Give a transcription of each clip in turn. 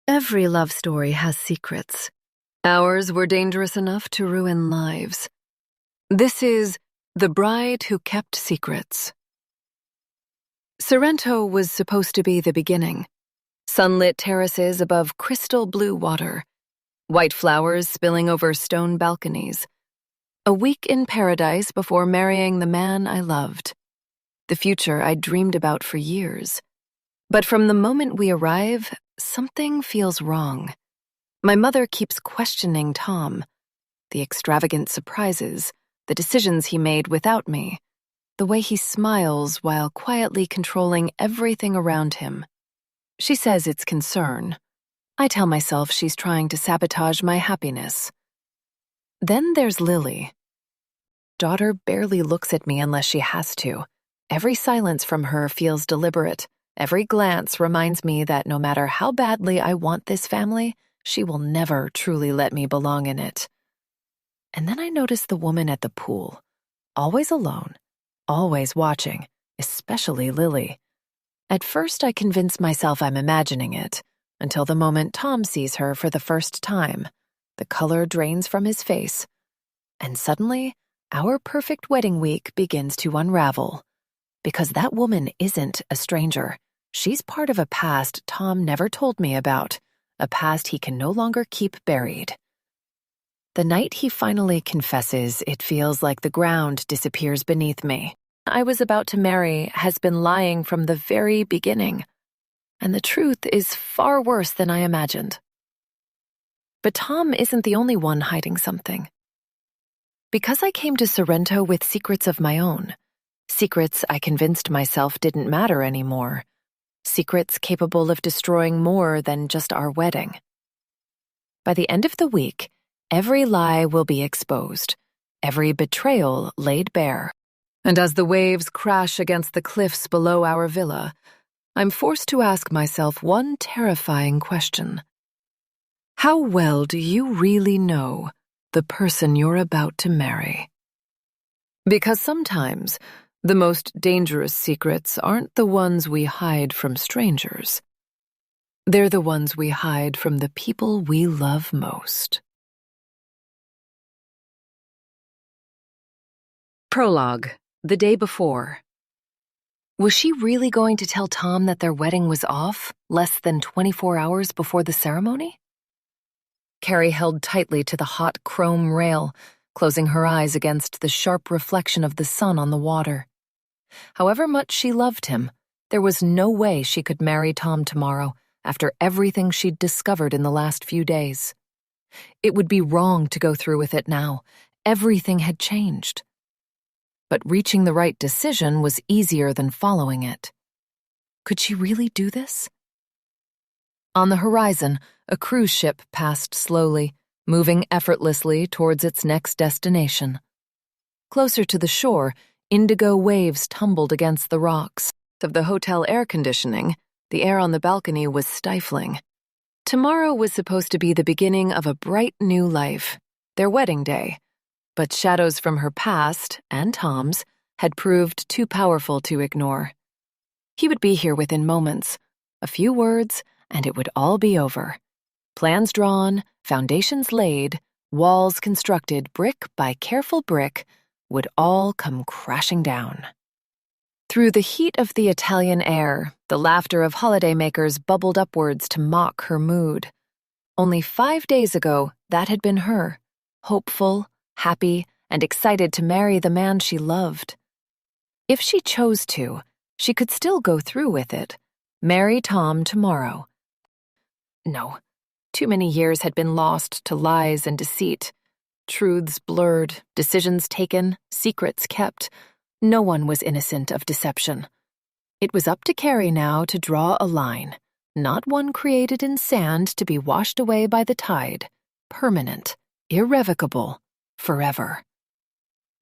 Every love story has secrets. Ours were dangerous enough to ruin lives. This is The Bride Who Kept Secrets. Sorrento was supposed to be the beginning. Sunlit terraces above crystal blue water, white flowers spilling over stone balconies. A week in paradise before marrying the man I loved. The future I'd dreamed about for years. But from the moment we arrive, something feels wrong. My mother keeps questioning Tom. The extravagant surprises, the decisions he made without me, the way he smiles while quietly controlling everything around him. She says it's concern. I tell myself she's trying to sabotage my happiness. Then there's Lily. Daughter barely looks at me unless she has to. Every silence from her feels deliberate. Every glance reminds me that no matter how badly I want this family, she will never truly let me belong in it. And then I notice the woman at the pool, always alone, always watching, especially Lily. At first I convince myself I'm imagining it, until the moment Tom sees her for the first time. The color drains from his face, and suddenly, our perfect wedding week begins to unravel. Because that woman isn't a stranger. She's part of a past Tom never told me about, a past he can no longer keep buried. The night he finally confesses, it feels like the ground disappears beneath me. I was about to marry has been lying from the very beginning, and the truth is far worse than I imagined. But Tom isn't the only one hiding something. Because I came to Sorrento with secrets of my own, secrets I convinced myself didn't matter anymore, secrets capable of destroying more than just our wedding. By the end of the week, every lie will be exposed, every betrayal laid bare. And as the waves crash against the cliffs below our villa, I'm forced to ask myself one terrifying question. How well do you really know the person you're about to marry? Because sometimes the most dangerous secrets aren't the ones we hide from strangers. They're the ones we hide from the people we love most. Prologue. The day before. Was she really going to tell Tom that their wedding was off, less than 24 hours before the ceremony? Carrie held tightly to the hot chrome rail, closing her eyes against the sharp reflection of the sun on the water. However much she loved him, there was no way she could marry Tom tomorrow after everything she'd discovered in the last few days. It would be wrong to go through with it now. Everything had changed. But reaching the right decision was easier than following it. Could she really do this? On the horizon, a cruise ship passed slowly, moving effortlessly towards its next destination. Closer to the shore, indigo waves tumbled against the rocks. Of the hotel air conditioning, the air on the balcony was stifling. Tomorrow was supposed to be the beginning of a bright new life, their wedding day. But shadows from her past, and Tom's, had proved too powerful to ignore. He would be here within moments. A few words, and it would all be over. Plans drawn, foundations laid, walls constructed brick by careful brick, would all come crashing down. Through the heat of the Italian air, the laughter of holidaymakers bubbled upwards to mock her mood. Only 5 days ago, that had been her, hopeful, happy, and excited to marry the man she loved. If she chose to, she could still go through with it. Marry Tom tomorrow. No, too many years had been lost to lies and deceit. Truths blurred, decisions taken, secrets kept. No one was innocent of deception. It was up to Carrie now to draw a line, not one created in sand to be washed away by the tide. Permanent, irrevocable, forever.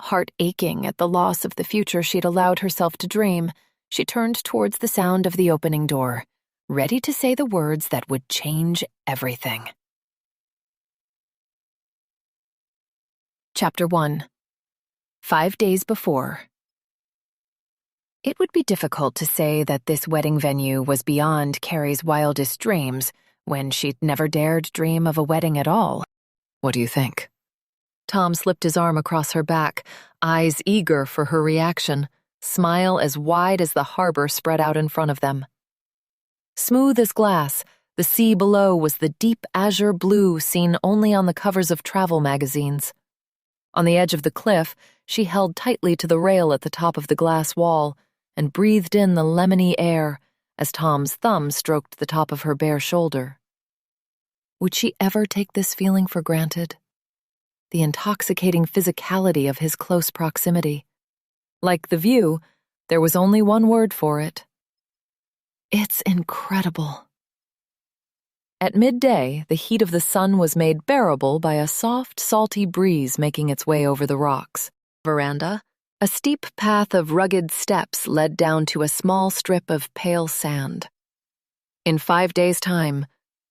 Heart aching at the loss of the future she'd allowed herself to dream, she turned towards the sound of the opening door, ready to say the words that would change everything. Chapter 1. 5 days before. It would be difficult to say that this wedding venue was beyond Carrie's wildest dreams, when she'd never dared dream of a wedding at all. What do you think? Tom slipped his arm across her back, eyes eager for her reaction, smile as wide as the harbor spread out in front of them. Smooth as glass, the sea below was the deep azure blue seen only on the covers of travel magazines. On the edge of the cliff, she held tightly to the rail at the top of the glass wall and breathed in the lemony air as Tom's thumb stroked the top of her bare shoulder. Would she ever take this feeling for granted? The intoxicating physicality of his close proximity. Like the view, there was only one word for it. It's incredible. At midday, the heat of the sun was made bearable by a soft, salty breeze making its way over the rocks. Veranda, a steep path of rugged steps led down to a small strip of pale sand. In 5 days' time,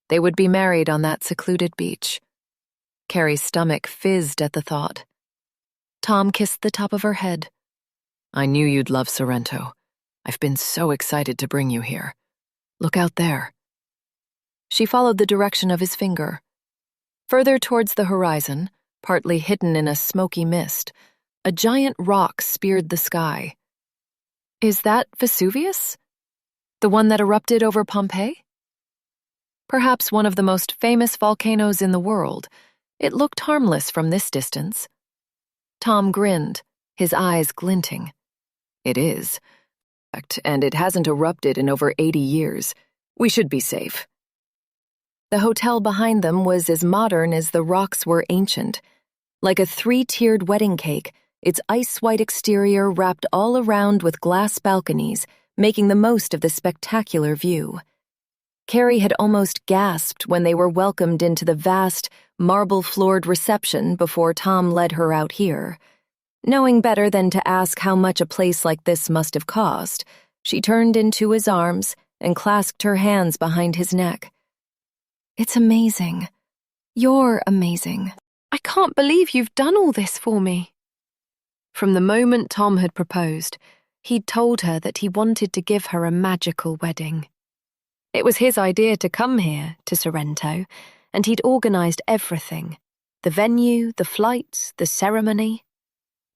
they would be married on that secluded beach. Carrie's stomach fizzed at the thought. Tom kissed the top of her head. I knew you'd love Sorrento. I've been so excited to bring you here. Look out there. She followed the direction of his finger. Further towards the horizon, partly hidden in a smoky mist, a giant rock speared the sky. Is that Vesuvius? The one that erupted over Pompeii? Perhaps one of the most famous volcanoes in the world, it looked harmless from this distance. Tom grinned, his eyes glinting. It is. And it hasn't erupted in over 80 years. We should be safe. The hotel behind them was as modern as the rocks were ancient. Like a 3-tiered wedding cake, its ice-white exterior wrapped all around with glass balconies, making the most of the spectacular view. Carrie had almost gasped when they were welcomed into the vast, marble-floored reception before Tom led her out here. Knowing better than to ask how much a place like this must have cost, she turned into his arms and clasped her hands behind his neck. It's amazing. You're amazing. I can't believe you've done all this for me. From the moment Tom had proposed, he'd told her that he wanted to give her a magical wedding. It was his idea to come here, to Sorrento, and he'd organized everything. The venue, the flights, the ceremony.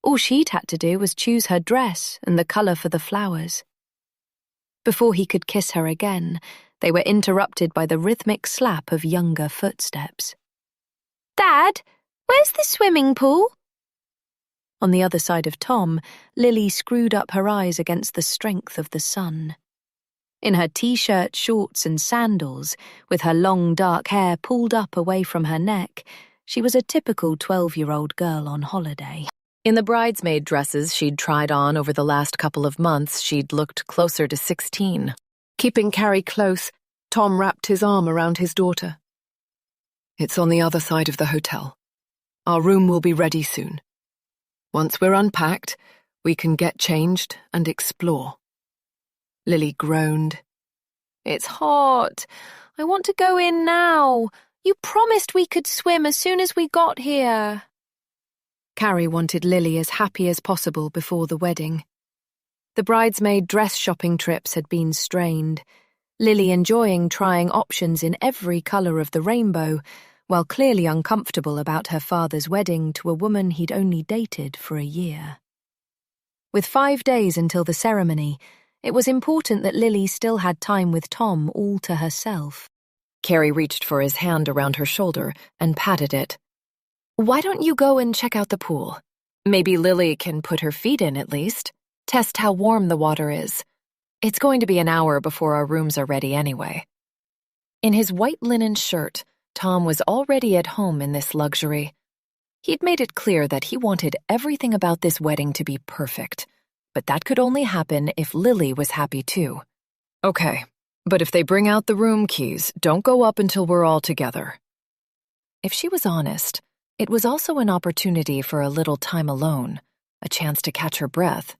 All she'd had to do was choose her dress and the color for the flowers. Before he could kiss her again, they were interrupted by the rhythmic slap of younger footsteps. Dad, where's the swimming pool? On the other side of Tom, Lily screwed up her eyes against the strength of the sun. In her t-shirt, shorts, and sandals, with her long dark hair pulled up away from her neck, she was a typical 12-year-old girl on holiday. In the bridesmaid dresses she'd tried on over the last couple of months, she'd looked closer to 16. Keeping Carrie close, Tom wrapped his arm around his daughter. It's on the other side of the hotel. Our room will be ready soon. Once we're unpacked, we can get changed and explore. Lily groaned. It's hot. I want to go in now. You promised we could swim as soon as we got here. Carrie wanted Lily as happy as possible before the wedding. The bridesmaid dress shopping trips had been strained, Lily enjoying trying options in every color of the rainbow, while clearly uncomfortable about her father's wedding to a woman he'd only dated for a year. With 5 days until the ceremony, it was important that Lily still had time with Tom all to herself. Carrie reached for his hand around her shoulder and patted it. Why don't you go and check out the pool? Maybe Lily can put her feet in at least. Test how warm the water is. It's going to be an hour before our rooms are ready anyway. In his white linen shirt, Tom was already at home in this luxury. He'd made it clear that he wanted everything about this wedding to be perfect, but that could only happen if Lily was happy too. Okay, but if they bring out the room keys, don't go up until we're all together. If she was honest, it was also an opportunity for a little time alone, a chance to catch her breath.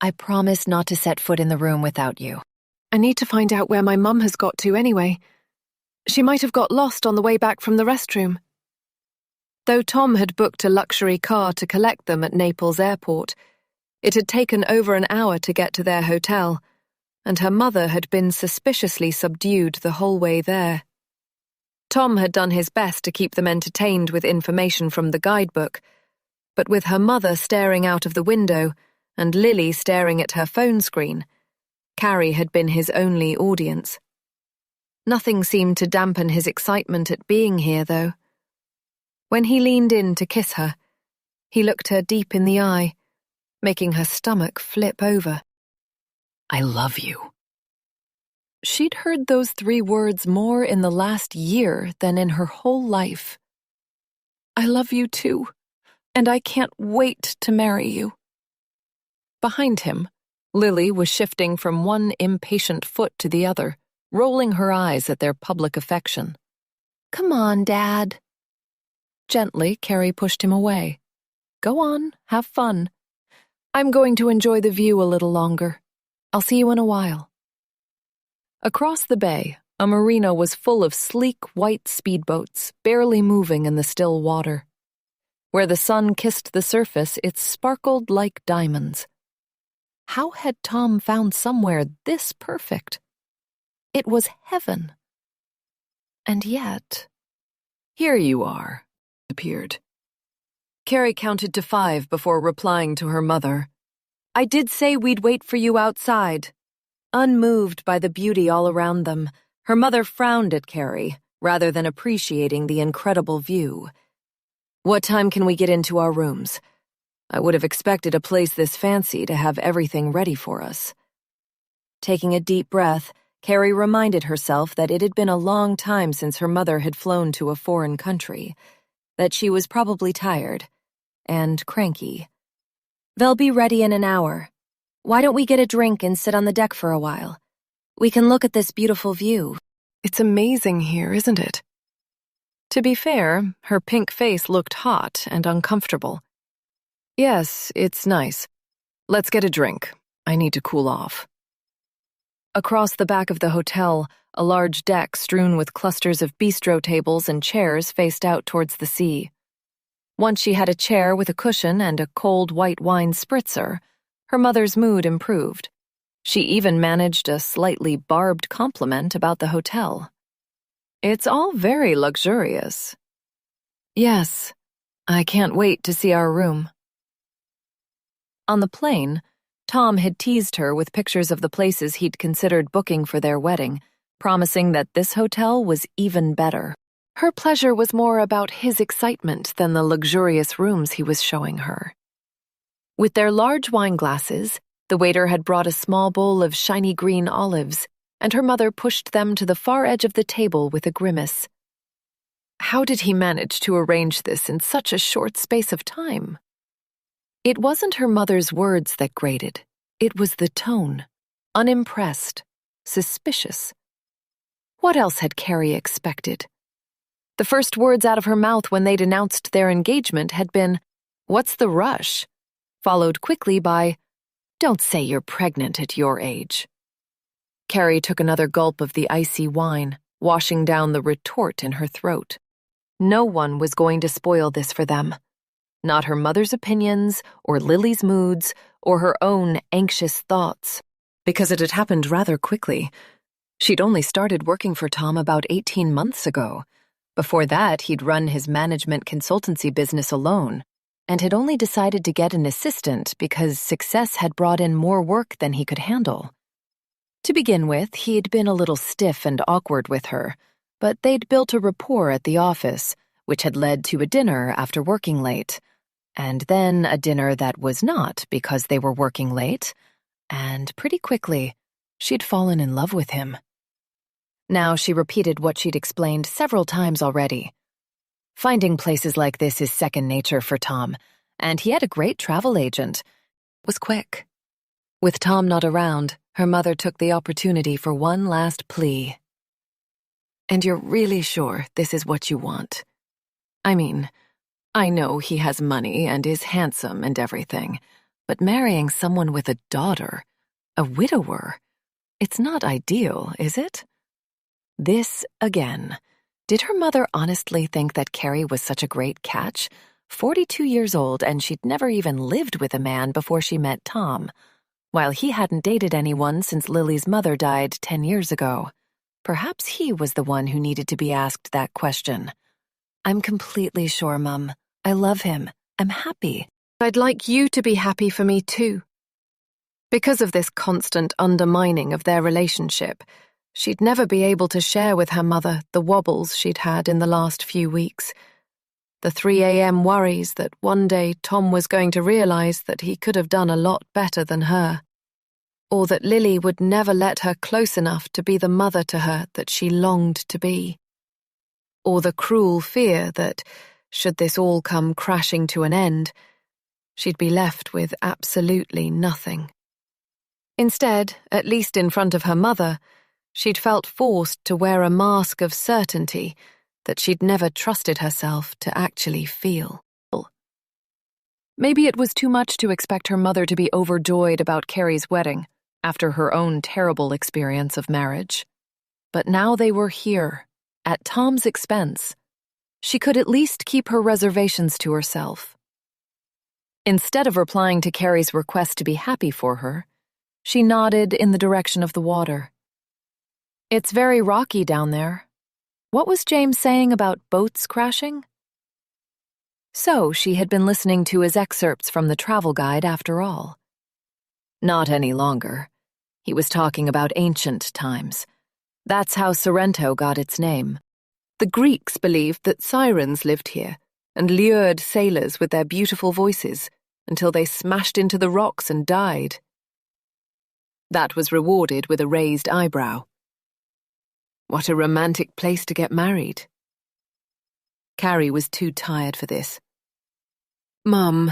I promise not to set foot in the room without you. I need to find out where my mum has got to anyway. She might have got lost on the way back from the restroom. Though Tom had booked a luxury car to collect them at Naples airport, it had taken over an hour to get to their hotel, and her mother had been suspiciously subdued the whole way there. Tom had done his best to keep them entertained with information from the guidebook, but with her mother staring out of the window and Lily staring at her phone screen, Carrie had been his only audience. Nothing seemed to dampen his excitement at being here, though. When he leaned in to kiss her, he looked her deep in the eye, making her stomach flip over. "I love you." She'd heard those 3 words more in the last year than in her whole life. "I love you too, and I can't wait to marry you." Behind him, Lily was shifting from one impatient foot to the other, rolling her eyes at their public affection. "Come on, Dad." Gently, Carrie pushed him away. "Go on, have fun. I'm going to enjoy the view a little longer. I'll see you in a while." Across the bay, a marina was full of sleek white speedboats, barely moving in the still water. Where the sun kissed the surface, it sparkled like diamonds. How had Tom found somewhere this perfect? It was heaven. And yet, "Here you are," appeared. Carrie counted to 5 before replying to her mother. "I did say we'd wait for you outside." Unmoved by the beauty all around them, her mother frowned at Carrie, rather than appreciating the incredible view. "What time can we get into our rooms? I would have expected a place this fancy to have everything ready for us." Taking a deep breath, Carrie reminded herself that it had been a long time since her mother had flown to a foreign country, that she was probably tired and cranky. "They'll be ready in an hour. Why don't we get a drink and sit on the deck for a while? We can look at this beautiful view. It's amazing here, isn't it?" To be fair, her pink face looked hot and uncomfortable. "Yes, it's nice. Let's get a drink. I need to cool off." Across the back of the hotel, a large deck strewn with clusters of bistro tables and chairs faced out towards the sea. Once she had a chair with a cushion and a cold white wine spritzer, her mother's mood improved. She even managed a slightly barbed compliment about the hotel. "It's all very luxurious." "Yes, I can't wait to see our room." On the plane, Tom had teased her with pictures of the places he'd considered booking for their wedding, promising that this hotel was even better. Her pleasure was more about his excitement than the luxurious rooms he was showing her. With their large wine glasses, the waiter had brought a small bowl of shiny green olives, and her mother pushed them to the far edge of the table with a grimace. How did he manage to arrange this in such a short space of time? It wasn't her mother's words that grated. It was the tone. Unimpressed. Suspicious. What else had Carrie expected? The first words out of her mouth when they'd announced their engagement had been, "What's the rush?" followed quickly by, "Don't say you're pregnant at your age." Carrie took another gulp of the icy wine, washing down the retort in her throat. No one was going to spoil this for them. Not her mother's opinions, or Lily's moods, or her own anxious thoughts, because it had happened rather quickly. She'd only started working for Tom about 18 months ago. Before that, he'd run his management consultancy business alone, and had only decided to get an assistant because success had brought in more work than he could handle. To begin with, he'd been a little stiff and awkward with her, but they'd built a rapport at the office, which had led to a dinner after working late, and then a dinner that was not because they were working late, and pretty quickly, she'd fallen in love with him. Now she repeated what she'd explained several times already. Finding places like this is second nature for Tom, and he had a great travel agent. It was quick. With Tom not around, her mother took the opportunity for one last plea. "And you're really sure this is what you want? I mean, I know he has money and is handsome and everything, but marrying someone with a daughter, a widower, it's not ideal, is it?" This again. Did her mother honestly think that Carrie was such a great catch? 42 years old, and she'd never even lived with a man before she met Tom, while he hadn't dated anyone since Lily's mother died 10 years ago. Perhaps he was the one who needed to be asked that question. I'm completely sure, Mum. I love him. I'm happy. I'd like you to be happy for me too. Because of this constant undermining of their relationship, she'd never be able to share with her mother the wobbles she'd had in the last few weeks. The 3 a.m. worries that one day Tom was going to realize that he could have done a lot better than her, or that Lily would never let her close enough to be the mother to her that she longed to be, or the cruel fear that, should this all come crashing to an end, she'd be left with absolutely nothing. Instead, at least in front of her mother, she'd felt forced to wear a mask of certainty that she'd never trusted herself to actually feel. Maybe it was too much to expect her mother to be overjoyed about Carrie's wedding after her own terrible experience of marriage. But now they were here, at Tom's expense. She could at least keep her reservations to herself. Instead of replying to Carrie's request to be happy for her, she nodded in the direction of the water. It's very rocky down there. What was James saying about boats crashing? So she had been listening to his excerpts from the travel guide after all. Not any longer. He was talking about ancient times. That's how Sorrento got its name. The Greeks believed that sirens lived here and lured sailors with their beautiful voices until they smashed into the rocks and died. That was rewarded with a raised eyebrow. What a romantic place to get married. Carrie was too tired for this. Mum,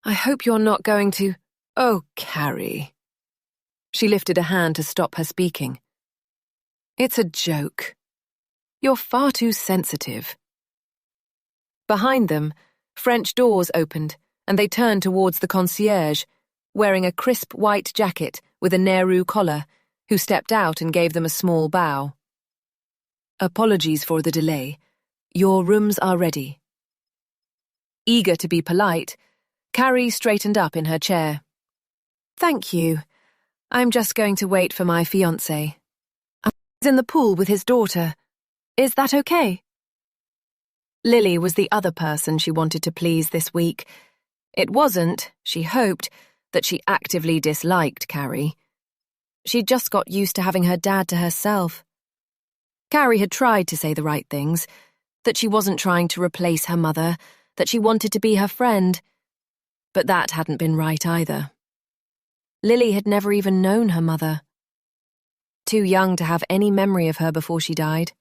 I hope you're not going to... Oh, Carrie. She lifted a hand to stop her speaking. It's a joke. You're far too sensitive. Behind them, French doors opened, and they turned towards the concierge, wearing a crisp white jacket with a Nehru collar, who stepped out and gave them a small bow. Apologies for the delay. Your rooms are ready. Eager to be polite, Carrie straightened up in her chair. Thank you. I'm just going to wait for my fiancé. He's in the pool with his daughter. Is that okay? Lily was the other person she wanted to please this week. It wasn't, she hoped, that she actively disliked Carrie. She'd just got used to having her dad to herself. Carrie had tried to say the right things, that she wasn't trying to replace her mother, that she wanted to be her friend. But that hadn't been right either. Lily had never even known her mother. Too young to have any memory of her before she died.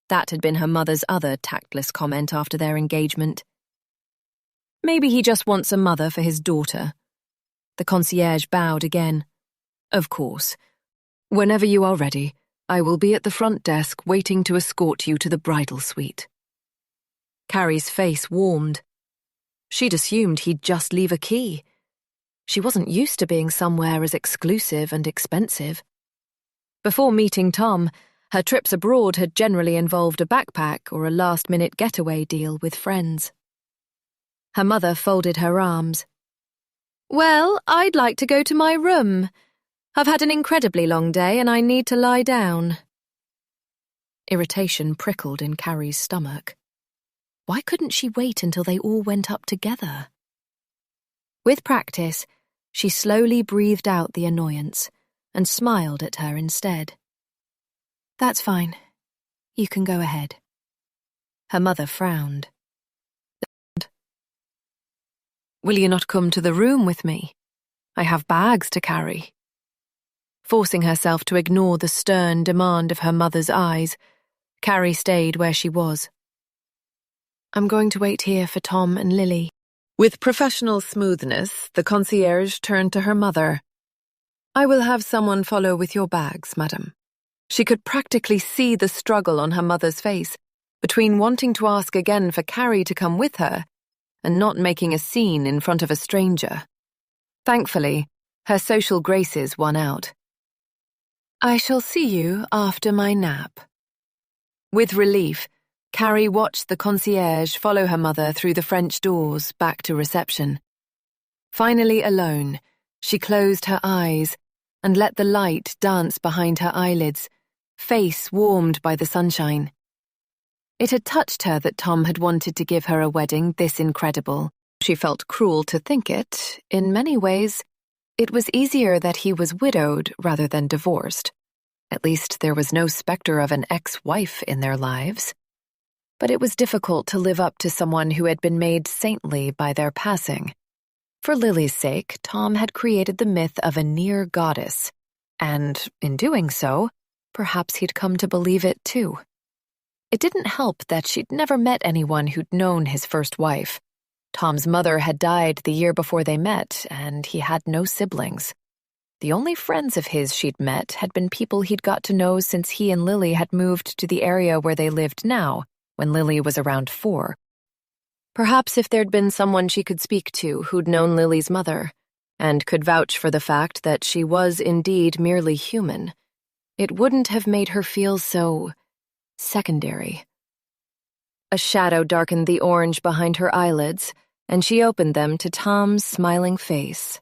That had been her mother's other tactless comment after their engagement. Maybe he just wants a mother for his daughter. The concierge bowed again. Of course. Whenever you are ready, I will be at the front desk waiting to escort you to the bridal suite. Carrie's face warmed. She'd assumed he'd just leave a key. She wasn't used to being somewhere as exclusive and expensive. Before meeting Tom, her trips abroad had generally involved a backpack or a last-minute getaway deal with friends. Her mother folded her arms. Well, I'd like to go to my room. I've had an incredibly long day and I need to lie down. Irritation prickled in Carrie's stomach. Why couldn't she wait until they all went up together? With practice, she slowly breathed out the annoyance and smiled at her instead. That's fine. You can go ahead. Her mother frowned. Will you not come to the room with me? I have bags to carry. Forcing herself to ignore the stern demand of her mother's eyes, Carrie stayed where she was. I'm going to wait here for Tom and Lily. With professional smoothness, the concierge turned to her mother. I will have someone follow with your bags, madam. She could practically see the struggle on her mother's face between wanting to ask again for Carrie to come with her and not making a scene in front of a stranger. Thankfully, her social graces won out. I shall see you after my nap. With relief, Carrie watched the concierge follow her mother through the French doors back to reception. Finally alone, she closed her eyes and let the light dance behind her eyelids, face warmed by the sunshine. It had touched her that Tom had wanted to give her a wedding this incredible. She felt cruel to think it. In many ways, it was easier that he was widowed rather than divorced. At least there was no specter of an ex-wife in their lives. But it was difficult to live up to someone who had been made saintly by their passing. For Lily's sake, Tom had created the myth of a near goddess, and in doing so, perhaps he'd come to believe it too. It didn't help that she'd never met anyone who'd known his first wife. Tom's mother had died the year before they met, and he had no siblings. The only friends of his she'd met had been people he'd got to know since he and Lily had moved to the area where they lived now, when Lily was around 4. Perhaps if there'd been someone she could speak to who'd known Lily's mother, and could vouch for the fact that she was indeed merely human, it wouldn't have made her feel so secondary. A shadow darkened the orange behind her eyelids, and she opened them to Tom's smiling face.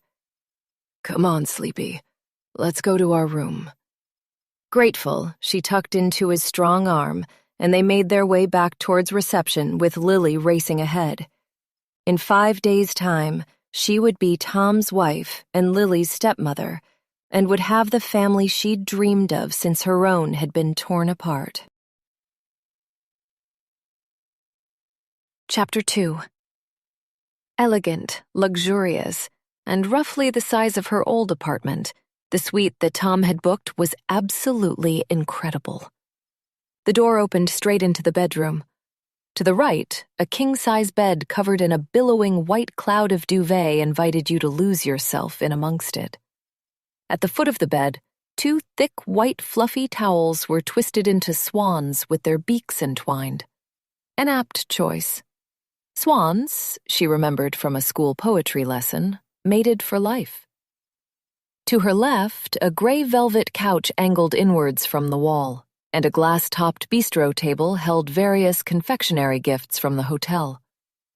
"Come on, Sleepy. Let's go to our room." Grateful, she tucked into his strong arm, and they made their way back towards reception with Lily racing ahead. In 5 days' time, she would be Tom's wife and Lily's stepmother, and would have the family she'd dreamed of since her own had been torn apart. Chapter 2. Elegant, luxurious, and roughly the size of her old apartment, the suite that Tom had booked was absolutely incredible. The door opened straight into the bedroom. To the right, a king-size bed covered in a billowing white cloud of duvet invited you to lose yourself in amongst it. At the foot of the bed, 2 thick white fluffy towels were twisted into swans with their beaks entwined. An apt choice. Swans, she remembered from a school poetry lesson, mated for life. To her left, a gray velvet couch angled inwards from the wall, and a glass-topped bistro table held various confectionery gifts from the hotel.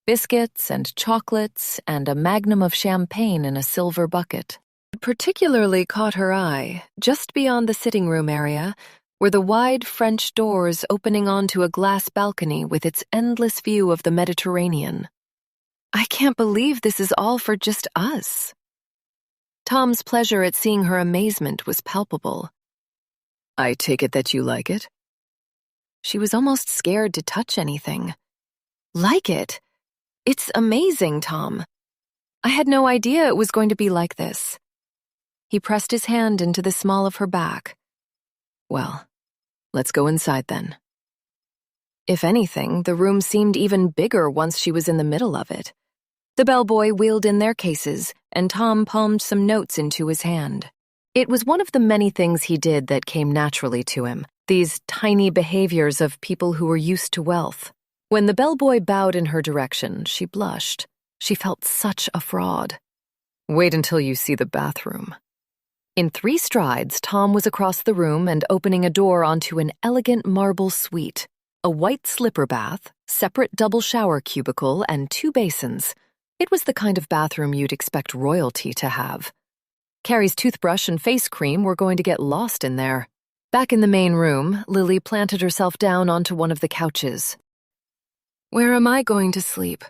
Biscuits and chocolates and a magnum of champagne in a silver bucket. What particularly caught her eye, just beyond the sitting room area, were the wide French doors opening onto a glass balcony with its endless view of the Mediterranean. "I can't believe this is all for just us." Tom's pleasure at seeing her amazement was palpable. "I take it that you like it?" She was almost scared to touch anything. "Like it? It's amazing, Tom. I had no idea it was going to be like this." He pressed his hand into the small of her back. "Well, let's go inside then." If anything, the room seemed even bigger once she was in the middle of it. The bellboy wheeled in their cases, and Tom palmed some notes into his hand. It was one of the many things he did that came naturally to him, these tiny behaviors of people who were used to wealth. When the bellboy bowed in her direction, she blushed. She felt such a fraud. "Wait until you see the bathroom." In 3 strides, Tom was across the room and opening a door onto an elegant marble suite, a white slipper bath, separate double shower cubicle, and 2 basins. It was the kind of bathroom you'd expect royalty to have. Carrie's toothbrush and face cream were going to get lost in there. Back in the main room, Lily planted herself down onto one of the couches. "Where am I going to sleep?"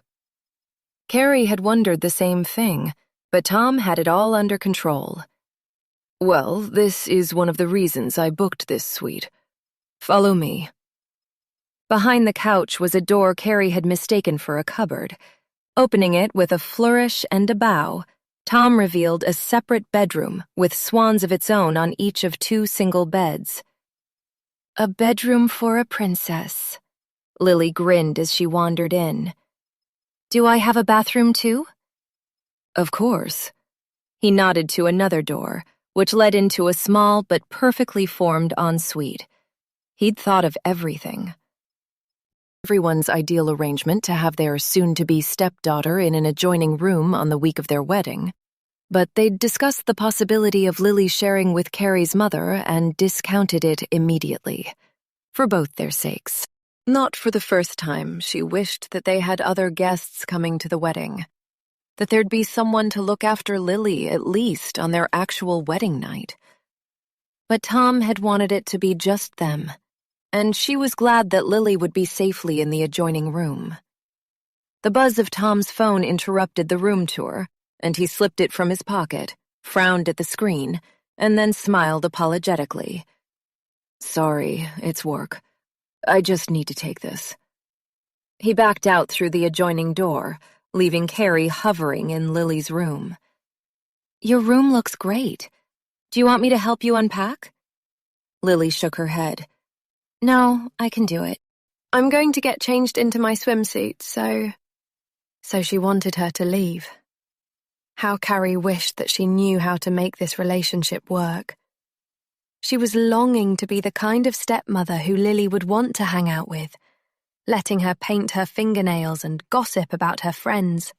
Carrie had wondered the same thing, but Tom had it all under control. "Well, this is one of the reasons I booked this suite. Follow me." Behind the couch was a door Carrie had mistaken for a cupboard. Opening it with a flourish and a bow, Tom revealed a separate bedroom with swans of its own on each of 2 single beds. "A bedroom for a princess." Lily grinned as she wandered in. "Do I have a bathroom too?" "Of course." He nodded to another door, which led into a small but perfectly formed ensuite. He'd thought of everything. Everyone's ideal arrangement to have their soon-to-be stepdaughter in an adjoining room on the week of their wedding. But they'd discussed the possibility of Lily sharing with Carrie's mother and discounted it immediately. For both their sakes. Not for the first time, she wished that they had other guests coming to the wedding. That there'd be someone to look after Lily, at least, on their actual wedding night. But Tom had wanted it to be just them, and she was glad that Lily would be safely in the adjoining room. The buzz of Tom's phone interrupted the room tour, and he slipped it from his pocket, frowned at the screen, and then smiled apologetically. "Sorry, it's work. I just need to take this." He backed out through the adjoining door, leaving Carrie hovering in Lily's room. "Your room looks great. Do you want me to help you unpack?" Lily shook her head. "No, I can do it. I'm going to get changed into my swimsuit, So she wanted her to leave. How Carrie wished that she knew how to make this relationship work. She was longing to be the kind of stepmother who Lily would want to hang out with, letting her paint her fingernails and gossip about her friends.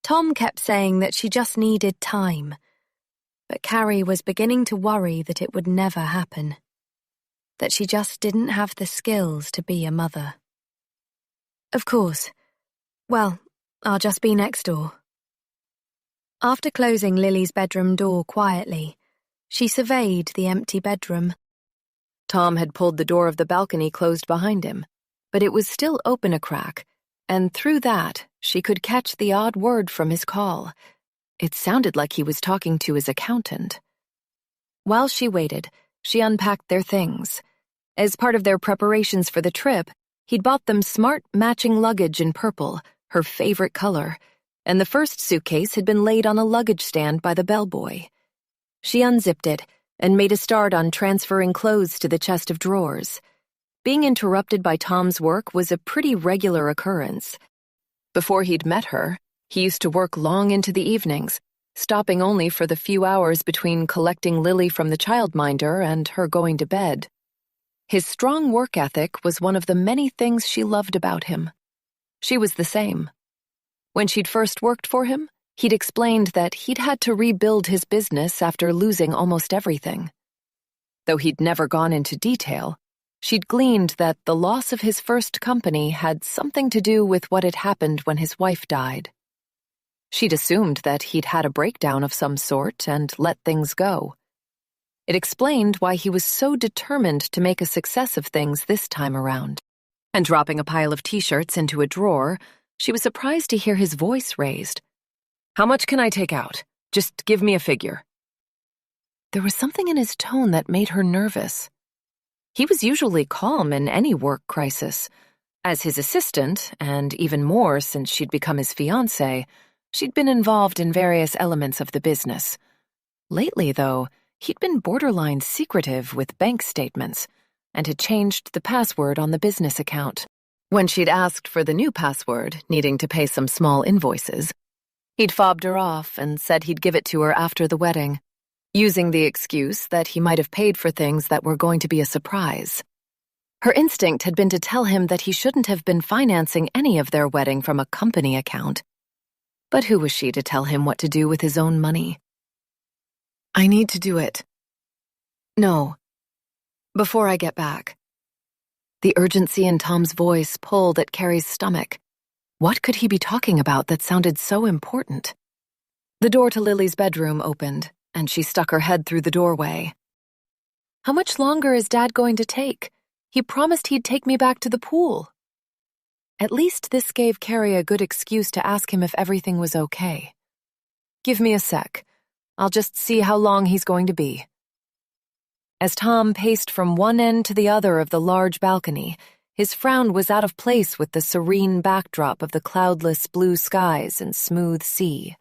Tom kept saying that she just needed time, but Carrie was beginning to worry that it would never happen, that she just didn't have the skills to be a mother. "Of course. Well, I'll just be next door." After closing Lily's bedroom door quietly, she surveyed the empty bedroom. Tom had pulled the door of the balcony closed behind him, but it was still open a crack, and through that she could catch the odd word from his call. It sounded like he was talking to his accountant. While she waited, she unpacked their things. As part of their preparations for the trip, he'd bought them smart matching luggage in purple, her favorite color, and the first suitcase had been laid on a luggage stand by the bellboy. She unzipped it and made a start on transferring clothes to the chest of drawers. Being interrupted by Tom's work was a pretty regular occurrence. Before he'd met her, he used to work long into the evenings, stopping only for the few hours between collecting Lily from the childminder and her going to bed. His strong work ethic was one of the many things she loved about him. She was the same. When she'd first worked for him, he'd explained that he'd had to rebuild his business after losing almost everything. Though he'd never gone into detail, she'd gleaned that the loss of his first company had something to do with what had happened when his wife died. She'd assumed that he'd had a breakdown of some sort and let things go. It explained why he was so determined to make a success of things this time around. And dropping a pile of t-shirts into a drawer, she was surprised to hear his voice raised. "How much can I take out? Just give me a figure." There was something in his tone that made her nervous. He was usually calm in any work crisis. As his assistant, and even more since she'd become his fiancée, she'd been involved in various elements of the business. Lately, though, he'd been borderline secretive with bank statements, and had changed the password on the business account. When she'd asked for the new password, needing to pay some small invoices, he'd fobbed her off and said he'd give it to her after the wedding, using the excuse that he might have paid for things that were going to be a surprise. Her instinct had been to tell him that he shouldn't have been financing any of their wedding from a company account. But who was she to tell him what to do with his own money? "I need to do it." "No. Before I get back." The urgency in Tom's voice pulled at Carrie's stomach. What could he be talking about that sounded so important? The door to Lily's bedroom opened, and she stuck her head through the doorway. "How much longer is Dad going to take? He promised he'd take me back to the pool." At least this gave Carrie a good excuse to ask him if everything was okay. "Give me a sec. I'll just see how long he's going to be." As Tom paced from one end to the other of the large balcony, his frown was out of place with the serene backdrop of the cloudless blue skies and smooth sea.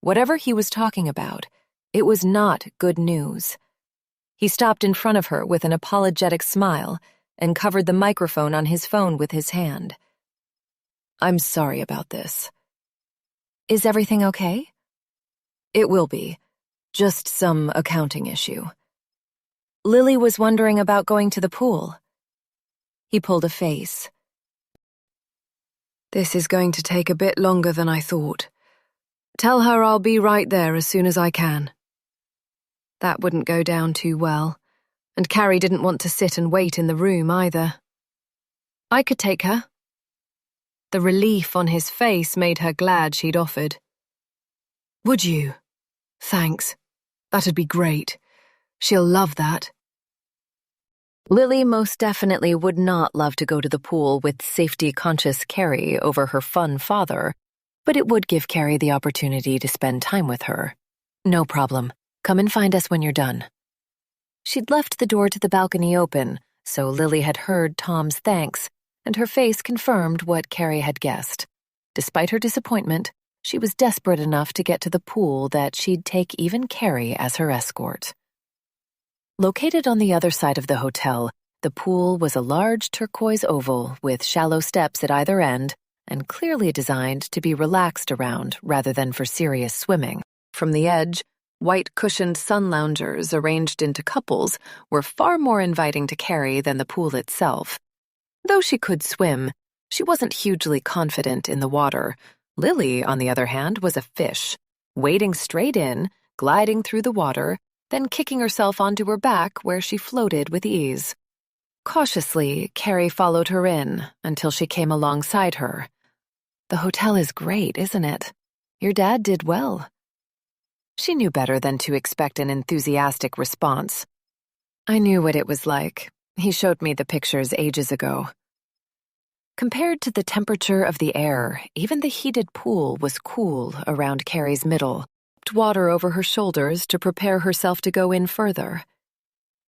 Whatever he was talking about, it was not good news. He stopped in front of her with an apologetic smile and covered the microphone on his phone with his hand. "I'm sorry about this." "Is everything okay?" "It will be. Just some accounting issue." Lily was wondering about going to the pool. He pulled a face. "This is going to take a bit longer than I thought. Tell her I'll be right there as soon as I can." That wouldn't go down too well, and Carrie didn't want to sit and wait in the room either. "I could take her." The relief on his face made her glad she'd offered. "Would you? Thanks. That'd be great. She'll love that. Lily most definitely would not love to go to the pool with safety-conscious Carrie over her fun father, but it would give Carrie the opportunity to spend time with her. No problem. Come and find us when you're done. She'd left the door to the balcony open, so Lily had heard Tom's thanks, and her face confirmed what Carrie had guessed. Despite her disappointment, she was desperate enough to get to the pool that she'd take even Carrie as her escort. Located on the other side of the hotel, the pool was a large turquoise oval with shallow steps at either end and clearly designed to be relaxed around rather than for serious swimming. From the edge, white-cushioned sun loungers arranged into couples were far more inviting to Carrie than the pool itself. Though she could swim, she wasn't hugely confident in the water. Lily, on the other hand, was a fish, wading straight in, gliding through the water, then kicking herself onto her back where she floated with ease. Cautiously, Carrie followed her in until she came alongside her. "The hotel is great, isn't it? Your dad did well." She knew better than to expect an enthusiastic response. "I knew what it was like. He showed me the pictures ages ago." Compared to the temperature of the air, even the heated pool was cool around Carrie's middle, water over her shoulders to prepare herself to go in further.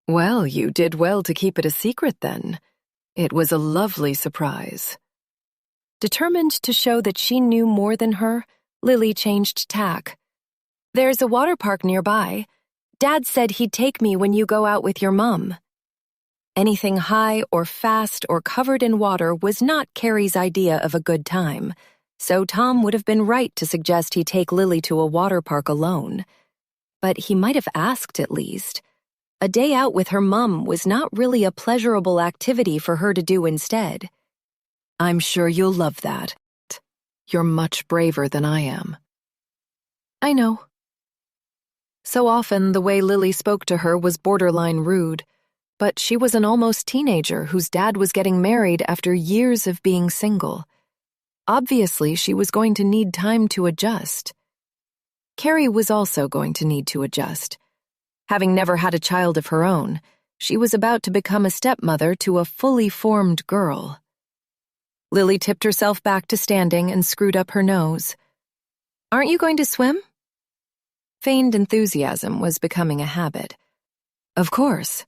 "Well, you did well to keep it a secret then. It was a lovely surprise." Determined to show that she knew more than her, Lily changed tack. "There's a water park nearby. Dad said he'd take me when you go out with your mom." Anything high or fast or covered in water was not Carrie's idea of a good time, so Tom would have been right to suggest he take Lily to a water park alone. But he might have asked at least. A day out with her mum was not really a pleasurable activity for her to do instead. "I'm sure you'll love that. You're much braver than I am." "I know." So often the way Lily spoke to her was borderline rude, but she was an almost teenager whose dad was getting married after years of being single. Obviously, she was going to need time to adjust. Carrie was also going to need to adjust. Having never had a child of her own, she was about to become a stepmother to a fully formed girl. Lily tipped herself back to standing and screwed up her nose. "Aren't you going to swim?" Feigned enthusiasm was becoming a habit. Of course.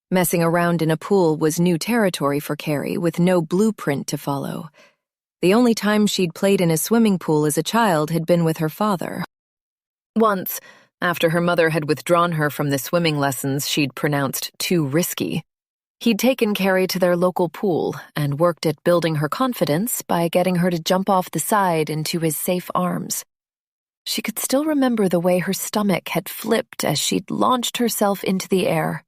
Messing around in a pool was new territory for Carrie, with no blueprint to follow. The only time she'd played in a swimming pool as a child had been with her father. Once, after her mother had withdrawn her from the swimming lessons she'd pronounced too risky, he'd taken Carrie to their local pool and worked at building her confidence by getting her to jump off the side into his safe arms. She could still remember the way her stomach had flipped as she'd launched herself into the air.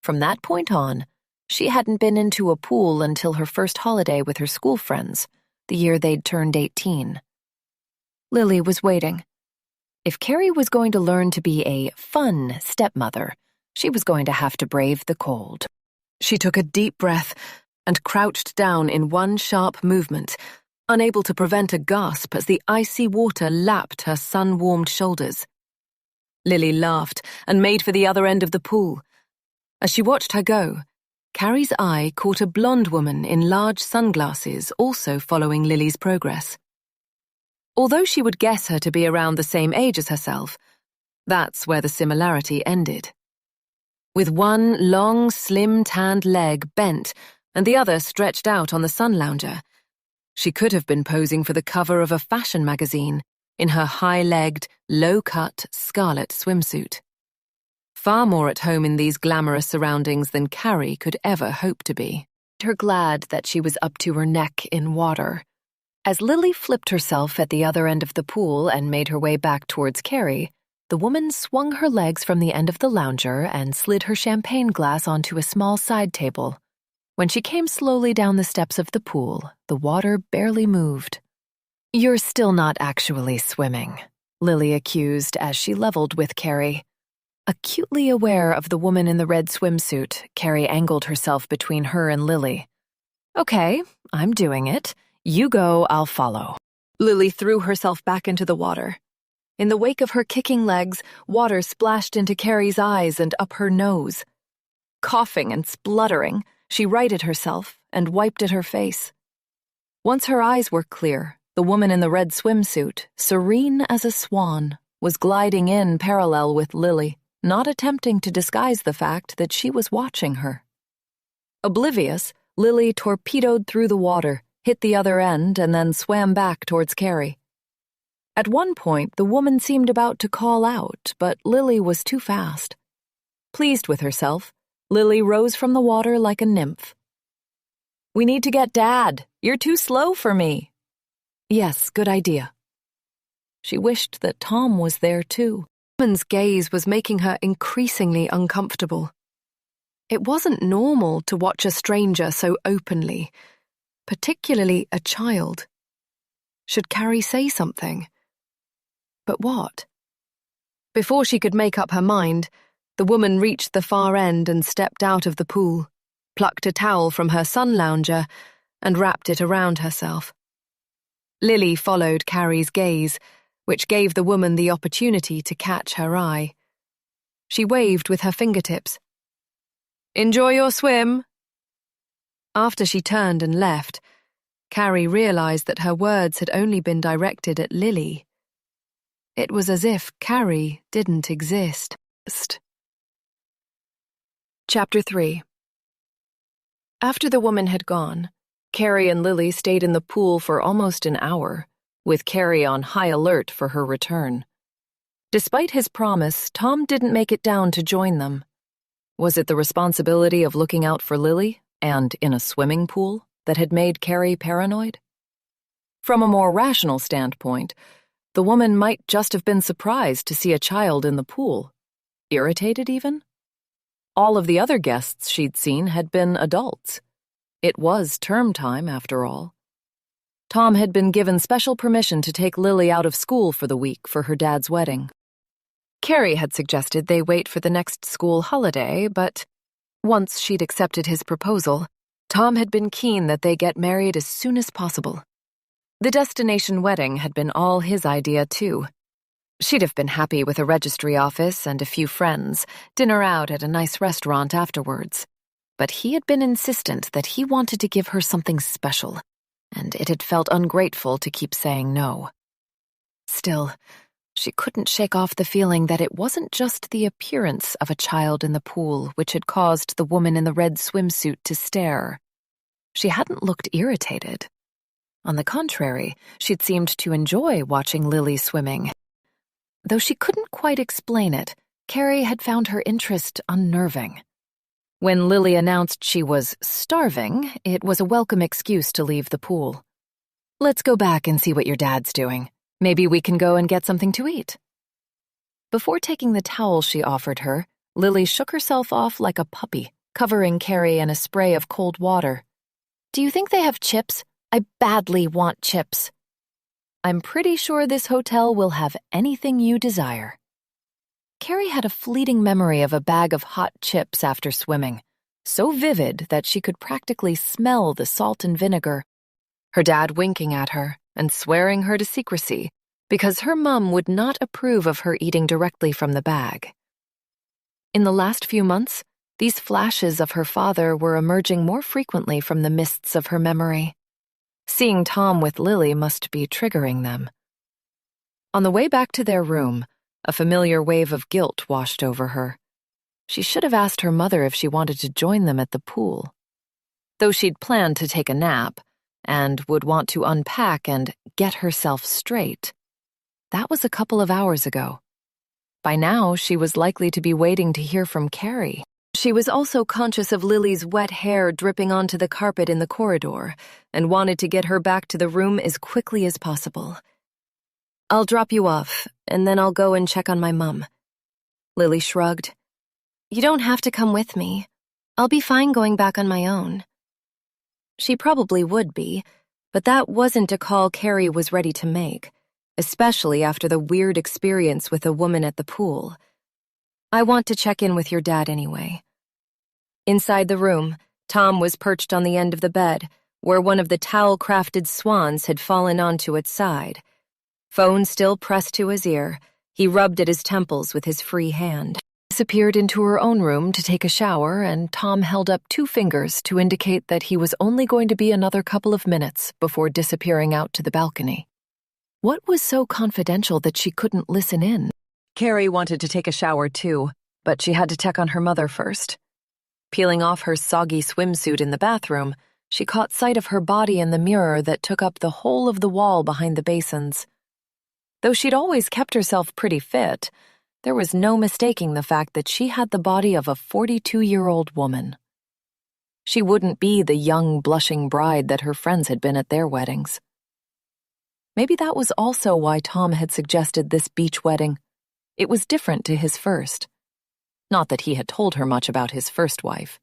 From that point on, she hadn't been into a pool until her first holiday with her school friends, the year they'd turned 18. Lily was waiting. If Carrie was going to learn to be a fun stepmother, she was going to have to brave the cold. She took a deep breath and crouched down in one sharp movement, unable to prevent a gasp as the icy water lapped her sun-warmed shoulders. Lily laughed and made for the other end of the pool. As she watched her go, Carrie's eye caught a blonde woman in large sunglasses also following Lily's progress. Although she would guess her to be around the same age as herself, that's where the similarity ended. With one long, slim-tanned leg bent and the other stretched out on the sun lounger, she could have been posing for the cover of a fashion magazine in her high-legged, low-cut scarlet swimsuit. Far more at home in these glamorous surroundings than Carrie could ever hope to be. Her glad that she was up to her neck in water. As Lily flipped herself at the other end of the pool and made her way back towards Carrie, the woman swung her legs from the end of the lounger and slid her champagne glass onto a small side table. When she came slowly down the steps of the pool, the water barely moved. "You're still not actually swimming," Lily accused as she leveled with Carrie. Acutely aware of the woman in the red swimsuit, Carrie angled herself between her and Lily. "Okay, I'm doing it. You go, I'll follow." Lily threw herself back into the water. In the wake of her kicking legs, water splashed into Carrie's eyes and up her nose. Coughing and spluttering, she righted herself and wiped at her face. Once her eyes were clear, the woman in the red swimsuit, serene as a swan, was gliding in parallel with Lily, not attempting to disguise the fact that she was watching her. Oblivious, Lily torpedoed through the water, hit the other end, and then swam back towards Carrie. At one point, the woman seemed about to call out, but Lily was too fast. Pleased with herself, Lily rose from the water like a nymph. "We need to get Dad. You're too slow for me." "Yes, good idea." She wished that Tom was there too. The woman's gaze was making her increasingly uncomfortable. It wasn't normal to watch a stranger so openly, particularly a child. Should Carrie say something? But what? Before she could make up her mind, the woman reached the far end and stepped out of the pool, plucked a towel from her sun lounger, and wrapped it around herself. Lily followed Carrie's gaze, which gave the woman the opportunity to catch her eye. She waved with her fingertips. "Enjoy your swim." After she turned and left, Carrie realized that her words had only been directed at Lily. It was as if Carrie didn't exist. Chapter 3. After the woman had gone, Carrie and Lily stayed in the pool for almost an hour, with Carrie on high alert for her return. Despite his promise, Tom didn't make it down to join them. Was it the responsibility of looking out for Lily, and in a swimming pool, that had made Carrie paranoid? From a more rational standpoint, the woman might just have been surprised to see a child in the pool. Irritated, even? All of the other guests she'd seen had been adults. It was term time, after all. Tom had been given special permission to take Lily out of school for the week for her dad's wedding. Carrie had suggested they wait for the next school holiday, but once she'd accepted his proposal, Tom had been keen that they get married as soon as possible. The destination wedding had been all his idea, too. She'd have been happy with a registry office and a few friends, dinner out at a nice restaurant afterwards. But he had been insistent that he wanted to give her something special, and it had felt ungrateful to keep saying no. Still, she couldn't shake off the feeling that it wasn't just the appearance of a child in the pool which had caused the woman in the red swimsuit to stare. She hadn't looked irritated. On the contrary, she'd seemed to enjoy watching Lily swimming. Though she couldn't quite explain it, Carrie had found her interest unnerving. When Lily announced she was starving, it was a welcome excuse to leave the pool. "Let's go back and see what your dad's doing. Maybe we can go and get something to eat." Before taking the towel she offered her, Lily shook herself off like a puppy, covering Carrie in a spray of cold water. "Do you think they have chips? I badly want chips." "I'm pretty sure this hotel will have anything you desire." Carrie had a fleeting memory of a bag of hot chips after swimming, so vivid that she could practically smell the salt and vinegar. Her dad winking at her and swearing her to secrecy because her mum would not approve of her eating directly from the bag. In the last few months, these flashes of her father were emerging more frequently from the mists of her memory. Seeing Tom with Lily must be triggering them. On the way back to their room, a familiar wave of guilt washed over her. She should have asked her mother if she wanted to join them at the pool. Though she'd planned to take a nap, and would want to unpack and get herself straight, that was a couple of hours ago. By now, she was likely to be waiting to hear from Carrie. She was also conscious of Lily's wet hair dripping onto the carpet in the corridor, and wanted to get her back to the room as quickly as possible. "I'll drop you off, and then I'll go and check on my mum." Lily shrugged. "You don't have to come with me. I'll be fine going back on my own." She probably would be, but that wasn't a call Carrie was ready to make, especially after the weird experience with a woman at the pool. "I want to check in with your dad anyway." Inside the room, Tom was perched on the end of the bed, where one of the towel-crafted swans had fallen onto its side. Phone still pressed to his ear, he rubbed at his temples with his free hand. Disappeared into her own room to take a shower, and Tom held up 2 fingers to indicate that he was only going to be another couple of minutes before disappearing out to the balcony. What was so confidential that she couldn't listen in? Carrie wanted to take a shower too, but she had to check on her mother first. Peeling off her soggy swimsuit in the bathroom, she caught sight of her body in the mirror that took up the whole of the wall behind the basins. Though she'd always kept herself pretty fit, there was no mistaking the fact that she had the body of a 42-year-old woman. She wouldn't be the young, blushing bride that her friends had been at their weddings. Maybe that was also why Tom had suggested this beach wedding. It was different to his first. Not that he had told her much about his first wife,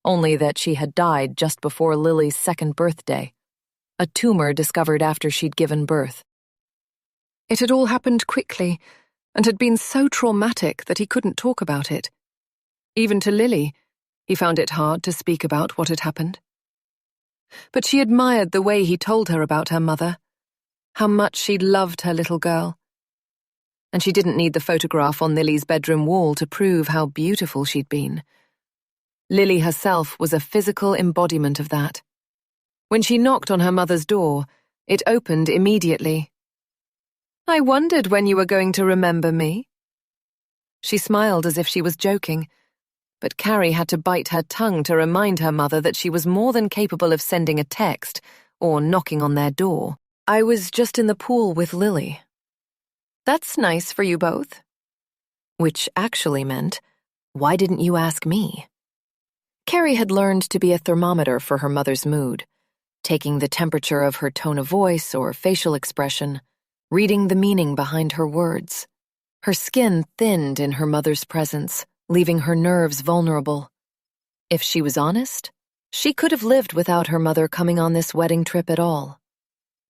only that she had died just before Lily's 2nd birthday, a tumor discovered after she'd given birth. It had all happened quickly, and had been so traumatic that he couldn't talk about it. Even to Lily, he found it hard to speak about what had happened. But she admired the way he told her about her mother, how much she'd loved her little girl. And she didn't need the photograph on Lily's bedroom wall to prove how beautiful she'd been. Lily herself was a physical embodiment of that. When she knocked on her mother's door, it opened immediately. "I wondered when you were going to remember me." She smiled as if she was joking, but Carrie had to bite her tongue to remind her mother that she was more than capable of sending a text or knocking on their door. "I was just in the pool with Lily." "That's nice for you both." Which actually meant, why didn't you ask me? Carrie had learned to be a thermometer for her mother's mood, taking the temperature of her tone of voice or facial expression, reading the meaning behind her words. Her skin thinned in her mother's presence, leaving her nerves vulnerable. If she was honest, she could have lived without her mother coming on this wedding trip at all,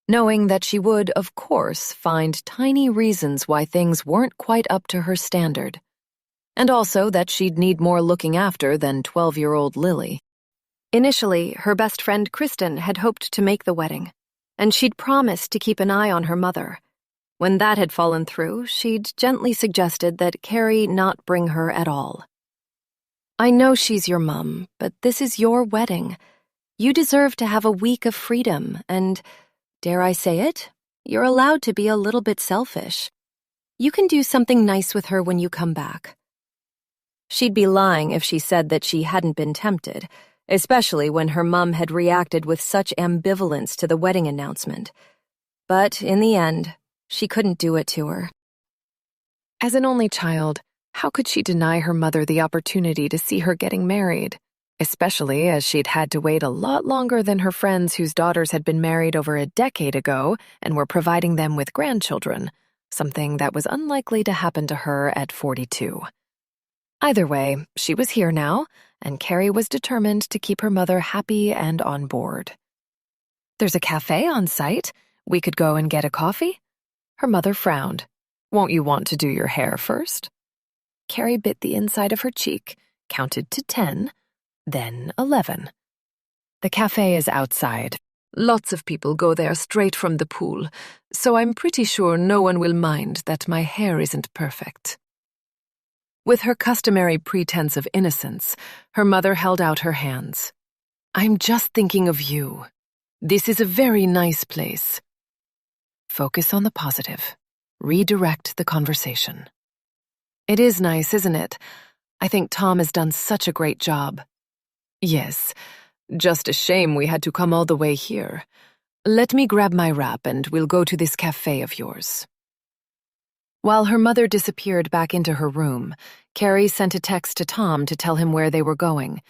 knowing that she would, of course, find tiny reasons why things weren't quite up to her standard, and also that she'd need more looking after than 12-year-old Lily. Initially, her best friend Kristen had hoped to make the wedding, and she'd promised to keep an eye on her mother. When that had fallen through, she'd gently suggested that Carrie not bring her at all. "I know she's your mom, but this is your wedding. You deserve to have a week of freedom, and, dare I say it, you're allowed to be a little bit selfish. You can do something nice with her when you come back." She'd be lying if she said that she hadn't been tempted, especially when her mom had reacted with such ambivalence to the wedding announcement. But in the end, she couldn't do it to her. As an only child, how could she deny her mother the opportunity to see her getting married, especially as she'd had to wait a lot longer than her friends whose daughters had been married over a decade ago and were providing them with grandchildren, something that was unlikely to happen to her at 42. Either way, she was here now, and Carrie was determined to keep her mother happy and on board. "There's a cafe on site. We could go and get a coffee?" Her mother frowned. "Won't you want to do your hair first?" Carrie bit the inside of her cheek, counted to 10, then 11. "The cafe is outside. Lots of people go there straight from the pool, so I'm pretty sure no one will mind that my hair isn't perfect." With her customary pretense of innocence, her mother held out her hands. "I'm just thinking of you. This is a very nice place." Focus on the positive. Redirect the conversation. "It is nice, isn't it? I think Tom has done such a great job." "Yes, just a shame we had to come all the way here. Let me grab my wrap and we'll go to this cafe of yours." While her mother disappeared back into her room, Carrie sent a text to Tom to tell him where they were going,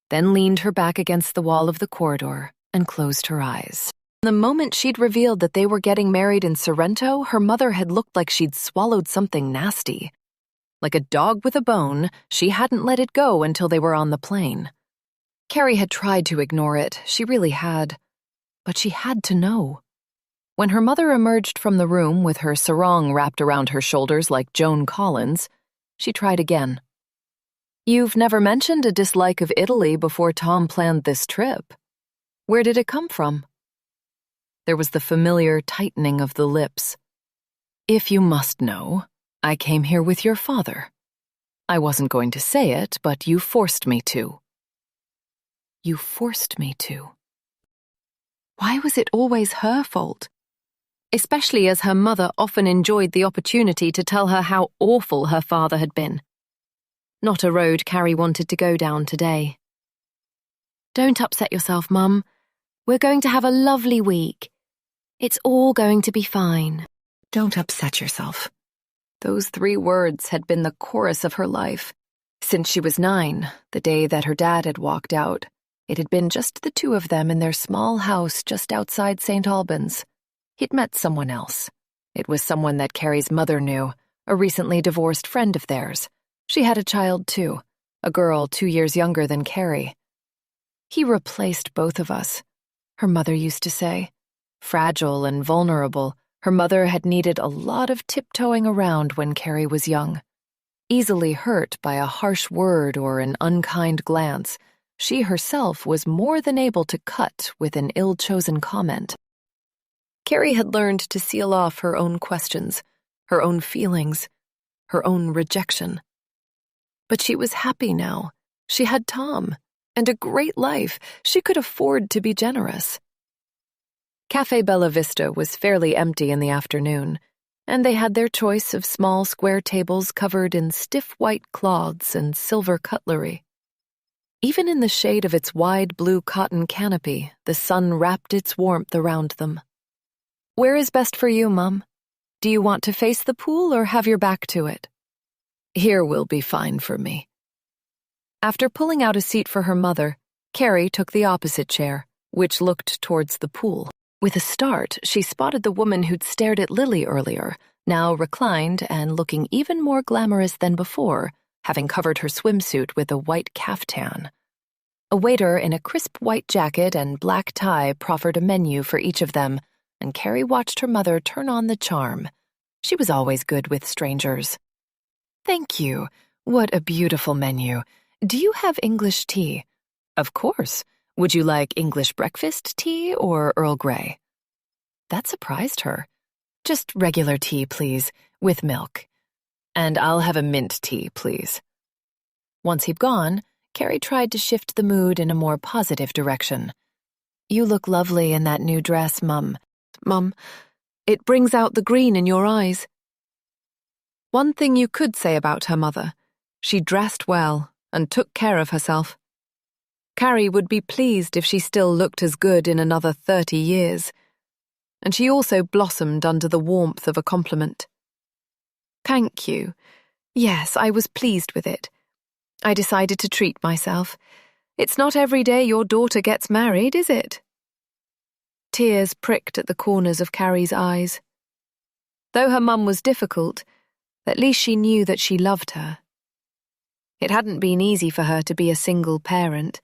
then leaned her back against the wall of the corridor and closed her eyes. The moment she'd revealed that they were getting married in Sorrento, her mother had looked like she'd swallowed something nasty. Like a dog with a bone, she hadn't let it go until they were on the plane. Carrie had tried to ignore it, she really had. But she had to know. When her mother emerged from the room with her sarong wrapped around her shoulders like Joan Collins, she tried again. "You've never mentioned a dislike of Italy before Tom planned this trip. Where did it come from?" There was the familiar tightening of the lips. If you must know, I came here with your father. I wasn't going to say it, but you forced me to. You forced me to. Why was it always her fault? Especially as her mother often enjoyed the opportunity to tell her how awful her father had been. Not a road Carrie wanted to go down today. Don't upset yourself, Mum. We're going to have a lovely week. It's all going to be fine. Don't upset yourself. Those 3 words had been the chorus of her life. Since she was 9, the day that her dad had walked out, it had been just the 2 of them in their small house just outside St. Albans. He'd met someone else. It was someone that Carrie's mother knew, a recently divorced friend of theirs. She had a child too, a girl 2 years younger than Carrie. He replaced both of us, her mother used to say. Fragile and vulnerable, her mother had needed a lot of tiptoeing around when Carrie was young. Easily hurt by a harsh word or an unkind glance, she herself was more than able to cut with an ill-chosen comment. Carrie had learned to seal off her own questions, her own feelings, her own rejection. But she was happy now. She had Tom, and a great life. She could afford to be generous. Cafe Bella Vista was fairly empty in the afternoon, and they had their choice of small square tables covered in stiff white cloths and silver cutlery. Even in the shade of its wide blue cotton canopy, the sun wrapped its warmth around them. Where is best for you, Mum? Do you want to face the pool or have your back to it? Here will be fine for me. After pulling out a seat for her mother, Carrie took the opposite chair, which looked towards the pool. With a start, she spotted the woman who'd stared at Lily earlier, now reclined and looking even more glamorous than before, having covered her swimsuit with a white caftan. A waiter in a crisp white jacket and black tie proffered a menu for each of them, and Carrie watched her mother turn on the charm. She was always good with strangers. Thank you. What a beautiful menu. Do you have English tea? Of course. Would you like English breakfast tea or Earl Grey? That surprised her. Just regular tea, please, with milk. And I'll have a mint tea, please. Once he'd gone, Carrie tried to shift the mood in a more positive direction. You look lovely in that new dress, Mum. Mum, it brings out the green in your eyes. One thing you could say about her mother, she dressed well and took care of herself. Carrie would be pleased if she still looked as good in another 30 years. And she also blossomed under the warmth of a compliment. Thank you. Yes, I was pleased with it. I decided to treat myself. It's not every day your daughter gets married, is it? Tears pricked at the corners of Carrie's eyes. Though her mum was difficult, at least she knew that she loved her. It hadn't been easy for her to be a single parent,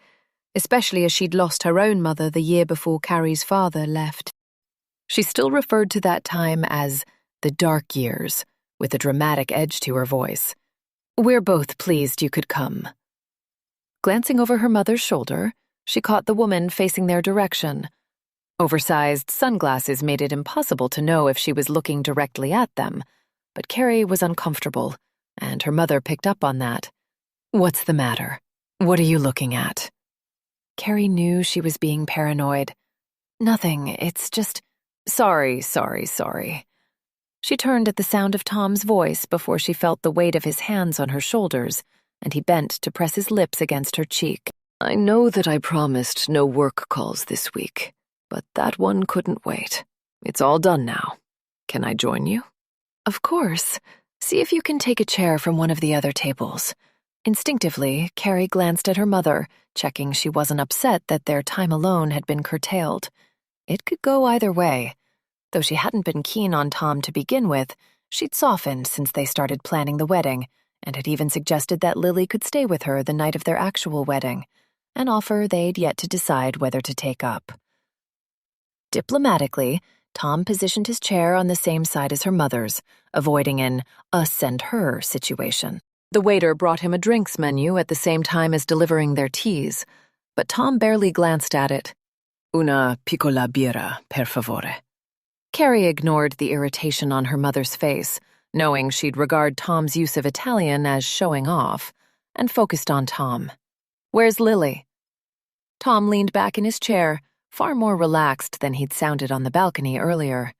especially as she'd lost her own mother the year before Carrie's father left. She still referred to that time as the dark years, with a dramatic edge to her voice. We're both pleased you could come. Glancing over her mother's shoulder, she caught the woman facing their direction. Oversized sunglasses made it impossible to know if she was looking directly at them, but Carrie was uncomfortable, and her mother picked up on that. What's the matter? What are you looking at? Carrie knew she was being paranoid. Nothing, it's just, sorry. She turned at the sound of Tom's voice before she felt the weight of his hands on her shoulders, and he bent to press his lips against her cheek. I know that I promised no work calls this week, but that one couldn't wait. It's all done now. Can I join you? Of course. See if you can take a chair from one of the other tables. Instinctively, Carrie glanced at her mother, checking she wasn't upset that their time alone had been curtailed. It could go either way. Though she hadn't been keen on Tom to begin with, she'd softened since they started planning the wedding, and had even suggested that Lily could stay with her the night of their actual wedding, an offer they'd yet to decide whether to take up. Diplomatically, Tom positioned his chair on the same side as her mother's, avoiding an us and her situation. The waiter brought him a drinks menu at the same time as delivering their teas, but Tom barely glanced at it. Una piccola birra, per favore. Carrie ignored the irritation on her mother's face, knowing she'd regard Tom's use of Italian as showing off, and focused on Tom. "Where's Lily?" Tom leaned back in his chair, far more relaxed than he'd sounded on the balcony earlier.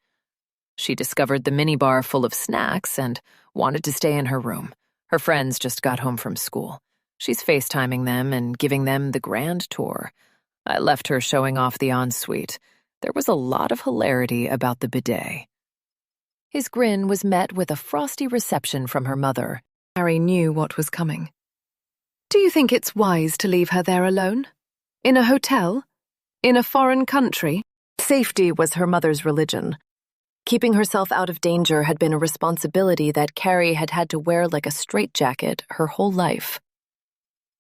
She discovered the minibar full of snacks and wanted to stay in her room. Her friends just got home from school. She's FaceTiming them and giving them the grand tour. I left her showing off the ensuite. There was a lot of hilarity about the bidet. His grin was met with a frosty reception from her mother. Harry knew what was coming. "Do you think it's wise to leave her there alone? In a hotel? In a foreign country?" Safety was her mother's religion. Keeping herself out of danger had been a responsibility that Carrie had had to wear like a straitjacket her whole life.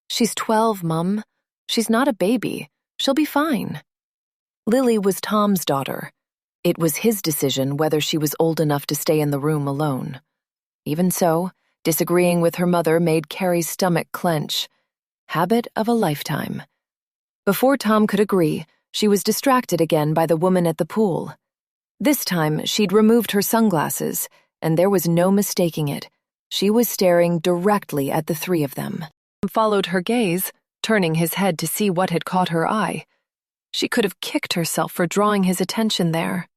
"She's 12, Mum. She's not a baby. She'll be fine." Lily was Tom's daughter. It was his decision whether she was old enough to stay in the room alone. Even so, disagreeing with her mother made Carrie's stomach clench. Habit of a lifetime. Before Tom could agree, she was distracted again by the woman at the pool. This time, she'd removed her sunglasses, and there was no mistaking it. She was staring directly at the three of them. Tom followed her gaze, turning his head to see what had caught her eye. She could have kicked herself for drawing his attention there,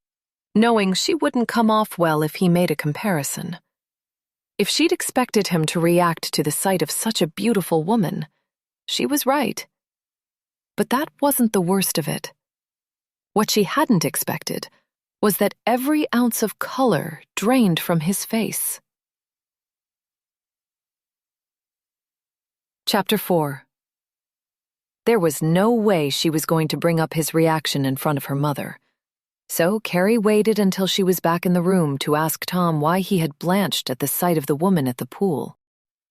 knowing she wouldn't come off well if he made a comparison. If she'd expected him to react to the sight of such a beautiful woman, she was right. But that wasn't the worst of it. What she hadn't expected was that every ounce of color drained from his face. Chapter 4. There was no way she was going to bring up his reaction in front of her mother. So Carrie waited until she was back in the room to ask Tom why he had blanched at the sight of the woman at the pool.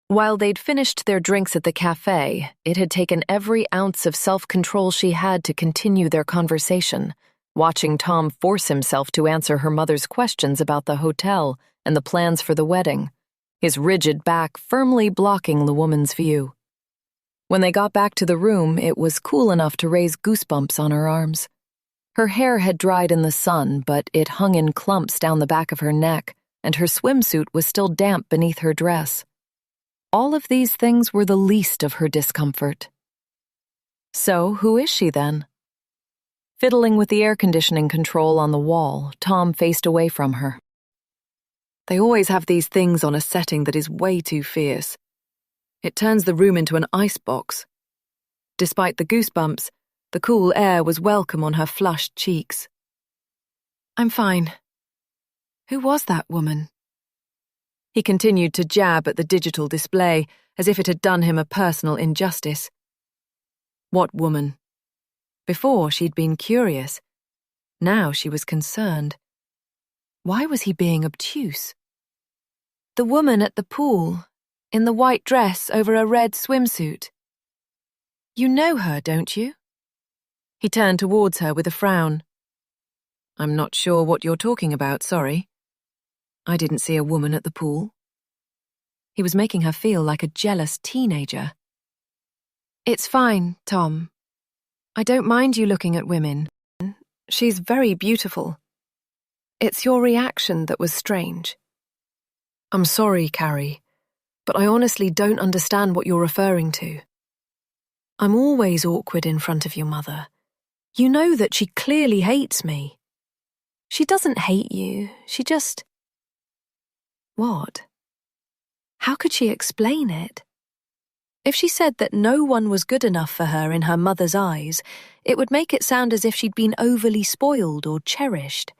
While they'd finished their drinks at the cafe, it had taken every ounce of self-control she had to continue their conversation, watching Tom force himself to answer her mother's questions about the hotel and the plans for the wedding, his rigid back firmly blocking the woman's view. When they got back to the room, it was cool enough to raise goosebumps on her arms. Her hair had dried in the sun, but it hung in clumps down the back of her neck, and her swimsuit was still damp beneath her dress. All of these things were the least of her discomfort. So, who is she then? Fiddling with the air conditioning control on the wall, Tom faced away from her. "They always have these things on a setting that is way too fierce. It turns the room into an icebox." Despite the goosebumps, the cool air was welcome on her flushed cheeks. "I'm fine. Who was that woman?" He continued to jab at the digital display as if it had done him a personal injustice. What woman? Before, she'd been curious. Now she was concerned. Why was he being obtuse? "The woman at the pool, in the white dress over a red swimsuit. You know her, don't you?" He turned towards her with a frown. "I'm not sure what you're talking about, sorry. I didn't see a woman at the pool." He was making her feel like a jealous teenager. "It's fine, Tom. I don't mind you looking at women. She's very beautiful. It's your reaction that was strange." "I'm sorry, Carrie, but I honestly don't understand what you're referring to." "I'm always awkward in front of your mother. You know that she clearly hates me." "She doesn't hate you, she just..." What? How could she explain it? If she said that no one was good enough for her in her mother's eyes, it would make it sound as if she'd been overly spoiled or cherished,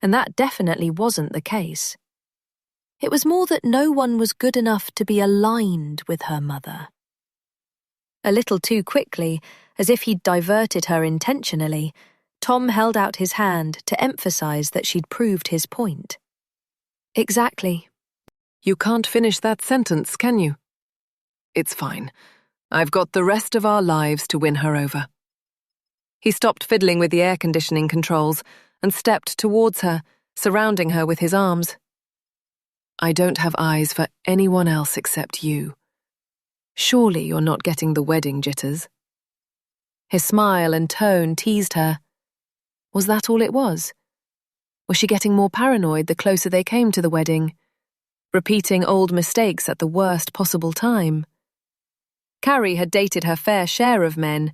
and that definitely wasn't the case. It was more that no one was good enough to be aligned with her mother. A little too quickly, as if he'd diverted her intentionally, Tom held out his hand to emphasize that she'd proved his point. "Exactly." "You can't finish that sentence, can you?" "It's fine. I've got the rest of our lives to win her over." He stopped fiddling with the air conditioning controls and stepped towards her, surrounding her with his arms. "I don't have eyes for anyone else except you. Surely you're not getting the wedding jitters." His smile and tone teased her. Was that all it was? Was she getting more paranoid the closer they came to the wedding? Repeating old mistakes at the worst possible time? Carrie had dated her fair share of men,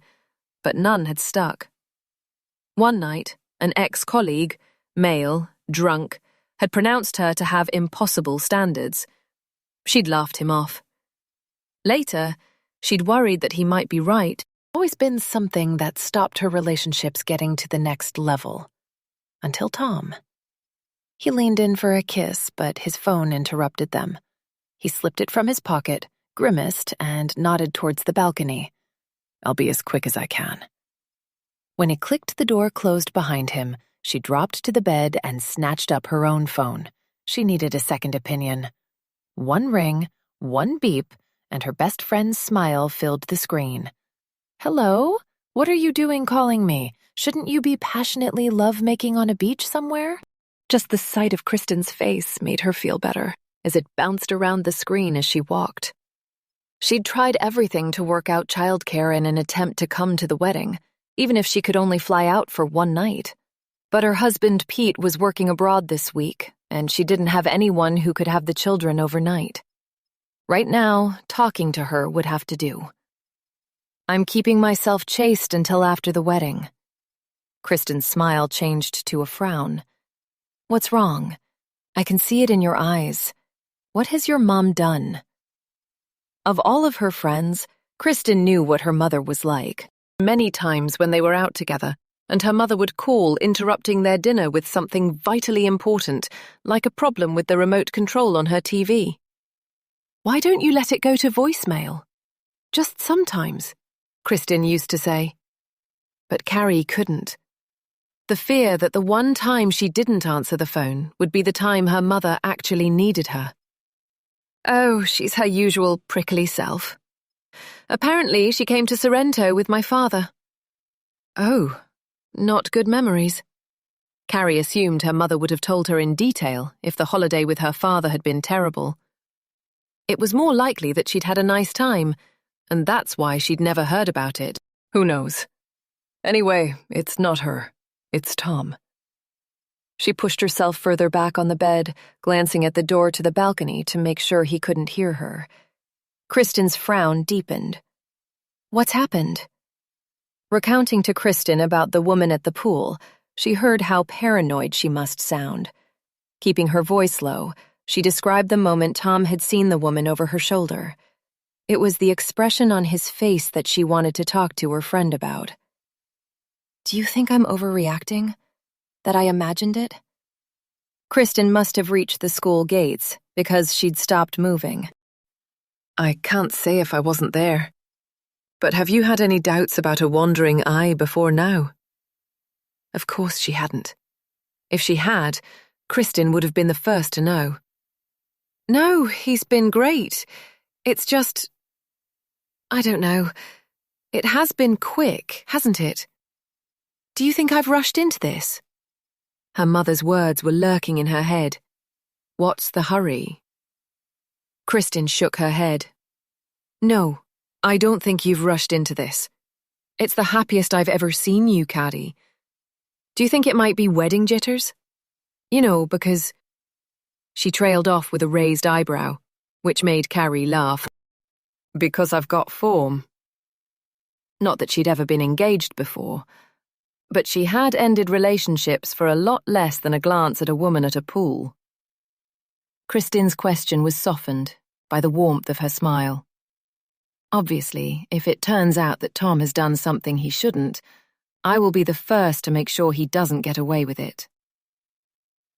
but none had stuck. One night, an ex-colleague, male, drunk, had pronounced her to have impossible standards. She'd laughed him off. Later, she'd worried that he might be right. Always been something that stopped her relationships getting to the next level. Until Tom. He leaned in for a kiss, but his phone interrupted them. He slipped it from his pocket, grimaced, and nodded towards the balcony. "I'll be as quick as I can." When he clicked the door closed behind him, she dropped to the bed and snatched up her own phone. She needed a second opinion. One ring, one beep, and her best friend's smile filled the screen. "Hello? What are you doing calling me? Shouldn't you be passionately lovemaking on a beach somewhere?" Just the sight of Kristen's face made her feel better, as it bounced around the screen as she walked. She'd tried everything to work out childcare in an attempt to come to the wedding, even if she could only fly out for one night. But her husband Pete was working abroad this week, and she didn't have anyone who could have the children overnight. Right now, talking to her would have to do. "I'm keeping myself chaste until after the wedding." Kristen's smile changed to a frown. "What's wrong? I can see it in your eyes. What has your mom done?" Of all of her friends, Kristen knew what her mother was like. Many times when they were out together, and her mother would call, interrupting their dinner with something vitally important, like a problem with the remote control on her TV. "Why don't you let it go to voicemail? Just sometimes," Kristen used to say. But Carrie couldn't. The fear that the one time she didn't answer the phone would be the time her mother actually needed her. Oh, she's her usual prickly self. Apparently, she came to Sorrento with my father. Oh, not good memories. Carrie assumed her mother would have told her in detail if the holiday with her father had been terrible. It was more likely that she'd had a nice time, and that's why she'd never heard about it. Who knows? Anyway, it's not her. It's Tom. She pushed herself further back on the bed, glancing at the door to the balcony to make sure he couldn't hear her. Kristen's frown deepened. What's happened? Recounting to Kristen about the woman at the pool, she heard how paranoid she must sound. Keeping her voice low, she described the moment Tom had seen the woman over her shoulder. It was the expression on his face that she wanted to talk to her friend about. Do you think I'm overreacting? That I imagined it? Kristen must have reached the school gates because she'd stopped moving. I can't say if I wasn't there. But have you had any doubts about a wandering eye before now? Of course she hadn't. If she had, Kristen would have been the first to know. No, he's been great. It's just... I don't know. It has been quick, hasn't it? Do you think I've rushed into this? Her mother's words were lurking in her head. What's the hurry? Kristen shook her head. No, I don't think you've rushed into this. It's the happiest I've ever seen you, Caddy. Do you think it might be wedding jitters? You know, because... She trailed off with a raised eyebrow, which made Carrie laugh. Because I've got form. Not that she'd ever been engaged before, but she had ended relationships for a lot less than a glance at a woman at a pool. Kristen's question was softened by the warmth of her smile. Obviously, if it turns out that Tom has done something he shouldn't, I will be the first to make sure he doesn't get away with it.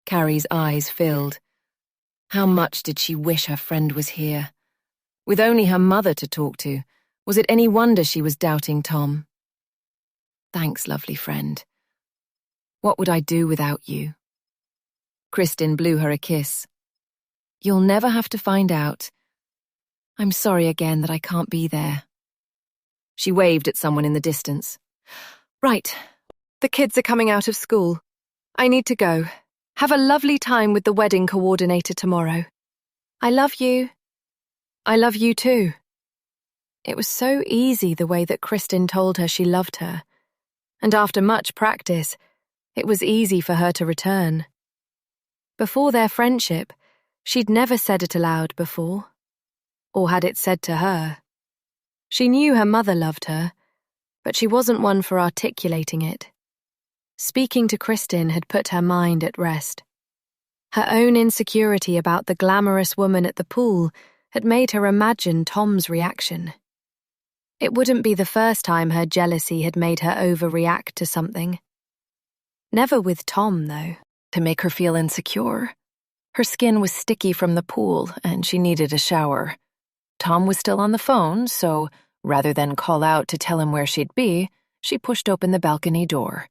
Carrie's eyes filled. How much did she wish her friend was here? With only her mother to talk to, was it any wonder she was doubting Tom? Thanks, lovely friend. What would I do without you? Kristen blew her a kiss. You'll never have to find out. I'm sorry again that I can't be there. She waved at someone in the distance. Right, the kids are coming out of school. I need to go. Have a lovely time with the wedding coordinator tomorrow. I love you. I love you too. It was so easy the way that Kristen told her she loved her. And after much practice, it was easy for her to return. Before their friendship, she'd never said it aloud before, or had it said to her. She knew her mother loved her, but she wasn't one for articulating it. Speaking to Kristen had put her mind at rest. Her own insecurity about the glamorous woman at the pool had made her imagine Tom's reaction. It wouldn't be the first time her jealousy had made her overreact to something. Never with Tom, though, to make her feel insecure. Her skin was sticky from the pool, and she needed a shower. Tom was still on the phone, so rather than call out to tell him where she'd be, she pushed open the balcony door.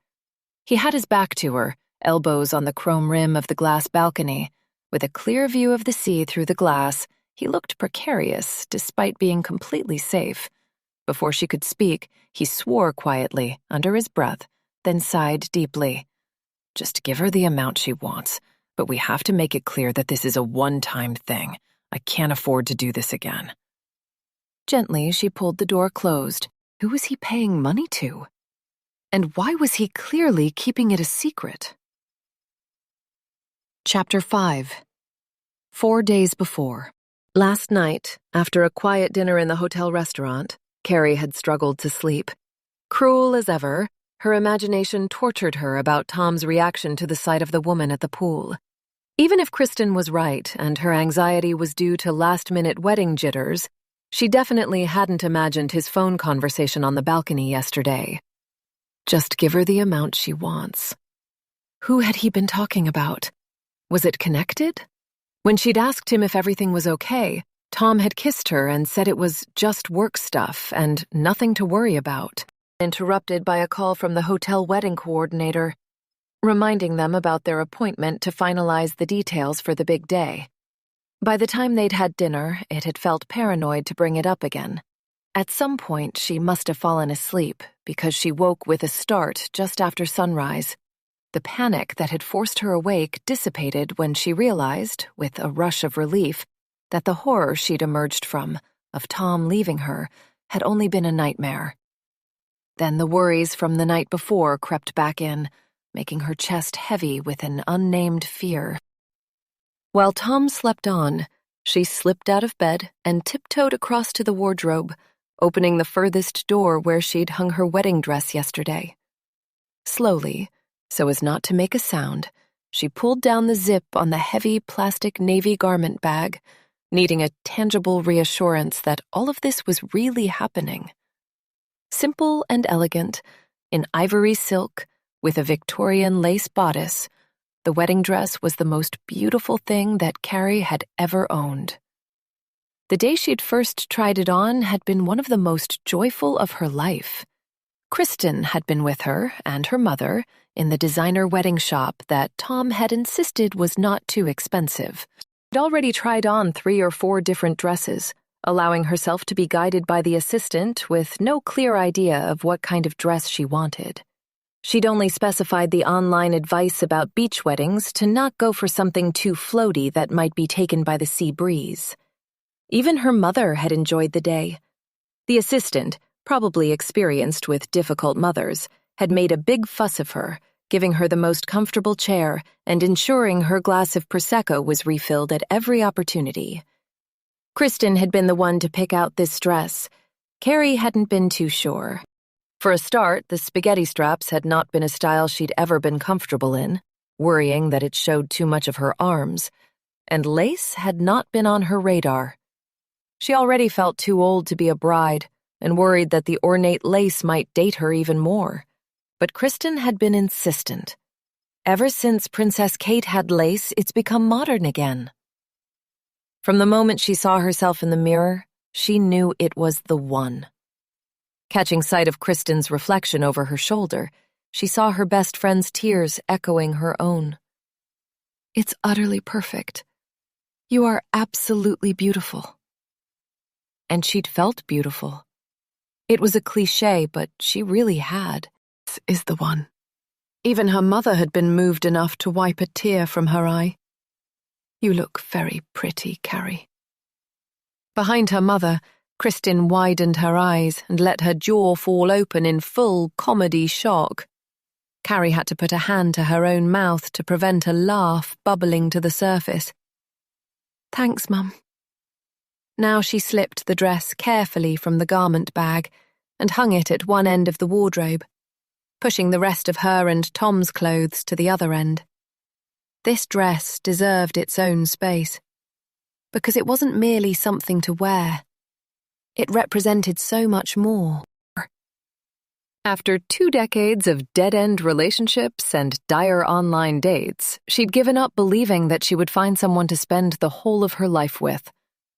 He had his back to her, elbows on the chrome rim of the glass balcony. With a clear view of the sea through the glass, he looked precarious despite being completely safe. Before she could speak, he swore quietly, under his breath, then sighed deeply. Just give her the amount she wants, but we have to make it clear that this is a one-time thing. I can't afford to do this again. Gently, she pulled the door closed. Who was he paying money to? And why was he clearly keeping it a secret? Chapter 5. 4 days before. Last night, after a quiet dinner in the hotel restaurant, Carrie had struggled to sleep. Cruel as ever, her imagination tortured her about Tom's reaction to the sight of the woman at the pool. Even if Kristen was right and her anxiety was due to last-minute wedding jitters, she definitely hadn't imagined his phone conversation on the balcony yesterday. Just give her the amount she wants. Who had he been talking about? Was it connected? When she'd asked him if everything was okay, Tom had kissed her and said it was just work stuff and nothing to worry about. Interrupted by a call from the hotel wedding coordinator, reminding them about their appointment to finalize the details for the big day. By the time they'd had dinner, it had felt paranoid to bring it up again. At some point, she must have fallen asleep because she woke with a start just after sunrise. The panic that had forced her awake dissipated when she realized, with a rush of relief, that the horror she'd emerged from, of Tom leaving her, had only been a nightmare. Then the worries from the night before crept back in, making her chest heavy with an unnamed fear. While Tom slept on, she slipped out of bed and tiptoed across to the wardrobe, opening the furthest door where she'd hung her wedding dress yesterday. Slowly, so as not to make a sound, she pulled down the zip on the heavy plastic navy garment bag, needing a tangible reassurance that all of this was really happening. Simple and elegant, in ivory silk, with a Victorian lace bodice, the wedding dress was the most beautiful thing that Carrie had ever owned. The day she'd first tried it on had been one of the most joyful of her life. Kristen had been with her and her mother in the designer wedding shop that Tom had insisted was not too expensive. She'd already tried on 3 or 4 different dresses, allowing herself to be guided by the assistant with no clear idea of what kind of dress she wanted. She'd only specified the online advice about beach weddings to not go for something too floaty that might be taken by the sea breeze. Even her mother had enjoyed the day. The assistant, probably experienced with difficult mothers, had made a big fuss of her, giving her the most comfortable chair and ensuring her glass of Prosecco was refilled at every opportunity. Kristen had been the one to pick out this dress. Carrie hadn't been too sure. For a start, the spaghetti straps had not been a style she'd ever been comfortable in, worrying that it showed too much of her arms, and lace had not been on her radar. She already felt too old to be a bride and worried that the ornate lace might date her even more. But Kristen had been insistent. Ever since Princess Kate had lace, it's become modern again. From the moment she saw herself in the mirror, she knew it was the one. Catching sight of Kristen's reflection over her shoulder, she saw her best friend's tears echoing her own. "It's utterly perfect. You are absolutely beautiful." And she'd felt beautiful. It was a cliché, but she really had. This is the one. Even her mother had been moved enough to wipe a tear from her eye. "You look very pretty, Carrie." Behind her mother, Kristen widened her eyes and let her jaw fall open in full comedy shock. Carrie had to put a hand to her own mouth to prevent a laugh bubbling to the surface. "Thanks, Mum." Now she slipped the dress carefully from the garment bag and hung it at one end of the wardrobe, pushing the rest of her and Tom's clothes to the other end. This dress deserved its own space, because it wasn't merely something to wear. It represented so much more. After 2 decades of dead-end relationships and dire online dates, she'd given up believing that she would find someone to spend the whole of her life with,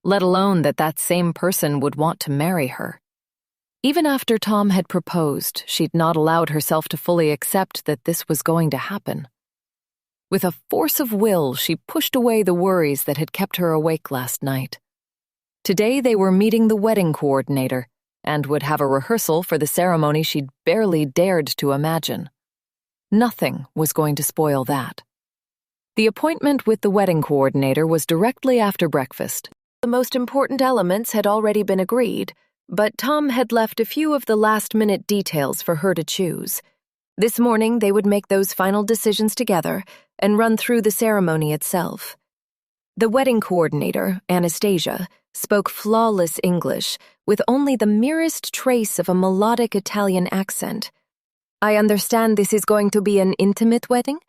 let alone that that same person would want to marry her. Even after Tom had proposed, she'd not allowed herself to fully accept that this was going to happen. With a force of will, she pushed away the worries that had kept her awake last night. Today they were meeting the wedding coordinator, and would have a rehearsal for the ceremony she'd barely dared to imagine. Nothing was going to spoil that. The appointment with the wedding coordinator was directly after breakfast. The most important elements had already been agreed, but Tom had left a few of the last-minute details for her to choose. This morning they would make those final decisions together and run through the ceremony itself. The wedding coordinator, Anastasia, spoke flawless English with only the merest trace of a melodic Italian accent. "I understand this is going to be an intimate wedding?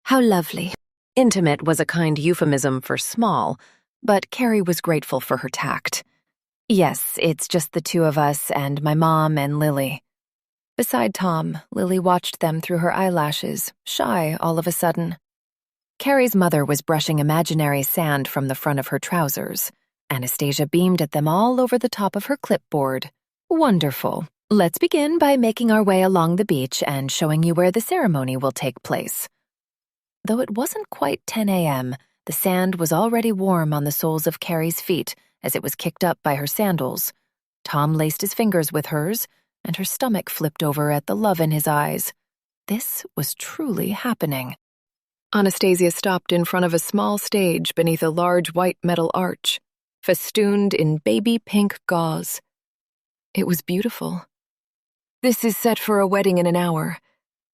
How lovely." Intimate was a kind euphemism for small, but Carrie was grateful for her tact. "Yes, it's just the 2 of us and my mom and Lily." Beside Tom, Lily watched them through her eyelashes, shy all of a sudden. Carrie's mother was brushing imaginary sand from the front of her trousers. Anastasia beamed at them all over the top of her clipboard. "Wonderful. Let's begin by making our way along the beach and showing you where the ceremony will take place." Though it wasn't quite 10 a.m., the sand was already warm on the soles of Carrie's feet as it was kicked up by her sandals. Tom laced his fingers with hers, and her stomach flipped over at the love in his eyes. This was truly happening. Anastasia stopped in front of a small stage beneath a large white metal arch, festooned in baby pink gauze. It was beautiful. "This is set for a wedding in an hour.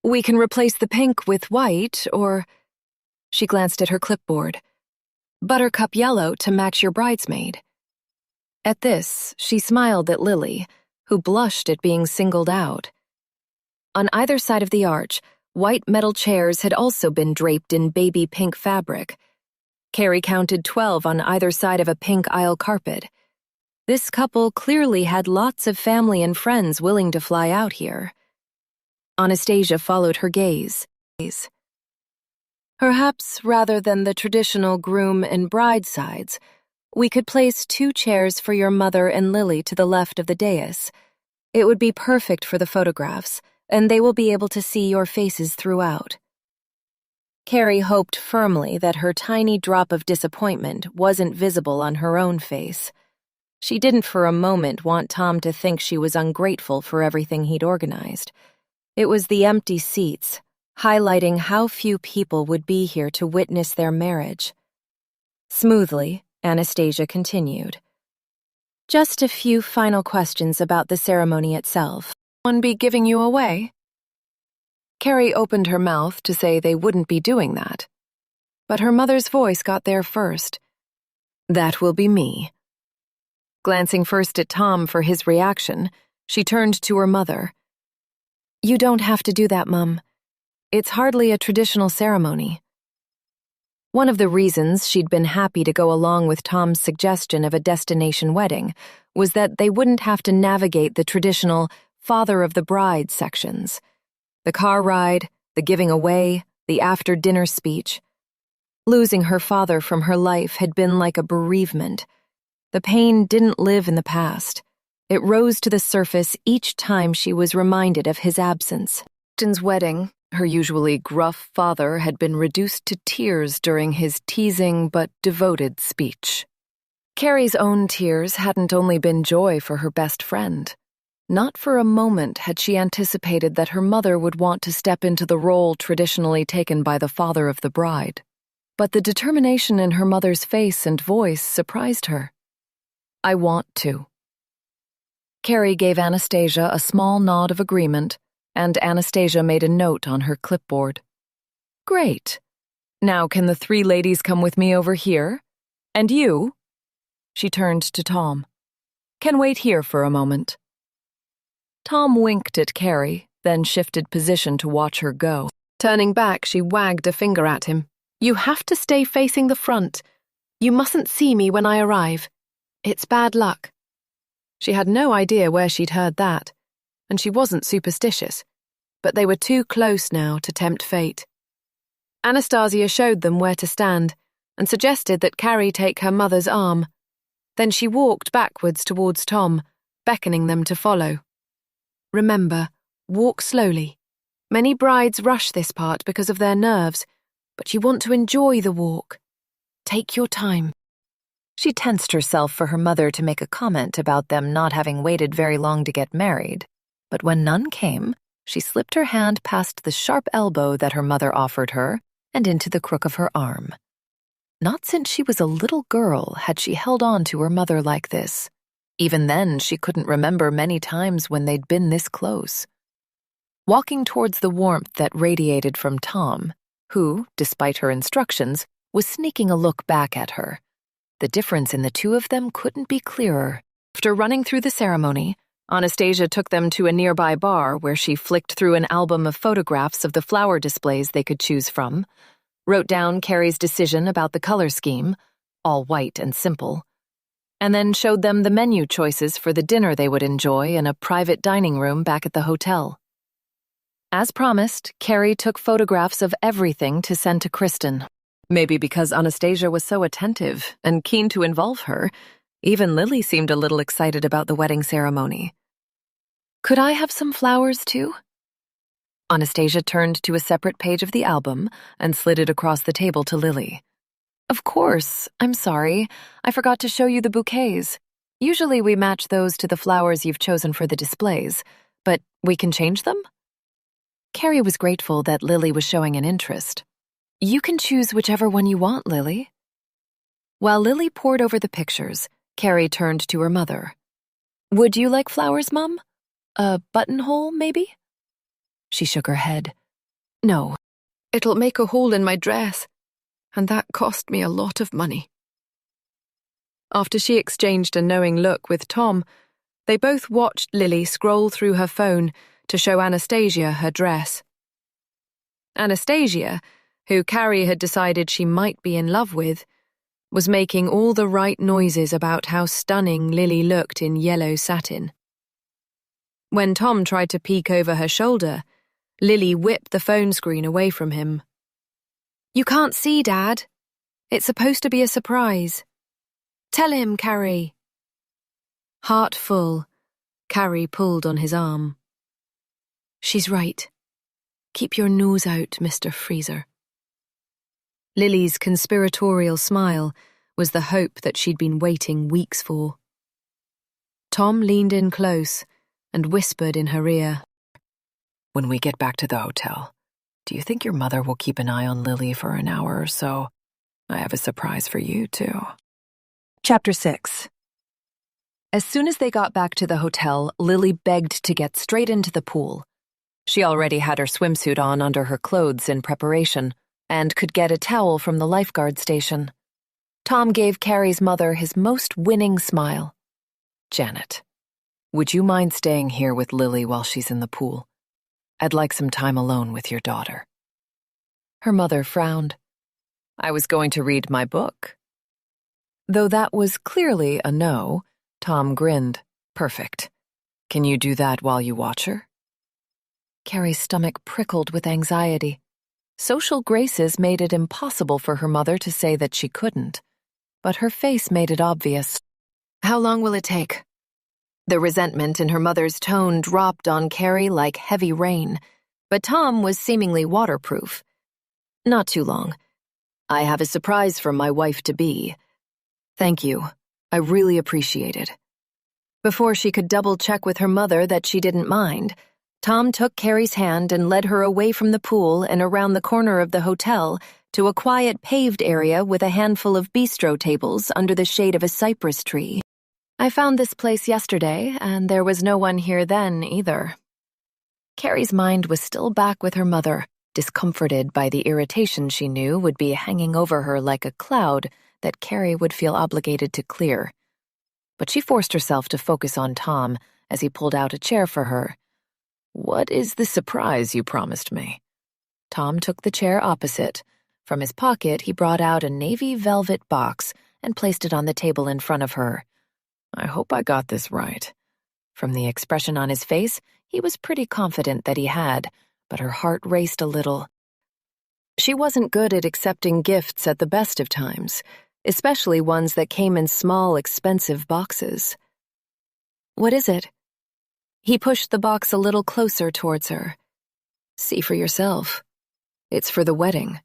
We can replace the pink with white, or—" She glanced at her clipboard. "Buttercup yellow to match your bridesmaid." At this, she smiled at Lily, who blushed at being singled out. On either side of the arch, white metal chairs had also been draped in baby pink fabric. Carrie counted 12 on either side of a pink aisle carpet. This couple clearly had lots of family and friends willing to fly out here. Anastasia followed her gaze. "Perhaps rather than the traditional groom and bride sides, we could place 2 chairs for your mother and Lily to the left of the dais. It would be perfect for the photographs, and they will be able to see your faces throughout." Carrie hoped firmly that her tiny drop of disappointment wasn't visible on her own face. She didn't for a moment want Tom to think she was ungrateful for everything he'd organized. It was the empty seats, highlighting how few people would be here to witness their marriage. Smoothly, Anastasia continued. "Just a few final questions about the ceremony itself. One be giving you away?" Carrie opened her mouth to say they wouldn't be doing that, but her mother's voice got there first. "That will be me." Glancing first at Tom for his reaction, she turned to her mother. "You don't have to do that, Mum. It's hardly a traditional ceremony." One of the reasons she'd been happy to go along with Tom's suggestion of a destination wedding was that they wouldn't have to navigate the traditional father of the bride sections. The car ride, the giving away, the after-dinner speech. Losing her father from her life had been like a bereavement. The pain didn't live in the past. It rose to the surface each time she was reminded of his absence. Upton's wedding, her usually gruff father had been reduced to tears during his teasing but devoted speech. Carrie's own tears hadn't only been joy for her best friend. Not for a moment had she anticipated that her mother would want to step into the role traditionally taken by the father of the bride. But the determination in her mother's face and voice surprised her. "I want to." Carrie gave Anastasia a small nod of agreement, and Anastasia made a note on her clipboard. Great. Now can the 3 ladies come with me over here? And you? She turned to Tom. Can wait here for a moment. Tom winked at Carrie, then shifted position to watch her go. Turning back, she wagged a finger at him. You have to stay facing the front. You mustn't see me when I arrive. It's bad luck. She had no idea where she'd heard that, and she wasn't superstitious, but they were too close now to tempt fate. Anastasia showed them where to stand and suggested that Carrie take her mother's arm. Then she walked backwards towards Tom, beckoning them to follow. Remember, walk slowly. Many brides rush this part because of their nerves, but you want to enjoy the walk. Take your time. She tensed herself for her mother to make a comment about them not having waited very long to get married, but when none came, she slipped her hand past the sharp elbow that her mother offered her and into the crook of her arm. Not since she was a little girl had she held on to her mother like this. Even then, she couldn't remember many times when they'd been this close. Walking towards the warmth that radiated from Tom, who, despite her instructions, was sneaking a look back at her. The difference in the 2 of them couldn't be clearer. After running through the ceremony, Anastasia took them to a nearby bar where she flicked through an album of photographs of the flower displays they could choose from, wrote down Carrie's decision about the color scheme, all white and simple, and then showed them the menu choices for the dinner they would enjoy in a private dining room back at the hotel. As promised, Carrie took photographs of everything to send to Kristen. Maybe because Anastasia was so attentive and keen to involve her, even Lily seemed a little excited about the wedding ceremony. Could I have some flowers too? Anastasia turned to a separate page of the album and slid it across the table to Lily. Of course, I'm sorry. I forgot to show you the bouquets. Usually we match those to the flowers you've chosen for the displays, but we can change them? Carrie was grateful that Lily was showing an interest. You can choose whichever one you want, Lily. While Lily pored over the pictures, Carrie turned to her mother. Would you like flowers, Mum? A buttonhole, maybe? She shook her head. No, it'll make a hole in my dress, and that cost me a lot of money. After she exchanged a knowing look with Tom, they both watched Lily scroll through her phone to show Anastasia her dress. Anastasia, who Carrie had decided she might be in love with, was making all the right noises about how stunning Lily looked in yellow satin. When Tom tried to peek over her shoulder, Lily whipped the phone screen away from him. You can't see, Dad. It's supposed to be a surprise. Tell him, Carrie. Heart full, Carrie pulled on his arm. She's right. Keep your nose out, Mr. Freezer. Lily's conspiratorial smile was the hope that she'd been waiting weeks for. Tom leaned in close and whispered in her ear. When we get back to the hotel, do you think your mother will keep an eye on Lily for an hour or so? I have a surprise for you, too. Chapter 6. As soon as they got back to the hotel, Lily begged to get straight into the pool. She already had her swimsuit on under her clothes in preparation, and could get a towel from the lifeguard station. Tom gave Carrie's mother his most winning smile. Janet, would you mind staying here with Lily while she's in the pool? I'd like some time alone with your daughter. Her mother frowned. I was going to read my book. Though that was clearly a no, Tom grinned. Perfect. Can you do that while you watch her? Carrie's stomach prickled with anxiety. Social graces made it impossible for her mother to say that she couldn't, but her face made it obvious. How long will it take? The resentment in her mother's tone dropped on Carrie like heavy rain, but Tom was seemingly waterproof. Not too long. I have a surprise for my wife-to-be. Thank you. I really appreciate it. Before she could double-check with her mother that she didn't mind, Tom took Carrie's hand and led her away from the pool and around the corner of the hotel to a quiet paved area with a handful of bistro tables under the shade of a cypress tree. I found this place yesterday, and there was no one here then either. Carrie's mind was still back with her mother, discomforted by the irritation she knew would be hanging over her like a cloud that Carrie would feel obligated to clear. But she forced herself to focus on Tom as he pulled out a chair for her. "What is the surprise you promised me?" Tom took the chair opposite. From his pocket, he brought out a navy velvet box and placed it on the table in front of her. "I hope I got this right." From the expression on his face, he was pretty confident that he had, but her heart raced a little. She wasn't good at accepting gifts at the best of times, especially ones that came in small, expensive boxes. "What is it?" He pushed the box a little closer towards her. "See for yourself. It's for the wedding."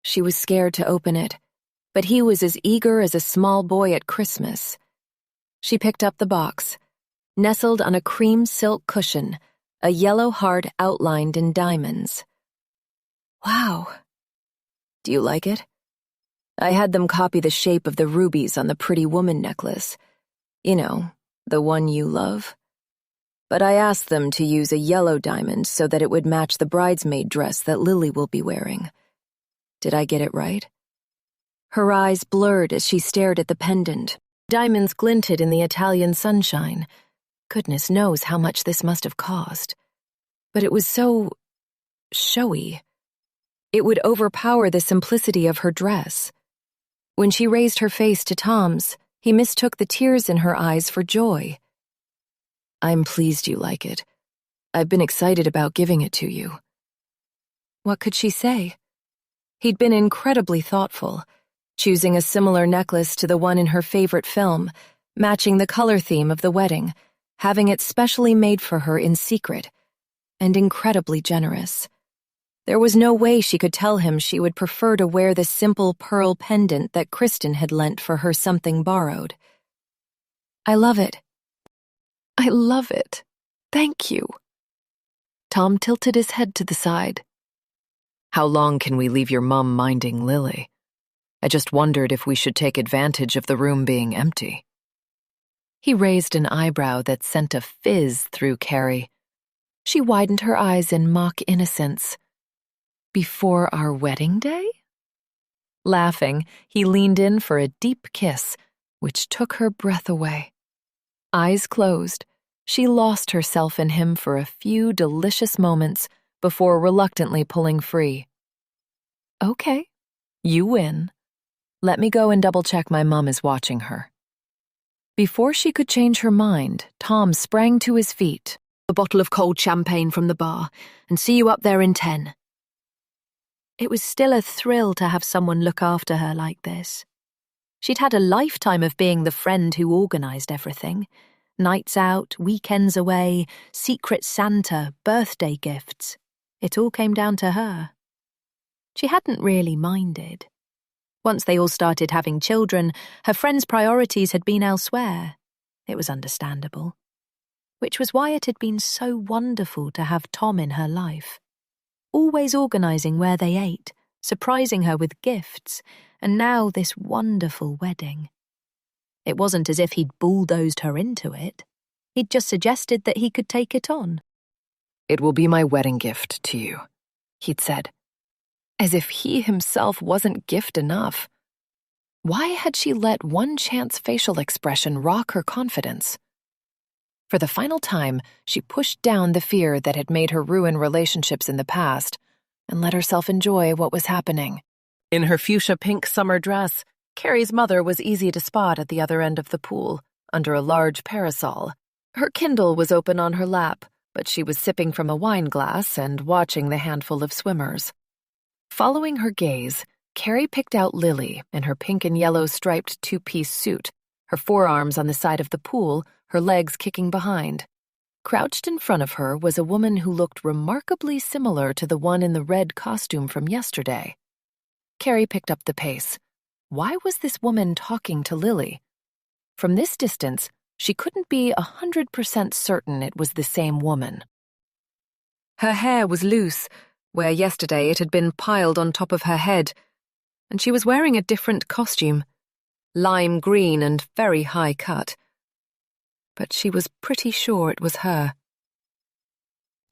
She was scared to open it, but he was as eager as a small boy at Christmas. She picked up the box. Nestled on a cream silk cushion, a yellow heart outlined in diamonds. "Wow. Do you like it? I had them copy the shape of the rubies on the Pretty Woman necklace. You know, the one you love. But I asked them to use a yellow diamond so that it would match the bridesmaid dress that Lily will be wearing. Did I get it right?" Her eyes blurred as she stared at the pendant. Diamonds glinted in the Italian sunshine. Goodness knows how much this must have cost. But it was so showy. It would overpower the simplicity of her dress. When she raised her face to Tom's, he mistook the tears in her eyes for joy. "I'm pleased you like it. I've been excited about giving it to you." What could she say? He'd been incredibly thoughtful, choosing a similar necklace to the one in her favorite film, matching the color theme of the wedding, having it specially made for her in secret, and incredibly generous. There was no way she could tell him she would prefer to wear the simple pearl pendant that Kristen had lent for her something borrowed. "I love it. I love it. Thank you." Tom tilted his head to the side. "How long can we leave your mum minding Lily? I just wondered if we should take advantage of the room being empty." He raised an eyebrow that sent a fizz through Carrie. She widened her eyes in mock innocence. "Before our wedding day?" Laughing, he leaned in for a deep kiss, which took her breath away. Eyes closed, she lost herself in him for a few delicious moments before reluctantly pulling free. "Okay, you win. Let me go and double-check my mom is watching her." Before she could change her mind, Tom sprang to his feet. "A bottle of cold champagne from the bar, and see you up there in 10. It was still a thrill to have someone look after her like this. She'd had a lifetime of being the friend who organized everything. Nights out, weekends away, secret Santa, birthday gifts. It all came down to her. She hadn't really minded. Once they all started having children, her friends' priorities had been elsewhere. It was understandable. Which was why it had been so wonderful to have Tom in her life. Always organizing where they ate, surprising her with gifts, and now this wonderful wedding. It wasn't as if he'd bulldozed her into it. He'd just suggested that he could take it on. "It will be my wedding gift to you," he'd said. As if he himself wasn't gift enough. Why had she let one chance facial expression rock her confidence? For the final time, she pushed down the fear that had made her ruin relationships in the past and let herself enjoy what was happening. In her fuchsia pink summer dress, Carrie's mother was easy to spot at the other end of the pool, under a large parasol. Her Kindle was open on her lap, but she was sipping from a wine glass and watching the handful of swimmers. Following her gaze, Carrie picked out Lily in her pink and yellow striped two-piece suit, her forearms on the side of the pool, her legs kicking behind. Crouched in front of her was a woman who looked remarkably similar to the one in the red costume from yesterday. Carrie picked up the pace. Why was this woman talking to Lily? From this distance, she couldn't be 100% certain it was the same woman. Her hair was loose, where yesterday it had been piled on top of her head, and she was wearing a different costume, lime green and very high cut. But she was pretty sure it was her.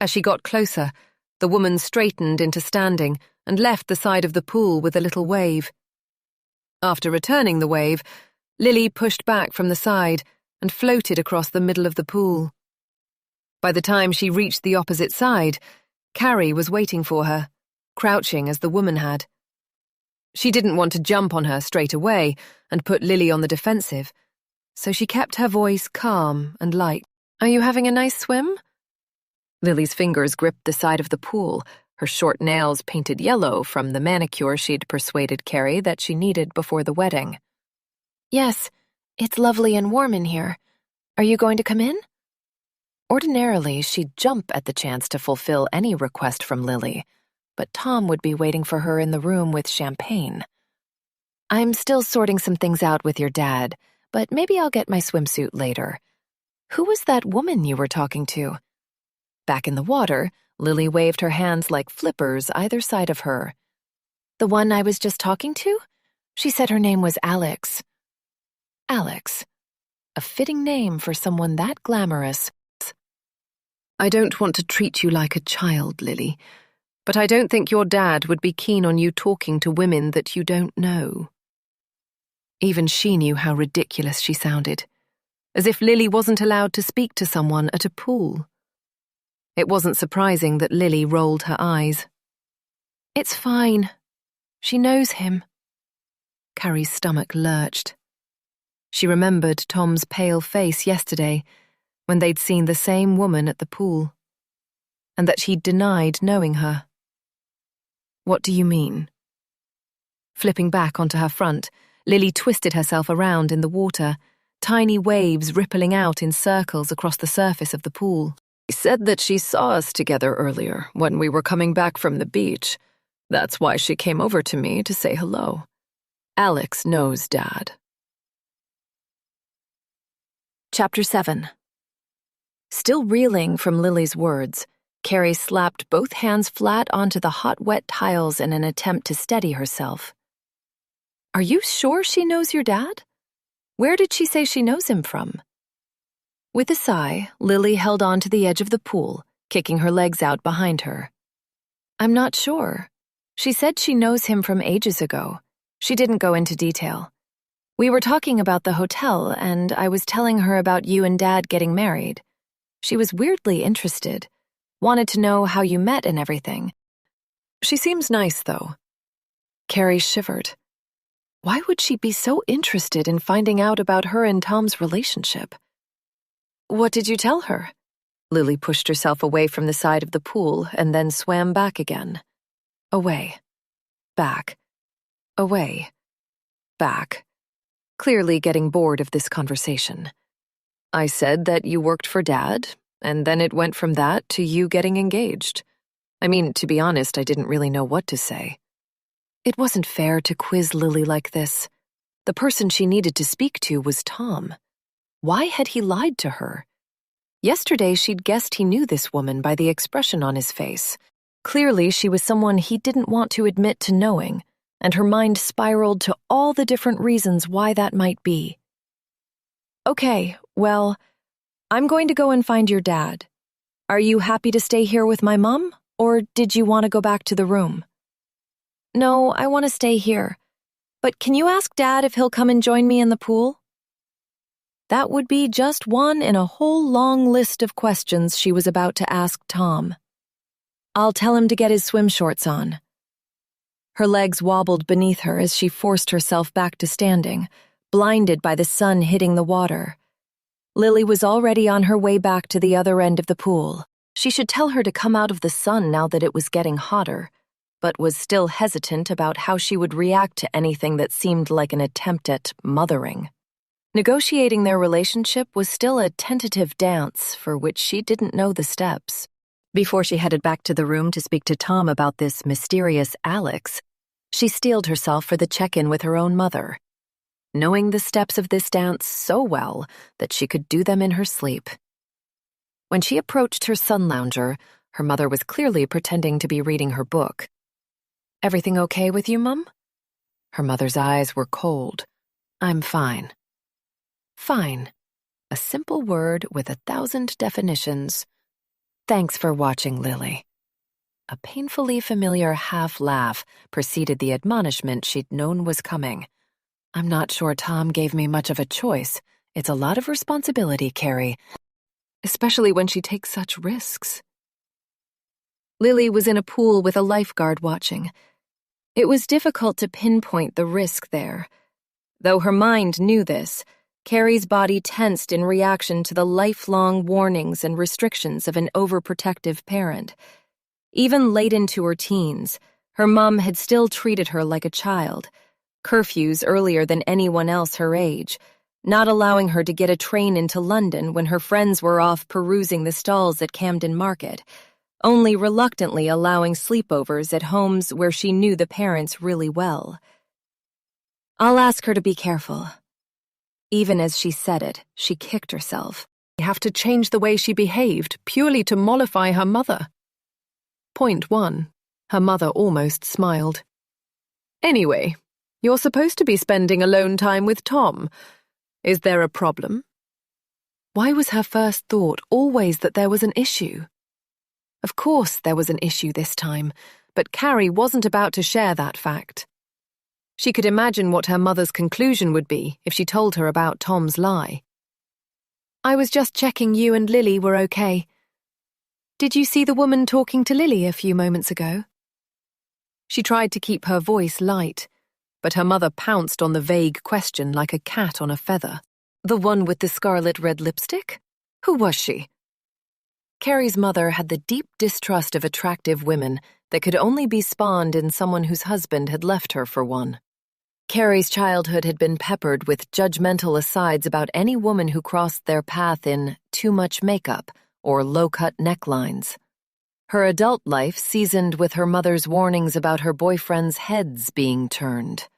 As she got closer, the woman straightened into standing and left the side of the pool with a little wave. After returning the wave, Lily pushed back from the side and floated across the middle of the pool. By the time she reached the opposite side, Carrie was waiting for her, crouching as the woman had. She didn't want to jump on her straight away and put Lily on the defensive, so she kept her voice calm and light. "Are you having a nice swim?" Lily's fingers gripped the side of the pool, her short nails painted yellow from the manicure she'd persuaded Carrie that she needed before the wedding. "Yes, it's lovely and warm in here. Are you going to come in?" Ordinarily, she'd jump at the chance to fulfill any request from Lily, but Tom would be waiting for her in the room with champagne. "I'm still sorting some things out with your dad, but maybe I'll get my swimsuit later. Who was that woman you were talking to?" Back in the water, Lily waved her hands like flippers either side of her. "The one I was just talking to? She said her name was Alex." Alex. A fitting name for someone that glamorous. "I don't want to treat you like a child, Lily, but I don't think your dad would be keen on you talking to women that you don't know." Even she knew how ridiculous she sounded, as if Lily wasn't allowed to speak to someone at a pool. It wasn't surprising that Lily rolled her eyes. "It's fine. She knows him." Carrie's stomach lurched. She remembered Tom's pale face yesterday when they'd seen the same woman at the pool, and that she'd denied knowing her. "What do you mean?" Flipping back onto her front, Lily twisted herself around in the water, tiny waves rippling out in circles across the surface of the pool. "She said that she saw us together earlier when we were coming back from the beach. That's why she came over to me to say hello. Alex knows Dad." Chapter 7. Still reeling from Lily's words, Carrie slapped both hands flat onto the hot, wet tiles in an attempt to steady herself. "Are you sure she knows your dad? Where did she say she knows him from?" With a sigh, Lily held on to the edge of the pool, kicking her legs out behind her. "I'm not sure. She said she knows him from ages ago. She didn't go into detail. We were talking about the hotel, and I was telling her about you and Dad getting married. She was weirdly interested, wanted to know how you met and everything. She seems nice, though." Carrie shivered. Why would she be so interested in finding out about her and Tom's relationship? "What did you tell her?" Lily pushed herself away from the side of the pool and then swam back again. Away. Back. Away. Back. Clearly getting bored of this conversation. "I said that you worked for Dad, and then it went from that to you getting engaged. I mean, to be honest, I didn't really know what to say." It wasn't fair to quiz Lily like this. The person she needed to speak to was Tom. Why had he lied to her? Yesterday, she'd guessed he knew this woman by the expression on his face. Clearly, she was someone he didn't want to admit to knowing, and her mind spiraled to all the different reasons why that might be. "Okay, well, I'm going to go and find your dad. Are you happy to stay here with my mom, or did you want to go back to the room?" "No, I want to stay here. But can you ask Dad if he'll come and join me in the pool?" That would be just one in a whole long list of questions she was about to ask Tom. "I'll tell him to get his swim shorts on." Her legs wobbled beneath her as she forced herself back to standing, blinded by the sun hitting the water. Lily was already on her way back to the other end of the pool. She should tell her to come out of the sun now that it was getting hotter, but was still hesitant about how she would react to anything that seemed like an attempt at mothering. Negotiating their relationship was still a tentative dance for which she didn't know the steps. Before she headed back to the room to speak to Tom about this mysterious Alex, she steeled herself for the check-in with her own mother, knowing the steps of this dance so well that she could do them in her sleep. When she approached her sun lounger, her mother was clearly pretending to be reading her book. "Everything okay with you, Mum?" Her mother's eyes were cold. "I'm fine." Fine. A simple word with 1,000 definitions. Thanks for watching, Lily. A painfully familiar half-laugh preceded the admonishment she'd known was coming. I'm not sure Tom gave me much of a choice. It's a lot of responsibility, Carrie, especially when she takes such risks. Lily was in a pool with a lifeguard watching. It was difficult to pinpoint the risk there. Though her mind knew this, Carrie's body tensed in reaction to the lifelong warnings and restrictions of an overprotective parent. Even late into her teens, her mom had still treated her like a child, curfews earlier than anyone else her age, not allowing her to get a train into London when her friends were off perusing the stalls at Camden Market, only reluctantly allowing sleepovers at homes where she knew the parents really well. I'll ask her to be careful. Even as she said it, she kicked herself. You have to change the way she behaved purely to mollify her mother. Point 1. Her mother almost smiled. Anyway, you're supposed to be spending alone time with Tom. Is there a problem? Why was her first thought always that there was an issue? Of course there was an issue this time, but Carrie wasn't about to share that fact. She could imagine what her mother's conclusion would be if she told her about Tom's lie. I was just checking you and Lily were okay. Did you see the woman talking to Lily a few moments ago? She tried to keep her voice light, but her mother pounced on the vague question like a cat on a feather. The one with the scarlet red lipstick? Who was she? Carrie's mother had the deep distrust of attractive women that could only be spawned in someone whose husband had left her for one. Carrie's childhood had been peppered with judgmental asides about any woman who crossed their path in too much makeup or low-cut necklines. Her adult life seasoned with her mother's warnings about her boyfriend's heads being turned.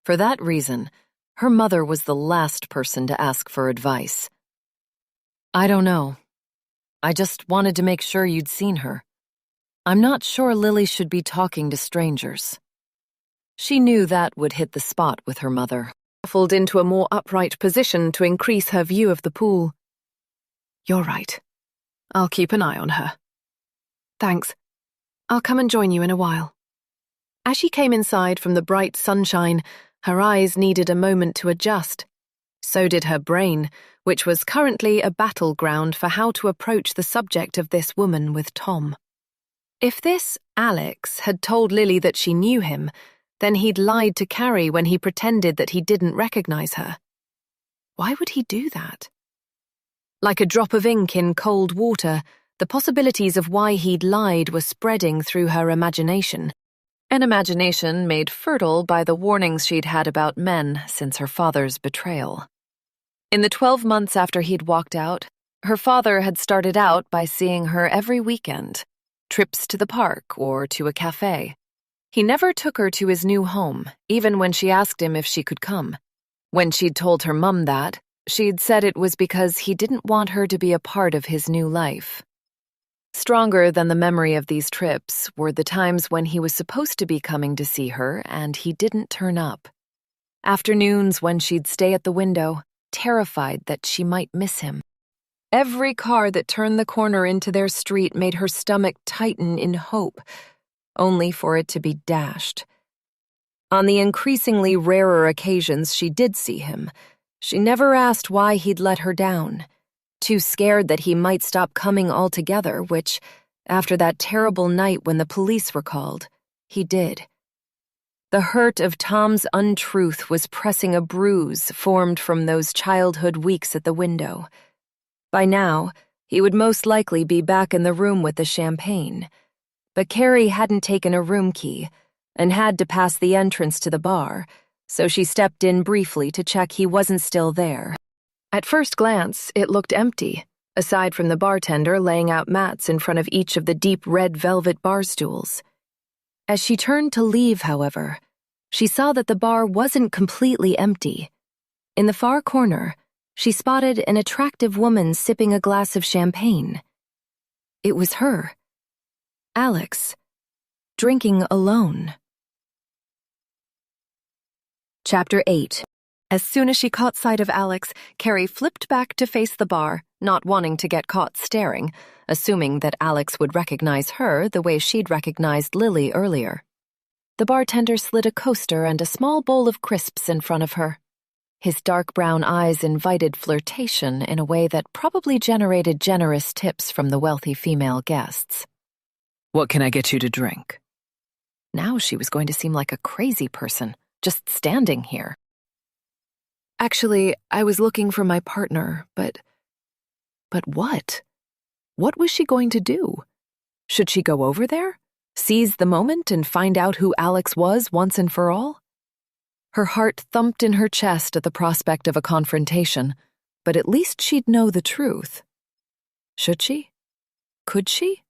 For that reason, her mother was the last person to ask for advice. I don't know. I just wanted to make sure you'd seen her. I'm not sure Lily should be talking to strangers. She knew that would hit the spot with her mother, shuffled into a more upright position to increase her view of the pool. You're right. I'll keep an eye on her. Thanks. I'll come and join you in a while. As she came inside from the bright sunshine, her eyes needed a moment to adjust. So did her brain, which was currently a battleground for how to approach the subject of this woman with Tom. If this Alex had told Lily that she knew him, then he'd lied to Carrie when he pretended that he didn't recognize her. Why would he do that? Like a drop of ink in cold water, the possibilities of why he'd lied were spreading through her imagination. An imagination made fertile by the warnings she'd had about men since her father's betrayal. In the 12 months after he'd walked out, her father had started out by seeing her every weekend, trips to the park or to a cafe. He never took her to his new home, even when she asked him if she could come. When she'd told her mum that, she'd said it was because he didn't want her to be a part of his new life. Stronger than the memory of these trips were the times when he was supposed to be coming to see her and he didn't turn up. Afternoons when she'd stay at the window, terrified that she might miss him. Every car that turned the corner into their street made her stomach tighten in hope, only for it to be dashed. On the increasingly rarer occasions she did see him, she never asked why he'd let her down, too scared that he might stop coming altogether, which, after that terrible night when the police were called, he did. The hurt of Tom's untruth was pressing a bruise formed from those childhood weeks at the window. By now, he would most likely be back in the room with the champagne, but Carrie hadn't taken a room key and had to pass the entrance to the bar, so she stepped in briefly to check he wasn't still there. At first glance, it looked empty, aside from the bartender laying out mats in front of each of the deep red velvet bar stools. As she turned to leave, however, she saw that the bar wasn't completely empty. In the far corner, she spotted an attractive woman sipping a glass of champagne. It was her, Alex, drinking alone. Chapter 8. As soon as she caught sight of Alex, Carrie flipped back to face the bar, not wanting to get caught staring, assuming that Alex would recognize her the way she'd recognized Lily earlier. The bartender slid a coaster and a small bowl of crisps in front of her. His dark brown eyes invited flirtation in a way that probably generated generous tips from the wealthy female guests. "What can I get you to drink?" Now she was going to seem like a crazy person, just standing here. "Actually, I was looking for my partner, but what? What was she going to do? Should she go over there? Seize the moment and find out who Alex was once and for all?" Her heart thumped in her chest at the prospect of a confrontation, but at least she'd know the truth. Should she? Could she?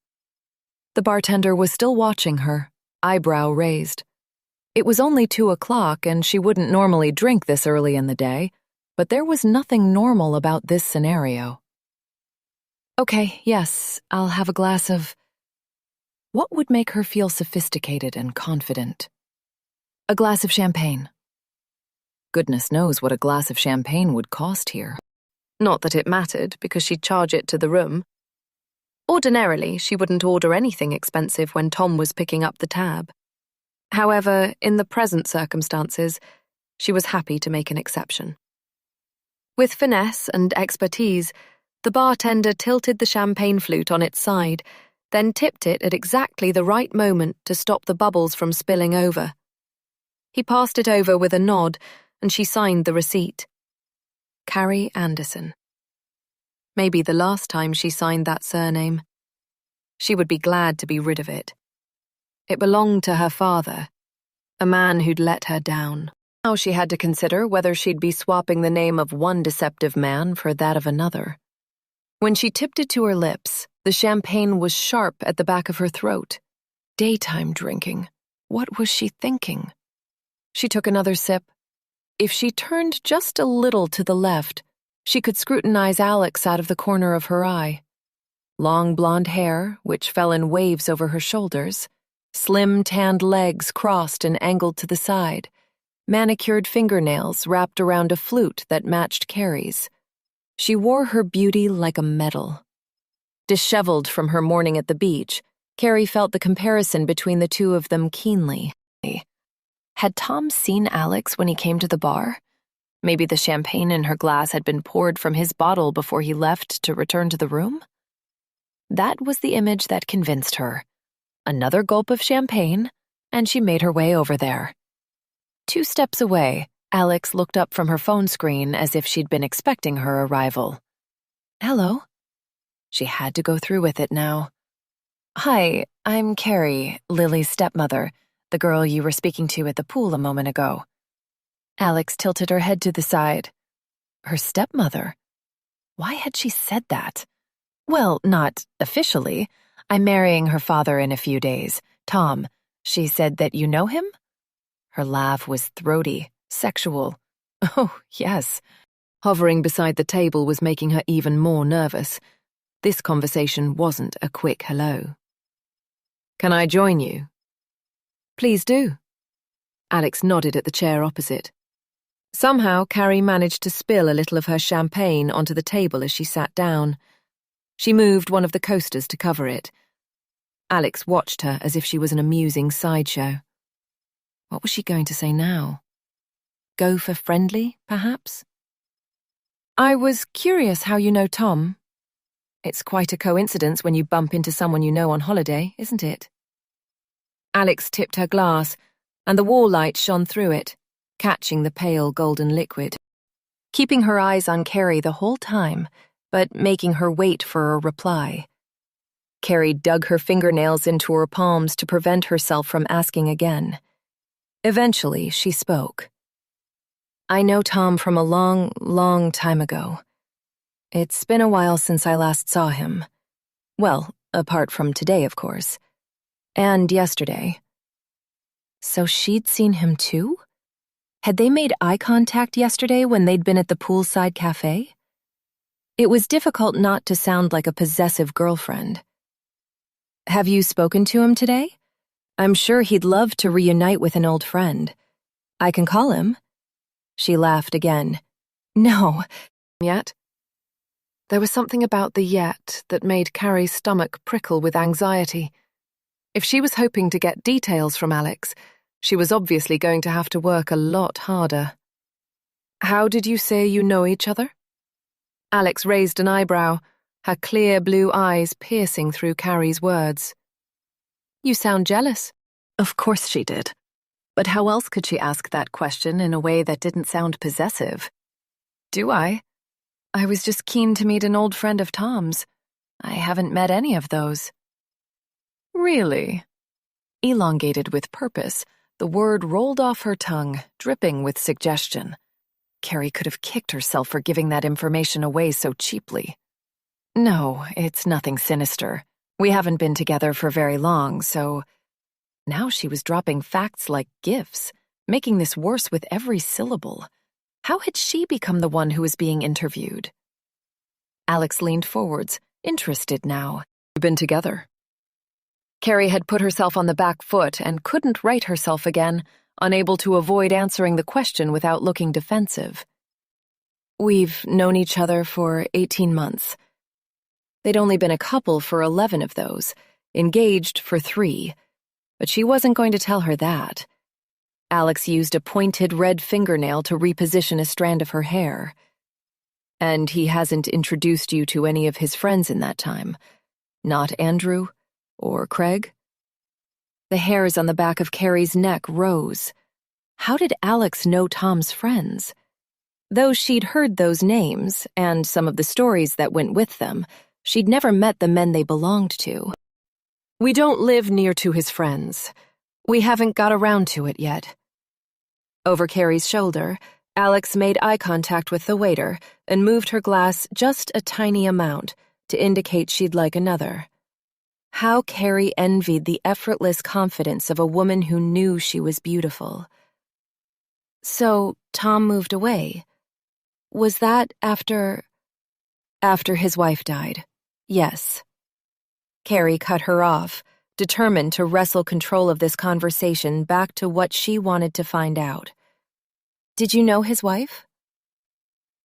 The bartender was still watching her, eyebrow raised. It was only 2:00 and she wouldn't normally drink this early in the day, but there was nothing normal about this scenario. "Okay, yes, I'll have a glass of..." What would make her feel sophisticated and confident? "A glass of champagne." Goodness knows what a glass of champagne would cost here. Not that it mattered, because she'd charge it to the room. Ordinarily, she wouldn't order anything expensive when Tom was picking up the tab. However, in the present circumstances, she was happy to make an exception. With finesse and expertise, the bartender tilted the champagne flute on its side, then tipped it at exactly the right moment to stop the bubbles from spilling over. He passed it over with a nod, and she signed the receipt. Carrie Anderson. Maybe the last time she signed that surname. She would be glad to be rid of it. It belonged to her father, a man who'd let her down. Now she had to consider whether she'd be swapping the name of one deceptive man for that of another. When she tipped it to her lips, the champagne was sharp at the back of her throat. Daytime drinking. What was she thinking? She took another sip. If she turned just a little to the left, she could scrutinize Alex out of the corner of her eye. Long blonde hair, which fell in waves over her shoulders, slim tanned legs crossed and angled to the side, manicured fingernails wrapped around a flute that matched Carrie's. She wore her beauty like a medal. Disheveled from her morning at the beach, Carrie felt the comparison between the two of them keenly. Had Tom seen Alex when he came to the bar? Maybe the champagne in her glass had been poured from his bottle before he left to return to the room? That was the image that convinced her. Another gulp of champagne, and she made her way over there. 2 steps away, Alex looked up from her phone screen as if she'd been expecting her arrival. "Hello?" She had to go through with it now. "Hi, I'm Carrie, Lily's stepmother, the girl you were speaking to at the pool a moment ago." Alex tilted her head to the side. Her stepmother? Why had she said that? "Well, not officially. I'm marrying her father in a few days, Tom. She said that you know him?" Her laugh was throaty, sexual. "Oh, yes." Hovering beside the table was making her even more nervous. This conversation wasn't a quick hello. "Can I join you?" "Please do." Alex nodded at the chair opposite. Somehow, Carrie managed to spill a little of her champagne onto the table as she sat down. She moved one of the coasters to cover it. Alex watched her as if she was an amusing sideshow. What was she going to say now? Go for friendly, perhaps? "I was curious how you know Tom. It's quite a coincidence when you bump into someone you know on holiday, isn't it?" Alex tipped her glass, and the wall light shone through it, catching the pale golden liquid. Keeping her eyes on Carrie the whole time, but making her wait for a reply. Carrie dug her fingernails into her palms to prevent herself from asking again. Eventually, she spoke. "I know Tom from a long, long time ago. It's been a while since I last saw him. Well, apart from today, of course. And yesterday." So she'd seen him too? Had they made eye contact yesterday when they'd been at the poolside cafe? It was difficult not to sound like a possessive girlfriend. "Have you spoken to him today? I'm sure he'd love to reunite with an old friend. I can call him." She laughed again. "No, yet." There was something about the yet that made Carrie's stomach prickle with anxiety. If she was hoping to get details from Alex, she was obviously going to have to work a lot harder. How did you say you know each other? Alex raised an eyebrow, her clear blue eyes piercing through Carrie's words. You sound jealous. Of course she did. But how else could she ask that question in a way that didn't sound possessive? Do I? I was just keen to meet an old friend of Tom's. I haven't met any of those. Really? Elongated with purpose, the word rolled off her tongue, dripping with suggestion. Carrie could have kicked herself for giving that information away so cheaply. No, it's nothing sinister. We haven't been together for very long, so... Now she was dropping facts like gifts, making this worse with every syllable. How had she become the one who was being interviewed? Alex leaned forwards, interested now. We've been together. Carrie had put herself on the back foot and couldn't right herself again, unable to avoid answering the question without looking defensive. We've known each other for 18 months. They'd only been a couple for 11 of those, engaged for 3, but she wasn't going to tell her that. Alex used a pointed red fingernail to reposition a strand of her hair. And he hasn't introduced you to any of his friends in that time? Not Andrew? Or Craig? The hairs on the back of Carrie's neck rose. How did Alex know Tom's friends? Though she'd heard those names, and some of the stories that went with them, she'd never met the men they belonged to. We don't live near to his friends. We haven't got around to it yet. Over Carrie's shoulder, Alex made eye contact with the waiter and moved her glass just a tiny amount to indicate she'd like another. How Carrie envied the effortless confidence of a woman who knew she was beautiful. So, Tom moved away. Was that after his wife died? Yes. Carrie cut her off, determined to wrestle control of this conversation back to what she wanted to find out. Did you know his wife?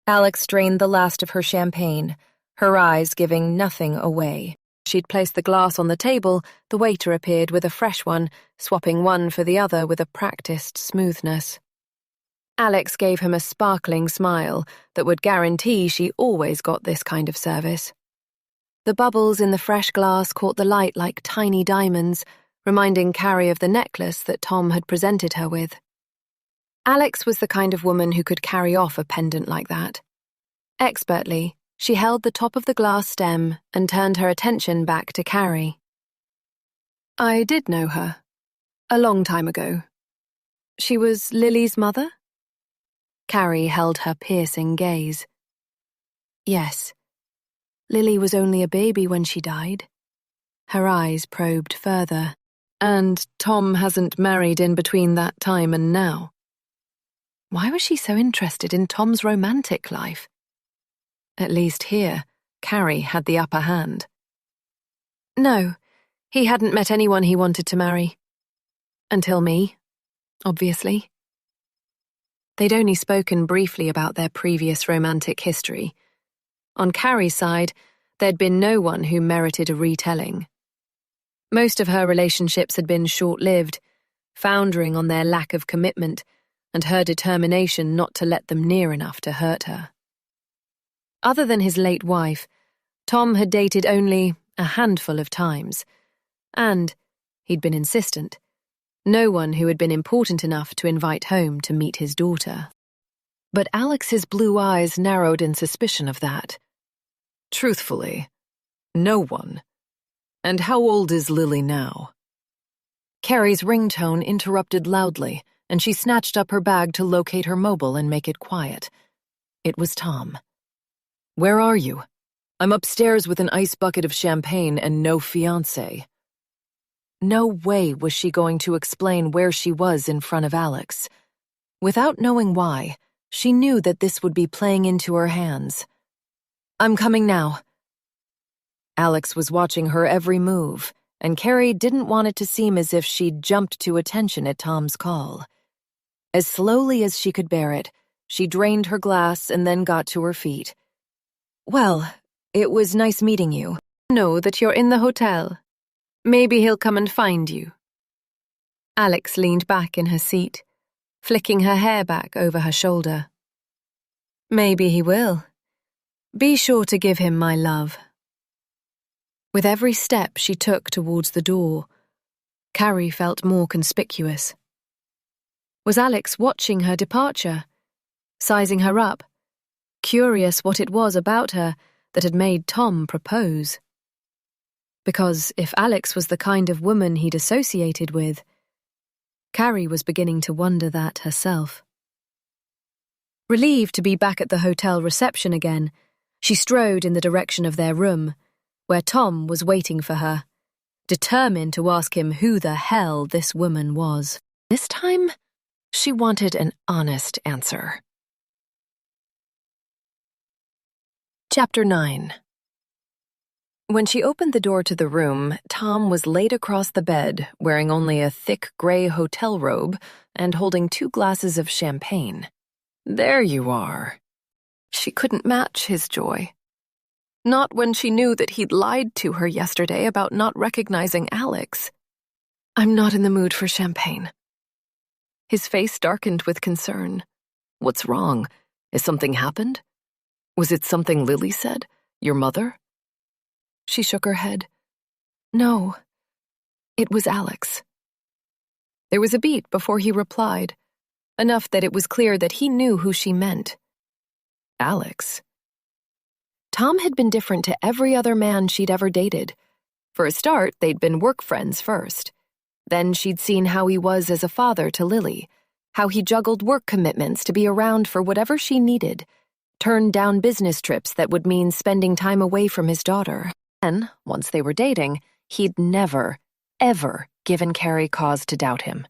Alex drained the last of her champagne, her eyes giving nothing away. She'd placed the glass on the table, the waiter appeared with a fresh one, swapping one for the other with a practiced smoothness. Alex gave him a sparkling smile that would guarantee she always got this kind of service. The bubbles in the fresh glass caught the light like tiny diamonds, reminding Carrie of the necklace that Tom had presented her with. Alex was the kind of woman who could carry off a pendant like that. Expertly, she held the top of the glass stem and turned her attention back to Carrie. I did know her. A long time ago. She was Lily's mother? Carrie held her piercing gaze. Yes. Lily was only a baby when she died. Her eyes probed further. And Tom hasn't married in between that time and now. Why was she so interested in Tom's romantic life? At least here, Carrie had the upper hand. No, he hadn't met anyone he wanted to marry. Until me, obviously. They'd only spoken briefly about their previous romantic history. On Carrie's side, there'd been no one who merited a retelling. Most of her relationships had been short-lived, foundering on their lack of commitment and her determination not to let them near enough to hurt her. Other than his late wife, Tom had dated only a handful of times, and, he'd been insistent, no one who had been important enough to invite home to meet his daughter. But Alex's blue eyes narrowed in suspicion of that. Truthfully, no one. And how old is Lily now? Carrie's ringtone interrupted loudly, and she snatched up her bag to locate her mobile and make it quiet. It was Tom. Where are you? I'm upstairs with an ice bucket of champagne and no fiancé. No way was she going to explain where she was in front of Alex. Without knowing why, she knew that this would be playing into her hands. I'm coming now. Alex was watching her every move, and Carrie didn't want it to seem as if she'd jumped to attention at Tom's call. As slowly as she could bear it, she drained her glass and then got to her feet. Well, it was nice meeting you. Know that you're in the hotel. Maybe he'll come and find you. Alex leaned back in her seat, flicking her hair back over her shoulder. Maybe he will. Be sure to give him my love. With every step she took towards the door, Carrie felt more conspicuous. Was Alex watching her departure, sizing her up, curious what it was about her that had made Tom propose? Because if Alex was the kind of woman he'd associated with, Carrie was beginning to wonder that herself. Relieved to be back at the hotel reception again, she strode in the direction of their room, where Tom was waiting for her, determined to ask him who the hell this woman was. This time, she wanted an honest answer. Chapter 9. When she opened the door to the room, Tom was laid across the bed, wearing only a thick gray hotel robe and holding 2 glasses of champagne. There you are. She couldn't match his joy. Not when she knew that he'd lied to her yesterday about not recognizing Alex. I'm not in the mood for champagne. His face darkened with concern. What's wrong? Has something happened? Was it something Lily said? Your mother? She shook her head. No, it was Alex. There was a beat before he replied, enough that it was clear that he knew who she meant. Alex. Tom had been different to every other man she'd ever dated. For a start, they'd been work friends first. Then she'd seen how he was as a father to Lily, how he juggled work commitments to be around for whatever she needed, turned down business trips that would mean spending time away from his daughter. Then, once they were dating, he'd never, ever given Carrie cause to doubt him.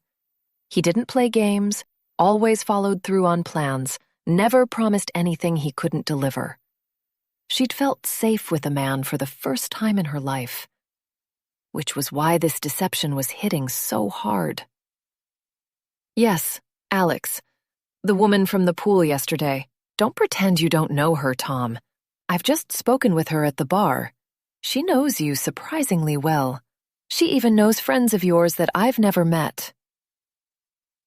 He didn't play games, always followed through on plans, never promised anything he couldn't deliver. She'd felt safe with a man for the first time in her life, which was why this deception was hitting so hard. Yes, Alex, the woman from the pool yesterday. Don't pretend you don't know her, Tom. I've just spoken with her at the bar. She knows you surprisingly well. She even knows friends of yours that I've never met.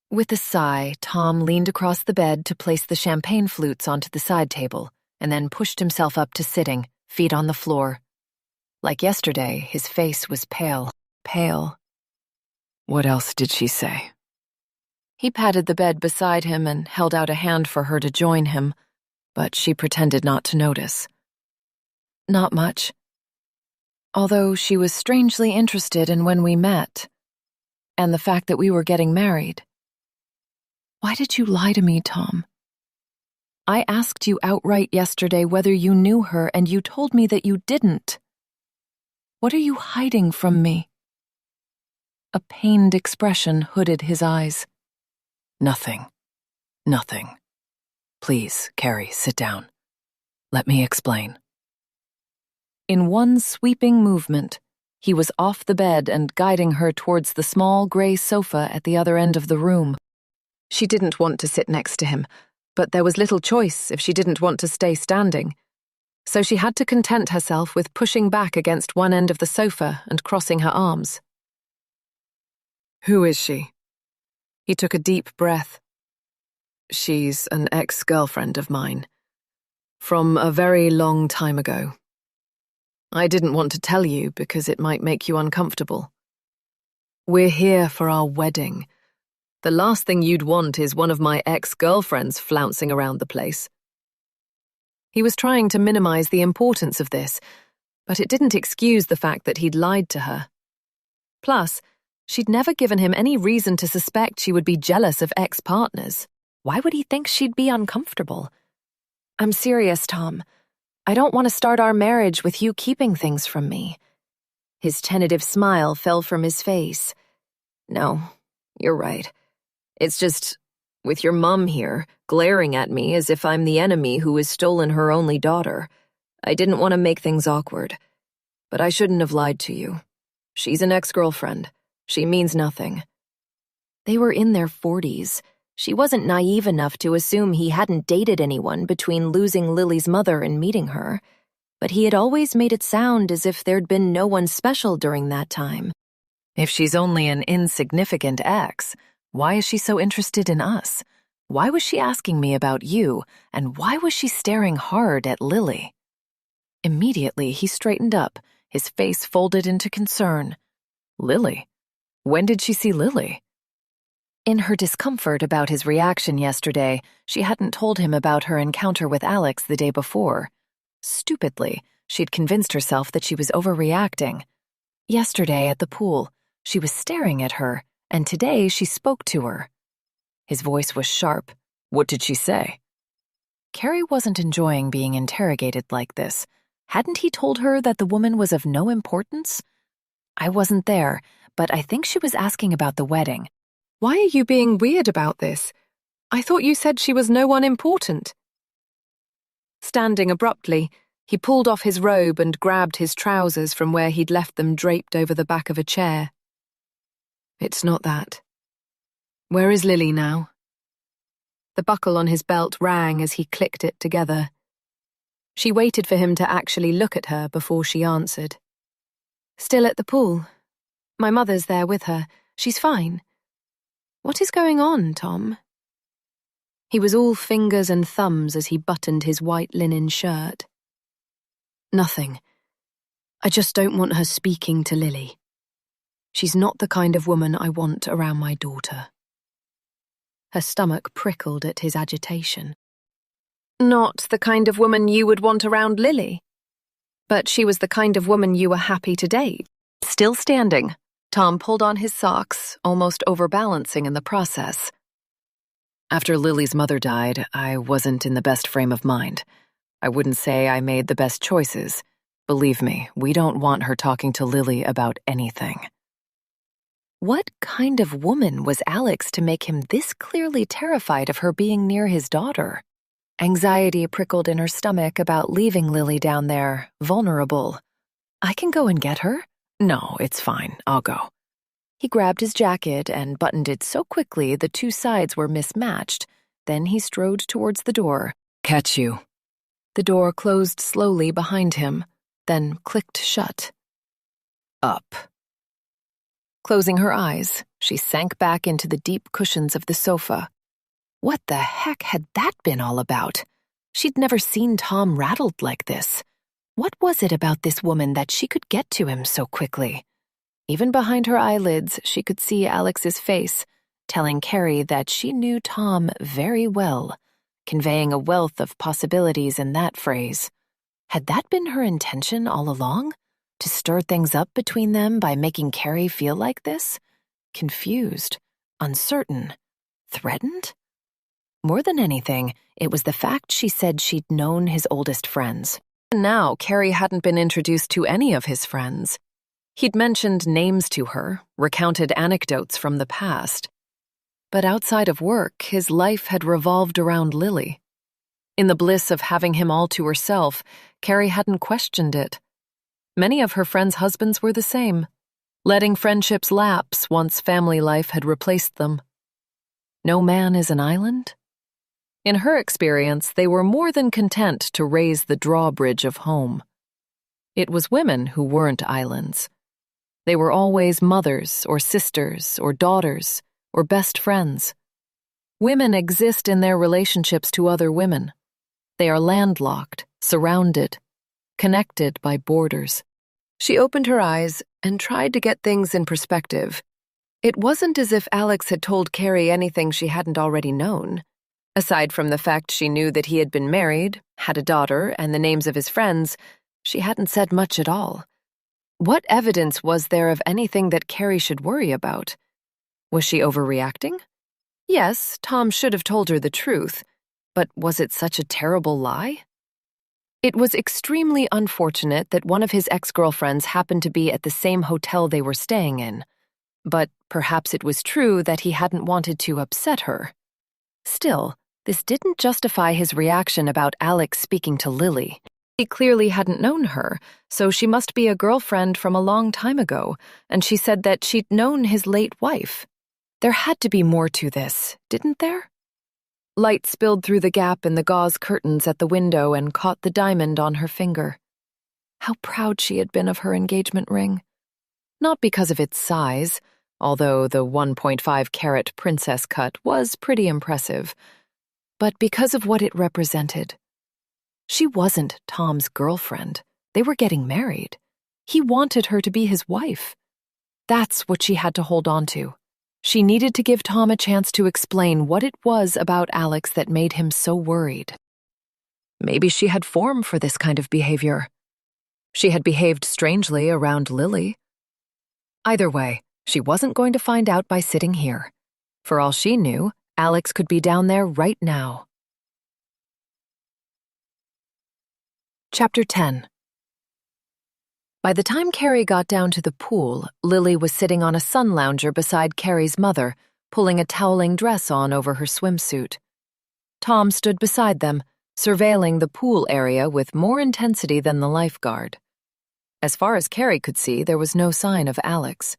With a sigh, Tom leaned across the bed to place the champagne flutes onto the side table, and then pushed himself up to sitting, feet on the floor. Like yesterday, his face was pale. What else did she say? He patted the bed beside him and held out a hand for her to join him, but she pretended not to notice. Not much. Although she was strangely interested in when we met, and the fact that we were getting married. Why did you lie to me, Tom? I asked you outright yesterday whether you knew her, and you told me that you didn't. What are you hiding from me? A pained expression hooded his eyes. Nothing. Please, Carrie, sit down. Let me explain. In one sweeping movement, he was off the bed and guiding her towards the small gray sofa at the other end of the room. She didn't want to sit next to him, but there was little choice if she didn't want to stay standing. So she had to content herself with pushing back against one end of the sofa and crossing her arms. Who is she? He took a deep breath. She's an ex-girlfriend of mine. From a very long time ago. I didn't want to tell you because it might make you uncomfortable. We're here for our wedding. The last thing you'd want is one of my ex-girlfriends flouncing around the place. He was trying to minimize the importance of this, but it didn't excuse the fact that he'd lied to her. Plus, she'd never given him any reason to suspect she would be jealous of ex-partners. Why would he think she'd be uncomfortable? I'm serious, Tom. I don't want to start our marriage with you keeping things from me. His tentative smile fell from his face. No, you're right. It's just, with your mom here, glaring at me as if I'm the enemy who has stolen her only daughter, I didn't want to make things awkward. But I shouldn't have lied to you. She's an ex-girlfriend. She means nothing. They were in their 40s. She wasn't naive enough to assume he hadn't dated anyone between losing Lily's mother and meeting her. but he had always made it sound as if there'd been no one special during that time. If she's only an insignificant ex, why is she so interested in us? Why was she asking me about you, and why was she staring hard at Lily? Immediately, he straightened up, his face folded into concern. Lily? When did she see Lily? In her discomfort about his reaction yesterday, she hadn't told him about her encounter with Alex the day before. Stupidly, she'd convinced herself that she was overreacting. Yesterday at the pool, she was staring at her, and today she spoke to her. His voice was sharp. What did she say? Carrie wasn't enjoying being interrogated like this. Hadn't he told her that the woman was of no importance? I wasn't there, but I think she was asking about the wedding. Why are you being weird about this? I thought you said she was no one important. Standing abruptly, he pulled off his robe and grabbed his trousers from where he'd left them draped over the back of a chair. It's not that. Where is Lily now? The buckle on his belt rang as he clicked it together. She waited for him to actually look at her before she answered. Still at the pool. My mother's there with her. She's fine. What is going on, Tom? He was all fingers and thumbs as he buttoned his white linen shirt. Nothing. I just don't want her speaking to Lily. She's not the kind of woman I want around my daughter. Her stomach prickled at his agitation. Not the kind of woman you would want around Lily. But she was the kind of woman you were happy to date. Still standing, Tom pulled on his socks, almost overbalancing in the process. After Lily's mother died, I wasn't in the best frame of mind. I wouldn't say I made the best choices. Believe me, we don't want her talking to Lily about anything. What kind of woman was Alex to make him this clearly terrified of her being near his daughter? Anxiety prickled in her stomach about leaving Lily down there, vulnerable. I can go and get her? No, it's fine. I'll go. He grabbed his jacket and buttoned it so quickly the two sides were mismatched. Then he strode towards the door. Catch you. The door closed slowly behind him, then clicked shut. Up. Closing her eyes, she sank back into the deep cushions of the sofa. What the heck had that been all about? She'd never seen Tom rattled like this. What was it about this woman that she could get to him so quickly? Even behind her eyelids, she could see Alex's face, telling Carrie that she knew Tom very well, conveying a wealth of possibilities in that phrase. Had that been her intention all along? To stir things up between them by making Carrie feel like this? Confused, uncertain, threatened? More than anything, it was the fact she said she'd known his oldest friends. Now, Carrie hadn't been introduced to any of his friends. He'd mentioned names to her, recounted anecdotes from the past. But outside of work, his life had revolved around Lily. In the bliss of having him all to herself, Carrie hadn't questioned it. Many of her friends' husbands were the same, letting friendships lapse once family life had replaced them. No man is an island? In her experience, they were more than content to raise the drawbridge of home. It was women who weren't islands. They were always mothers or sisters or daughters or best friends. Women exist in their relationships to other women. They are landlocked, surrounded, connected by borders. She opened her eyes and tried to get things in perspective. It wasn't as if Alex had told Carrie anything she hadn't already known. Aside from the fact she knew that he had been married, had a daughter, and the names of his friends, she hadn't said much at all. What evidence was there of anything that Carrie should worry about? Was she overreacting? Yes, Tom should have told her the truth, but was it such a terrible lie? It was extremely unfortunate that one of his ex-girlfriends happened to be at the same hotel they were staying in, but perhaps it was true that he hadn't wanted to upset her. Still, this didn't justify his reaction about Alex speaking to Lily. He clearly hadn't known her, so she must be a girlfriend from a long time ago, and she said that she'd known his late wife. There had to be more to this, didn't there? Light spilled through the gap in the gauze curtains at the window and caught the diamond on her finger. How proud she had been of her engagement ring. Not because of its size, although the 1.5-carat princess cut was pretty impressive, but because of what it represented. She wasn't Tom's girlfriend. They were getting married. He wanted her to be his wife. That's what she had to hold on to. She needed to give Tom a chance to explain what it was about Alex that made him so worried. Maybe she had form for this kind of behavior. She had behaved strangely around Lily. Either way, she wasn't going to find out by sitting here. For all she knew, Alex could be down there right now. Chapter 10. By the time Carrie got down to the pool, Lily was sitting on a sun lounger beside Carrie's mother, pulling a toweling dress on over her swimsuit. Tom stood beside them, surveilling the pool area with more intensity than the lifeguard. As far as Carrie could see, there was no sign of Alex.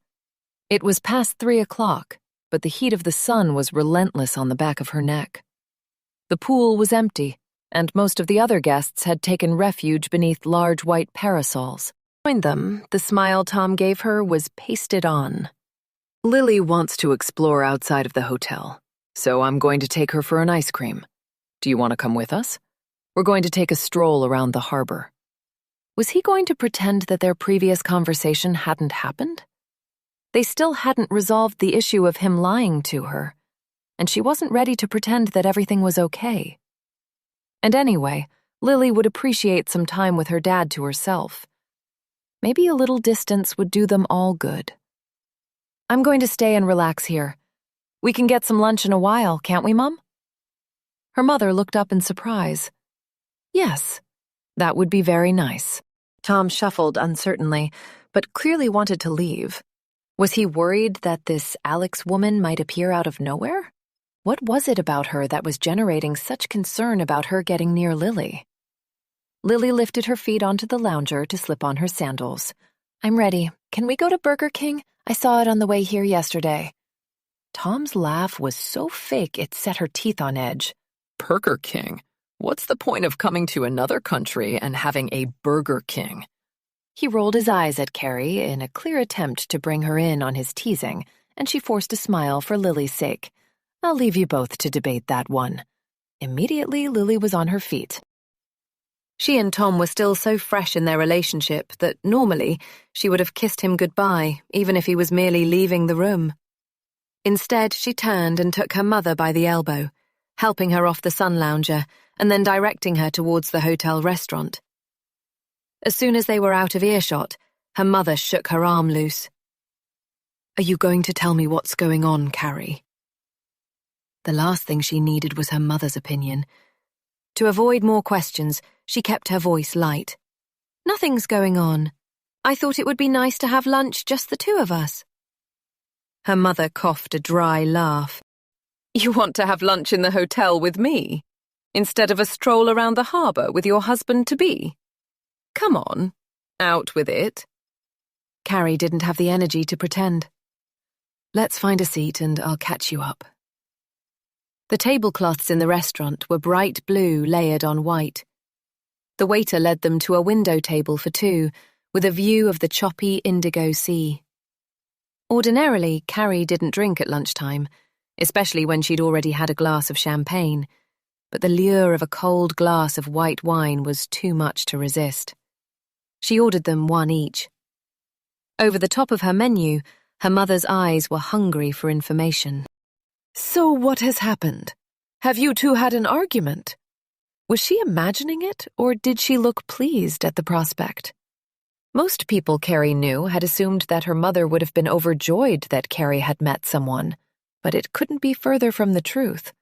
It was past 3 o'clock, but the heat of the sun was relentless on the back of her neck. The pool was empty, and most of the other guests had taken refuge beneath large white parasols. Behind them, the smile Tom gave her was pasted on. Lily wants to explore outside of the hotel, so I'm going to take her for an ice cream. Do you want to come with us? We're going to take a stroll around the harbor. Was he going to pretend that their previous conversation hadn't happened? They still hadn't resolved the issue of him lying to her, and she wasn't ready to pretend that everything was okay. And anyway, Lily would appreciate some time with her dad to herself. Maybe a little distance would do them all good. I'm going to stay and relax here. We can get some lunch in a while, can't we, Mum? Her mother looked up in surprise. Yes, that would be very nice. Tom shuffled uncertainly, but clearly wanted to leave. Was he worried that this Alex woman might appear out of nowhere? What was it about her that was generating such concern about her getting near Lily? Lily lifted her feet onto the lounger to slip on her sandals. I'm ready. Can we go to Burger King? I saw it on the way here yesterday. Tom's laugh was so fake it set her teeth on edge. Burger King? What's the point of coming to another country and having a Burger King? He rolled his eyes at Carrie in a clear attempt to bring her in on his teasing, and she forced a smile for Lily's sake. I'll leave you both to debate that one. Immediately, Lily was on her feet. She and Tom were still so fresh in their relationship that normally she would have kissed him goodbye, even if he was merely leaving the room. Instead, she turned and took her mother by the elbow, helping her off the sun lounger and then directing her towards the hotel restaurant. As soon as they were out of earshot, her mother shook her arm loose. Are you going to tell me what's going on, Carrie? The last thing she needed was her mother's opinion. To avoid more questions, she kept her voice light. Nothing's going on. I thought it would be nice to have lunch, just the two of us. Her mother coughed a dry laugh. You want to have lunch in the hotel with me, instead of a stroll around the harbor with your husband-to-be? Come on, out with it. Carrie didn't have the energy to pretend. Let's find a seat and I'll catch you up. The tablecloths in the restaurant were bright blue layered on white. The waiter led them to a window table for two, with a view of the choppy indigo sea. Ordinarily, Carrie didn't drink at lunchtime, especially when she'd already had a glass of champagne, but the lure of a cold glass of white wine was too much to resist. She ordered them one each. Over the top of her menu, her mother's eyes were hungry for information. So what has happened? Have you two had an argument? Was she imagining it, or did she look pleased at the prospect? Most people Carrie knew had assumed that her mother would have been overjoyed that Carrie had met someone, but it couldn't be further from the truth.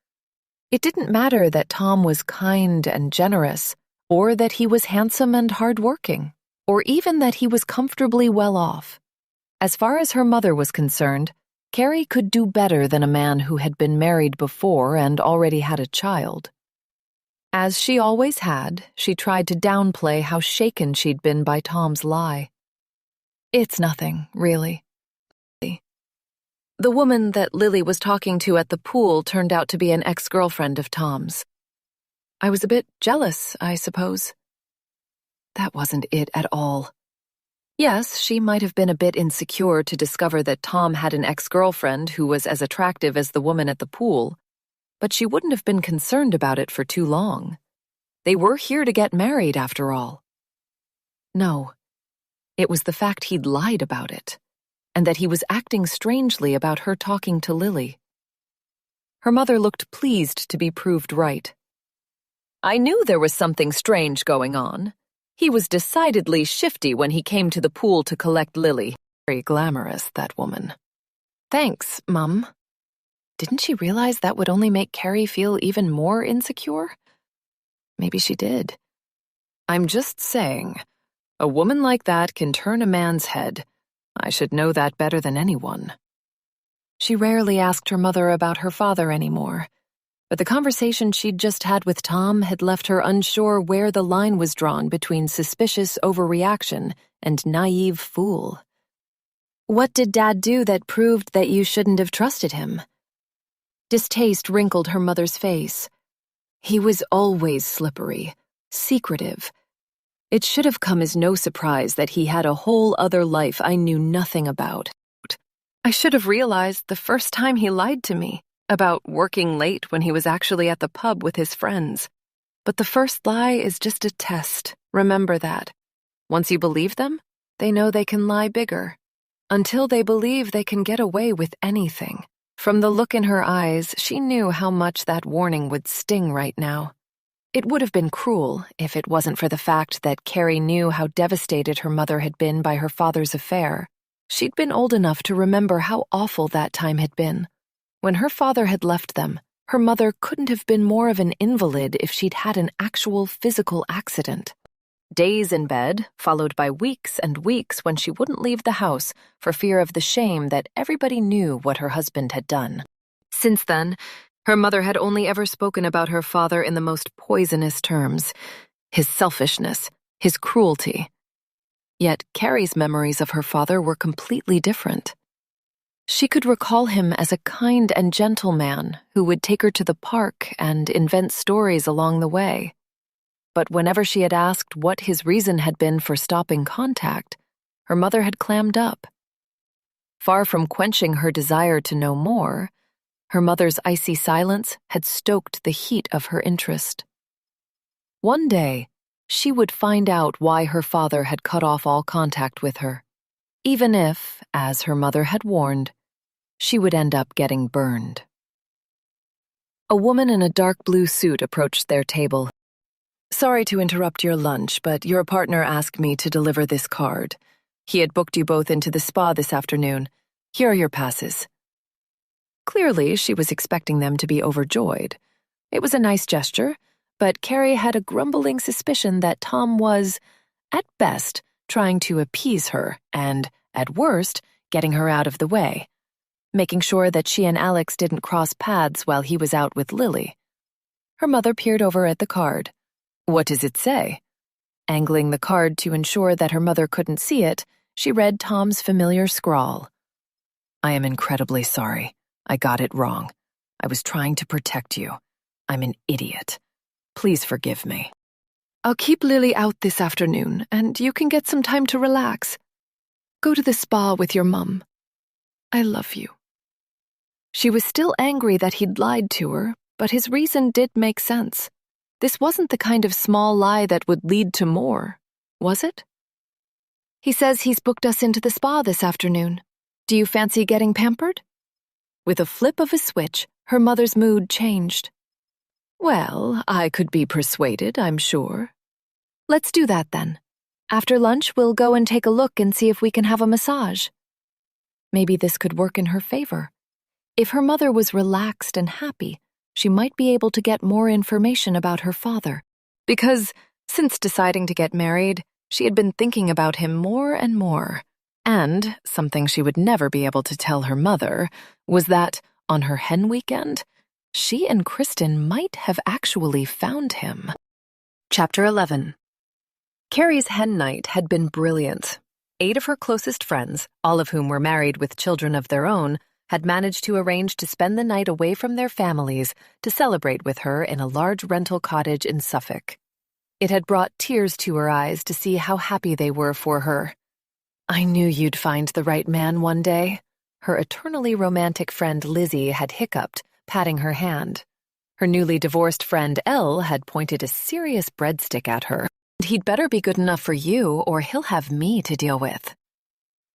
It didn't matter that Tom was kind and generous, or that he was handsome and hardworking, or even that he was comfortably well off. As far as her mother was concerned, Carrie could do better than a man who had been married before and already had a child. As she always had, she tried to downplay how shaken she'd been by Tom's lie. It's nothing, really. The woman that Lily was talking to at the pool turned out to be an ex-girlfriend of Tom's. I was a bit jealous, I suppose. That wasn't it at all. Yes, she might have been a bit insecure to discover that Tom had an ex-girlfriend who was as attractive as the woman at the pool, but she wouldn't have been concerned about it for too long. They were here to get married, after all. No, it was the fact he'd lied about it, and that he was acting strangely about her talking to Lily. Her mother looked pleased to be proved right. I knew there was something strange going on. He was decidedly shifty when he came to the pool to collect Lily. Very glamorous, that woman. Thanks, Mum. Didn't she realize that would only make Carrie feel even more insecure? Maybe she did. I'm just saying, a woman like that can turn a man's head. I should know that better than anyone. She rarely asked her mother about her father anymore, but the conversation she'd just had with Tom had left her unsure where the line was drawn between suspicious overreaction and naive fool. What did Dad do that proved that you shouldn't have trusted him? Distaste wrinkled her mother's face. He was always slippery, secretive. It should have come as no surprise that he had a whole other life I knew nothing about. I should have realized the first time he lied to me about working late when he was actually at the pub with his friends. But the first lie is just a test. Remember that. Once you believe them, they know they can lie bigger. Until they believe they can get away with anything. From the look in her eyes, she knew how much that warning would sting right now. It would have been cruel if it wasn't for the fact that Carrie knew how devastated her mother had been by her father's affair. She'd been old enough to remember how awful that time had been. When her father had left them, her mother couldn't have been more of an invalid if she'd had an actual physical accident. Days in bed, followed by weeks and weeks when she wouldn't leave the house for fear of the shame that everybody knew what her husband had done. Since then, her mother had only ever spoken about her father in the most poisonous terms. His selfishness, his cruelty. Yet Carrie's memories of her father were completely different. She could recall him as a kind and gentle man who would take her to the park and invent stories along the way. But whenever she had asked what his reason had been for stopping contact, her mother had clammed up. Far from quenching her desire to know more, her mother's icy silence had stoked the heat of her interest. One day, she would find out why her father had cut off all contact with her, even if, as her mother had warned, she would end up getting burned. A woman in a dark blue suit approached their table. Sorry to interrupt your lunch, but your partner asked me to deliver this card. He had booked you both into the spa this afternoon. Here are your passes. Clearly, she was expecting them to be overjoyed. It was a nice gesture, but Carrie had a grumbling suspicion that Tom was, at best, trying to appease her and, at worst, getting her out of the way, making sure that she and Alex didn't cross paths while he was out with Lily. Her mother peered over at the card. What does it say? Angling the card to ensure that her mother couldn't see it, she read Tom's familiar scrawl. I am incredibly sorry. I got it wrong. I was trying to protect you. I'm an idiot. Please forgive me. I'll keep Lily out this afternoon, and you can get some time to relax. Go to the spa with your mum. I love you. She was still angry that he'd lied to her, but his reason did make sense. This wasn't the kind of small lie that would lead to more, was it? He says he's booked us into the spa this afternoon. Do you fancy getting pampered? With a flip of a switch, her mother's mood changed. Well, I could be persuaded, I'm sure. Let's do that then. After lunch, we'll go and take a look and see if we can have a massage. Maybe this could work in her favor. If her mother was relaxed and happy, she might be able to get more information about her father. Because, since deciding to get married, she had been thinking about him more and more. And, something she would never be able to tell her mother, was that, on her hen weekend, she and Kristen might have actually found him. Chapter 11. Carrie's hen night had been brilliant. 8 of her closest friends, all of whom were married with children of their own, had managed to arrange to spend the night away from their families to celebrate with her in a large rental cottage in Suffolk. It had brought tears to her eyes to see how happy they were for her. "I knew you'd find the right man one day," her eternally romantic friend Lizzie had hiccuped, patting her hand. Her newly divorced friend Elle had pointed a serious breadstick at her. "He'd better be good enough for you, or he'll have me to deal with."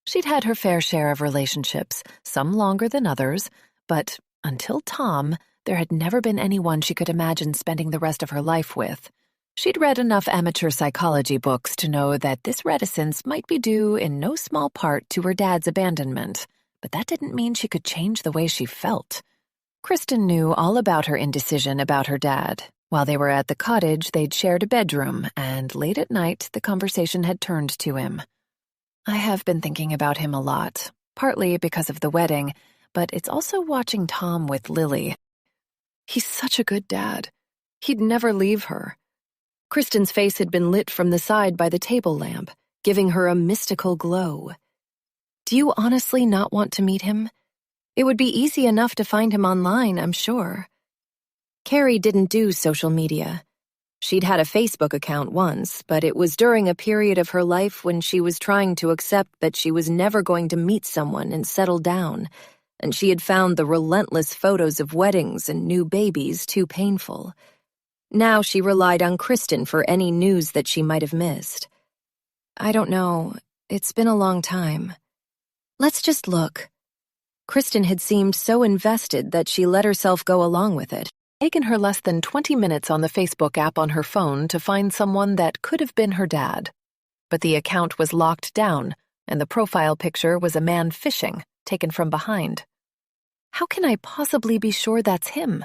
She'd had her fair share of relationships, some longer than others, but until Tom, there had never been anyone she could imagine spending the rest of her life with. She'd read enough amateur psychology books to know that this reticence might be due in no small part to her dad's abandonment, but that didn't mean she could change the way she felt. Kristen knew all about her indecision about her dad. While they were at the cottage, they'd shared a bedroom, and late at night, the conversation had turned to him. "I have been thinking about him a lot, partly because of the wedding, but it's also watching Tom with Lily. He's such a good dad. He'd never leave her." Kristen's face had been lit from the side by the table lamp, giving her a mystical glow. "Do you honestly not want to meet him? It would be easy enough to find him online, I'm sure." Carrie didn't do social media. She'd had a Facebook account once, but it was during a period of her life when she was trying to accept that she was never going to meet someone and settle down, and she had found the relentless photos of weddings and new babies too painful. Now she relied on Kristen for any news that she might have missed. "I don't know. It's been a long time. Let's just look." Kristen had seemed so invested that she let herself go along with it. Taken her less than 20 minutes on the Facebook app on her phone to find someone that could have been her dad. But the account was locked down, and the profile picture was a man fishing, taken from behind. How can I possibly be sure that's him?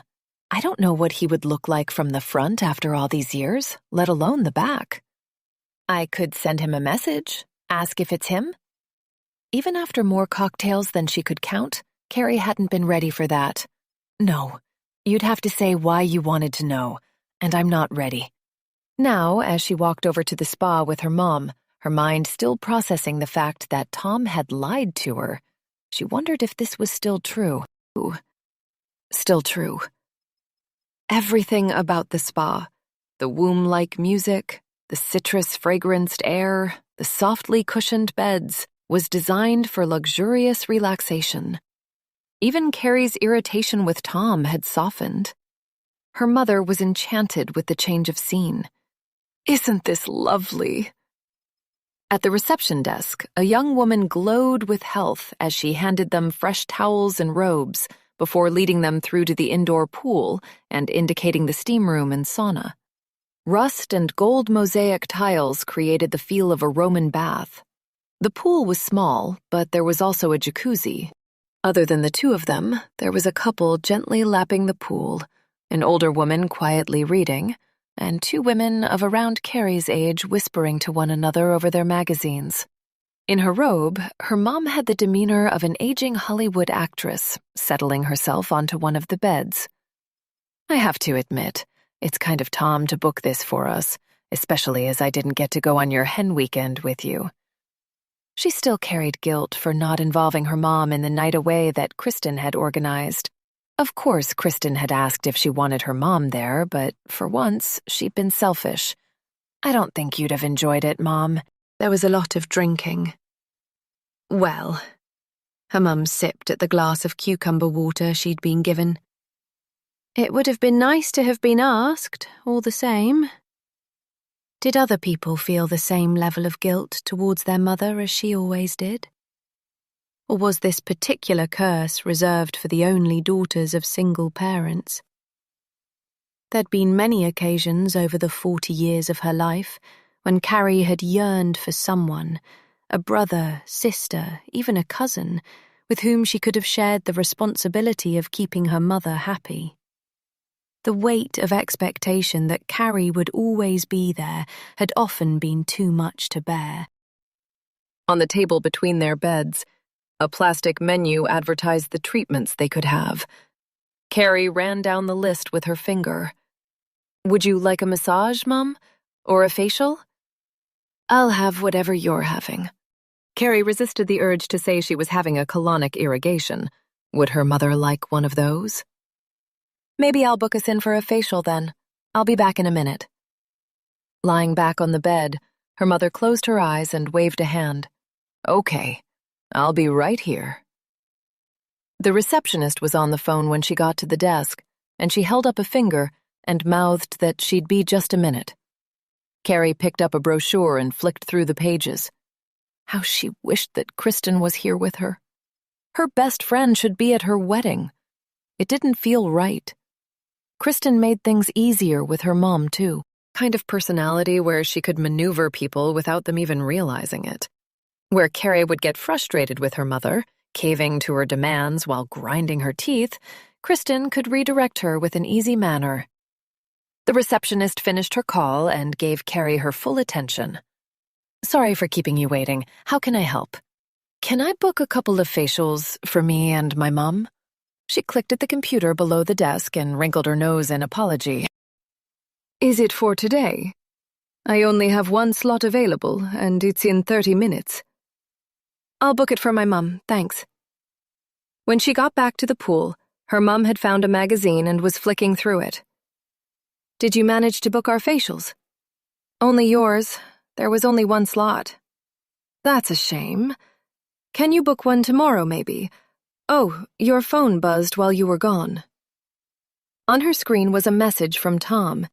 I don't know what he would look like from the front after all these years, let alone the back. I could send him a message, ask if it's him. Even after more cocktails than she could count, Carrie hadn't been ready for that. "No, you'd have to say why you wanted to know, and I'm not ready." Now, as she walked over to the spa with her mom, her mind still processing the fact that Tom had lied to her, she wondered if this was still true. Still true. Everything about the spa, the womb-like music, the citrus-fragranced air, the softly cushioned beds, was designed for luxurious relaxation. Even Carrie's irritation with Tom had softened. Her mother was enchanted with the change of scene. "Isn't this lovely?" At the reception desk, a young woman glowed with health as she handed them fresh towels and robes before leading them through to the indoor pool and indicating the steam room and sauna. Rust and gold mosaic tiles created the feel of a Roman bath. The pool was small, but there was also a jacuzzi. Other than the two of them, there was a couple gently lapping the pool, an older woman quietly reading, and two women of around Carrie's age whispering to one another over their magazines. In her robe, her mom had the demeanor of an aging Hollywood actress, settling herself onto one of the beds. "I have to admit, it's kind of Tom to book this for us, especially as I didn't get to go on your hen weekend with you." She still carried guilt for not involving her mom in the night away that Kristen had organized. Of course, Kristen had asked if she wanted her mom there, but for once, she'd been selfish. "I don't think you'd have enjoyed it, Mom. There was a lot of drinking." "Well," her mum sipped at the glass of cucumber water she'd been given. "It would have been nice to have been asked, all the same." Did other people feel the same level of guilt towards their mother as she always did? Or was this particular curse reserved for the only daughters of single parents? There'd been many occasions over the 40 years of her life when Carrie had yearned for someone, a brother, sister, even a cousin, with whom she could have shared the responsibility of keeping her mother happy. The weight of expectation that Carrie would always be there had often been too much to bear. On the table between their beds, a plastic menu advertised the treatments they could have. Carrie ran down the list with her finger. "Would you like a massage, Mum? Or a facial?" "I'll have whatever you're having." Carrie resisted the urge to say she was having a colonic irrigation. Would her mother like one of those? "Maybe I'll book us in for a facial then. I'll be back in a minute." Lying back on the bed, her mother closed her eyes and waved a hand. Okay, I'll be right here. The receptionist was on the phone when she got to the desk, and she held up a finger and mouthed that she'd be just a minute. Carrie picked up a brochure and flicked through the pages. How she wished that Kristen was here with her. Her best friend should be at her wedding. It didn't feel right. Kristen made things easier with her mom, too. Kind of personality where she could maneuver people without them even realizing it. Where Carrie would get frustrated with her mother, caving to her demands while grinding her teeth, Kristen could redirect her with an easy manner. The receptionist finished her call and gave Carrie her full attention. Sorry for keeping you waiting. How can I help? Can I book a couple of facials for me and my mom? She clicked at the computer below the desk and wrinkled her nose in apology. Is it for today? I only have one slot available, and it's in 30 minutes. I'll book it for my mum, thanks. When she got back to the pool, her mum had found a magazine and was flicking through it. Did you manage to book our facials? Only yours. There was only one slot. That's a shame. Can you book one tomorrow, maybe? Oh, your phone buzzed while you were gone. On her screen was a message from Tom.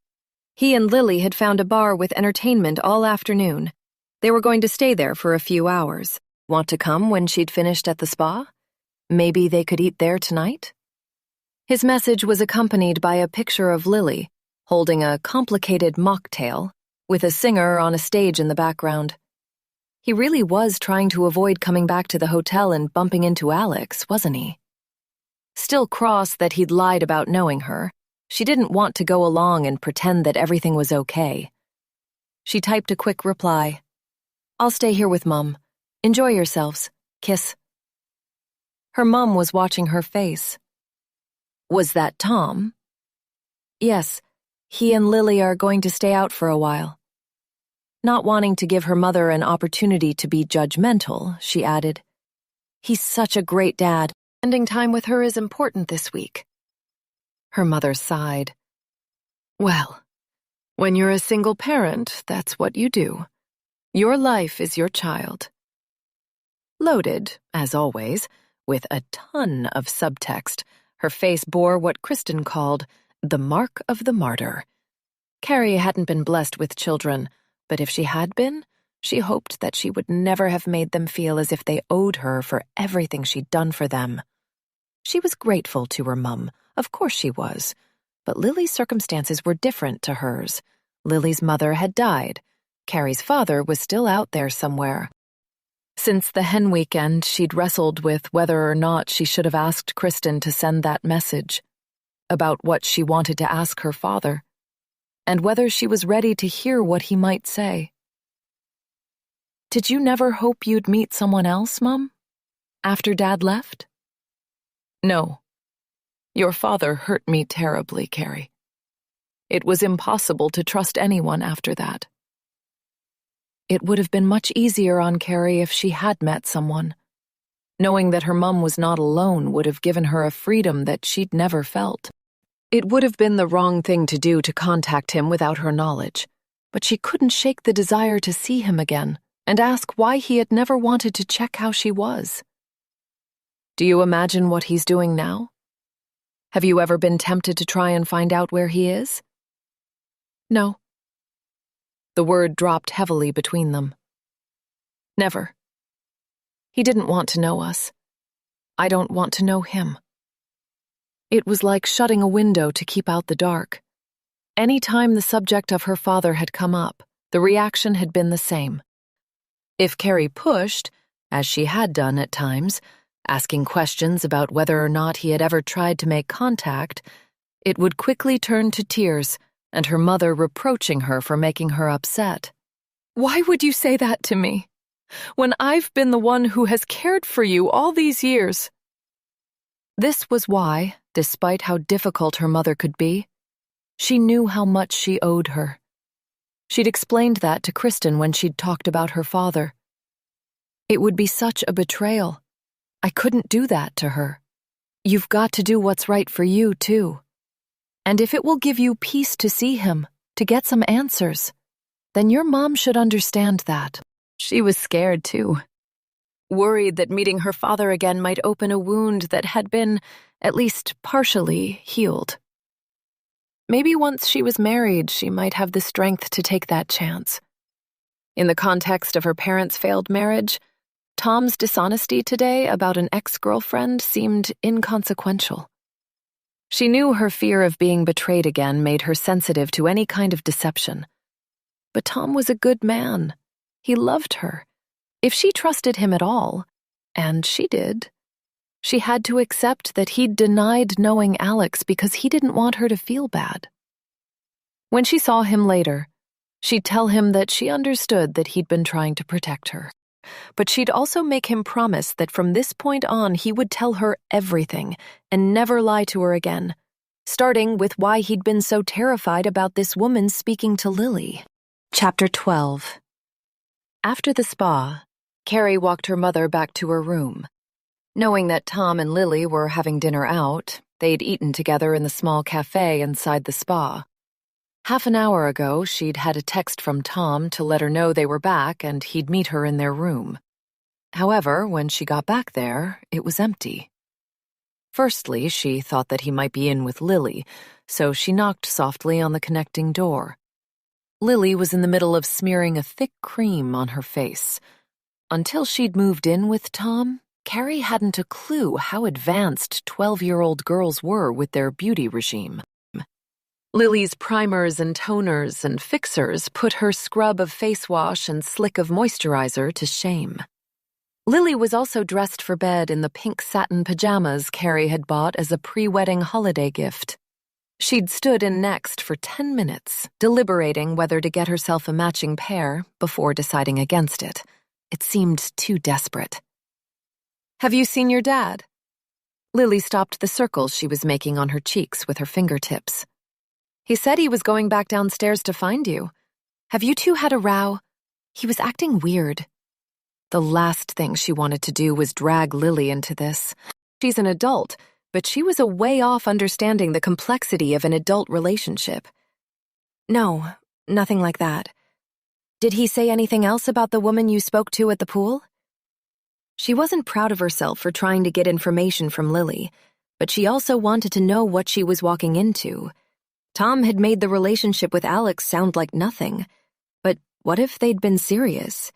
He and Lily had found a bar with entertainment all afternoon. They were going to stay there for a few hours. Want to come when she'd finished at the spa? Maybe they could eat there tonight? His message was accompanied by a picture of Lily, holding a complicated mocktail, with a singer on a stage in the background. He really was trying to avoid coming back to the hotel and bumping into Alex, wasn't he? Still cross that he'd lied about knowing her, she didn't want to go along and pretend that everything was okay. She typed a quick reply. I'll stay here with Mum. Enjoy yourselves. Kiss. Her mum was watching her face. Was that Tom? Yes, he and Lily are going to stay out for a while. Not wanting to give her mother an opportunity to be judgmental, she added, He's such a great dad. Spending time with her is important this week. Her mother sighed. Well, when you're a single parent, that's what you do. Your life is your child. Loaded, as always, with a ton of subtext, her face bore what Kristen called the mark of the martyr. Carrie hadn't been blessed with children, but if she had been, she hoped that she would never have made them feel as if they owed her for everything she'd done for them. She was grateful to her mum, of course she was, but Lily's circumstances were different to hers. Lily's mother had died. Carrie's father was still out there somewhere. Since the hen weekend, she'd wrestled with whether or not she should have asked Kristen to send that message about what she wanted to ask her father, and whether she was ready to hear what he might say. Did you never hope you'd meet someone else, Mum? After Dad left? No. Your father hurt me terribly, Carrie. It was impossible to trust anyone after that. It would have been much easier on Carrie if she had met someone. Knowing that her mum was not alone would have given her a freedom that she'd never felt. It would have been the wrong thing to do to contact him without her knowledge, but she couldn't shake the desire to see him again and ask why he had never wanted to check how she was. Do you imagine what he's doing now? Have you ever been tempted to try and find out where he is? No. The word dropped heavily between them. Never. He didn't want to know us. I don't want to know him. It was like shutting a window to keep out the dark. Any time the subject of her father had come up, the reaction had been the same. If Carrie pushed, as she had done at times, asking questions about whether or not he had ever tried to make contact, it would quickly turn to tears and her mother reproaching her for making her upset. Why would you say that to me, when I've been the one who has cared for you all these years? This was why, despite how difficult her mother could be, she knew how much she owed her. She'd explained that to Kristen when she'd talked about her father. It would be such a betrayal. I couldn't do that to her. You've got to do what's right for you, too. And if it will give you peace to see him, to get some answers, then your mom should understand that. She was scared, too. Worried that meeting her father again might open a wound that had been, at least partially, healed. Maybe once she was married, she might have the strength to take that chance. In the context of her parents' failed marriage, Tom's dishonesty today about an ex-girlfriend seemed inconsequential. She knew her fear of being betrayed again made her sensitive to any kind of deception. But Tom was a good man. He loved her. If she trusted him at all, and she did, she had to accept that he'd denied knowing Alex because he didn't want her to feel bad. When she saw him later, she'd tell him that she understood that he'd been trying to protect her. But she'd also make him promise that from this point on he would tell her everything and never lie to her again, starting with why he'd been so terrified about this woman speaking to Lily. Chapter 12. After the spa, Carrie walked her mother back to her room. Knowing that Tom and Lily were having dinner out, they'd eaten together in the small cafe inside the spa. Half an hour ago, she'd had a text from Tom to let her know they were back and he'd meet her in their room. However, when she got back there, it was empty. Firstly, she thought that he might be in with Lily, so she knocked softly on the connecting door. Lily was in the middle of smearing a thick cream on her face. Until she'd moved in with Tom, Carrie hadn't a clue how advanced 12-year-old girls were with their beauty regime. Lily's primers and toners and fixers put her scrub of face wash and slick of moisturizer to shame. Lily was also dressed for bed in the pink satin pajamas Carrie had bought as a pre-wedding holiday gift. She'd stood in Next for 10 minutes, deliberating whether to get herself a matching pair before deciding against it. It seemed too desperate. "Have you seen your dad?" Lily stopped the circles she was making on her cheeks with her fingertips. "He said he was going back downstairs to find you. Have you two had a row? He was acting weird." The last thing she wanted to do was drag Lily into this. She's an adult, but she was a way off understanding the complexity of an adult relationship. "No, nothing like that. Did he say anything else about the woman you spoke to at the pool?" She wasn't proud of herself for trying to get information from Lily, but she also wanted to know what she was walking into. Tom had made the relationship with Alex sound like nothing, but what if they'd been serious?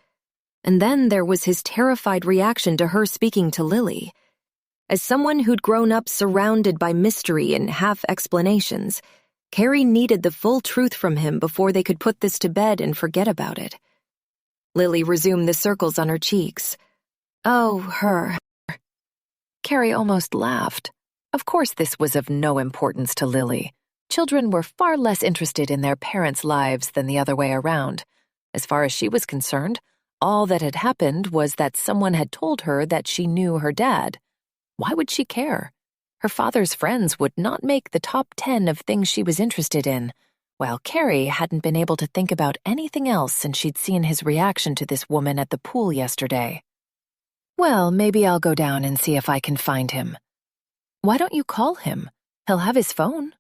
And then there was his terrified reaction to her speaking to Lily. As someone who'd grown up surrounded by mystery and half-explanations, Carrie needed the full truth from him before they could put this to bed and forget about it. Lily resumed the circles on her cheeks. "Oh, her." Carrie almost laughed. Of course this was of no importance to Lily. Children were far less interested in their parents' lives than the other way around. As far as she was concerned, all that had happened was that someone had told her that she knew her dad. Why would she care? Her father's friends would not make the top 10 of things she was interested in, while Carrie hadn't been able to think about anything else since she'd seen his reaction to this woman at the pool yesterday. "Well, maybe I'll go down and see if I can find him." "Why don't you call him? He'll have his phone."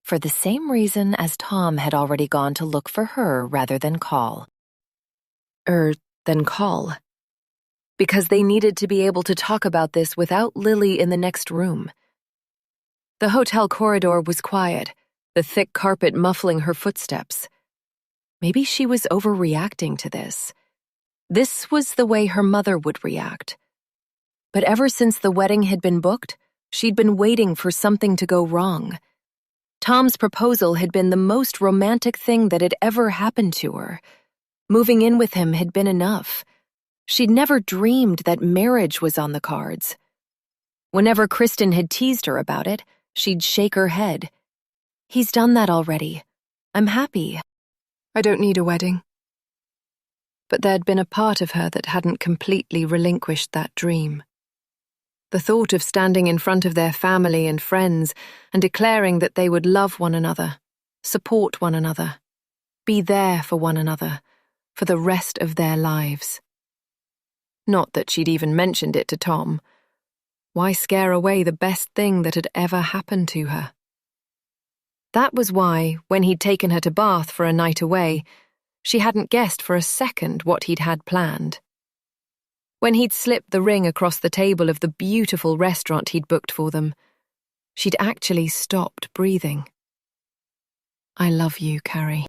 For the same reason as Tom had already gone to look for her rather than call. Than call. Because they needed to be able to talk about this without Lily in the next room. The hotel corridor was quiet, the thick carpet muffling her footsteps. Maybe she was overreacting to this. This was the way her mother would react. But ever since the wedding had been booked, she'd been waiting for something to go wrong. Tom's proposal had been the most romantic thing that had ever happened to her. Moving in with him had been enough. She'd never dreamed that marriage was on the cards. Whenever Kristen had teased her about it, she'd shake her head. "He's done that already. I'm happy. I don't need a wedding." But there'd been a part of her that hadn't completely relinquished that dream. The thought of standing in front of their family and friends and declaring that they would love one another, support one another, be there for one another, for the rest of their lives. Not that she'd even mentioned it to Tom. Why scare away the best thing that had ever happened to her? That was why, when he'd taken her to Bath for a night away, She hadn't guessed for a second what he'd had planned. When he'd slipped the ring across the table of the beautiful restaurant he'd booked for them, she'd actually stopped breathing. I love you, Carrie.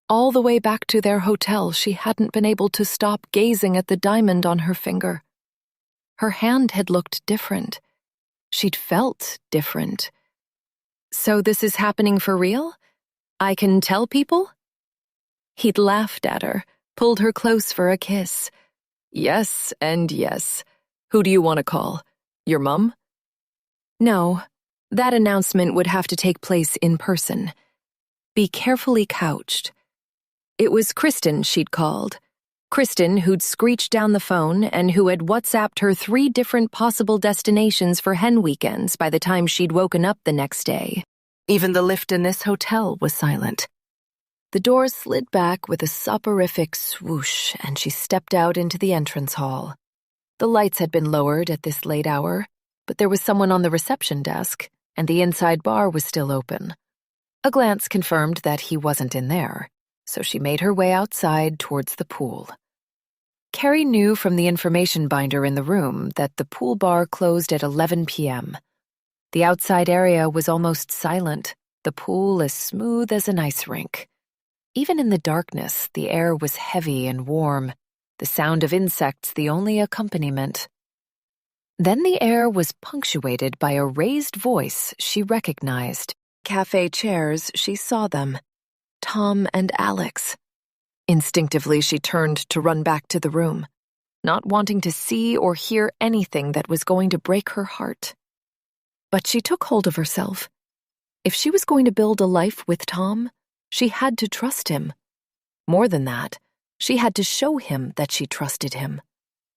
All the way back to their hotel, she hadn't been able to stop gazing at the diamond on her finger. Her hand had looked different. She'd felt different. So this is happening for real? I can tell people? He'd laughed at her, pulled her close for a kiss. Yes and yes. Who do you want to call? Your mum? No, that announcement would have to take place in person. Be carefully couched. It was Kristen she'd called. Kristen, who'd screeched down the phone and who had WhatsApped her 3 different possible destinations for hen weekends by the time she'd woken up the next day. Even the lift in this hotel was silent. The doors slid back with a soporific swoosh, and she stepped out into the entrance hall. The lights had been lowered at this late hour, but there was someone on the reception desk, and the inside bar was still open. A glance confirmed that he wasn't in there, so she made her way outside towards the pool. Carrie knew from the information binder in the room that the pool bar closed at 11 p.m. The outside area was almost silent, the pool as smooth as an ice rink. Even in the darkness, the air was heavy and warm, the sound of insects the only accompaniment. Then the air was punctuated by a raised voice she recognized. Cafe chairs, she saw them. Tom and Alex. Instinctively, she turned to run back to the room, not wanting to see or hear anything that was going to break her heart. But she took hold of herself. If she was going to build a life with Tom, she had to trust him. More than that, she had to show him that she trusted him.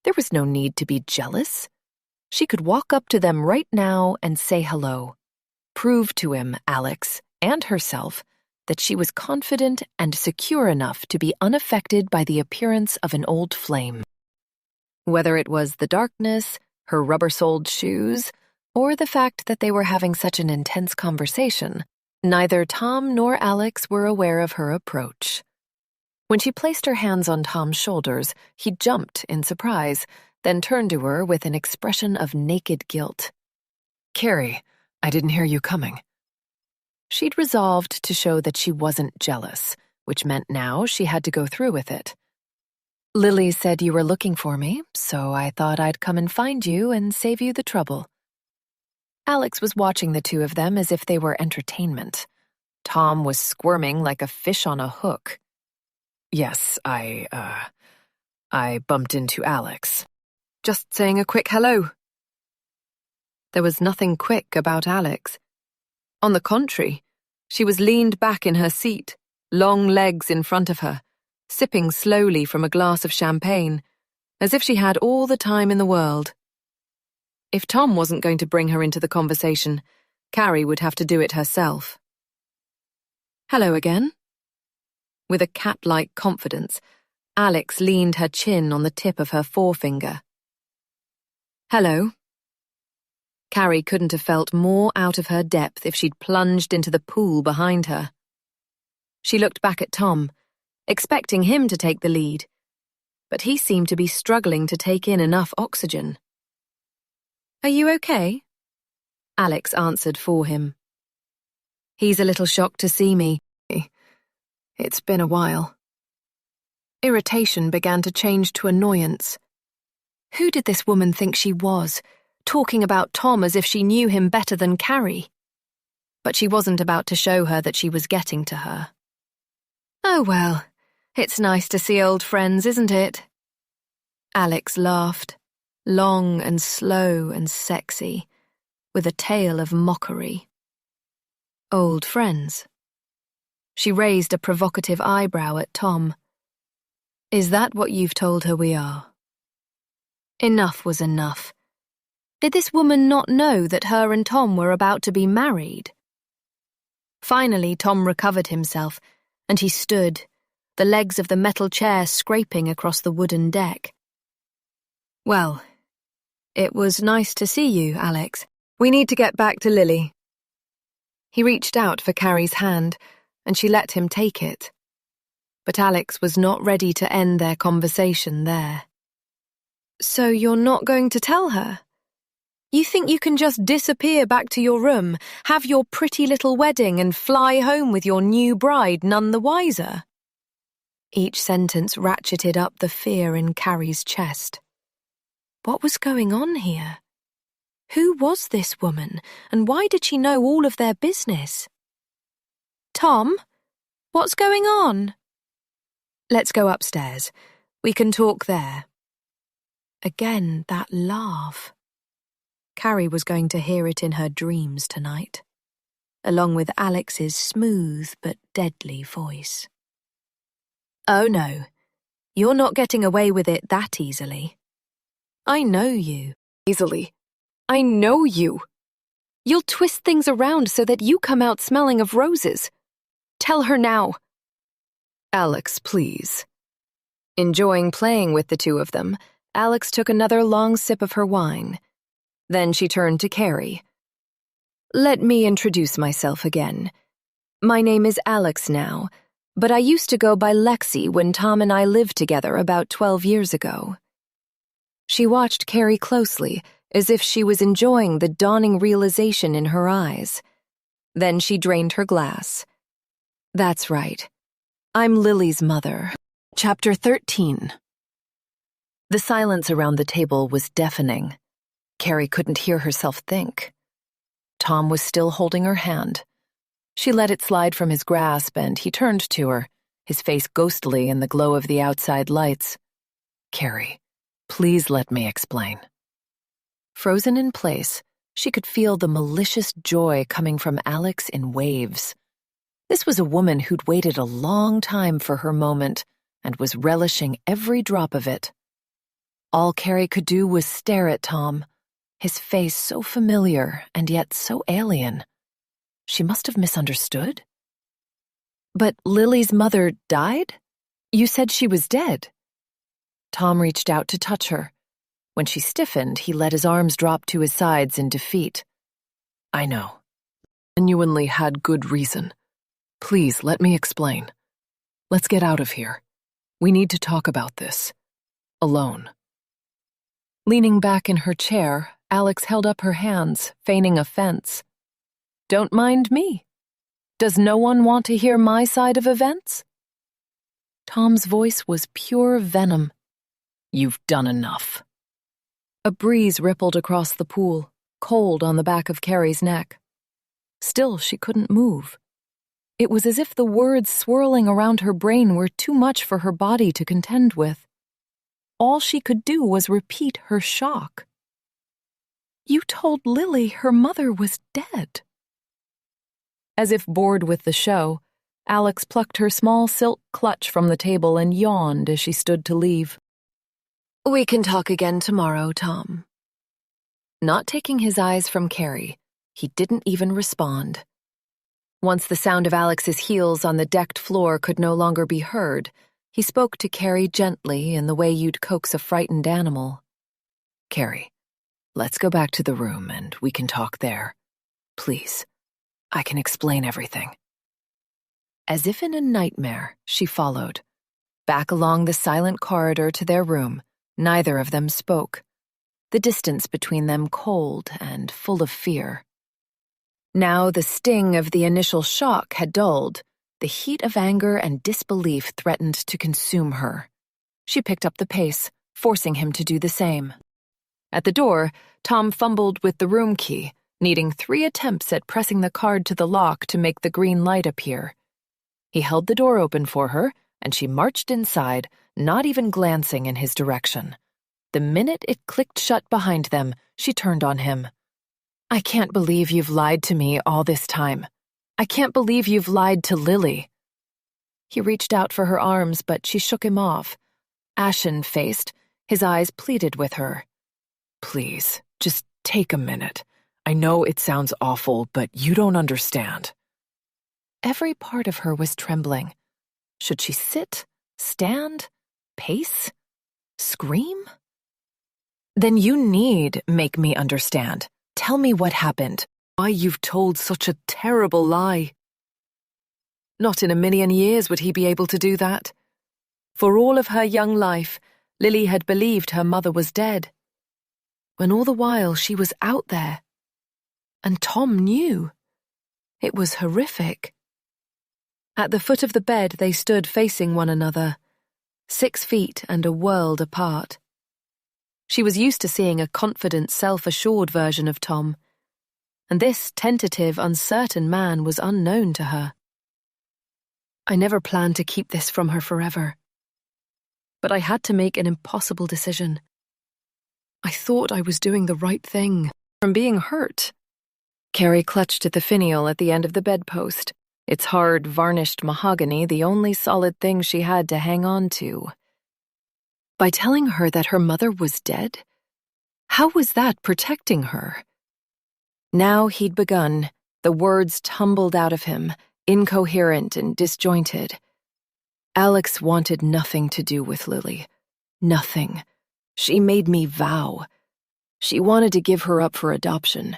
There was no need to be jealous. She could walk up to them right now and say hello. Prove to him, Alex, and herself, that she was confident and secure enough to be unaffected by the appearance of an old flame. Whether it was the darkness, her rubber-soled shoes, or the fact that they were having such an intense conversation, neither Tom nor Alex were aware of her approach. When she placed her hands on Tom's shoulders, he jumped in surprise, then turned to her with an expression of naked guilt. "Carrie, I didn't hear you coming." She'd resolved to show that she wasn't jealous, which meant now she had to go through with it. "Lily said you were looking for me, so I thought I'd come and find you and save you the trouble." Alex was watching the two of them as if they were entertainment. Tom was squirming like a fish on a hook. "Yes, I bumped into Alex. Just saying a quick hello." There was nothing quick about Alex. On the contrary, she was leaned back in her seat, long legs in front of her, sipping slowly from a glass of champagne, as if she had all the time in the world. If Tom wasn't going to bring her into the conversation, Carrie would have to do it herself. "Hello again." With a cat-like confidence, Alex leaned her chin on the tip of her forefinger. "Hello." Carrie couldn't have felt more out of her depth if she'd plunged into the pool behind her. She looked back at Tom, expecting him to take the lead, but he seemed to be struggling to take in enough oxygen. "Are you okay?" Alex answered for him. "He's a little shocked to see me. It's been a while." Irritation began to change to annoyance. Who did this woman think she was, talking about Tom as if she knew him better than Carrie? But she wasn't about to show her that she was getting to her. "Oh well, it's nice to see old friends, isn't it?" Alex laughed, long and slow and sexy, with a tail of mockery. "Old friends?" She raised a provocative eyebrow at Tom. "Is that what you've told her we are?" Enough was enough. Did this woman not know that her and Tom were about to be married? Finally, Tom recovered himself, and he stood, the legs of the metal chair scraping across the wooden deck. "Well, it was nice to see you, Alex. We need to get back to Lily." He reached out for Carrie's hand, and she let him take it. but Alex was not ready to end their conversation there. So you're not going to tell her? You think you can just disappear back to your room, have your pretty little wedding and fly home with your new bride none the wiser? Each sentence ratcheted up the fear in Carrie's chest. What was going on here? Who was this woman, and why did she know all of their business? Tom, what's going on? Let's go upstairs. We can talk there. Again, that laugh. Carrie was going to hear it in her dreams tonight, along with Alex's smooth but deadly voice. Oh no, you're not getting away with it that easily. I know you. Easily. I know you. You'll twist things around so that you come out smelling of roses. Tell her now. Alex, please. Enjoying playing with the two of them, Alex took another long sip of her wine. Then she turned to Carrie. Let me introduce myself again. My name is Alex now, but I used to go by Lexi when Tom and I lived together about 12 years ago. She watched Carrie closely, as if she was enjoying the dawning realization in her eyes. Then she drained her glass. That's right. I'm Lily's mother. Chapter 13. The silence around the table was deafening. Carrie couldn't hear herself think. Tom was still holding her hand. She let it slide from his grasp, and he turned to her, his face ghostly in the glow of the outside lights. Carrie, please let me explain. Frozen in place, she could feel the malicious joy coming from Alex in waves. This was a woman who'd waited a long time for her moment and was relishing every drop of it. All Carrie could do was stare at Tom, his face so familiar and yet so alien. She must have misunderstood. But Lily's mother died? You said she was dead. Tom reached out to touch her. When she stiffened, he let his arms drop to his sides in defeat. I know. Genuinely had good reason. Please, let me explain. Let's get out of here. We need to talk about this. Alone. Leaning back in her chair, Alex held up her hands, feigning offense. Don't mind me. Does no one want to hear my side of events? Tom's voice was pure venom. You've done enough. A breeze rippled across the pool, cold on the back of Carrie's neck. Still, she couldn't move. It was as if the words swirling around her brain were too much for her body to contend with. All she could do was repeat her shock. You told Lily her mother was dead. As if bored with the show, Alex plucked her small silk clutch from the table and yawned as she stood to leave. We can talk again tomorrow, Tom. Not taking his eyes from Carrie, he didn't even respond. Once the sound of Alex's heels on the decked floor could no longer be heard, he spoke to Carrie gently in the way you'd coax a frightened animal. Carrie, let's go back to the room and we can talk there. Please, I can explain everything. As if in a nightmare, she followed. Back along the silent corridor to their room, neither of them spoke, the distance between them cold and full of fear. Now the sting of the initial shock had dulled. The heat of anger and disbelief threatened to consume her. She picked up the pace, forcing him to do the same. At the door, Tom fumbled with the room key, needing 3 attempts at pressing the card to the lock to make the green light appear. He held the door open for her, and she marched inside, not even glancing in his direction. The minute it clicked shut behind them, she turned on him. I can't believe you've lied to me all this time. I can't believe you've lied to Lily. He reached out for her arms, but she shook him off. Ashen-faced, his eyes pleaded with her. Please, just take a minute. I know it sounds awful, but you don't understand. Every part of her was trembling. Should she sit, stand, pace, scream? Then you need make me understand. Tell me what happened. Why you've told such a terrible lie. Not in a million years would he be able to do that. For all of her young life, Lily had believed her mother was dead, when all the while she was out there. And Tom knew. It was horrific. At the foot of the bed they stood facing one another, 6 feet and a world apart. She was used to seeing a confident, self-assured version of Tom, and this tentative, uncertain man was unknown to her. I never planned to keep this from her forever, but I had to make an impossible decision. I thought I was doing the right thing. From being hurt. Carrie clutched at the finial at the end of the bedpost, its hard, varnished mahogany the only solid thing she had to hang on to. By telling her that her mother was dead? How was that protecting her? Now he'd begun, the words tumbled out of him, incoherent and disjointed. Alex wanted nothing to do with Lily. Nothing. She made me vow. She wanted to give her up for adoption.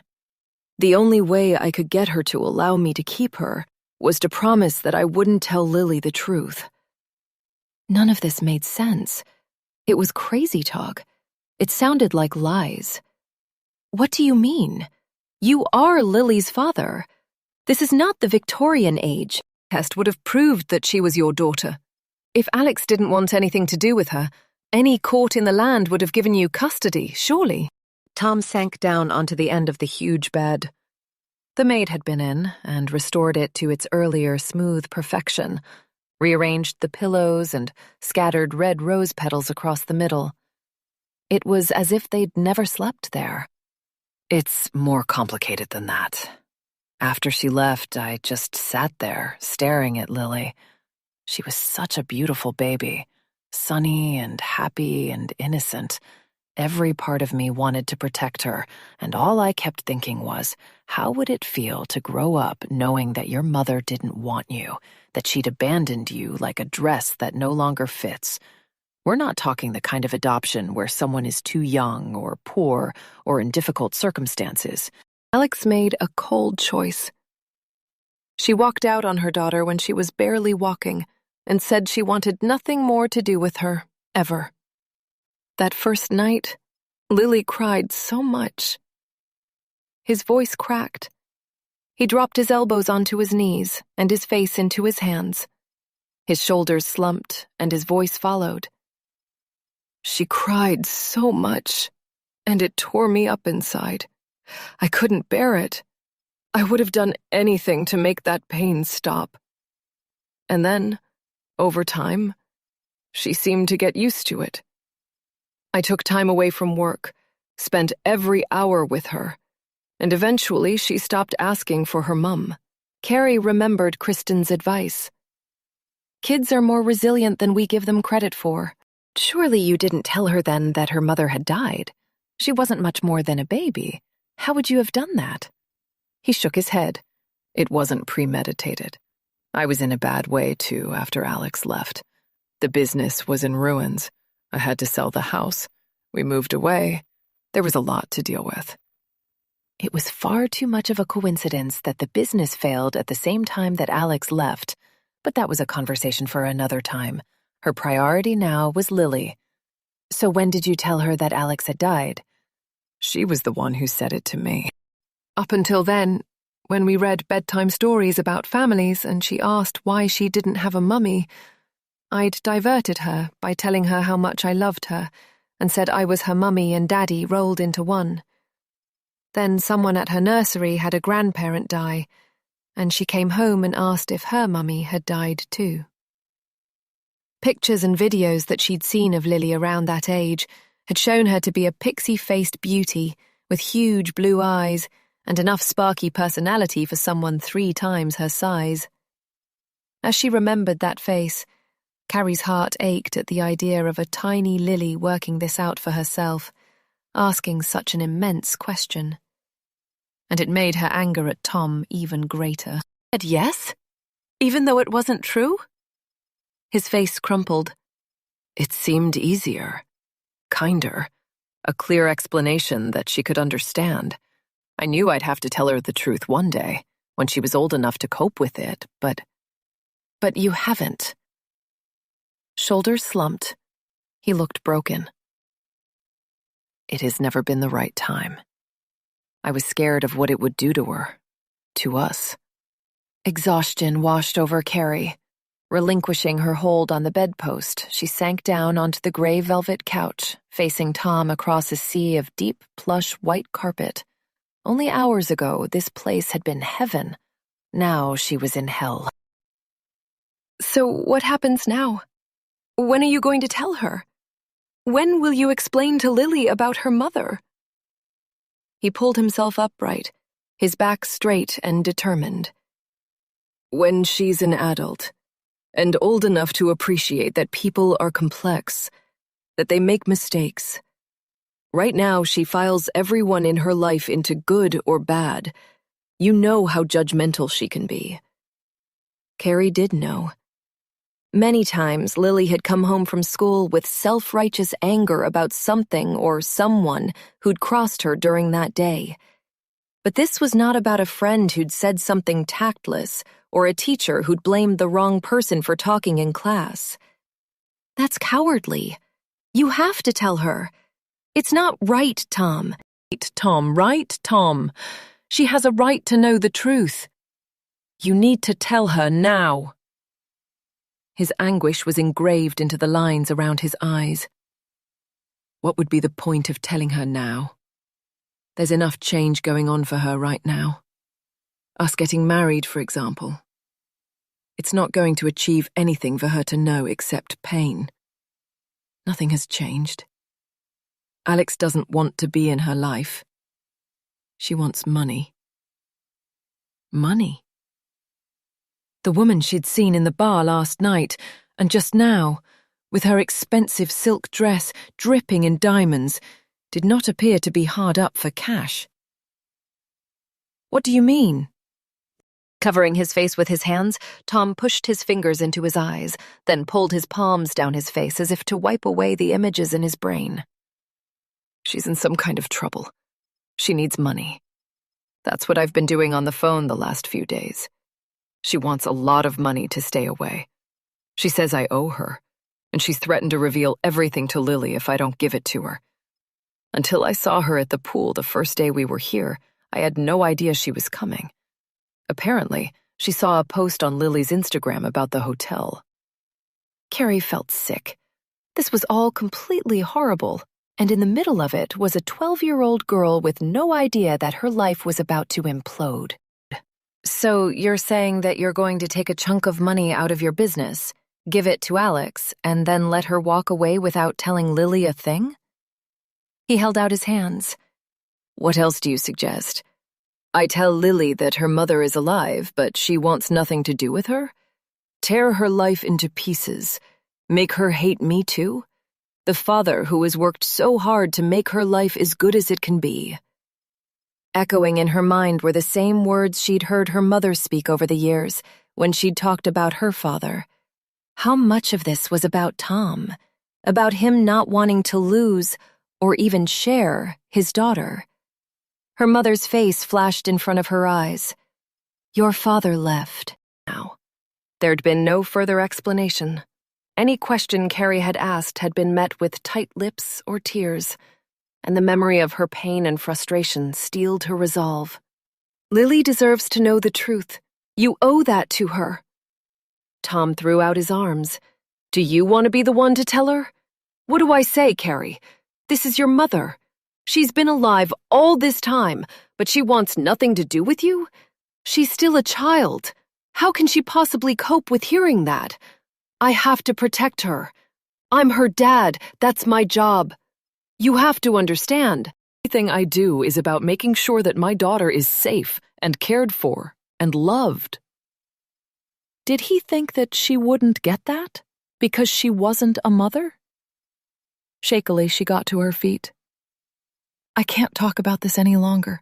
The only way I could get her to allow me to keep her was to promise that I wouldn't tell Lily the truth. None of this made sense. It was crazy talk. It sounded like lies. What do you mean? You are Lily's father. This is not the Victorian age. Test would have proved that she was your daughter. If Alex didn't want anything to do with her, any court in the land would have given you custody, surely. Tom sank down onto the end of the huge bed. The maid had been in and restored it to its earlier smooth perfection, rearranged the pillows and scattered red rose petals across the middle. It was as if they'd never slept there. It's more complicated than that. After she left, I just sat there, staring at Lily. She was such a beautiful baby, sunny and happy and innocent. Every part of me wanted to protect her, and all I kept thinking was, how would it feel to grow up knowing that your mother didn't want you, that she'd abandoned you like a dress that no longer fits? We're not talking the kind of adoption where someone is too young or poor or in difficult circumstances. Alex made a cold choice. She walked out on her daughter when she was barely walking and said she wanted nothing more to do with her, ever. That first night, Lily cried so much. His voice cracked. He dropped his elbows onto his knees and his face into his hands. His shoulders slumped and his voice followed. She cried so much, and it tore me up inside. I couldn't bear it. I would have done anything to make that pain stop. And then, over time, she seemed to get used to it. I took time away from work, spent every hour with her, and eventually she stopped asking for her mum. Carrie remembered Kristen's advice. Kids are more resilient than we give them credit for. Surely you didn't tell her then that her mother had died. She wasn't much more than a baby. How would you have done that? He shook his head. It wasn't premeditated. I was in a bad way, too, after Alex left. The business was in ruins. I had to sell the house. We moved away. There was a lot to deal with. It was far too much of a coincidence that the business failed at the same time that Alex left, but that was a conversation for another time. Her priority now was Lily. So when did you tell her that Alex had died? She was the one who said it to me. Up until then, when we read bedtime stories about families and she asked why she didn't have a mummy, I'd diverted her by telling her how much I loved her and said I was her mummy and daddy rolled into one. Then someone at her nursery had a grandparent die, and she came home and asked if her mummy had died too. Pictures and videos that she'd seen of Lily around that age had shown her to be a pixie-faced beauty with huge blue eyes and enough sparky personality for someone 3 times her size. As she remembered that face, Carrie's heart ached at the idea of a tiny Lily working this out for herself, asking such an immense question. And it made her anger at Tom even greater. And yes? Even though it wasn't true? His face crumpled. It seemed easier. Kinder. A clear explanation that she could understand. I knew I'd have to tell her the truth one day, when she was old enough to cope with it, but you haven't. shoulders slumped. He looked broken. It has never been the right time. I was scared of what it would do to her, to us. Exhaustion washed over Carrie. Relinquishing her hold on the bedpost, she sank down onto the gray velvet couch, facing Tom across a sea of deep, plush white carpet. Only hours ago, this place had been heaven. Now she was in hell. So what happens now? When are you going to tell her? When will you explain to Lily about her mother? He pulled himself upright, his back straight and determined. When she's an adult, and old enough to appreciate that people are complex, that they make mistakes. Right now, she files everyone in her life into good or bad. You know how judgmental she can be. Carrie did know. Many times, Lily had come home from school with self-righteous anger about something or someone who'd crossed her during that day. But this was not about a friend who'd said something tactless or a teacher who'd blamed the wrong person for talking in class. That's cowardly. You have to tell her. It's not right, Tom. Right, Tom? She has a right to know the truth. You need to tell her now. His anguish was engraved into the lines around his eyes. What would be the point of telling her now? There's enough change going on for her right now. Us getting married, for example. It's not going to achieve anything for her to know except pain. Nothing has changed. Alex doesn't want to be in her life. She wants money. Money? The woman she'd seen in the bar last night, and just now, with her expensive silk dress dripping in diamonds, did not appear to be hard up for cash. What do you mean? Covering his face with his hands, Tom pushed his fingers into his eyes, then pulled his palms down his face as if to wipe away the images in his brain. She's in some kind of trouble. She needs money. That's what I've been doing on the phone the last few days. She wants a lot of money to stay away. She says I owe her, and she's threatened to reveal everything to Lily if I don't give it to her. Until I saw her at the pool the first day we were here, I had no idea she was coming. Apparently, she saw a post on Lily's Instagram about the hotel. Carrie felt sick. This was all completely horrible, and in the middle of it was a 12-year-old girl with no idea that her life was about to implode. So you're saying that you're going to take a chunk of money out of your business, give it to Alex, and then let her walk away without telling Lily a thing? He held out his hands. What else do you suggest? I tell Lily that her mother is alive, but she wants nothing to do with her? Tear her life into pieces? Make her hate me too? The father who has worked so hard to make her life as good as it can be. Echoing in her mind were the same words she'd heard her mother speak over the years when she'd talked about her father. How much of this was about Tom? About him not wanting to lose, or even share, his daughter? Her mother's face flashed in front of her eyes. Your father left. Now. There'd been no further explanation. Any question Carrie had asked had been met with tight lips or tears, and the memory of her pain and frustration steeled her resolve. Lily deserves to know the truth. You owe that to her. Tom threw out his arms. Do you want to be the one to tell her? What do I say, Carrie? This is your mother. She's been alive all this time, but she wants nothing to do with you? She's still a child. How can she possibly cope with hearing that? I have to protect her. I'm her dad. That's my job. You have to understand. Everything I do is about making sure that my daughter is safe and cared for and loved. Did he think that she wouldn't get that because she wasn't a mother? Shakily, she got to her feet. I can't talk about this any longer.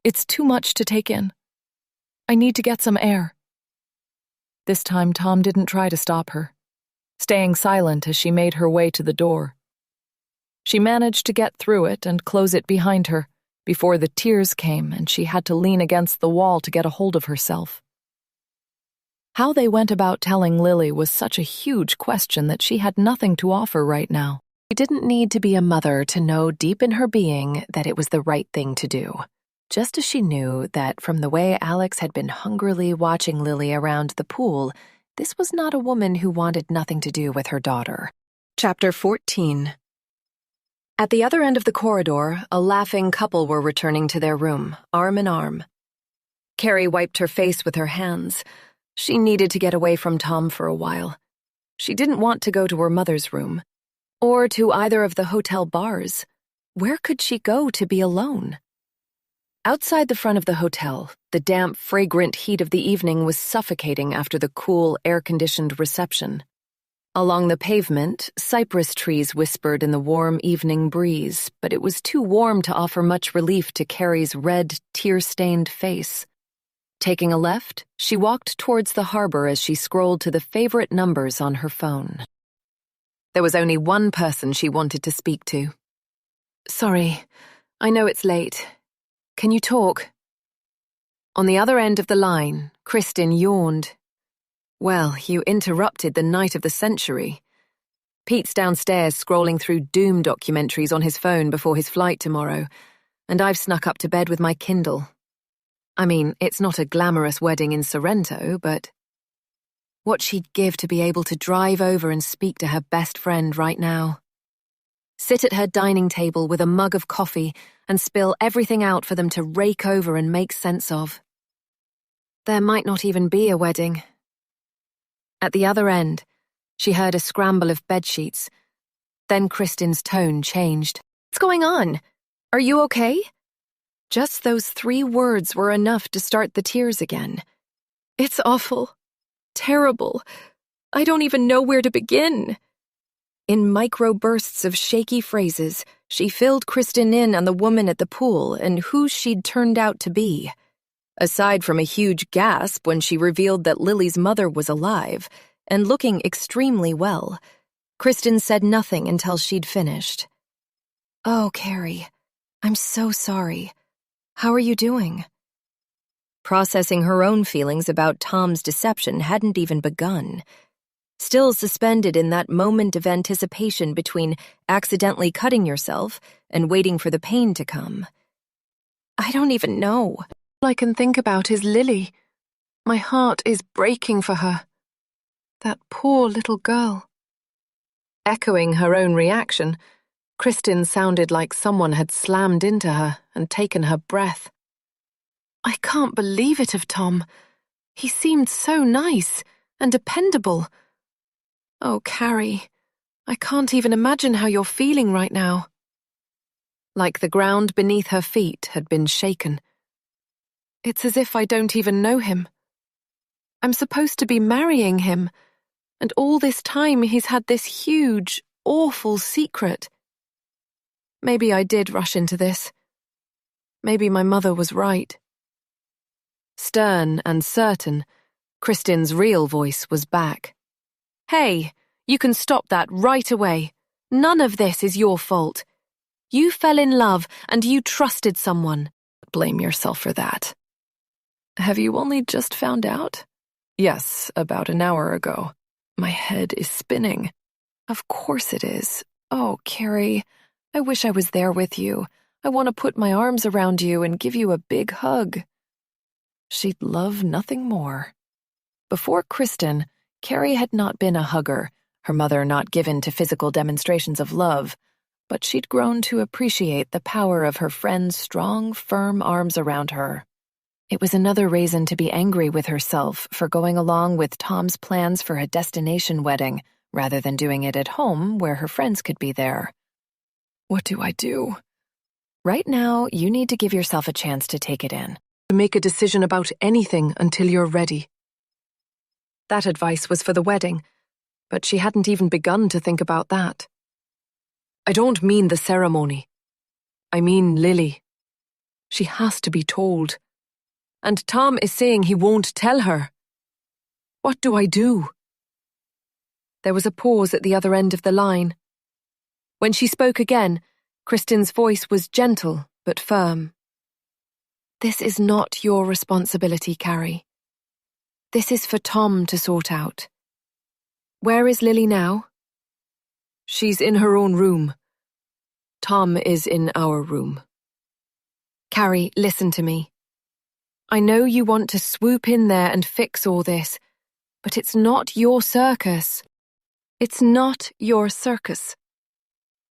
It's too much to take in. I need to get some air. This time, Tom didn't try to stop her, staying silent as she made her way to the door. She managed to get through it and close it behind her before the tears came and she had to lean against the wall to get a hold of herself. How they went about telling Lily was such a huge question that she had nothing to offer right now. She didn't need to be a mother to know deep in her being that it was the right thing to do. Just as she knew that from the way Alex had been hungrily watching Lily around the pool, this was not a woman who wanted nothing to do with her daughter. Chapter 14. At the other end of the corridor, a laughing couple were returning to their room, arm in arm. Carrie wiped her face with her hands. She needed to get away from Tom for a while. She didn't want to go to her mother's room, or to either of the hotel bars. Where could she go to be alone? Outside the front of the hotel, the damp, fragrant heat of the evening was suffocating after the cool, air-conditioned reception. Along the pavement, cypress trees whispered in the warm evening breeze, but it was too warm to offer much relief to Carrie's red, tear-stained face. Taking a left, she walked towards the harbor as she scrolled to the favorite numbers on her phone. There was only one person she wanted to speak to. "Sorry, I know it's late. Can you talk?" On the other end of the line, Kristin yawned. "Well, you interrupted the night of the century. Pete's downstairs scrolling through Doom documentaries on his phone before his flight tomorrow, and I've snuck up to bed with my Kindle. I mean, it's not a glamorous wedding in Sorrento, but what she'd give to be able to drive over and speak to her best friend right now. Sit at her dining table with a mug of coffee and spill everything out for them to rake over and make sense of. There might not even be a wedding." At the other end, she heard a scramble of bedsheets. Then Kristin's tone changed. "What's going on? Are you okay?" Just those 3 words were enough to start the tears again. "It's awful. Terrible. I don't even know where to begin." In micro bursts of shaky phrases, she filled Kristin in on the woman at the pool and who she'd turned out to be. Aside from a huge gasp when she revealed that Lily's mother was alive and looking extremely well, Kristin said nothing until she'd finished. "Oh, Carrie, I'm so sorry. How are you doing?" Processing her own feelings about Tom's deception hadn't even begun. Still suspended in that moment of anticipation between accidentally cutting yourself and waiting for the pain to come. "I don't even know. All I can think about is Lily. My heart is breaking for her. That poor little girl." Echoing her own reaction, Kristin sounded like someone had slammed into her and taken her breath. "I can't believe it of Tom. He seemed so nice and dependable. Oh, Carrie, I can't even imagine how you're feeling right now." Like the ground beneath her feet had been shaken. "It's as if I don't even know him. I'm supposed to be marrying him, and all this time he's had this huge, awful secret. Maybe I did rush into this. Maybe my mother was right." Stern and certain, Kristin's real voice was back. "Hey, you can stop that right away. None of this is your fault. You fell in love and you trusted someone. Blame yourself for that." "Have you only just found out?" "Yes, about an hour ago. My head is spinning." "Of course it is. Oh, Carrie, I wish I was there with you. I want to put my arms around you and give you a big hug." She'd love nothing more. Before Kristin, Carrie had not been a hugger, her mother not given to physical demonstrations of love, but she'd grown to appreciate the power of her friend's strong, firm arms around her. It was another reason to be angry with herself for going along with Tom's plans for a destination wedding, rather than doing it at home where her friends could be there. What do I do? Right now, you need to give yourself a chance to take it in. Make a decision about anything until you're ready. That advice was for the wedding, but she hadn't even begun to think about that. I don't mean the ceremony. I mean Lily. She has to be told. And Tom is saying he won't tell her. What do I do? There was a pause at the other end of the line. When she spoke again, Kristin's voice was gentle but firm. This is not your responsibility, Carrie. This is for Tom to sort out. Where is Lily now? She's in her own room. Tom is in our room. Carrie, listen to me. I know you want to swoop in there and fix all this, but it's not your circus. It's not your circus.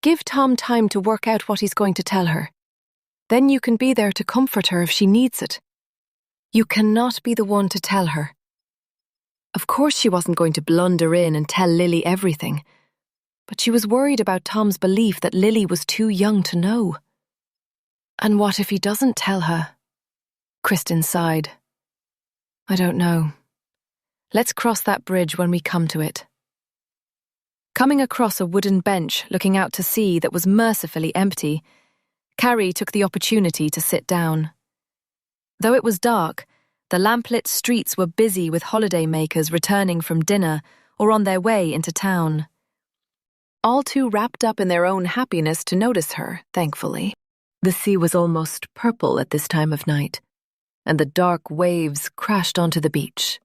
Give Tom time to work out what he's going to tell her. Then you can be there to comfort her if she needs it. You cannot be the one to tell her. Of course she wasn't going to blunder in and tell Lily everything, but she was worried about Tom's belief that Lily was too young to know. And what if he doesn't tell her? Kristin sighed. I don't know. Let's cross that bridge when we come to it. Coming across a wooden bench looking out to sea that was mercifully empty, Carrie took the opportunity to sit down. Though it was dark, the lamplit streets were busy with holidaymakers returning from dinner or on their way into town. All too wrapped up in their own happiness to notice her, thankfully. The sea was almost purple at this time of night, and the dark waves crashed onto the beach.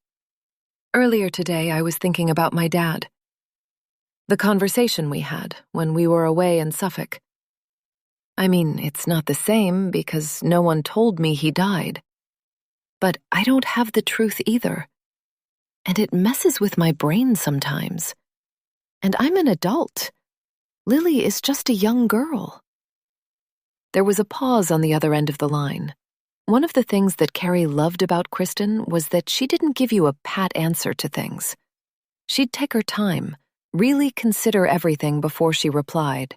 Earlier today, I was thinking about my dad. The conversation we had when we were away in Suffolk. I mean, it's not the same because no one told me he died. But I don't have the truth either. And it messes with my brain sometimes. And I'm an adult. Lily is just a young girl. There was a pause on the other end of the line. One of the things that Carrie loved about Kristin was that she didn't give you a pat answer to things. She'd take her time, really consider everything before she replied.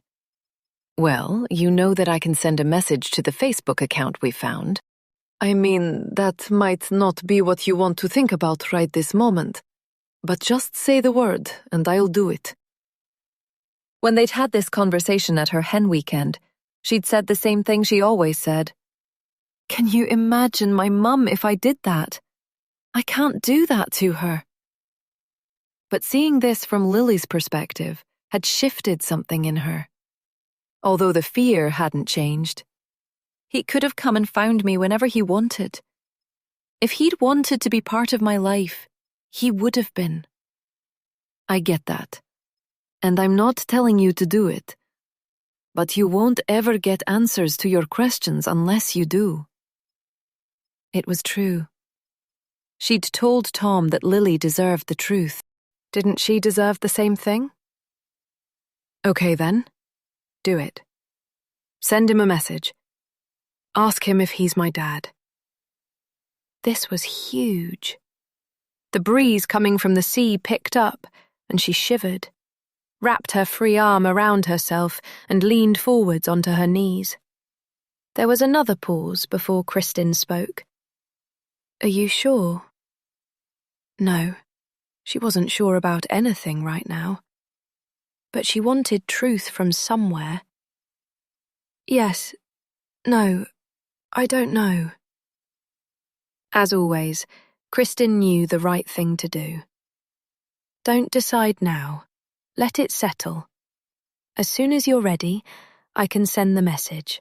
Well, you know that I can send a message to the Facebook account we found. I mean, that might not be what you want to think about right this moment, but just say the word and I'll do it. When they'd had this conversation at her hen weekend, she'd said the same thing she always said. Can you imagine my mum if I did that? I can't do that to her. But seeing this from Lily's perspective had shifted something in her. Although the fear hadn't changed. He could have come and found me whenever he wanted. If he'd wanted to be part of my life, he would have been. I get that. And I'm not telling you to do it. But you won't ever get answers to your questions unless you do. It was true. She'd told Tom that Lily deserved the truth. Didn't she deserve the same thing? Okay then, do it. Send him a message. Ask him if he's my dad. This was huge. The breeze coming from the sea picked up, and she shivered, wrapped her free arm around herself, and leaned forwards onto her knees. There was another pause before Kristin spoke. Are you sure? No, she wasn't sure about anything right now. But she wanted truth from somewhere. Yes, no, I don't know. As always, Kristin knew the right thing to do. Don't decide now. Let it settle. As soon as you're ready, I can send the message.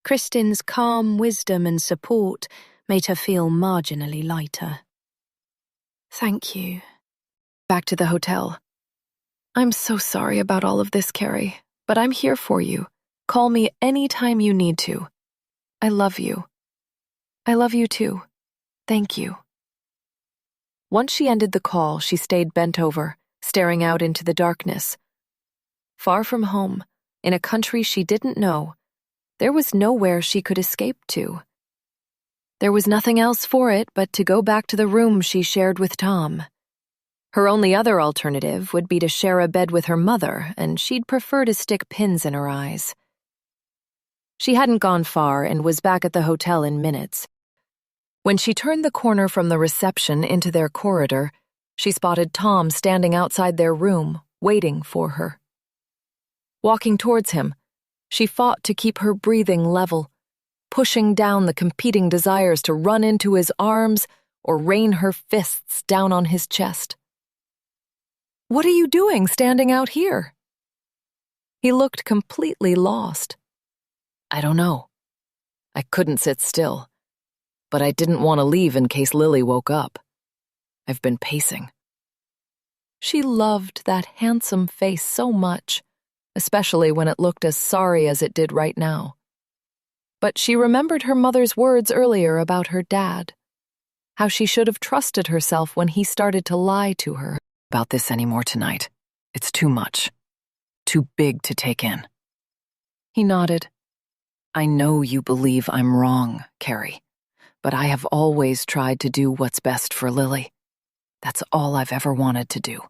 Kristin's calm wisdom and support made her feel marginally lighter. Thank you. Back to the hotel. I'm so sorry about all of this, Carrie, but I'm here for you. Call me anytime you need to. I love you. I love you too. Thank you. Once she ended the call, she stayed bent over, staring out into the darkness. Far from home, in a country she didn't know, there was nowhere she could escape to. There was nothing else for it but to go back to the room she shared with Tom. Her only other alternative would be to share a bed with her mother, and she'd prefer to stick pins in her eyes. She hadn't gone far and was back at the hotel in minutes. When she turned the corner from the reception into their corridor, she spotted Tom standing outside their room, waiting for her. Walking towards him, she fought to keep her breathing level, pushing down the competing desires to run into his arms or rain her fists down on his chest. What are you doing standing out here? He looked completely lost. I don't know. I couldn't sit still, but I didn't want to leave in case Lily woke up. I've been pacing. She loved that handsome face so much, especially when it looked as sorry as it did right now. But she remembered her mother's words earlier about her dad, how she should have trusted herself when he started to lie to her. About this anymore tonight. It's too much. Too big to take in. He nodded. I know you believe I'm wrong, Carrie, but I have always tried to do what's best for Lily. That's all I've ever wanted to do.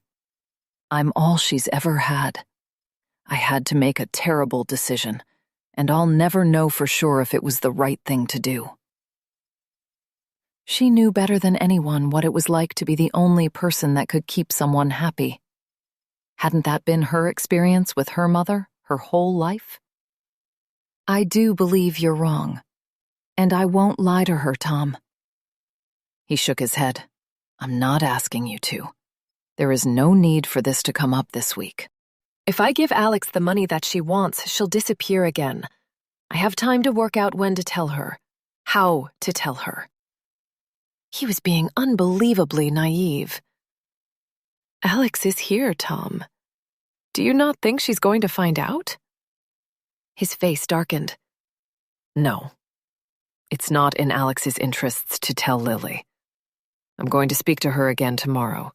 I'm all she's ever had. I had to make a terrible decision, and I'll never know for sure if it was the right thing to do. She knew better than anyone what it was like to be the only person that could keep someone happy. Hadn't that been her experience with her mother, her whole life? I do believe you're wrong, and I won't lie to her, Tom. He shook his head. I'm not asking you to. There is no need for this to come up this week. If I give Alex the money that she wants, she'll disappear again. I have time to work out when to tell her, how to tell her. He was being unbelievably naive. Alex is here, Tom. Do you not think she's going to find out? His face darkened. No. It's not in Alex's interests to tell Lily. I'm going to speak to her again tomorrow.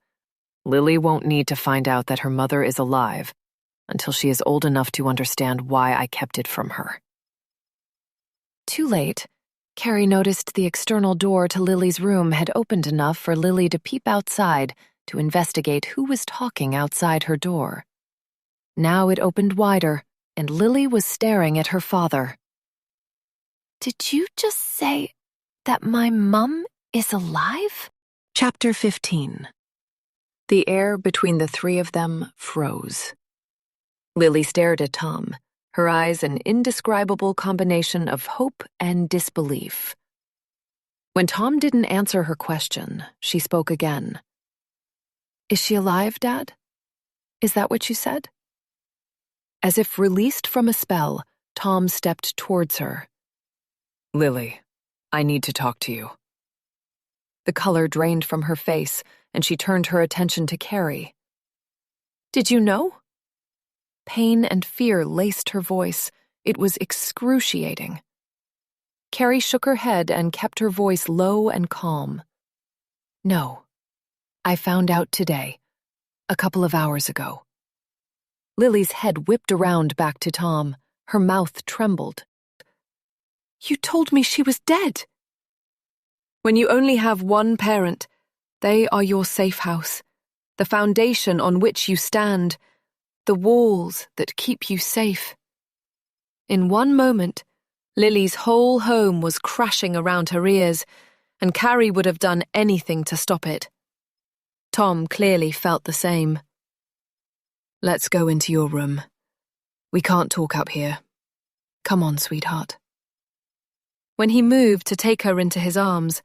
Lily won't need to find out that her mother is alive until she is old enough to understand why I kept it from her. Too late. Carrie noticed the external door to Lily's room had opened enough for Lily to peep outside to investigate who was talking outside her door. Now it opened wider, and Lily was staring at her father. Did you just say that my mum is alive? Chapter 15. The air between the three of them froze. Lily stared at Tom, her eyes an indescribable combination of hope and disbelief. When Tom didn't answer her question, she spoke again. Is she alive, Dad? Is that what you said? As if released from a spell, Tom stepped towards her. Lily, I need to talk to you. The color drained from her face, and she turned her attention to Carrie. Did you know? Pain and fear laced her voice. It was excruciating. Carrie shook her head and kept her voice low and calm. No. I found out today, a couple of hours ago. Lily's head whipped around back to Tom. Her mouth trembled. You told me she was dead. When you only have one parent, they are your safe house, the foundation on which you stand, the walls that keep you safe. In one moment, Lily's whole home was crashing around her ears, and Carrie would have done anything to stop it. Tom clearly felt the same. Let's go into your room. We can't talk up here. Come on, sweetheart. When he moved to take her into his arms,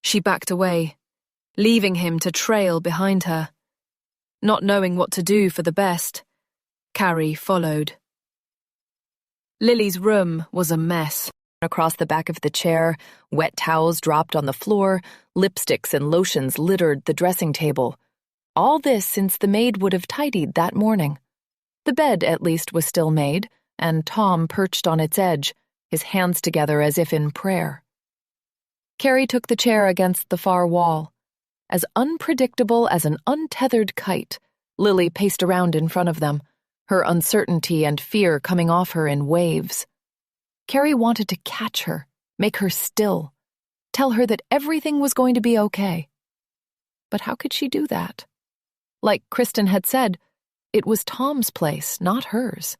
she backed away, leaving him to trail behind her. Not knowing what to do for the best, Carrie followed. Lily's room was a mess. Across the back of the chair, wet towels dropped on the floor, lipsticks and lotions littered the dressing table. All this since the maid would have tidied that morning. The bed, at least, was still made, and Tom perched on its edge, his hands together as if in prayer. Carrie took the chair against the far wall. As unpredictable as an untethered kite, Lily paced around in front of them, her uncertainty and fear coming off her in waves. Carrie wanted to catch her, make her still, tell her that everything was going to be okay. But how could she do that? Like Kristen had said, it was Tom's place, not hers.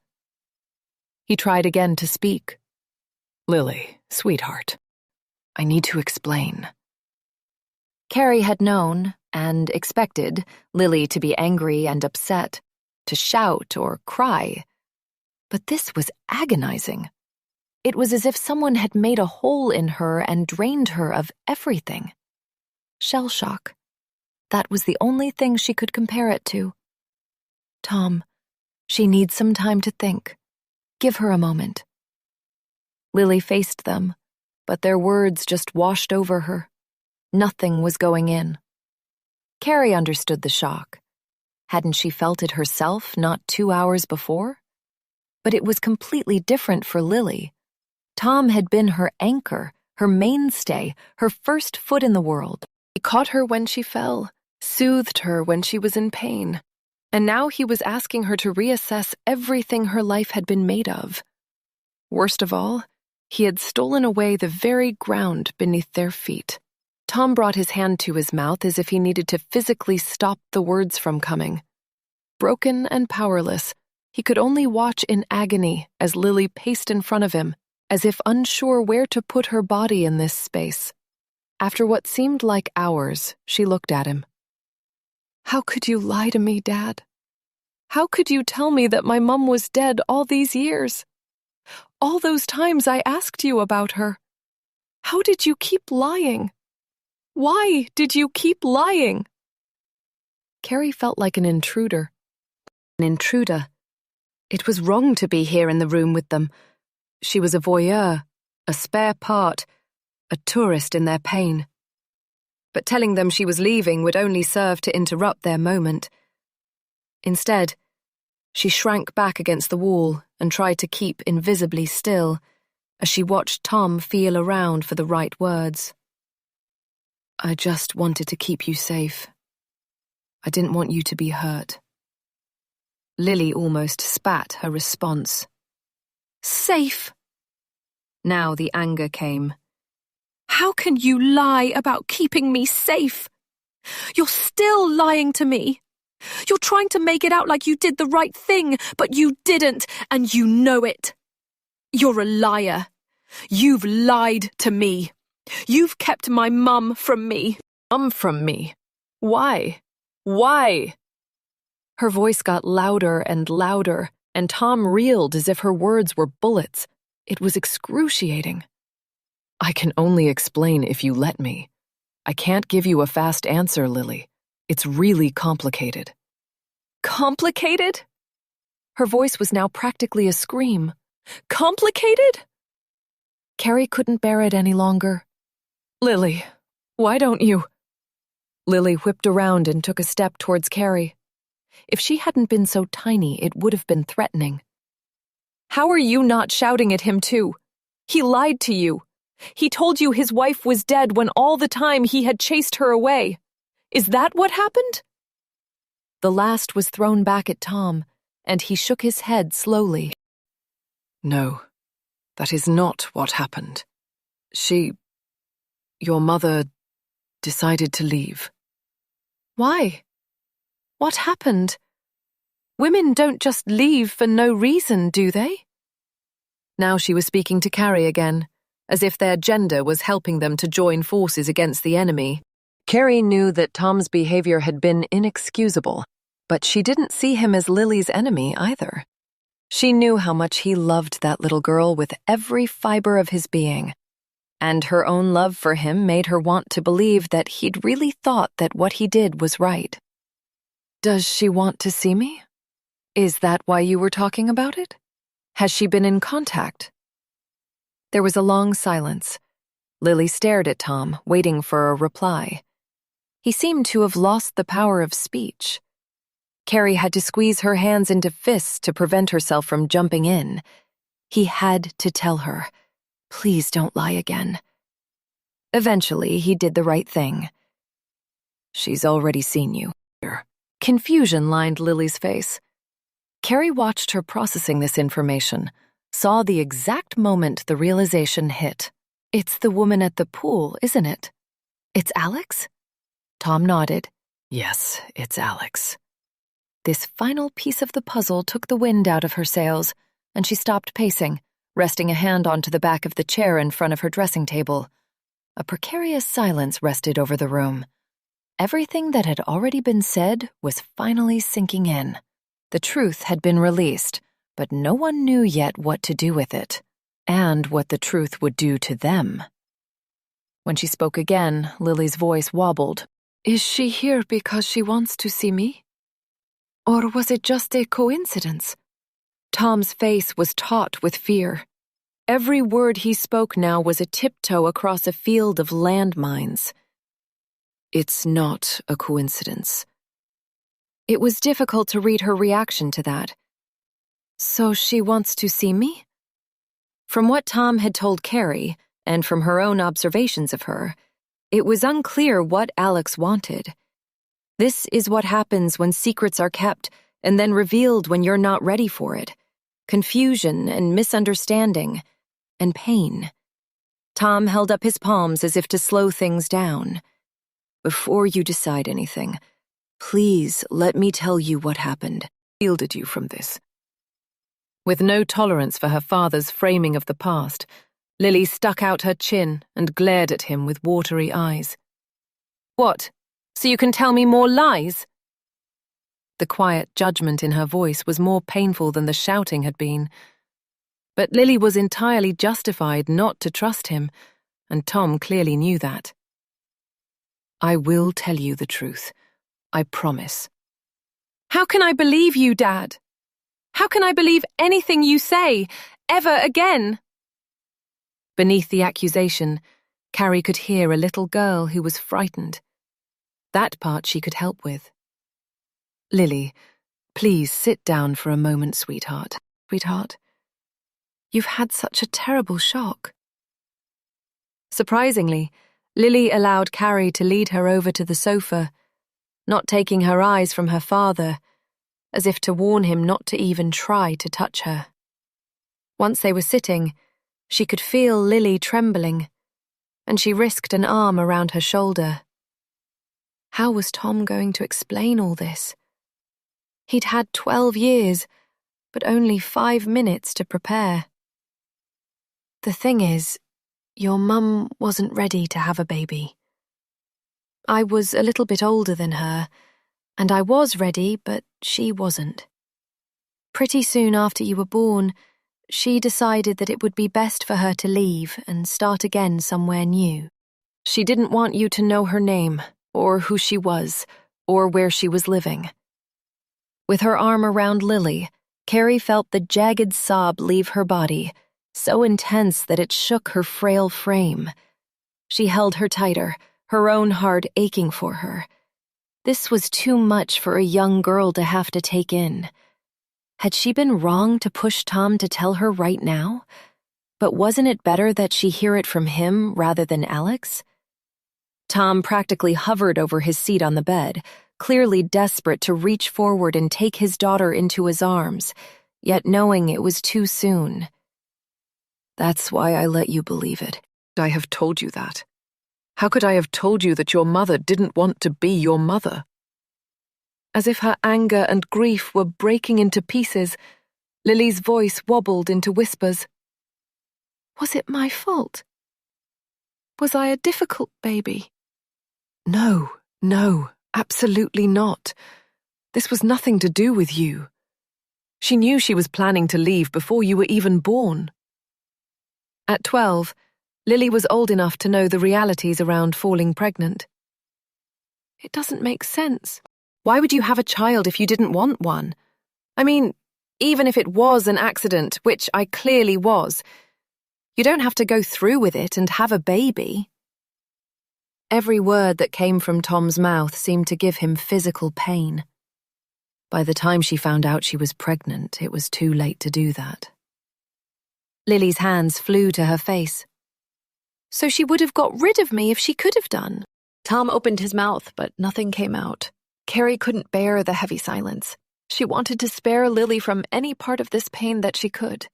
He tried again to speak. Lily, sweetheart, I need to explain. Carrie had known, and expected, Lily to be angry and upset, to shout or cry. But this was agonizing. It was as if someone had made a hole in her and drained her of everything. Shell shock. That was the only thing she could compare it to. Tom, she needs some time to think. Give her a moment. Lily faced them, but their words just washed over her. Nothing was going in. Carrie understood the shock. Hadn't she felt it herself not 2 hours before? But it was completely different for Lily. Tom had been her anchor, her mainstay, her first foot in the world. He caught her when she fell, soothed her when she was in pain, and now he was asking her to reassess everything her life had been made of. Worst of all, he had stolen away the very ground beneath their feet. Tom brought his hand to his mouth as if he needed to physically stop the words from coming. Broken and powerless, he could only watch in agony as Lily paced in front of him, as if unsure where to put her body in this space. After what seemed like hours, she looked at him. "How could you lie to me, Dad? How could you tell me that my mum was dead all these years? All those times I asked you about her. How did you keep lying? Why did you keep lying?" Carrie felt like an intruder. An intruder. It was wrong to be here in the room with them. She was a voyeur, a spare part, a tourist in their pain. But telling them she was leaving would only serve to interrupt their moment. Instead, she shrank back against the wall and tried to keep invisibly still as she watched Tom feel around for the right words. "I just wanted to keep you safe. I didn't want you to be hurt." Lily almost spat her response. "Safe?" Now the anger came. "How can you lie about keeping me safe? You're still lying to me. You're trying to make it out like you did the right thing, but you didn't, and you know it. You're a liar. You've lied to me. You've kept my mum from me." "Mum from me? Why? Why?" Her voice got louder and louder, and Tom reeled as if her words were bullets. It was excruciating. "I can only explain if you let me. I can't give you a fast answer, Lily. It's really complicated." "Complicated?" Her voice was now practically a scream. "Complicated?" Carrie couldn't bear it any longer. "Lily, why don't you?" Lily whipped around and took a step towards Carrie. If she hadn't been so tiny, it would have been threatening. "How are you not shouting at him, too? He lied to you. He told you his wife was dead when all the time he had chased her away. Is that what happened?" The last was thrown back at Tom, and he shook his head slowly. "No, that is not what happened. Your mother, decided to leave." "Why? What happened? Women don't just leave for no reason, do they?" Now she was speaking to Carrie again, as if their gender was helping them to join forces against the enemy. Carrie knew that Tom's behavior had been inexcusable, but she didn't see him as Lily's enemy either. She knew how much he loved that little girl with every fiber of his being, and her own love for him made her want to believe that he'd really thought that what he did was right. "Does she want to see me? Is that why you were talking about it? Has she been in contact?" There was a long silence. Lily stared at Tom, waiting for a reply. He seemed to have lost the power of speech. Carrie had to squeeze her hands into fists to prevent herself from jumping in. He had to tell her, "Please don't lie again." Eventually, he did the right thing. "She's already seen you." Confusion lined Lily's face. Carrie watched her processing this information, saw the exact moment the realization hit. "It's the woman at the pool, isn't it? It's Alex?" Tom nodded. "Yes, it's Alex." This final piece of the puzzle took the wind out of her sails, and she stopped pacing, resting a hand onto the back of the chair in front of her dressing table. A precarious silence rested over the room. Everything that had already been said was finally sinking in. The truth had been released, but no one knew yet what to do with it, and what the truth would do to them. When she spoke again, Lily's voice wobbled. "Is she here because she wants to see me? Or was it just a coincidence?" Tom's face was taut with fear. Every word he spoke now was a tiptoe across a field of landmines. It's not a coincidence. It was difficult to read her reaction to that. So she wants to see me? From what Tom had told Carrie, and from her own observations of her, it was unclear what Alex wanted. This is what happens when secrets are kept and then revealed when you're not ready for it. Confusion and misunderstanding and pain. Tom held up his palms as if to slow things down. Before you decide anything, please let me tell you what happened. Shielded you from this. With no tolerance for her father's framing of the past, Lily stuck out her chin and glared at him with watery eyes. What? So you can tell me more lies? The quiet judgment in her voice was more painful than the shouting had been. But Lily was entirely justified not to trust him, and Tom clearly knew that. I will tell you the truth. I promise. How can I believe you, Dad? How can I believe anything you say, ever again? Beneath the accusation, Carrie could hear a little girl who was frightened. That part she could help with. Lily, please sit down for a moment, sweetheart. Sweetheart, you've had such a terrible shock. Surprisingly, Lily allowed Carrie to lead her over to the sofa, not taking her eyes from her father, as if to warn him not to even try to touch her. Once they were sitting, she could feel Lily trembling, and she risked an arm around her shoulder. How was Tom going to explain all this? He'd had 12 years, but only 5 minutes to prepare. The thing is, your mum wasn't ready to have a baby. I was a little bit older than her, and I was ready, but she wasn't. Pretty soon after you were born, she decided that it would be best for her to leave and start again somewhere new. She didn't want you to know her name, or who she was, or where she was living. With her arm around Lily, Carrie felt the jagged sob leave her body, so intense that it shook her frail frame. She held her tighter, her own heart aching for her. This was too much for a young girl to have to take in. Had she been wrong to push Tom to tell her right now? But wasn't it better that she hear it from him rather than Alex? Tom practically hovered over his seat on the bed, clearly desperate to reach forward and take his daughter into his arms, yet knowing it was too soon. That's why I let you believe it. I have told you that. How could I have told you that your mother didn't want to be your mother? As if her anger and grief were breaking into pieces, Lily's voice wobbled into whispers. Was it my fault? Was I a difficult baby? No, absolutely not. This was nothing to do with you. She knew she was planning to leave before you were even born. At 12, Lily was old enough to know the realities around falling pregnant. It doesn't make sense. Why would you have a child if you didn't want one? I mean, even if it was an accident, which I clearly was, you don't have to go through with it and have a baby. Every word that came from Tom's mouth seemed to give him physical pain. By the time she found out she was pregnant, it was too late to do that. Lily's hands flew to her face. So she would have got rid of me if she could have done. Tom opened his mouth, but nothing came out. Carrie couldn't bear the heavy silence. She wanted to spare Lily from any part of this pain that she could.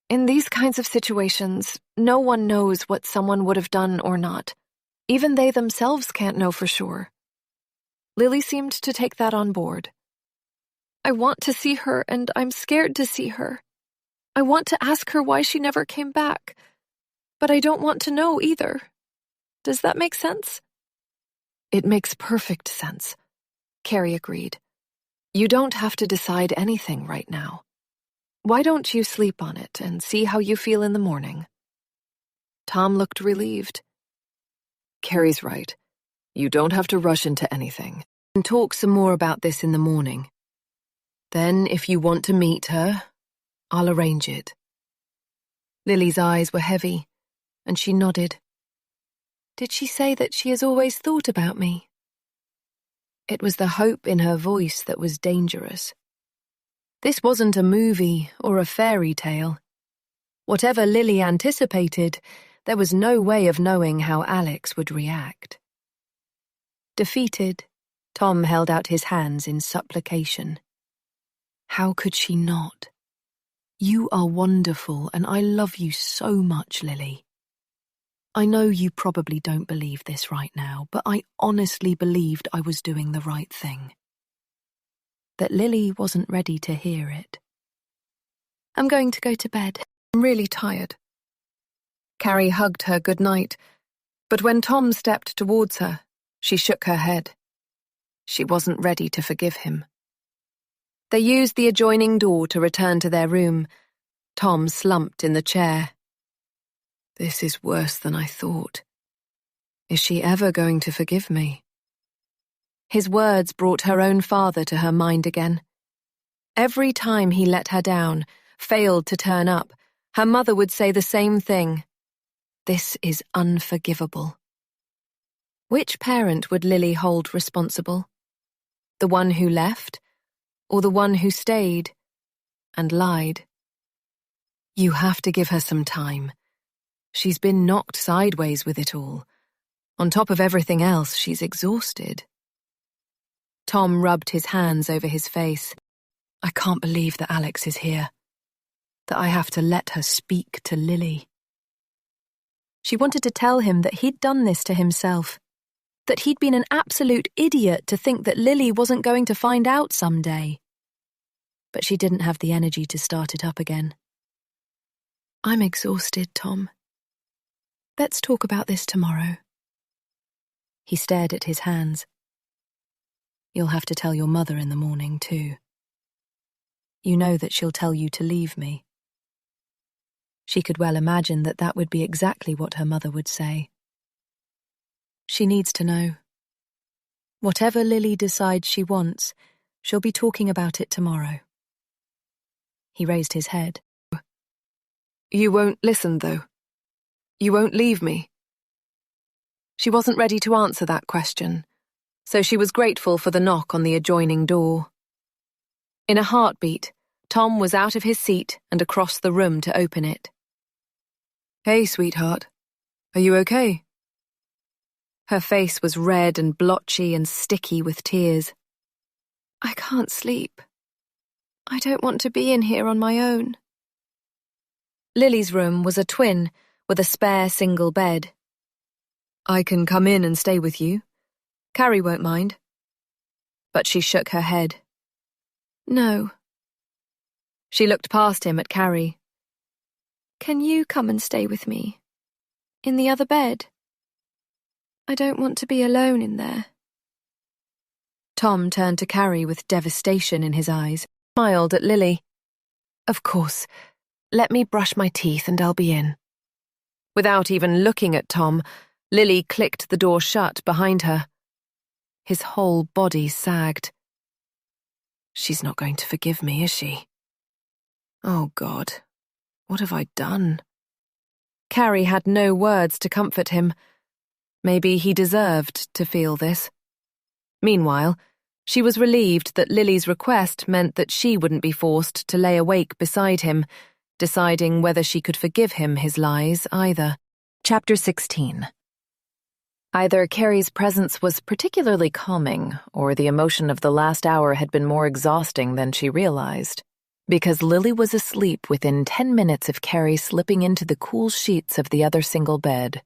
In these kinds of situations, no one knows what someone would have done or not. Even they themselves can't know for sure. Lily seemed to take that on board. I want to see her, and I'm scared to see her. I want to ask her why she never came back, but I don't want to know either. Does that make sense? It makes perfect sense, Carrie agreed. You don't have to decide anything right now. Why don't you sleep on it and see how you feel in the morning? Tom looked relieved. Carrie's right. You don't have to rush into anything. And talk some more about this in the morning. Then, if you want to meet her, I'll arrange it. Lily's eyes were heavy, and she nodded. Did she say that she has always thought about me? It was the hope in her voice that was dangerous. This wasn't a movie or a fairy tale. Whatever Lily anticipated, there was no way of knowing how Alex would react. Defeated, Tom held out his hands in supplication. How could she not? You are wonderful, and I love you so much, Lily. I know you probably don't believe this right now, but I honestly believed I was doing the right thing. But Lily wasn't ready to hear it. I'm going to go to bed. I'm really tired. Carrie hugged her goodnight, but when Tom stepped towards her, she shook her head. She wasn't ready to forgive him. They used the adjoining door to return to their room. Tom slumped in the chair. This is worse than I thought. Is she ever going to forgive me? His words brought her own father to her mind again. Every time he let her down, failed to turn up, her mother would say the same thing. This is unforgivable. Which parent would Lily hold responsible? The one who left, or the one who stayed and lied? You have to give her some time. She's been knocked sideways with it all. On top of everything else, she's exhausted. Tom rubbed his hands over his face. I can't believe that Alex is here. That I have to let her speak to Lily. She wanted to tell him that he'd done this to himself. That he'd been an absolute idiot to think that Lily wasn't going to find out someday. But she didn't have the energy to start it up again. I'm exhausted, Tom. Let's talk about this tomorrow. He stared at his hands. You'll have to tell your mother in the morning, too. You know that she'll tell you to leave me. She could well imagine that that would be exactly what her mother would say. She needs to know. Whatever Lily decides she wants, she'll be talking about it tomorrow. He raised his head. You won't listen, though. You won't leave me. She wasn't ready to answer that question, so she was grateful for the knock on the adjoining door. In a heartbeat, Tom was out of his seat and across the room to open it. Hey, sweetheart. Are you okay? Her face was red and blotchy and sticky with tears. I can't sleep. I don't want to be in here on my own. Lily's room was a twin with a spare single bed. I can come in and stay with you. Carrie won't mind. But she shook her head. No. She looked past him at Carrie. Can you come and stay with me? In the other bed? I don't want to be alone in there. Tom turned to Carrie with devastation in his eyes, smiled at Lily. Of course. Let me brush my teeth and I'll be in. Without even looking at Tom, Lily clicked the door shut behind her. His whole body sagged. She's not going to forgive me, is she? Oh, God. What have I done? Carrie had no words to comfort him. Maybe he deserved to feel this. Meanwhile, she was relieved that Lily's request meant that she wouldn't be forced to lay awake beside him, deciding whether she could forgive him his lies either. Chapter 16. Either Carrie's presence was particularly calming, or the emotion of the last hour had been more exhausting than she realized, because Lily was asleep within 10 minutes of Carrie slipping into the cool sheets of the other single bed.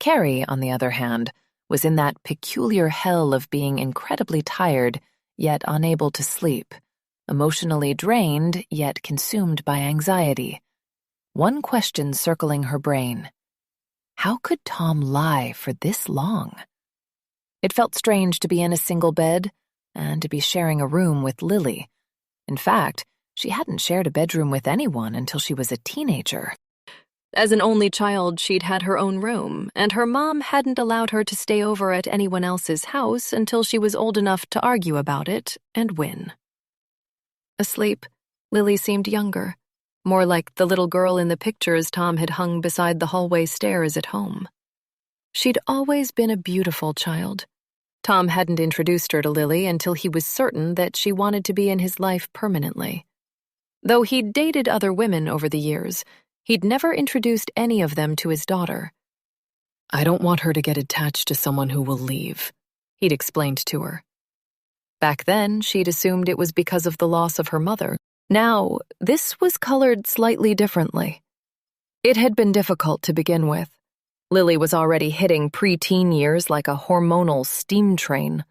Carrie, on the other hand, was in that peculiar hell of being incredibly tired, yet unable to sleep, emotionally drained, yet consumed by anxiety. One question circling her brain. How could Tom lie for this long? It felt strange to be in a single bed and to be sharing a room with Lily. In fact, she hadn't shared a bedroom with anyone until she was a teenager. As an only child, she'd had her own room, and her mom hadn't allowed her to stay over at anyone else's house until she was old enough to argue about it and win. Asleep, Lily seemed younger, more like the little girl in the pictures Tom had hung beside the hallway stairs at home. She'd always been a beautiful child. Tom hadn't introduced her to Lily until he was certain that she wanted to be in his life permanently. Though he'd dated other women over the years, he'd never introduced any of them to his daughter. I don't want her to get attached to someone who will leave, he'd explained to her. Back then, she'd assumed it was because of the loss of her mother. Now, this was colored slightly differently. It had been difficult to begin with. Lily was already hitting pre-teen years like a hormonal steam train.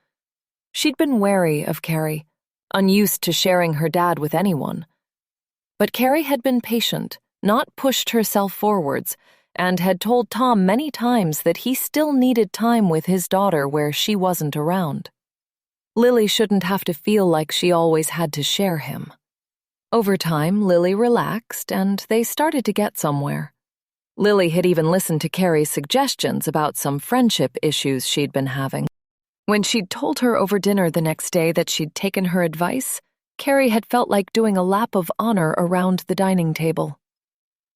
She'd been wary of Carrie, unused to sharing her dad with anyone. But Carrie had been patient, not pushed herself forwards, and had told Tom many times that he still needed time with his daughter where she wasn't around. Lily shouldn't have to feel like she always had to share him. Over time, Lily relaxed, and they started to get somewhere. Lily had even listened to Carrie's suggestions about some friendship issues she'd been having. When she'd told her over dinner the next day that she'd taken her advice, Carrie had felt like doing a lap of honor around the dining table.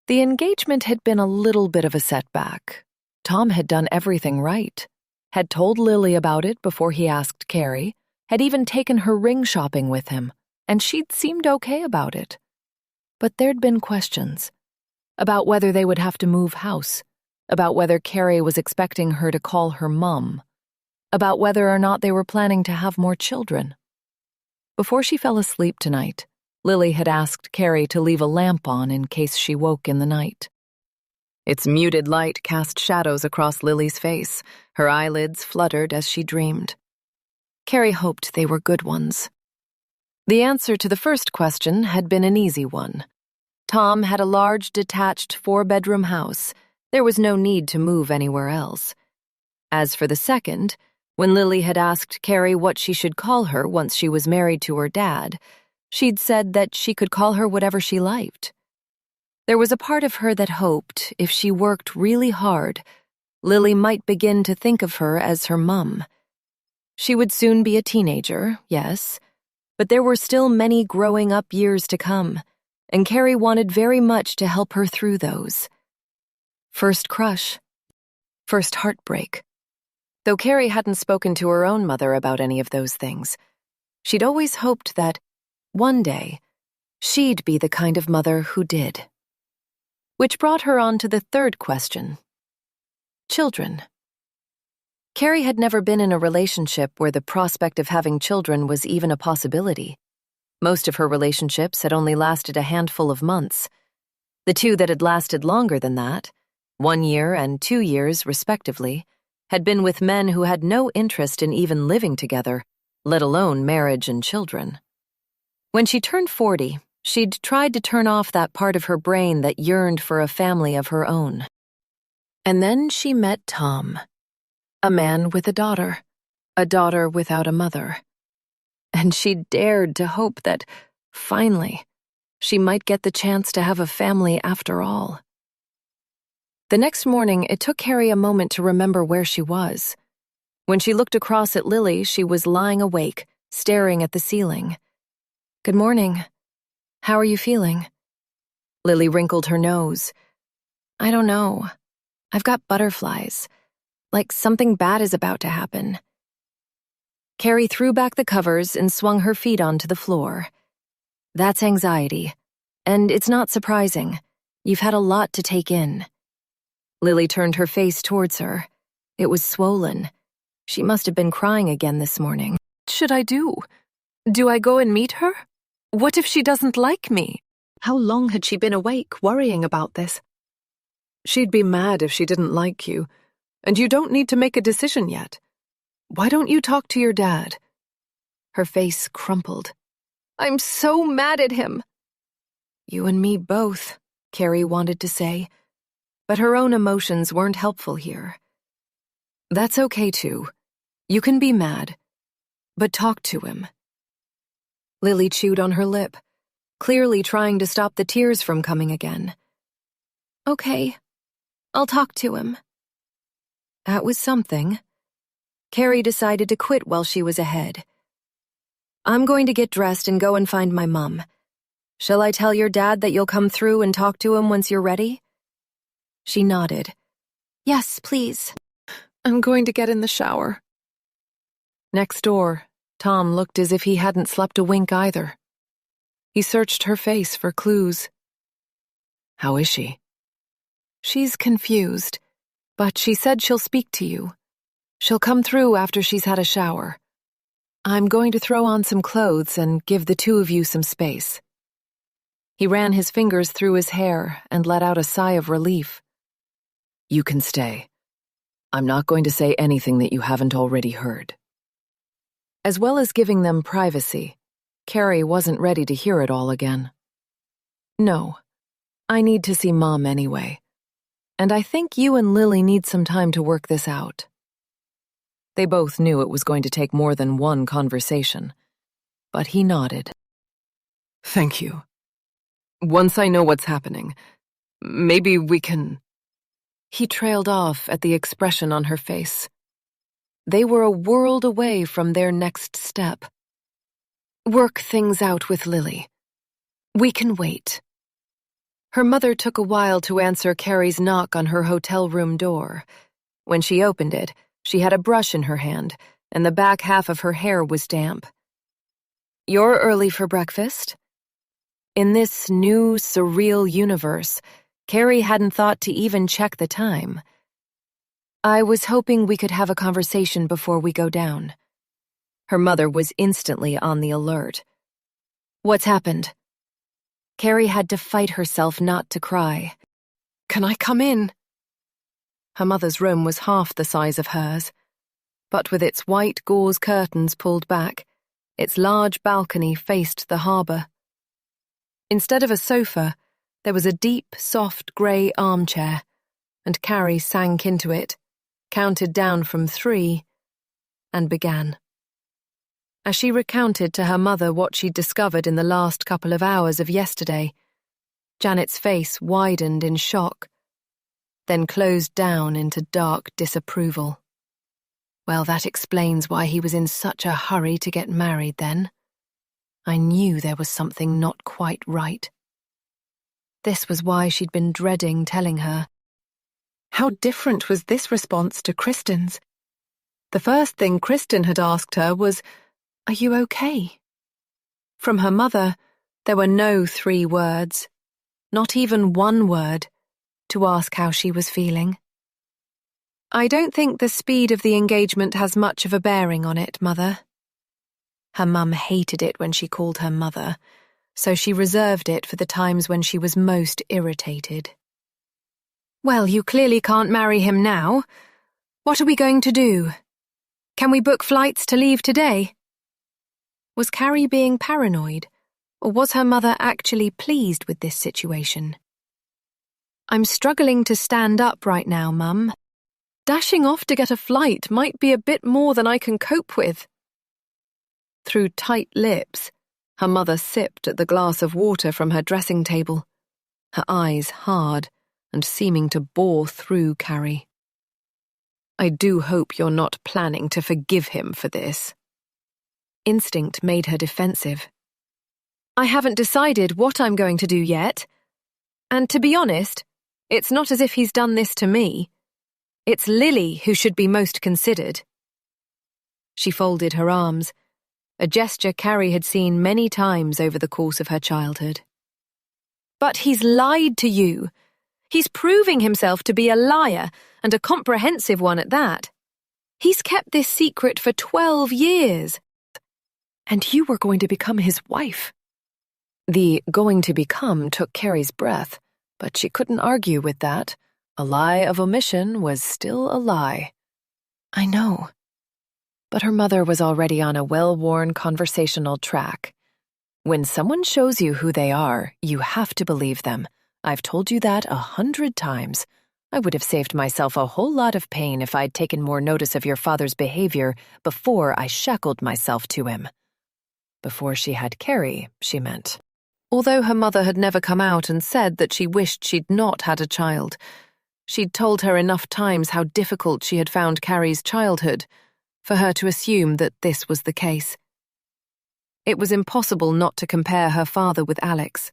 The engagement had been a little bit of a setback. Tom had done everything right, had told Lily about it before he asked Carrie, had even taken her ring shopping with him, and she'd seemed okay about it. But there'd been questions. About whether they would have to move house, about whether Carrie was expecting her to call her mum, about whether or not they were planning to have more children. Before she fell asleep tonight, Lily had asked Carrie to leave a lamp on in case she woke in the night. Its muted light cast shadows across Lily's face. Her eyelids fluttered as she dreamed. Carrie hoped they were good ones. The answer to the first question had been an easy one. Tom had a large, detached 4-bedroom house. There was no need to move anywhere else. As for the second, when Lily had asked Carrie what she should call her once she was married to her dad, she'd said that she could call her whatever she liked. There was a part of her that hoped, if she worked really hard, Lily might begin to think of her as her mum. She would soon be a teenager, yes, but there were still many growing up years to come, and Carrie wanted very much to help her through those. First crush. First heartbreak. Though Carrie hadn't spoken to her own mother about any of those things, she'd always hoped that, one day, she'd be the kind of mother who did. Which brought her on to the third question. Children. Carrie had never been in a relationship where the prospect of having children was even a possibility. Most of her relationships had only lasted a handful of months. The two that had lasted longer than that, 1 year and 2 years respectively, had been with men who had no interest in even living together, let alone marriage and children. When she turned 40, she'd tried to turn off that part of her brain that yearned for a family of her own. And then she met Tom, a man with a daughter without a mother. And she dared to hope that, finally, she might get the chance to have a family after all. The next morning, it took Carrie a moment to remember where she was. When she looked across at Lily, she was lying awake, staring at the ceiling. "Good morning. How are you feeling?" Lily wrinkled her nose. "I don't know. I've got butterflies. Like something bad is about to happen." Carrie threw back the covers and swung her feet onto the floor. "That's anxiety. And it's not surprising. You've had a lot to take in." Lily turned her face towards her. It was swollen. She must have been crying again this morning. What should I do? Do I go and meet her? What if she doesn't like me? How long had she been awake, worrying about this? She'd be mad if she didn't like you, and you don't need to make a decision yet. Why don't you talk to your dad? Her face crumpled. "I'm so mad at him." "You and me both," Carrie wanted to say, but her own emotions weren't helpful here. "That's okay, too. You can be mad, but talk to him." Lily chewed on her lip, clearly trying to stop the tears from coming again. "Okay, I'll talk to him." That was something. Carrie decided to quit while she was ahead. "I'm going to get dressed and go and find my mum. Shall I tell your dad that you'll come through and talk to him once you're ready?" She nodded. "Yes, please." "I'm going to get in the shower." Next door, Tom looked as if he hadn't slept a wink either. He searched her face for clues. How is she? She's confused, but she said she'll speak to you. She'll come through after she's had a shower. I'm going to throw on some clothes and give the two of you some space. He ran his fingers through his hair and let out a sigh of relief. You can stay. I'm not going to say anything that you haven't already heard. As well as giving them privacy, Carrie wasn't ready to hear it all again. No, I need to see Mom anyway. And I think you and Lily need some time to work this out. They both knew it was going to take more than one conversation, but he nodded. Thank you. Once I know what's happening, maybe we can... He trailed off at the expression on her face. They were a world away from their next step. Work things out with Lily. We can wait. Her mother took a while to answer Carrie's knock on her hotel room door. When she opened it, she had a brush in her hand, and the back half of her hair was damp. "You're early for breakfast?" In this new, surreal universe, Carrie hadn't thought to even check the time. "I was hoping we could have a conversation before we go down." Her mother was instantly on the alert. "What's happened?" Carrie had to fight herself not to cry. Can I come in? Her mother's room was half the size of hers, but with its white gauze curtains pulled back, its large balcony faced the harbor. Instead of a sofa, there was a deep, soft grey armchair, and Carrie sank into it, counted down from 3, and began. As she recounted to her mother what she'd discovered in the last couple of hours of yesterday, Janet's face widened in shock, then closed down into dark disapproval. Well, that explains why he was in such a hurry to get married then. I knew there was something not quite right. This was why she'd been dreading telling her. How different was this response to Kristen's? The first thing Kristen had asked her was, "Are you okay?" From her mother, there were no 3 words, not even 1 word, to ask how she was feeling. "I don't think the speed of the engagement has much of a bearing on it, Mother." Her mum hated it when she called her mother, so she reserved it for the times when she was most irritated. "Well, you clearly can't marry him now. What are we going to do? Can we book flights to leave today?" Was Carrie being paranoid, or was her mother actually pleased with this situation? "I'm struggling to stand up right now, Mum. Dashing off to get a flight might be a bit more than I can cope with." Through tight lips, her mother sipped at the glass of water from her dressing table, her eyes hard and seeming to bore through Carrie. "I do hope you're not planning to forgive him for this." Instinct made her defensive. "I haven't decided what I'm going to do yet. And to be honest, it's not as if he's done this to me. It's Lily who should be most considered." She folded her arms, a gesture Carrie had seen many times over the course of her childhood. "But he's lied to you. He's proving himself to be a liar, and a comprehensive one at that. He's kept this secret for 12 years. And you were going to become his wife." The going to become took Carrie's breath, but she couldn't argue with that. A lie of omission was still a lie. "I know." But her mother was already on a well-worn conversational track. "When someone shows you who they are, you have to believe them. I've told you that 100 times. I would have saved myself a whole lot of pain if I'd taken more notice of your father's behavior before I shackled myself to him." Before she had Carrie, she meant. Although her mother had never come out and said that she wished she'd not had a child, she'd told her enough times how difficult she had found Carrie's childhood for her to assume that this was the case. It was impossible not to compare her father with Alex.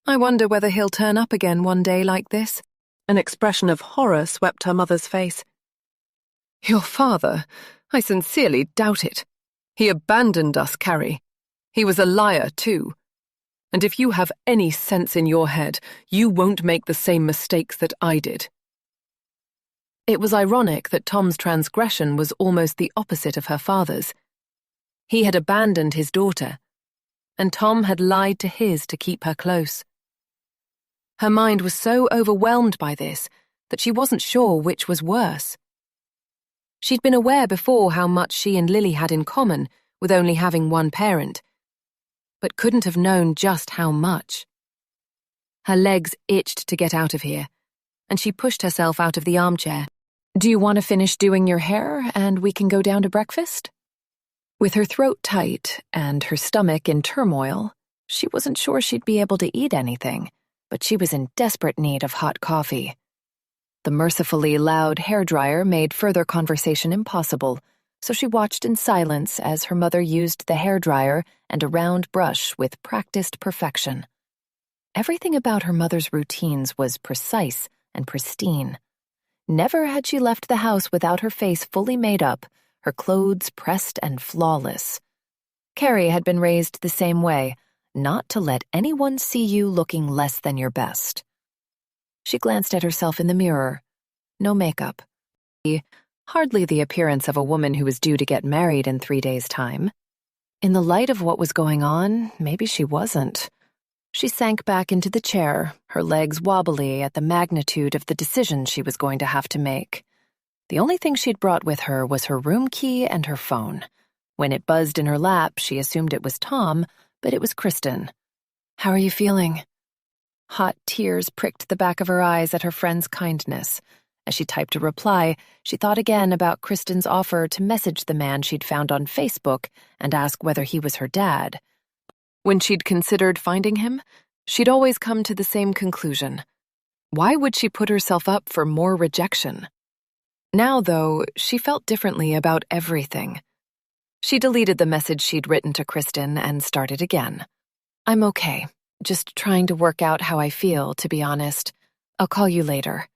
"I wonder whether he'll turn up again one day like this." An expression of horror swept her mother's face. "Your father? I sincerely doubt it. He abandoned us, Carrie. He was a liar, too. And if you have any sense in your head, you won't make the same mistakes that I did. It was ironic that Tom's transgression was almost the opposite of her father's. He had abandoned his daughter, and Tom had lied to his to keep her close. Her mind was so overwhelmed by this that she wasn't sure which was worse. She'd been aware before how much she and Lily had in common with only having one parent, but couldn't have known just how much. Her legs itched to get out of here, and she pushed herself out of the armchair. "Do you want to finish doing your hair, and we can go down to breakfast?" With her throat tight and her stomach in turmoil, she wasn't sure she'd be able to eat anything, but she was in desperate need of hot coffee. The mercifully loud hairdryer made further conversation impossible, so she watched in silence as her mother used the hairdryer and a round brush with practiced perfection. Everything about her mother's routines was precise and pristine. Never had she left the house without her face fully made up, her clothes pressed and flawless. Carrie had been raised the same way, not to let anyone see you looking less than your best. She glanced at herself in the mirror. No makeup. Hardly the appearance of a woman who was due to get married in 3 days' time. In the light of what was going on, maybe she wasn't. She sank back into the chair, her legs wobbly at the magnitude of the decision she was going to have to make. The only thing she'd brought with her was her room key and her phone. When it buzzed in her lap, she assumed it was Tom, but it was Kristen. "How are you feeling?" Hot tears pricked the back of her eyes at her friend's kindness. As she typed a reply, she thought again about Kristen's offer to message the man she'd found on Facebook and ask whether he was her dad. When she'd considered finding him, she'd always come to the same conclusion. Why would she put herself up for more rejection? Now, though, she felt differently about everything. She deleted the message she'd written to Kristen and started again. "I'm okay. Just trying to work out how I feel, to be honest. I'll call you later.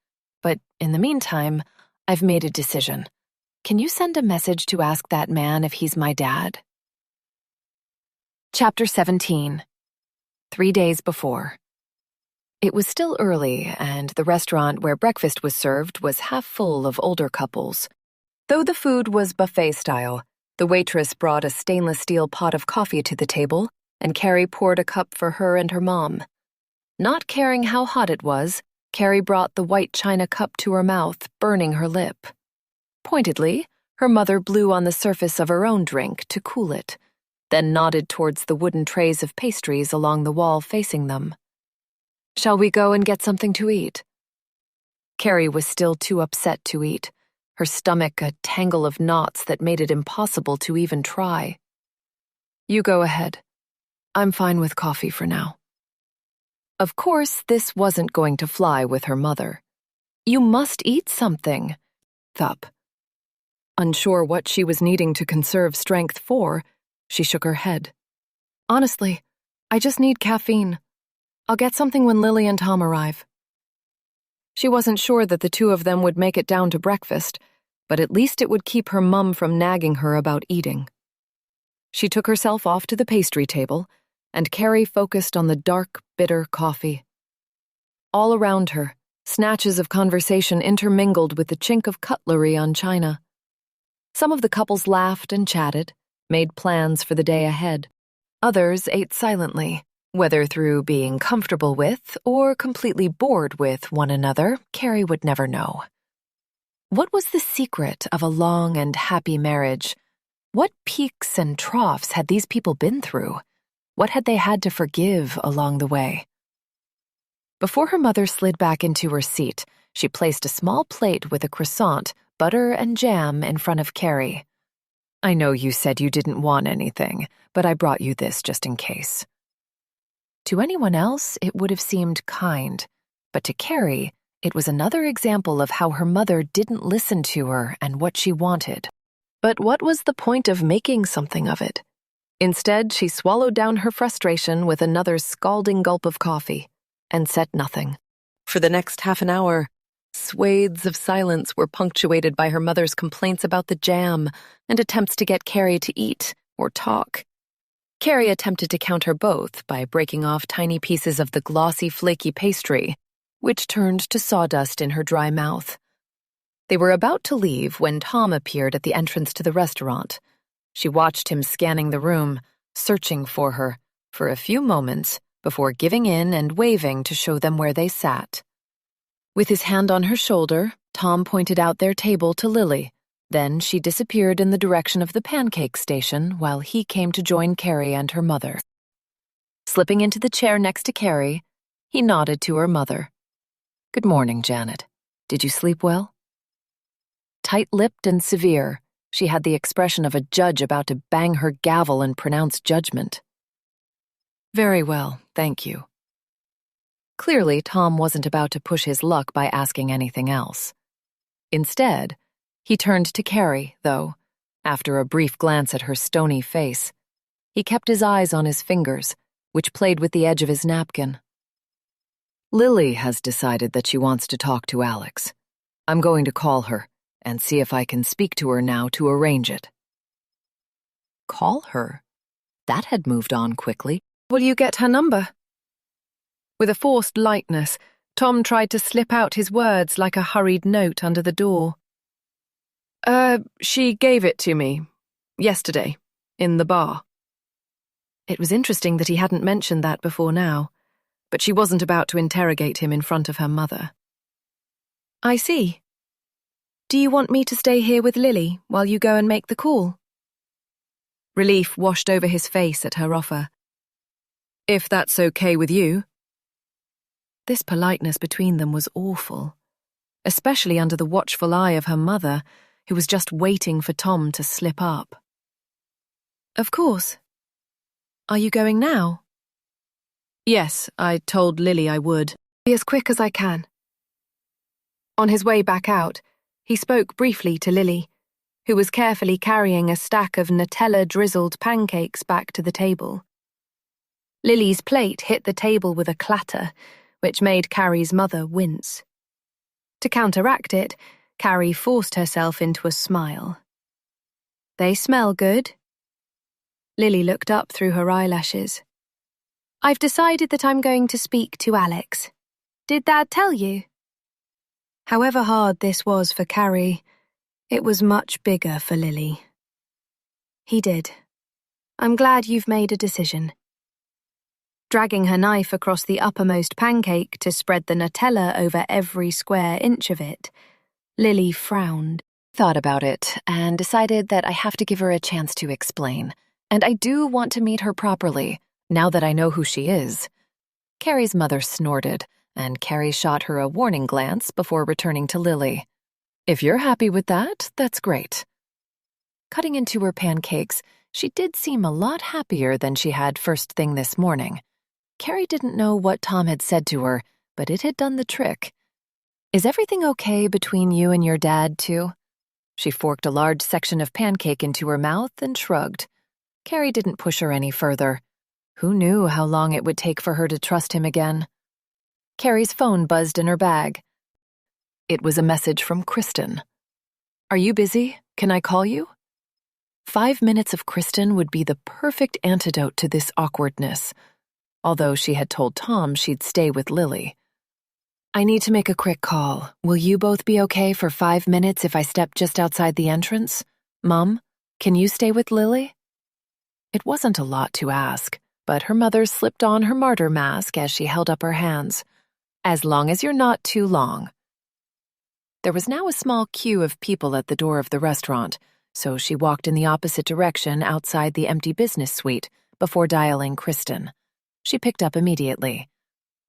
But in the meantime, I've made a decision. Can you send a message to ask that man if he's my dad?" Chapter 17. 3 days before. It was still early, and the restaurant where breakfast was served was half full of older couples. Though the food was buffet style, the waitress brought a stainless steel pot of coffee to the table, and Carrie poured a cup for her and her mom. Not caring how hot it was, Carrie brought the white china cup to her mouth, burning her lip. Pointedly, her mother blew on the surface of her own drink to cool it, then nodded towards the wooden trays of pastries along the wall facing them. "Shall we go and get something to eat?" Carrie was still too upset to eat, her stomach a tangle of knots that made it impossible to even try. "You go ahead. I'm fine with coffee for now." Of course, this wasn't going to fly with her mother. "You must eat something." Thup. Unsure what she was needing to conserve strength for, she shook her head. "Honestly, I just need caffeine. I'll get something when Lily and Tom arrive." She wasn't sure that the two of them would make it down to breakfast, but at least it would keep her mum from nagging her about eating. She took herself off to the pastry table, and Carrie focused on the dark, bitter coffee. All around her, snatches of conversation intermingled with the chink of cutlery on china. Some of the couples laughed and chatted, made plans for the day ahead. Others ate silently, whether through being comfortable with or completely bored with one another, Carrie would never know. What was the secret of a long and happy marriage? What peaks and troughs had these people been through? What had they had to forgive along the way? Before her mother slid back into her seat, she placed a small plate with a croissant, butter, and jam in front of Carrie. "I know you said you didn't want anything, but I brought you this just in case." To anyone else, it would have seemed kind, but to Carrie, it was another example of how her mother didn't listen to her and what she wanted. But what was the point of making something of it? Instead, she swallowed down her frustration with another scalding gulp of coffee and said nothing. For the next half an hour, Swathes of silence were punctuated by her mother's complaints about the jam and attempts to get Carrie to eat or talk. Carrie attempted to counter both by breaking off tiny pieces of the glossy, flaky pastry, which turned to sawdust in her dry mouth. They were about to leave when Tom appeared at the entrance to the restaurant. She watched him scanning the room, searching for her, for a few moments before giving in and waving to show them where they sat. With his hand on her shoulder, Tom pointed out their table to Lily. Then she disappeared in the direction of the pancake station while he came to join Carrie and her mother. Slipping into the chair next to Carrie, he nodded to her mother. "Good morning, Janet. Did you sleep well?" Tight-lipped and severe, she had the expression of a judge about to bang her gavel and pronounce judgment. "Very well, thank you." Clearly, Tom wasn't about to push his luck by asking anything else. Instead, he turned to Carrie, though, after a brief glance at her stony face. He kept his eyes on his fingers, which played with the edge of his napkin. "Lily has decided that she wants to talk to Alex. I'm going to call her and see if I can speak to her now to arrange it." Call her? That had moved on quickly. Will you get her number? With a forced lightness, Tom tried to slip out his words like a hurried note under the door. She gave it to me. Yesterday. In the bar. It was interesting that he hadn't mentioned that before now, but she wasn't about to interrogate him in front of her mother. "I see. Do you want me to stay here with Lily while you go and make the call?" Relief washed over his face at her offer. "If that's okay with you." This politeness between them was awful, especially under the watchful eye of her mother, who was just waiting for Tom to slip up. "Of course. Are you going now?" "Yes, I told Lily I would. Be as quick as I can." On his way back out, he spoke briefly to Lily, who was carefully carrying a stack of Nutella-drizzled pancakes back to the table. Lily's plate hit the table with a clatter, which made Carrie's mother wince. To counteract it, Carrie forced herself into a smile. "They smell good." Lily looked up through her eyelashes. "I've decided that I'm going to speak to Alex. Did Dad tell you?" However hard this was for Carrie, it was much bigger for Lily. "He did. I'm glad you've made a decision." Dragging her knife across the uppermost pancake to spread the Nutella over every square inch of it, Lily frowned. Thought about it and decided that I have to give her a chance to explain. And I do want to meet her properly, now that I know who she is. Carrie's mother snorted, and Carrie shot her a warning glance before returning to Lily. "If you're happy with that, that's great." Cutting into her pancakes, she did seem a lot happier than she had first thing this morning. Carrie didn't know what Tom had said to her, but it had done the trick. "Is everything okay between you and your dad, too?" She forked a large section of pancake into her mouth and shrugged. Carrie didn't push her any further. Who knew how long it would take for her to trust him again? Carrie's phone buzzed in her bag. It was a message from Kristen. "Are you busy? Can I call you?" 5 minutes of Kristen would be the perfect antidote to this awkwardness, although she had told Tom she'd stay with Lily. "I need to make a quick call. Will you both be okay for 5 minutes if I step just outside the entrance? Mom, can you stay with Lily?" It wasn't a lot to ask, but her mother slipped on her martyr mask as she held up her hands. "As long as you're not too long." There was now a small queue of people at the door of the restaurant, so she walked in the opposite direction outside the empty business suite before dialing Kristen. She picked up immediately.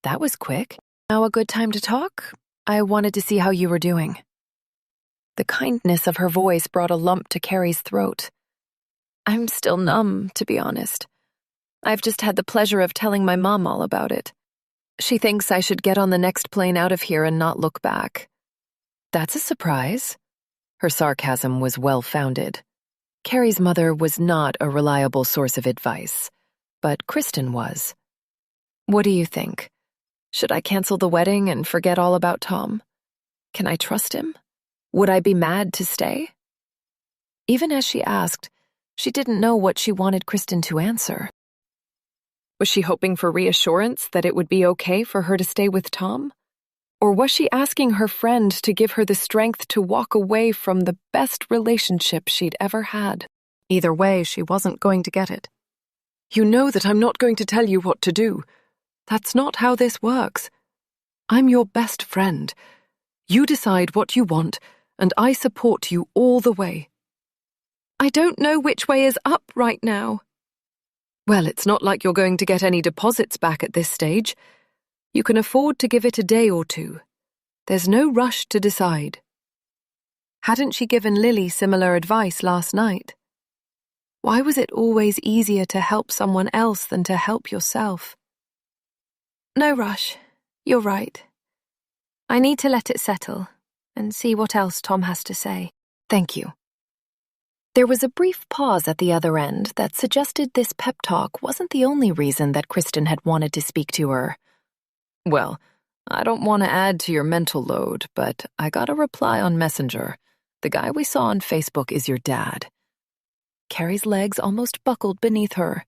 "That was quick. Now a good time to talk? I wanted to see how you were doing." The kindness of her voice brought a lump to Carrie's throat. "I'm still numb, to be honest. I've just had the pleasure of telling my mom all about it. She thinks I should get on the next plane out of here and not look back." "That's a surprise." Her sarcasm was well-founded. Carrie's mother was not a reliable source of advice, but Kristen was. "What do you think? Should I cancel the wedding and forget all about Tom?" Can I trust him? Would I be mad to stay? Even as she asked, she didn't know what she wanted Kristen to answer. Was she hoping for reassurance that it would be okay for her to stay with Tom? Or was she asking her friend to give her the strength to walk away from the best relationship she'd ever had? Either way, she wasn't going to get it. You know that I'm not going to tell you what to do. That's not how this works. I'm your best friend. You decide what you want, and I support you all the way. I don't know which way is up right now. Well, it's not like you're going to get any deposits back at this stage. You can afford to give it a day or two. There's no rush to decide. Hadn't she given Lily similar advice last night? Why was it always easier to help someone else than to help yourself? No rush. You're right. I need to let it settle and see what else Tom has to say. Thank you. There was a brief pause at the other end that suggested this pep talk wasn't the only reason that Kristen had wanted to speak to her. Well, I don't want to add to your mental load, but I got a reply on Messenger. The guy we saw on Facebook is your dad. Carrie's legs almost buckled beneath her.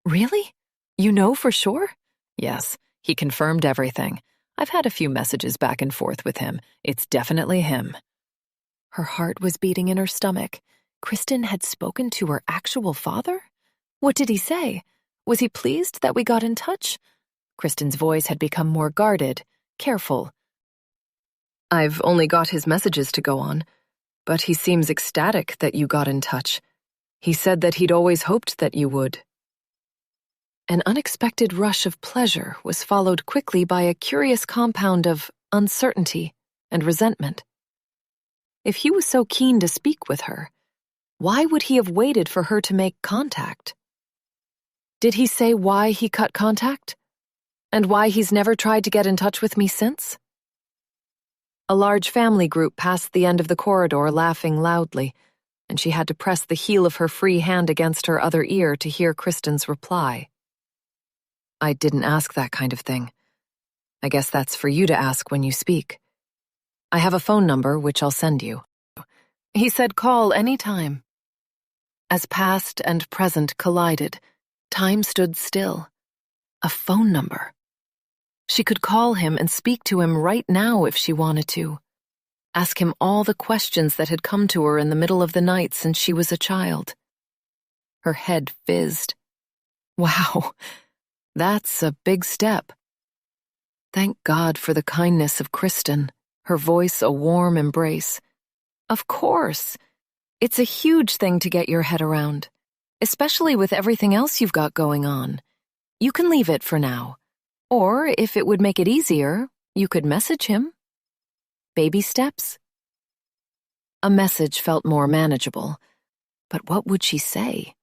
Really? You know for sure? Yes, he confirmed everything. I've had a few messages back and forth with him. It's definitely him. Her heart was beating in her stomach. Kristen had spoken to her actual father? What did he say? Was he pleased that we got in touch? Kristen's voice had become more guarded, careful. I've only got his messages to go on, but he seems ecstatic that you got in touch. He said that he'd always hoped that you would. An unexpected rush of pleasure was followed quickly by a curious compound of uncertainty and resentment. If he was so keen to speak with her, why would he have waited for her to make contact? Did he say why he cut contact? And why he's never tried to get in touch with me since? A large family group passed the end of the corridor laughing loudly, and she had to press the heel of her free hand against her other ear to hear Kristen's reply. I didn't ask that kind of thing. I guess that's for you to ask when you speak. I have a phone number, which I'll send you. He said call any time. As past and present collided, time stood still. A phone number. She could call him and speak to him right now if she wanted to. Ask him all the questions that had come to her in the middle of the night since she was a child. Her head fizzed. Wow, that's a big step. Thank God for the kindness of Kristen, her voice a warm embrace. Of course. It's a huge thing to get your head around, especially with everything else you've got going on. You can leave it for now. Or, if it would make it easier, you could message him. Baby steps? A message felt more manageable, but what would she say?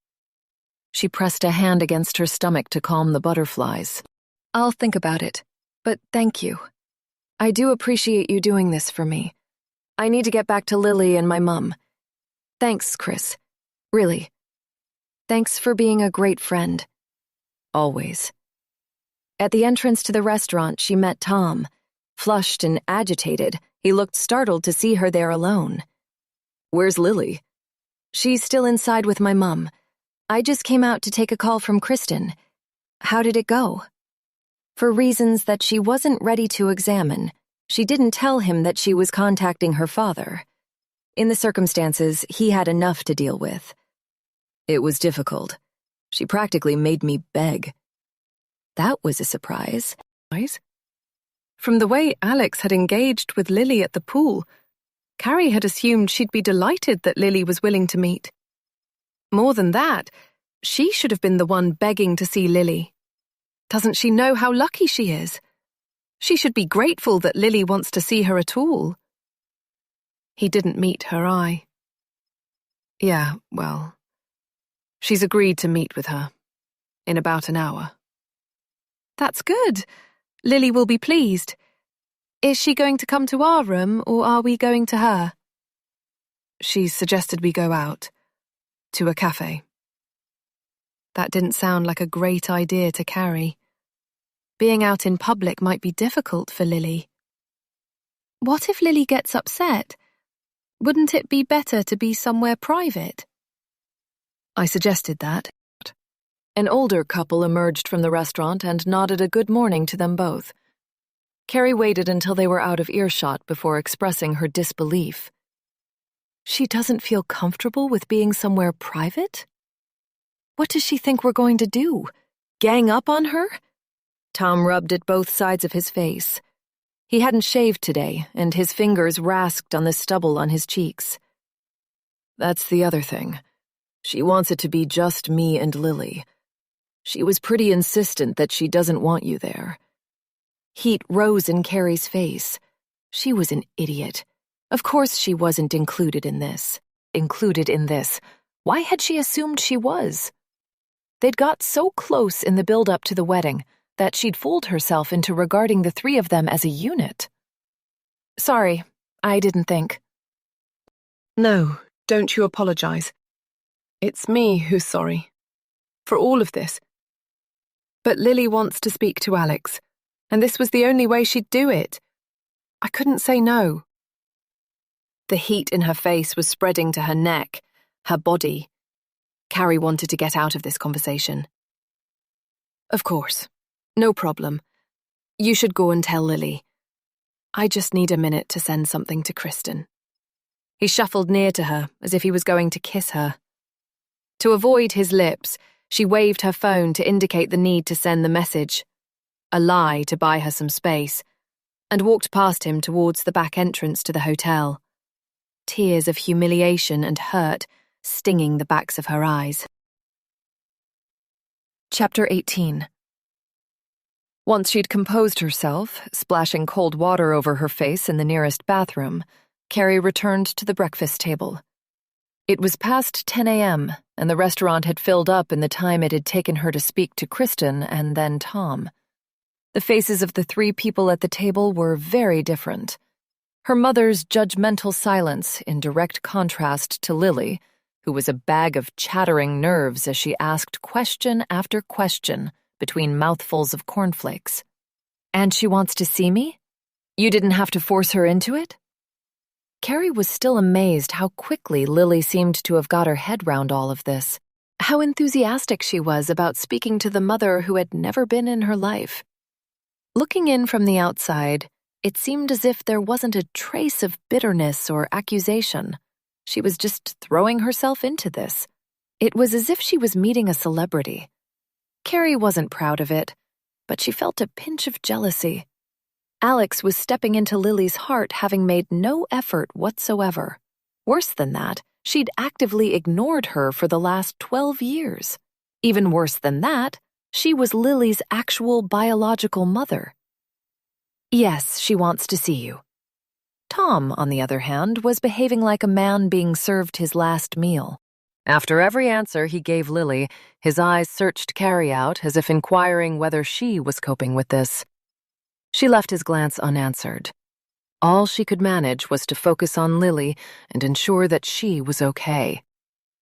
She pressed a hand against her stomach to calm the butterflies. I'll think about it, but thank you. I do appreciate you doing this for me. I need to get back to Lily and my mum. Thanks, Chris. Really. Thanks for being a great friend. Always. At the entrance to the restaurant, she met Tom. Flushed and agitated, he looked startled to see her there alone. Where's Lily? She's still inside with my mum. I just came out to take a call from Kristen. How did it go? For reasons that she wasn't ready to examine, she didn't tell him that she was contacting her father. In the circumstances, he had enough to deal with. It was difficult. She practically made me beg. That was a surprise. From the way Alex had engaged with Lily at the pool, Carrie had assumed she'd be delighted that Lily was willing to meet. More than that, she should have been the one begging to see Lily. Doesn't she know how lucky she is? She should be grateful that Lily wants to see her at all. He didn't meet her eye. Yeah, well, she's agreed to meet with her in about an hour. That's good. Lily will be pleased. Is she going to come to our room, or are we going to her? She suggested we go out, to a cafe. That didn't sound like a great idea to Carrie. Being out in public might be difficult for Lily. What if Lily gets upset? Wouldn't it be better to be somewhere private? I suggested that. An older couple emerged from the restaurant and nodded a good morning to them both. Carrie waited until they were out of earshot before expressing her disbelief. She doesn't feel comfortable with being somewhere private? What does she think we're going to do? Gang up on her? Tom rubbed at both sides of his face. He hadn't shaved today, and his fingers rasped on the stubble on his cheeks. That's the other thing. She wants it to be just me and Lily. She was pretty insistent that she doesn't want you there. Heat rose in Carrie's face. She was an idiot. Of course she wasn't included in this. Why had she assumed she was? They'd got so close in the build-up to the wedding that she'd fooled herself into regarding the three of them as a unit. Sorry, I didn't think. No, don't you apologize. It's me who's sorry. For all of this. But Lily wants to speak to Alex, and this was the only way she'd do it. I couldn't say no. The heat in her face was spreading to her neck, her body. Carrie wanted to get out of this conversation. Of course. No problem. You should go and tell Lily. I just need a minute to send something to Kristen. He shuffled near to her as if he was going to kiss her. To avoid his lips, she waved her phone to indicate the need to send the message, a lie to buy her some space, and walked past him towards the back entrance to the hotel. Tears of humiliation and hurt stinging the backs of her eyes. Chapter 18. Once she'd composed herself, splashing cold water over her face in the nearest bathroom, Carrie returned to the breakfast table. It was past 10 a.m., and the restaurant had filled up in the time it had taken her to speak to Kristen and then Tom. The faces of the three people at the table were very different. Her mother's judgmental silence in direct contrast to Lily, who was a bag of chattering nerves as she asked question after question between mouthfuls of cornflakes. And she wants to see me? You didn't have to force her into it? Carrie was still amazed how quickly Lily seemed to have got her head round all of this. How enthusiastic she was about speaking to the mother who had never been in her life. Looking in from the outside, it seemed as if there wasn't a trace of bitterness or accusation. She was just throwing herself into this. It was as if she was meeting a celebrity. Carrie wasn't proud of it, but she felt a pinch of jealousy. Alex was stepping into Lily's heart having made no effort whatsoever. Worse than that, she'd actively ignored her for the last 12 years. Even worse than that, she was Lily's actual biological mother. Yes, she wants to see you. Tom, on the other hand, was behaving like a man being served his last meal. After every answer he gave Lily, his eyes searched Carrie out as if inquiring whether she was coping with this. She left his glance unanswered. All she could manage was to focus on Lily and ensure that she was okay.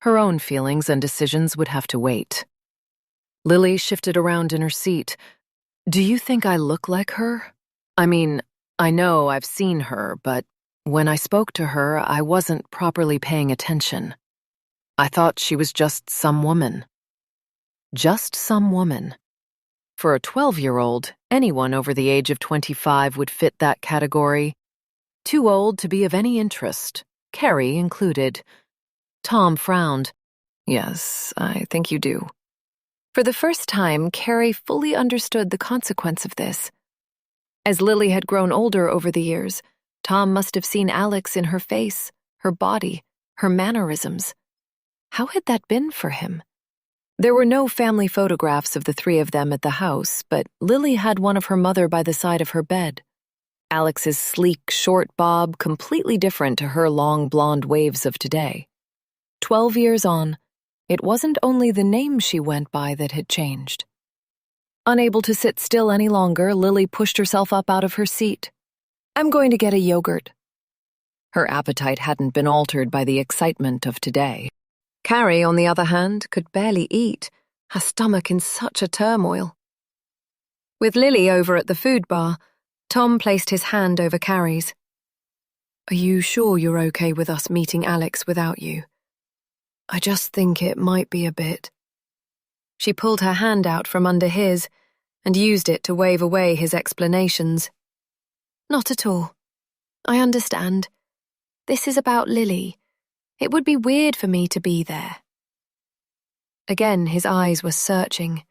Her own feelings and decisions would have to wait. Lily shifted around in her seat. Do you think I look like her? I mean, I know I've seen her, but when I spoke to her, I wasn't properly paying attention. I thought she was just some woman. Just some woman. For a 12-year-old, anyone over the age of 25 would fit that category. Too old to be of any interest, Carrie included. Tom frowned. Yes, I think you do. For the first time, Carrie fully understood the consequence of this. As Lily had grown older over the years, Tom must have seen Alex in her face, her body, her mannerisms. How had that been for him? There were no family photographs of the three of them at the house, but Lily had one of her mother by the side of her bed. Alex's sleek, short bob completely different to her long blonde waves of today. 12 years on, it wasn't only the name she went by that had changed. Unable to sit still any longer, Lily pushed herself up out of her seat. I'm going to get a yogurt. Her appetite hadn't been altered by the excitement of today. Carrie, on the other hand, could barely eat, her stomach in such a turmoil. With Lily over at the food bar, Tom placed his hand over Carrie's. Are you sure you're okay with us meeting Alex without you? I just think it might be a bit. She pulled her hand out from under his and used it to wave away his explanations. Not at all. I understand. This is about Lily. It would be weird for me to be there. Again, his eyes were searching,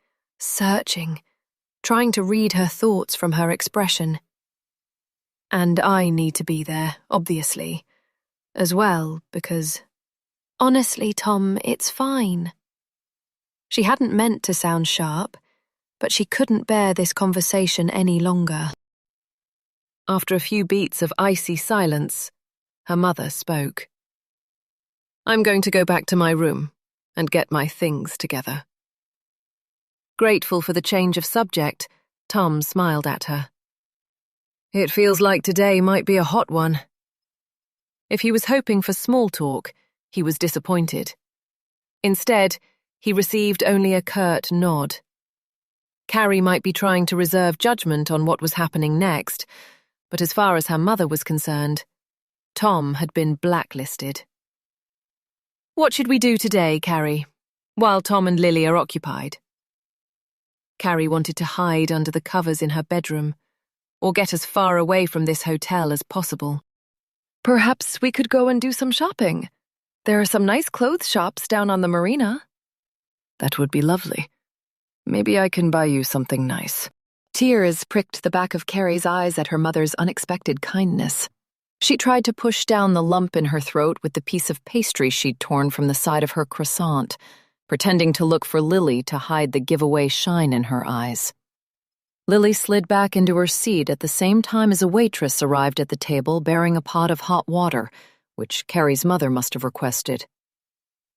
trying to read her thoughts from her expression. And I need to be there, obviously, as well, because... Honestly, Tom, it's fine. She hadn't meant to sound sharp, but she couldn't bear this conversation any longer. After a few beats of icy silence, her mother spoke. I'm going to go back to my room and get my things together. Grateful for the change of subject, Tom smiled at her. It feels like today might be a hot one. If he was hoping for small talk, he was disappointed. Instead, he received only a curt nod. Carrie might be trying to reserve judgment on what was happening next, but as far as her mother was concerned, Tom had been blacklisted. What should we do today, Carrie, while Tom and Lily are occupied? Carrie wanted to hide under the covers in her bedroom, or get as far away from this hotel as possible. Perhaps we could go and do some shopping. There are some nice clothes shops down on the marina. That would be lovely. Maybe I can buy you something nice. Tears pricked the back of Carrie's eyes at her mother's unexpected kindness. She tried to push down the lump in her throat with the piece of pastry she'd torn from the side of her croissant, pretending to look for Lily to hide the giveaway shine in her eyes. Lily slid back into her seat at the same time as a waitress arrived at the table bearing a pot of hot water, which Carrie's mother must have requested.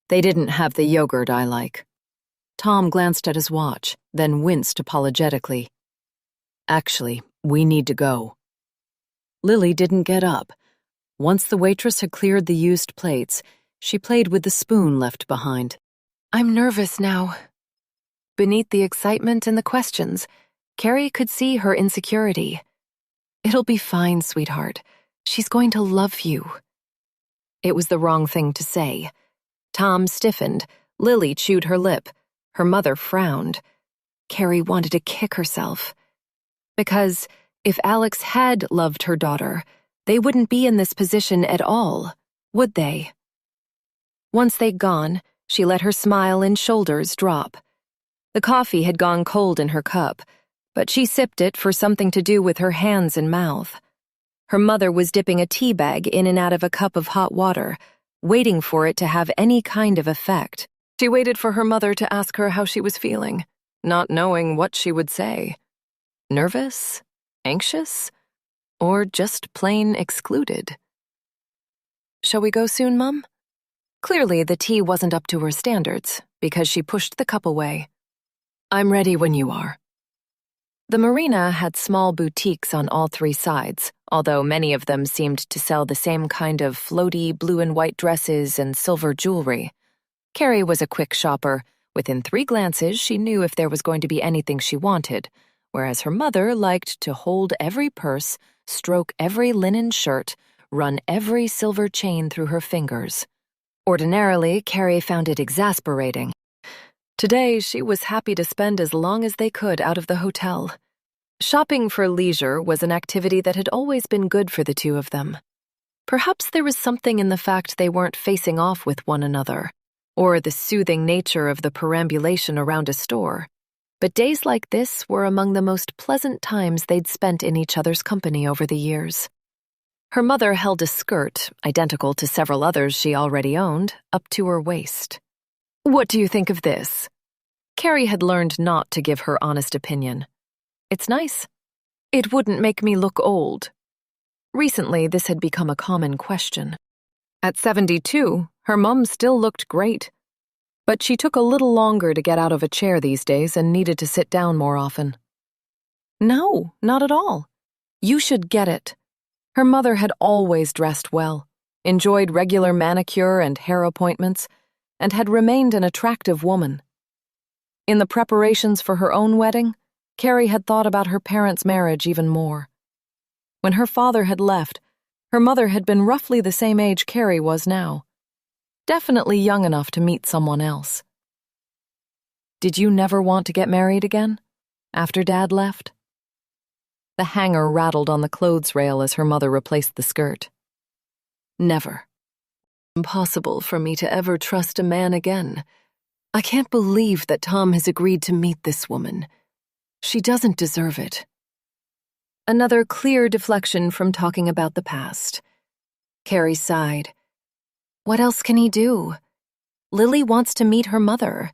They didn't have the yogurt I like. Tom glanced at his watch, then winced apologetically. Actually, we need to go. Lily didn't get up. Once the waitress had cleared the used plates, she played with the spoon left behind. I'm nervous now. Beneath the excitement and the questions, Carrie could see her insecurity. It'll be fine, sweetheart. She's going to love you. It was the wrong thing to say. Tom stiffened. Lily chewed her lip. Her mother frowned. Carrie wanted to kick herself. Because if Alex had loved her daughter, they wouldn't be in this position at all, would they? Once they'd gone, she let her smile and shoulders drop. The coffee had gone cold in her cup, but she sipped it for something to do with her hands and mouth. Her mother was dipping a tea bag in and out of a cup of hot water, waiting for it to have any kind of effect. She waited for her mother to ask her how she was feeling, not knowing what she would say. Nervous? Anxious? Or just plain excluded? Shall we go soon, Mum? Clearly, the tea wasn't up to her standards, because she pushed the cup away. I'm ready when you are. The marina had small boutiques on all three sides, although many of them seemed to sell the same kind of floaty blue and white dresses and silver jewelry. Carrie was a quick shopper. Within 3 glances, she knew if there was going to be anything she wanted, whereas her mother liked to hold every purse, stroke every linen shirt, run every silver chain through her fingers. Ordinarily, Carrie found it exasperating. Today, she was happy to spend as long as they could out of the hotel. Shopping for leisure was an activity that had always been good for the two of them. Perhaps there was something in the fact they weren't facing off with one another, or the soothing nature of the perambulation around a store. But days like this were among the most pleasant times they'd spent in each other's company over the years. Her mother held a skirt, identical to several others she already owned, up to her waist. What do you think of this? Carrie had learned not to give her honest opinion. It's nice. It wouldn't make me look old. Recently, this had become a common question. At 72, her mum still looked great. But she took a little longer to get out of a chair these days and needed to sit down more often. No, not at all. You should get it. Her mother had always dressed well, enjoyed regular manicure and hair appointments, and had remained an attractive woman. In the preparations for her own wedding, Carrie had thought about her parents' marriage even more. When her father had left, Her mother had been roughly the same age Carrie was now. Definitely young enough to meet someone else. Did you never want to get married again? After Dad left? The hanger rattled on the clothes rail as her mother replaced the skirt. Never. Impossible for me to ever trust a man again. I can't believe that Tom has agreed to meet this woman. She doesn't deserve it. Another clear deflection from talking about the past. Carrie sighed. What else can he do? Lily wants to meet her mother,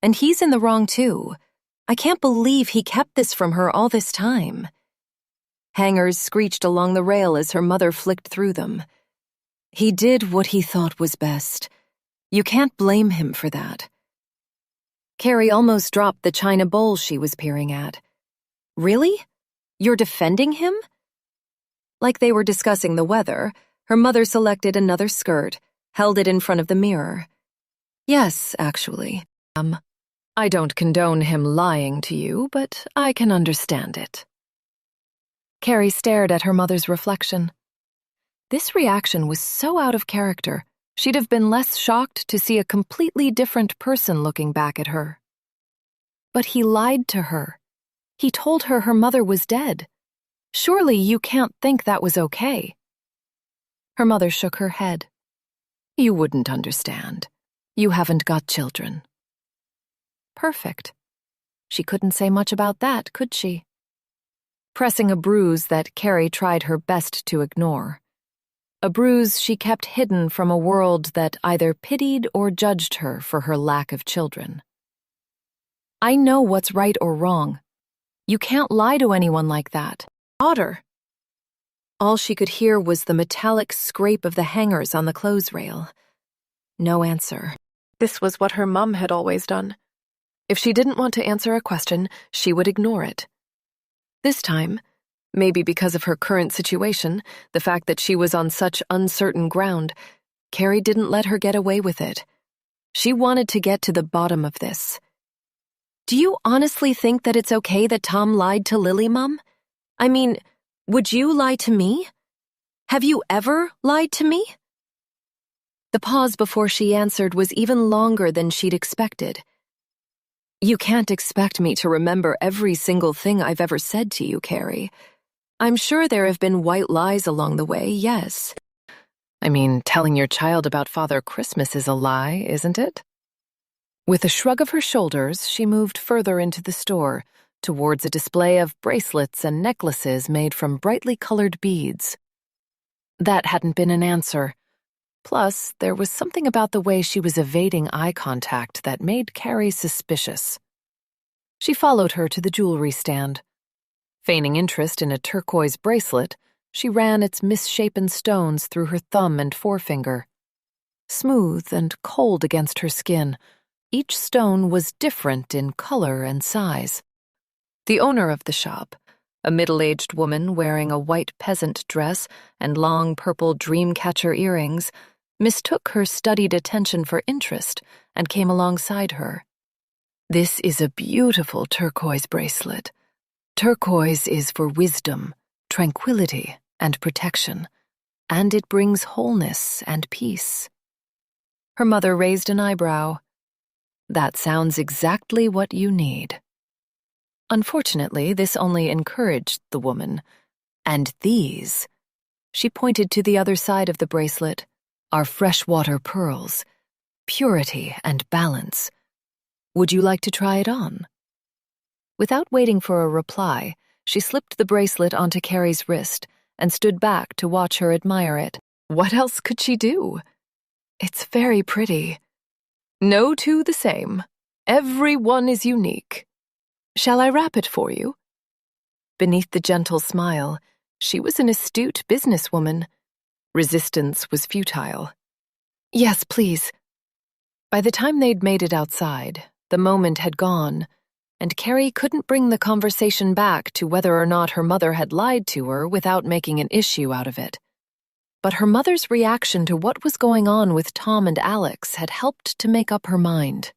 and he's in the wrong too. I can't believe he kept this from her all this time. Hangers screeched along the rail as her mother flicked through them. He did what he thought was best. You can't blame him for that. Carrie almost dropped the china bowl she was peering at. Really? You're defending him? Like they were discussing the weather, her mother selected another skirt, held it in front of the mirror. Yes, actually. I don't condone him lying to you, but I can understand it. Carrie stared at her mother's reflection. This reaction was so out of character, she'd have been less shocked to see a completely different person looking back at her. But he lied to her. He told her her mother was dead. Surely you can't think that was okay. Her mother shook her head. You wouldn't understand. You haven't got children. Perfect. She couldn't say much about that, could she? Pressing a bruise that Carrie tried her best to ignore. A bruise she kept hidden from a world that either pitied or judged her for her lack of children. I know what's right or wrong. You can't lie to anyone like that. Daughter. All she could hear was the metallic scrape of the hangers on the clothes rail. No answer. This was what her mum had always done. If she didn't want to answer a question, she would ignore it. This time, maybe because of her current situation, the fact that she was on such uncertain ground, Carrie didn't let her get away with it. She wanted to get to the bottom of this. Do you honestly think that it's okay that Tom lied to Lily, Mum? I mean, would you lie to me? Have you ever lied to me? The pause before she answered was even longer than she'd expected. You can't expect me to remember every single thing I've ever said to you, Carrie. I'm sure there have been white lies along the way, yes. I mean, telling your child about Father Christmas is a lie, isn't it? With a shrug of her shoulders, she moved further into the store, towards a display of bracelets and necklaces made from brightly colored beads. That hadn't been an answer. Plus, there was something about the way she was evading eye contact that made Carrie suspicious. She followed her to the jewelry stand. Feigning interest in a turquoise bracelet, she ran its misshapen stones through her thumb and forefinger. Smooth and cold against her skin, each stone was different in color and size. The owner of the shop, a middle-aged woman wearing a white peasant dress and long purple dreamcatcher earrings, mistook her studied attention for interest and came alongside her. This is a beautiful turquoise bracelet. Turquoise is for wisdom, tranquility, and protection, and it brings wholeness and peace. Her mother raised an eyebrow. That sounds exactly what you need. Unfortunately, this only encouraged the woman. And these, she pointed to the other side of the bracelet, are freshwater pearls, purity and balance. Would you like to try it on? Without waiting for a reply, she slipped the bracelet onto Carrie's wrist and stood back to watch her admire it. What else could she do? It's very pretty. No two the same. Every one is unique. Shall I wrap it for you? Beneath the gentle smile, she was an astute businesswoman. Resistance was futile. Yes, please. By the time they'd made it outside, the moment had gone, and Carrie couldn't bring the conversation back to whether or not her mother had lied to her without making an issue out of it. But her mother's reaction to what was going on with Tom and Alex had helped to make up her mind.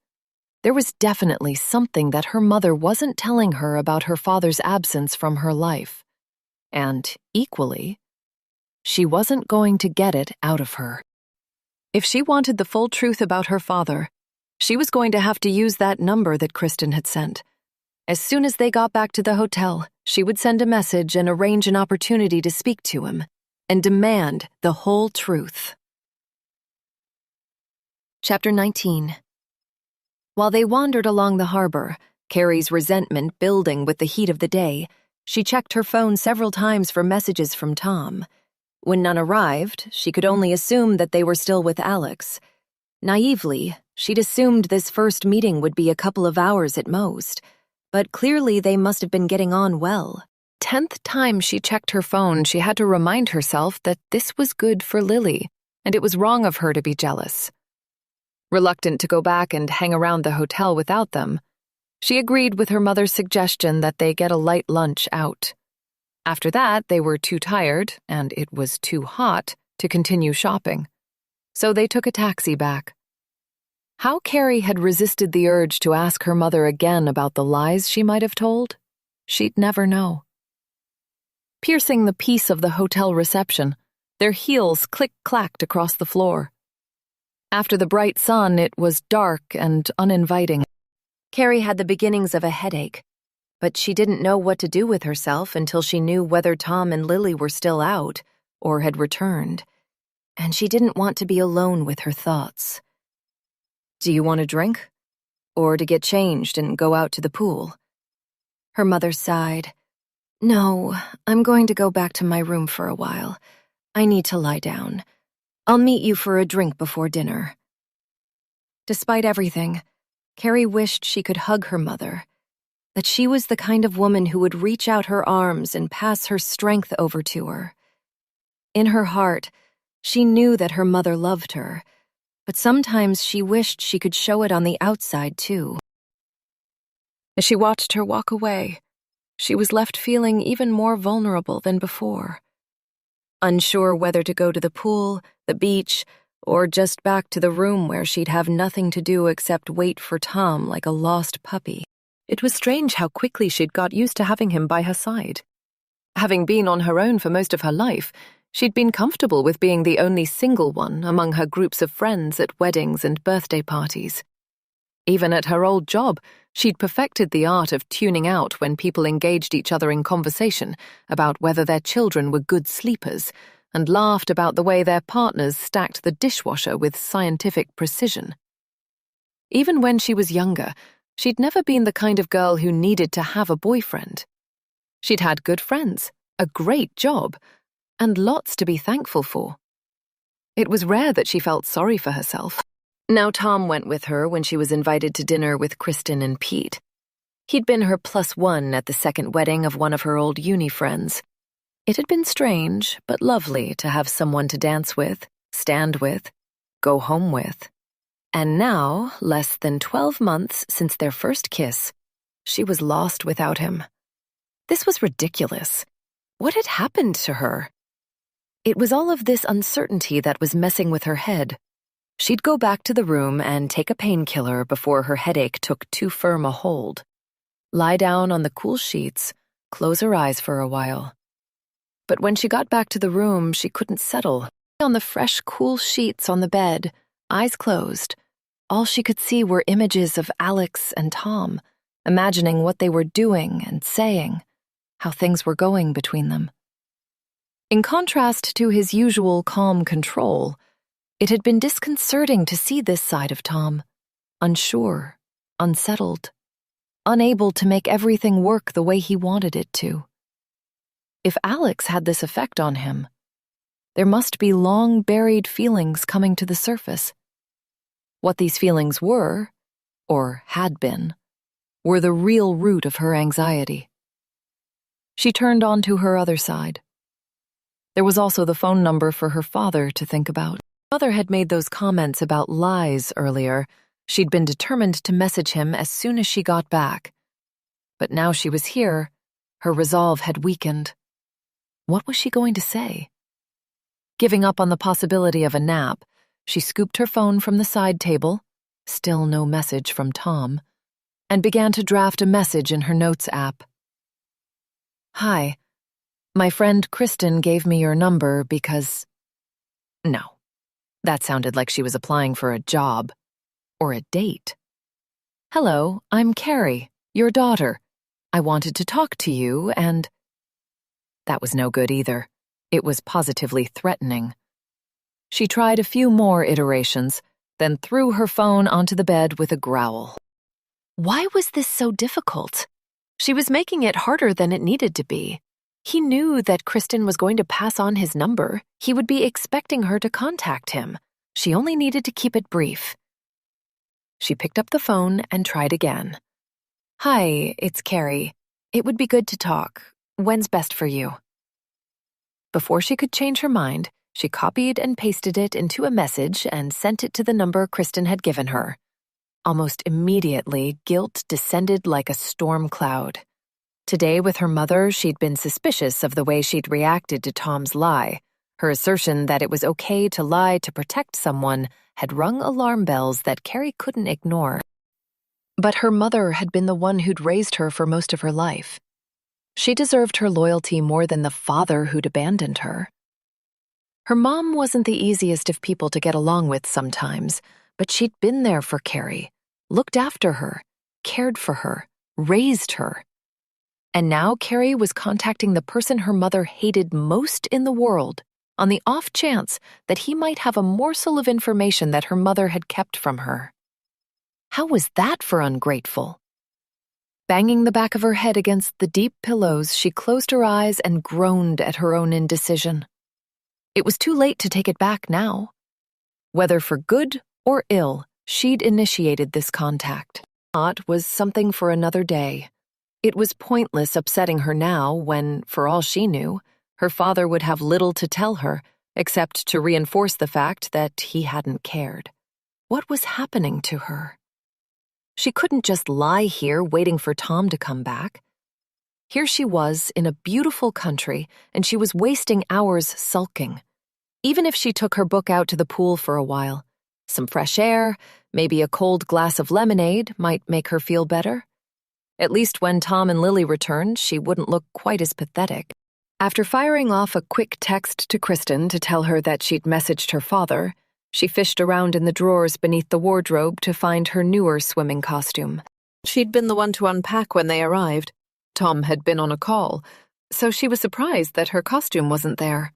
There was definitely something that her mother wasn't telling her about her father's absence from her life. And, equally, She wasn't going to get it out of her. If she wanted the full truth about her father, she was going to have to use that number that Kristen had sent. As soon as they got back to the hotel, she would send a message and arrange an opportunity to speak to him and demand the whole truth. Chapter 19. While they wandered along the harbor, Carrie's resentment building with the heat of the day, she checked her phone several times for messages from Tom. When none arrived, she could only assume that they were still with Alex. Naively, she'd assumed this first meeting would be a couple of hours at most, but clearly they must have been getting on well. 10th time she checked her phone, she had to remind herself that this was good for Lily, and it was wrong of her to be jealous. Reluctant to go back and hang around the hotel without them, she agreed with her mother's suggestion that they get a light lunch out. After that, they were too tired, and it was too hot, to continue shopping. So they took a taxi back. How Carrie had resisted the urge to ask her mother again about the lies she might have told, she'd never know. Piercing the peace of the hotel reception, their heels click-clacked across the floor. After the bright sun, it was dark and uninviting. Carrie had the beginnings of a headache, but she didn't know what to do with herself until she knew whether Tom and Lily were still out or had returned, and she didn't want to be alone with her thoughts. "Do you want a drink? Or to get changed and go out to the pool?" Her mother sighed. "No, I'm going to go back to my room for a while. I need to lie down. I'll meet you for a drink before dinner." Despite everything, Carrie wished she could hug her mother, that she was the kind of woman who would reach out her arms and pass her strength over to her. In her heart, she knew that her mother loved her, but sometimes she wished she could show it on the outside, too. As she watched her walk away, she was left feeling even more vulnerable than before. Unsure whether to go to the pool, the beach, or just back to the room where she'd have nothing to do except wait for Tom like a lost puppy. It was strange how quickly she'd got used to having him by her side. Having been on her own for most of her life, she'd been comfortable with being the only single one among her groups of friends at weddings and birthday parties. Even at her old job, she'd perfected the art of tuning out when people engaged each other in conversation about whether their children were good sleepers, and laughed about the way their partners stacked the dishwasher with scientific precision. Even when she was younger, she'd never been the kind of girl who needed to have a boyfriend. She'd had good friends, a great job, and lots to be thankful for. It was rare that she felt sorry for herself. Now Tom went with her when she was invited to dinner with Kristen and Pete. He'd been her +1 at the second wedding of one of her old uni friends. It had been strange, but lovely to have someone to dance with, stand with, go home with. And now, less than 12 months since their first kiss, she was lost without him. This was ridiculous. What had happened to her? It was all of this uncertainty that was messing with her head. She'd go back to the room and take a painkiller before her headache took too firm a hold. Lie down on the cool sheets, close her eyes for a while. But when she got back to the room, she couldn't settle. On the fresh, cool sheets on the bed, eyes closed, all she could see were images of Alex and Tom, imagining what they were doing and saying, how things were going between them. In contrast to his usual calm control, it had been disconcerting to see this side of Tom, unsure, unsettled, unable to make everything work the way he wanted it to. If Alex had this effect on him, there must be long-buried feelings coming to the surface. What these feelings were, or had been, were the real root of her anxiety. She turned on to her other side. There was also the phone number for her father to think about. Her mother had made those comments about lies earlier. She'd been determined to message him as soon as she got back. But now she was here, her resolve had weakened. What was she going to say? Giving up on the possibility of a nap, she scooped her phone from the side table, still no message from Tom, and began to draft a message in her notes app. "Hi. My friend Kristen gave me your number because... No, that sounded like she was applying for a job or a date. Hello, I'm Carrie, your daughter. I wanted to talk to you and... That was no good either. It was positively threatening. She tried a few more iterations, then threw her phone onto the bed with a growl. Why was this so difficult? She was making it harder than it needed to be. He knew that Kristen was going to pass on his number. He would be expecting her to contact him. She only needed to keep it brief. She picked up the phone and tried again. Hi, it's Carrie. It would be good to talk. When's best for you? Before she could change her mind, she copied and pasted it into a message and sent it to the number Kristen had given her. Almost immediately, guilt descended like a storm cloud. Today, with her mother, she'd been suspicious of the way she'd reacted to Tom's lie. Her assertion that it was okay to lie to protect someone had rung alarm bells that Carrie couldn't ignore. But her mother had been the one who'd raised her for most of her life. She deserved her loyalty more than the father who'd abandoned her. Her mom wasn't the easiest of people to get along with sometimes, but she'd been there for Carrie, looked after her, cared for her, raised her. And now Carrie was contacting the person her mother hated most in the world on the off chance that he might have a morsel of information that her mother had kept from her. How was that for ungrateful? Banging the back of her head against the deep pillows, she closed her eyes and groaned at her own indecision. It was too late to take it back now. Whether for good or ill, she'd initiated this contact. It was something for another day. It was pointless upsetting her now when, for all she knew, her father would have little to tell her except to reinforce the fact that he hadn't cared. What was happening to her? She couldn't just lie here waiting for Tom to come back. Here she was in a beautiful country, and she was wasting hours sulking. Even if she took her book out to the pool for a while, some fresh air, maybe a cold glass of lemonade might make her feel better. At least when Tom and Lily returned, she wouldn't look quite as pathetic. After firing off a quick text to Kristen to tell her that she'd messaged her father, she fished around in the drawers beneath the wardrobe to find her newer swimming costume. She'd been the one to unpack when they arrived. Tom had been on a call, so she was surprised that her costume wasn't there.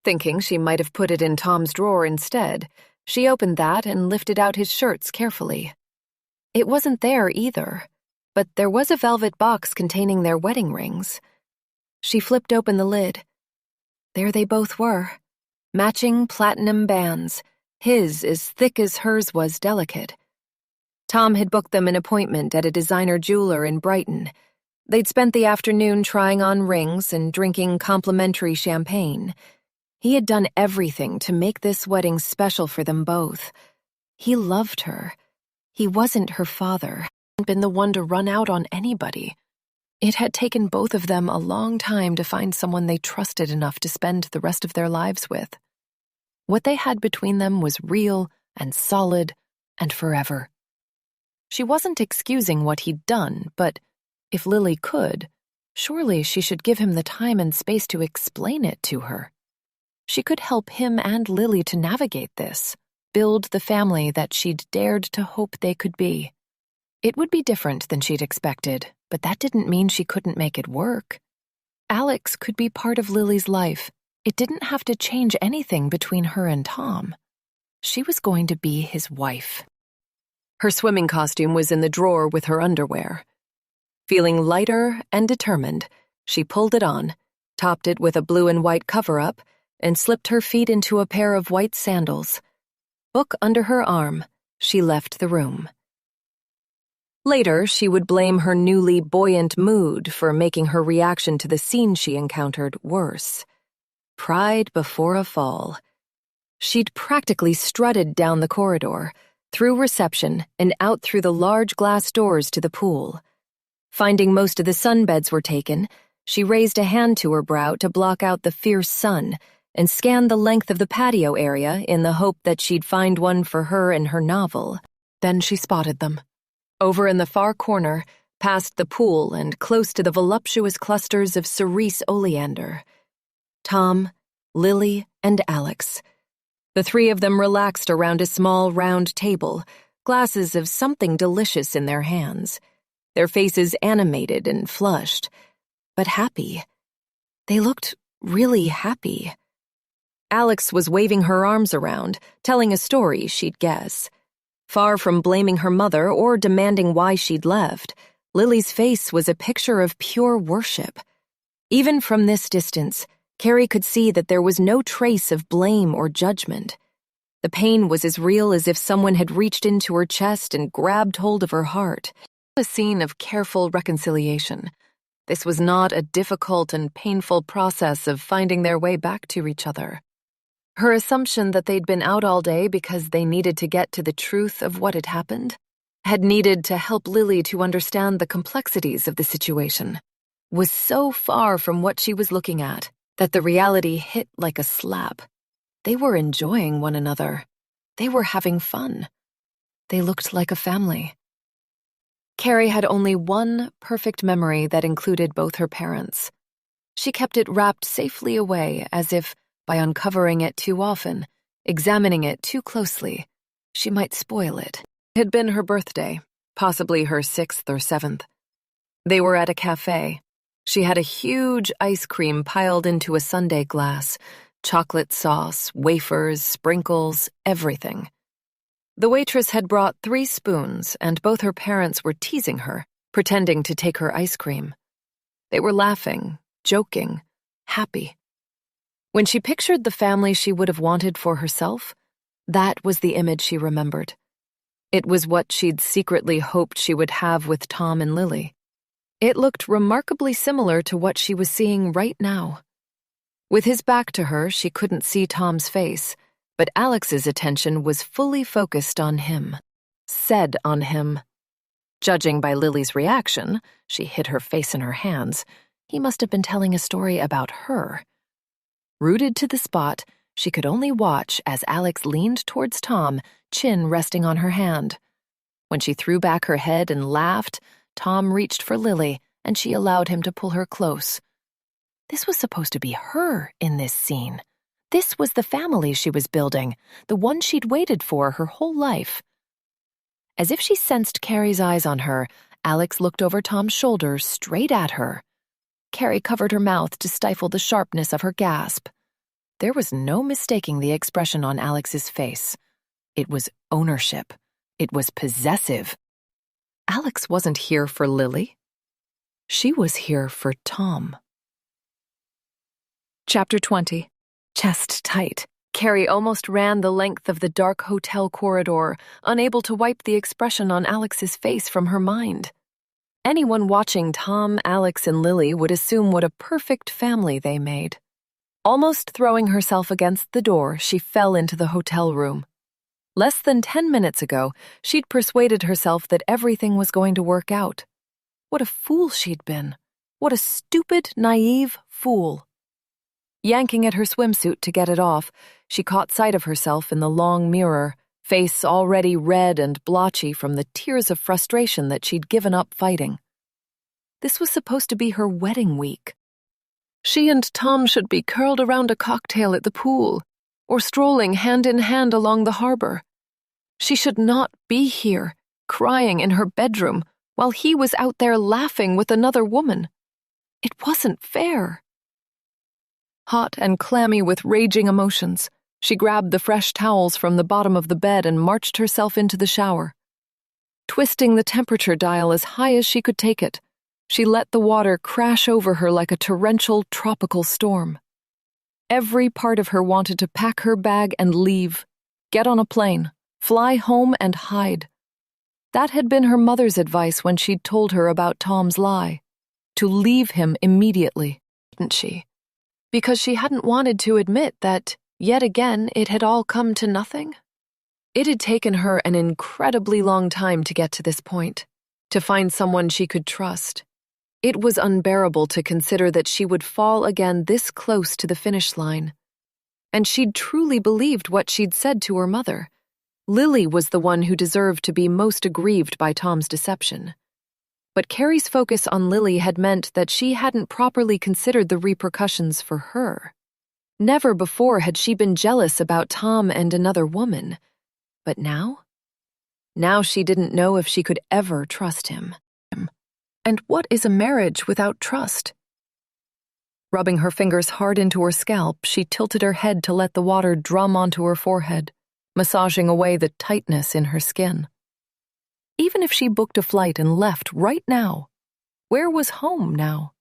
Thinking she might have put it in Tom's drawer instead, she opened that and lifted out his shirts carefully. It wasn't there either, but there was a velvet box containing their wedding rings. She flipped open the lid. There they both were. Matching platinum bands, his as thick as hers was delicate. Tom had booked them an appointment at a designer jeweler in Brighton. They'd spent the afternoon trying on rings and drinking complimentary champagne. He had done everything to make this wedding special for them both. He loved her. He wasn't her father, hadn't been the one to run out on anybody. It had taken both of them a long time to find someone they trusted enough to spend the rest of their lives with. What they had between them was real and solid and forever. She wasn't excusing what he'd done, but if Lily could, surely she should give him the time and space to explain it to her. She could help him and Lily to navigate this, build the family that she'd dared to hope they could be. It would be different than she'd expected, but that didn't mean she couldn't make it work. Alex could be part of Lily's life. It didn't have to change anything between her and Tom. She was going to be his wife. Her swimming costume was in the drawer with her underwear. Feeling lighter and determined, she pulled it on, topped it with a blue and white cover-up, and slipped her feet into a pair of white sandals. Book under her arm, she left the room. Later, she would blame her newly buoyant mood for making her reaction to the scene she encountered worse. Pride before a fall. She'd practically strutted down the corridor, through reception and out through the large glass doors to the pool. Finding most of the sunbeds were taken, she raised a hand to her brow to block out the fierce sun and scanned the length of the patio area in the hope that she'd find one for her and her novel. Then she spotted them. Over in the far corner, past the pool and close to the voluptuous clusters of cerise oleander. Tom, Lily, and Alex. The three of them relaxed around a small round table, glasses of something delicious in their hands, their faces animated and flushed, but happy. They looked really happy. Alex was waving her arms around, telling a story she'd guess. Far from blaming her mother or demanding why she'd left, Lily's face was a picture of pure worship. Even from this distance, Carrie could see that there was no trace of blame or judgment. The pain was as real as if someone had reached into her chest and grabbed hold of her heart. A scene of careful reconciliation. This was not a difficult and painful process of finding their way back to each other. Her assumption that they'd been out all day because they needed to get to the truth of what had happened, had needed to help Lily to understand the complexities of the situation, was so far from what she was looking at that the reality hit like a slap. They were enjoying one another. They were having fun. They looked like a family. Carrie had only one perfect memory that included both her parents. She kept it wrapped safely away as if, by uncovering it too often, examining it too closely, she might spoil it. It had been her birthday, possibly her 6th or 7th. They were at a cafe. She had a huge ice cream piled into a sundae glass, chocolate sauce, wafers, sprinkles, everything. The waitress had brought 3 spoons, and both her parents were teasing her, pretending to take her ice cream. They were laughing, joking, happy. When she pictured the family she would have wanted for herself, that was the image she remembered. It was what she'd secretly hoped she would have with Tom and Lily. It looked remarkably similar to what she was seeing right now. With his back to her, she couldn't see Tom's face, but Alex's attention was fully focused on him, set on him. Judging by Lily's reaction, she hid her face in her hands. He must have been telling a story about her. Rooted to the spot, she could only watch as Alex leaned towards Tom, chin resting on her hand. When she threw back her head and laughed, Tom reached for Lily, and she allowed him to pull her close. This was supposed to be her in this scene. This was the family she was building, the one she'd waited for her whole life. As if she sensed Carrie's eyes on her, Alex looked over Tom's shoulder straight at her. Carrie covered her mouth to stifle the sharpness of her gasp. There was no mistaking the expression on Alex's face. It was ownership. It was possessive. Alex wasn't here for Lily. She was here for Tom. Chapter 20. Chest tight, Carrie almost ran the length of the dark hotel corridor, unable to wipe the expression on Alex's face from her mind. Anyone watching Tom, Alex, and Lily would assume what a perfect family they made. Almost throwing herself against the door, she fell into the hotel room. Less than 10 minutes ago, she'd persuaded herself that everything was going to work out. What a fool she'd been. What a stupid, naive fool. Yanking at her swimsuit to get it off, she caught sight of herself in the long mirror, face already red and blotchy from the tears of frustration that she'd given up fighting. This was supposed to be her wedding week. She and Tom should be curled around a cocktail at the pool, or strolling hand in hand along the harbor. She should not be here, crying in her bedroom, while he was out there laughing with another woman. It wasn't fair. Hot and clammy with raging emotions, she grabbed the fresh towels from the bottom of the bed and marched herself into the shower. Twisting the temperature dial as high as she could take it, she let the water crash over her like a torrential tropical storm. Every part of her wanted to pack her bag and leave, get on a plane, fly home and hide. That had been her mother's advice when she'd told her about Tom's lie, to leave him immediately, didn't she? Because she hadn't wanted to admit that, yet again, it had all come to nothing. It had taken her an incredibly long time to get to this point, to find someone she could trust. It was unbearable to consider that she would fall again this close to the finish line. And she'd truly believed what she'd said to her mother. Lily was the one who deserved to be most aggrieved by Tom's deception. But Carrie's focus on Lily had meant that she hadn't properly considered the repercussions for her. Never before had she been jealous about Tom and another woman. But now? Now she didn't know if she could ever trust him. And what is a marriage without trust? Rubbing her fingers hard into her scalp, she tilted her head to let the water drum onto her forehead, massaging away the tightness in her skin. Even if she booked a flight and left right now, where was home now?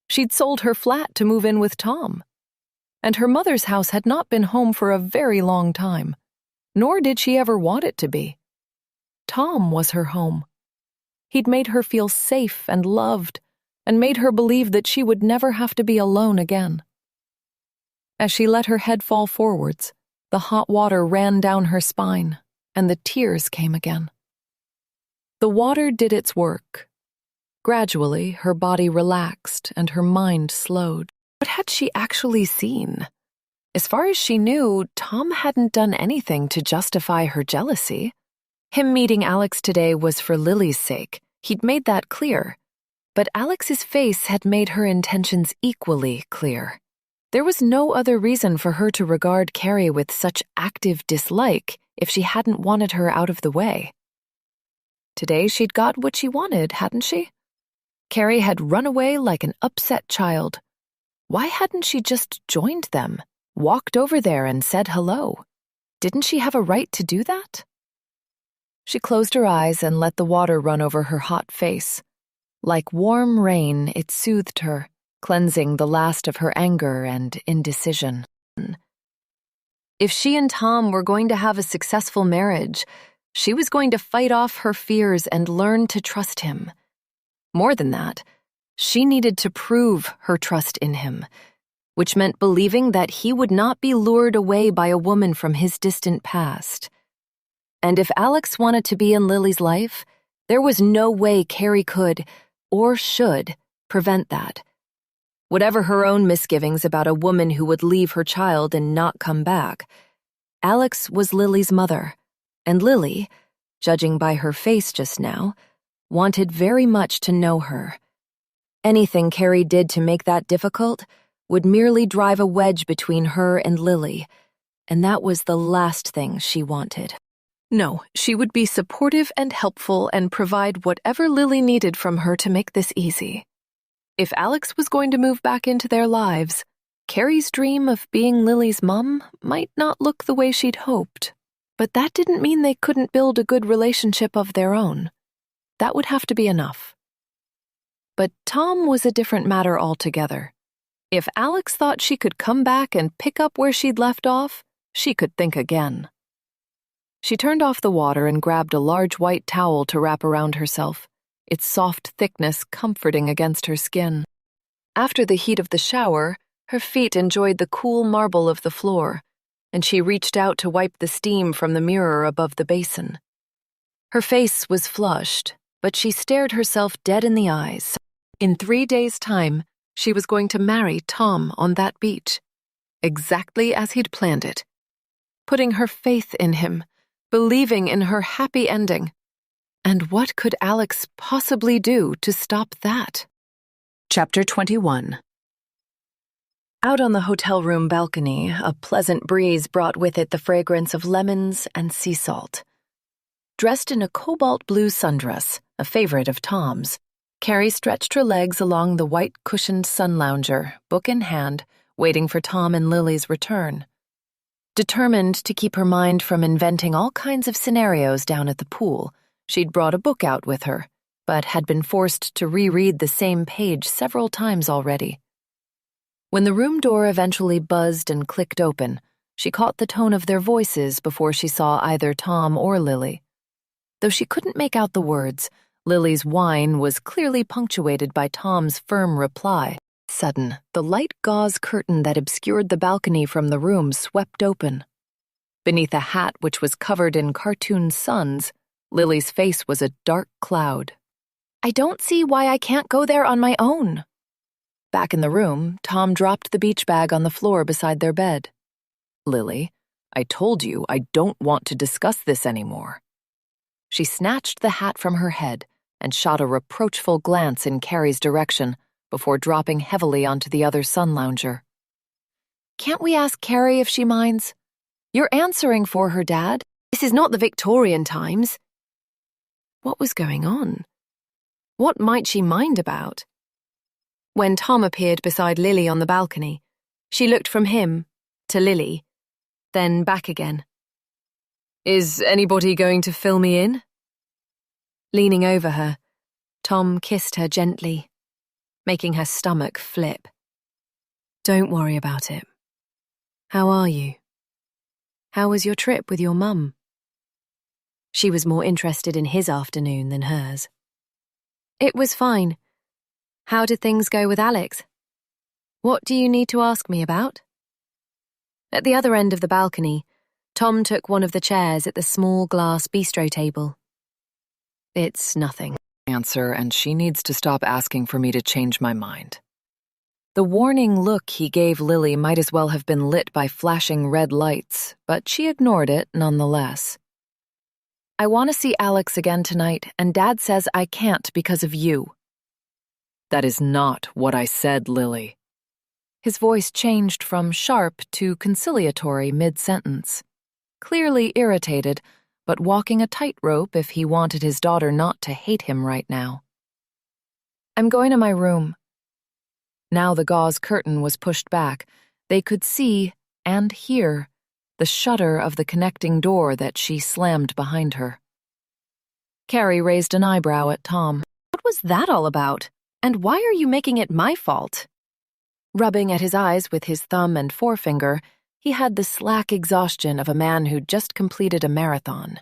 She'd sold her flat to move in with Tom. And her mother's house had not been home for a very long time, nor did she ever want it to be. Tom was her home. He'd made her feel safe and loved, and made her believe that she would never have to be alone again. As she let her head fall forwards, the hot water ran down her spine, and the tears came again. The water did its work. Gradually, her body relaxed and her mind slowed. What had she actually seen? As far as she knew, Tom hadn't done anything to justify her jealousy. Him meeting Alex today was for Lily's sake. He'd made that clear. But Alex's face had made her intentions equally clear. There was no other reason for her to regard Carrie with such active dislike if she hadn't wanted her out of the way. Today she'd got what she wanted, hadn't she? Carrie had run away like an upset child. Why hadn't she just joined them, walked over there and said hello? Didn't she have a right to do that? She closed her eyes and let the water run over her hot face. Like warm rain, it soothed her, cleansing the last of her anger and indecision. If she and Tom were going to have a successful marriage, she was going to fight off her fears and learn to trust him. More than that, she needed to prove her trust in him, which meant believing that he would not be lured away by a woman from his distant past. And if Alex wanted to be in Lily's life, there was no way Carrie could, or should, prevent that. Whatever her own misgivings about a woman who would leave her child and not come back, Alex was Lily's mother. And Lily, judging by her face just now, wanted very much to know her. Anything Carrie did to make that difficult would merely drive a wedge between her and Lily, and that was the last thing she wanted. No, she would be supportive and helpful and provide whatever Lily needed from her to make this easy. If Alex was going to move back into their lives, Carrie's dream of being Lily's mom might not look the way she'd hoped. But that didn't mean they couldn't build a good relationship of their own. That would have to be enough. But Tom was a different matter altogether. If Alex thought she could come back and pick up where she'd left off, she could think again. She turned off the water and grabbed a large white towel to wrap around herself, its soft thickness comforting against her skin. After the heat of the shower, her feet enjoyed the cool marble of the floor, and she reached out to wipe the steam from the mirror above the basin. Her face was flushed, but she stared herself dead in the eyes. In 3 days' time, she was going to marry Tom on that beach, exactly as he'd planned it, putting her faith in him, believing in her happy ending. And what could Alex possibly do to stop that? Chapter 21. Out on the hotel room balcony, a pleasant breeze brought with it the fragrance of lemons and sea salt. Dressed in a cobalt blue sundress, a favorite of Tom's, Carrie stretched her legs along the white-cushioned sun lounger, book in hand, waiting for Tom and Lily's return. Determined to keep her mind from inventing all kinds of scenarios down at the pool, she'd brought a book out with her, but had been forced to reread the same page several times already. When the room door eventually buzzed and clicked open, she caught the tone of their voices before she saw either Tom or Lily. Though she couldn't make out the words, Lily's whine was clearly punctuated by Tom's firm reply. Sudden, the light gauze curtain that obscured the balcony from the room swept open. Beneath a hat which was covered in cartoon suns, Lily's face was a dark cloud. "I don't see why I can't go there on my own." Back in the room, Tom dropped the beach bag on the floor beside their bed. "Lily, I told you I don't want to discuss this anymore." She snatched the hat from her head, and shot a reproachful glance in Carrie's direction before dropping heavily onto the other sun lounger. "Can't we ask Carrie if she minds? You're answering for her, Dad. This is not the Victorian times." What was going on? What might she mind about? When Tom appeared beside Lily on the balcony, she looked from him to Lily, then back again. "Is anybody going to fill me in?" Leaning over her, Tom kissed her gently, making her stomach flip. "Don't worry about it. How are you? How was your trip with your mum?" She was more interested in his afternoon than hers. "It was fine. How did things go with Alex? What do you need to ask me about?" At the other end of the balcony, Tom took one of the chairs at the small glass bistro table. "It's nothing." Answer, and she needs to stop asking for me to change my mind. The warning look he gave Lily might as well have been lit by flashing red lights, but she ignored it nonetheless. "I want to see Alex again tonight, and Dad says I can't because of you." "That is not what I said, Lily." His voice changed from sharp to conciliatory mid-sentence. Clearly irritated, but walking a tightrope if he wanted his daughter not to hate him right now. "I'm going to my room." Now the gauze curtain was pushed back. They could see and hear the shutter of the connecting door that she slammed behind her. Carrie raised an eyebrow at Tom. "What was that all about? And why are you making it my fault?" Rubbing at his eyes with his thumb and forefinger, he had the slack exhaustion of a man who'd just completed a marathon.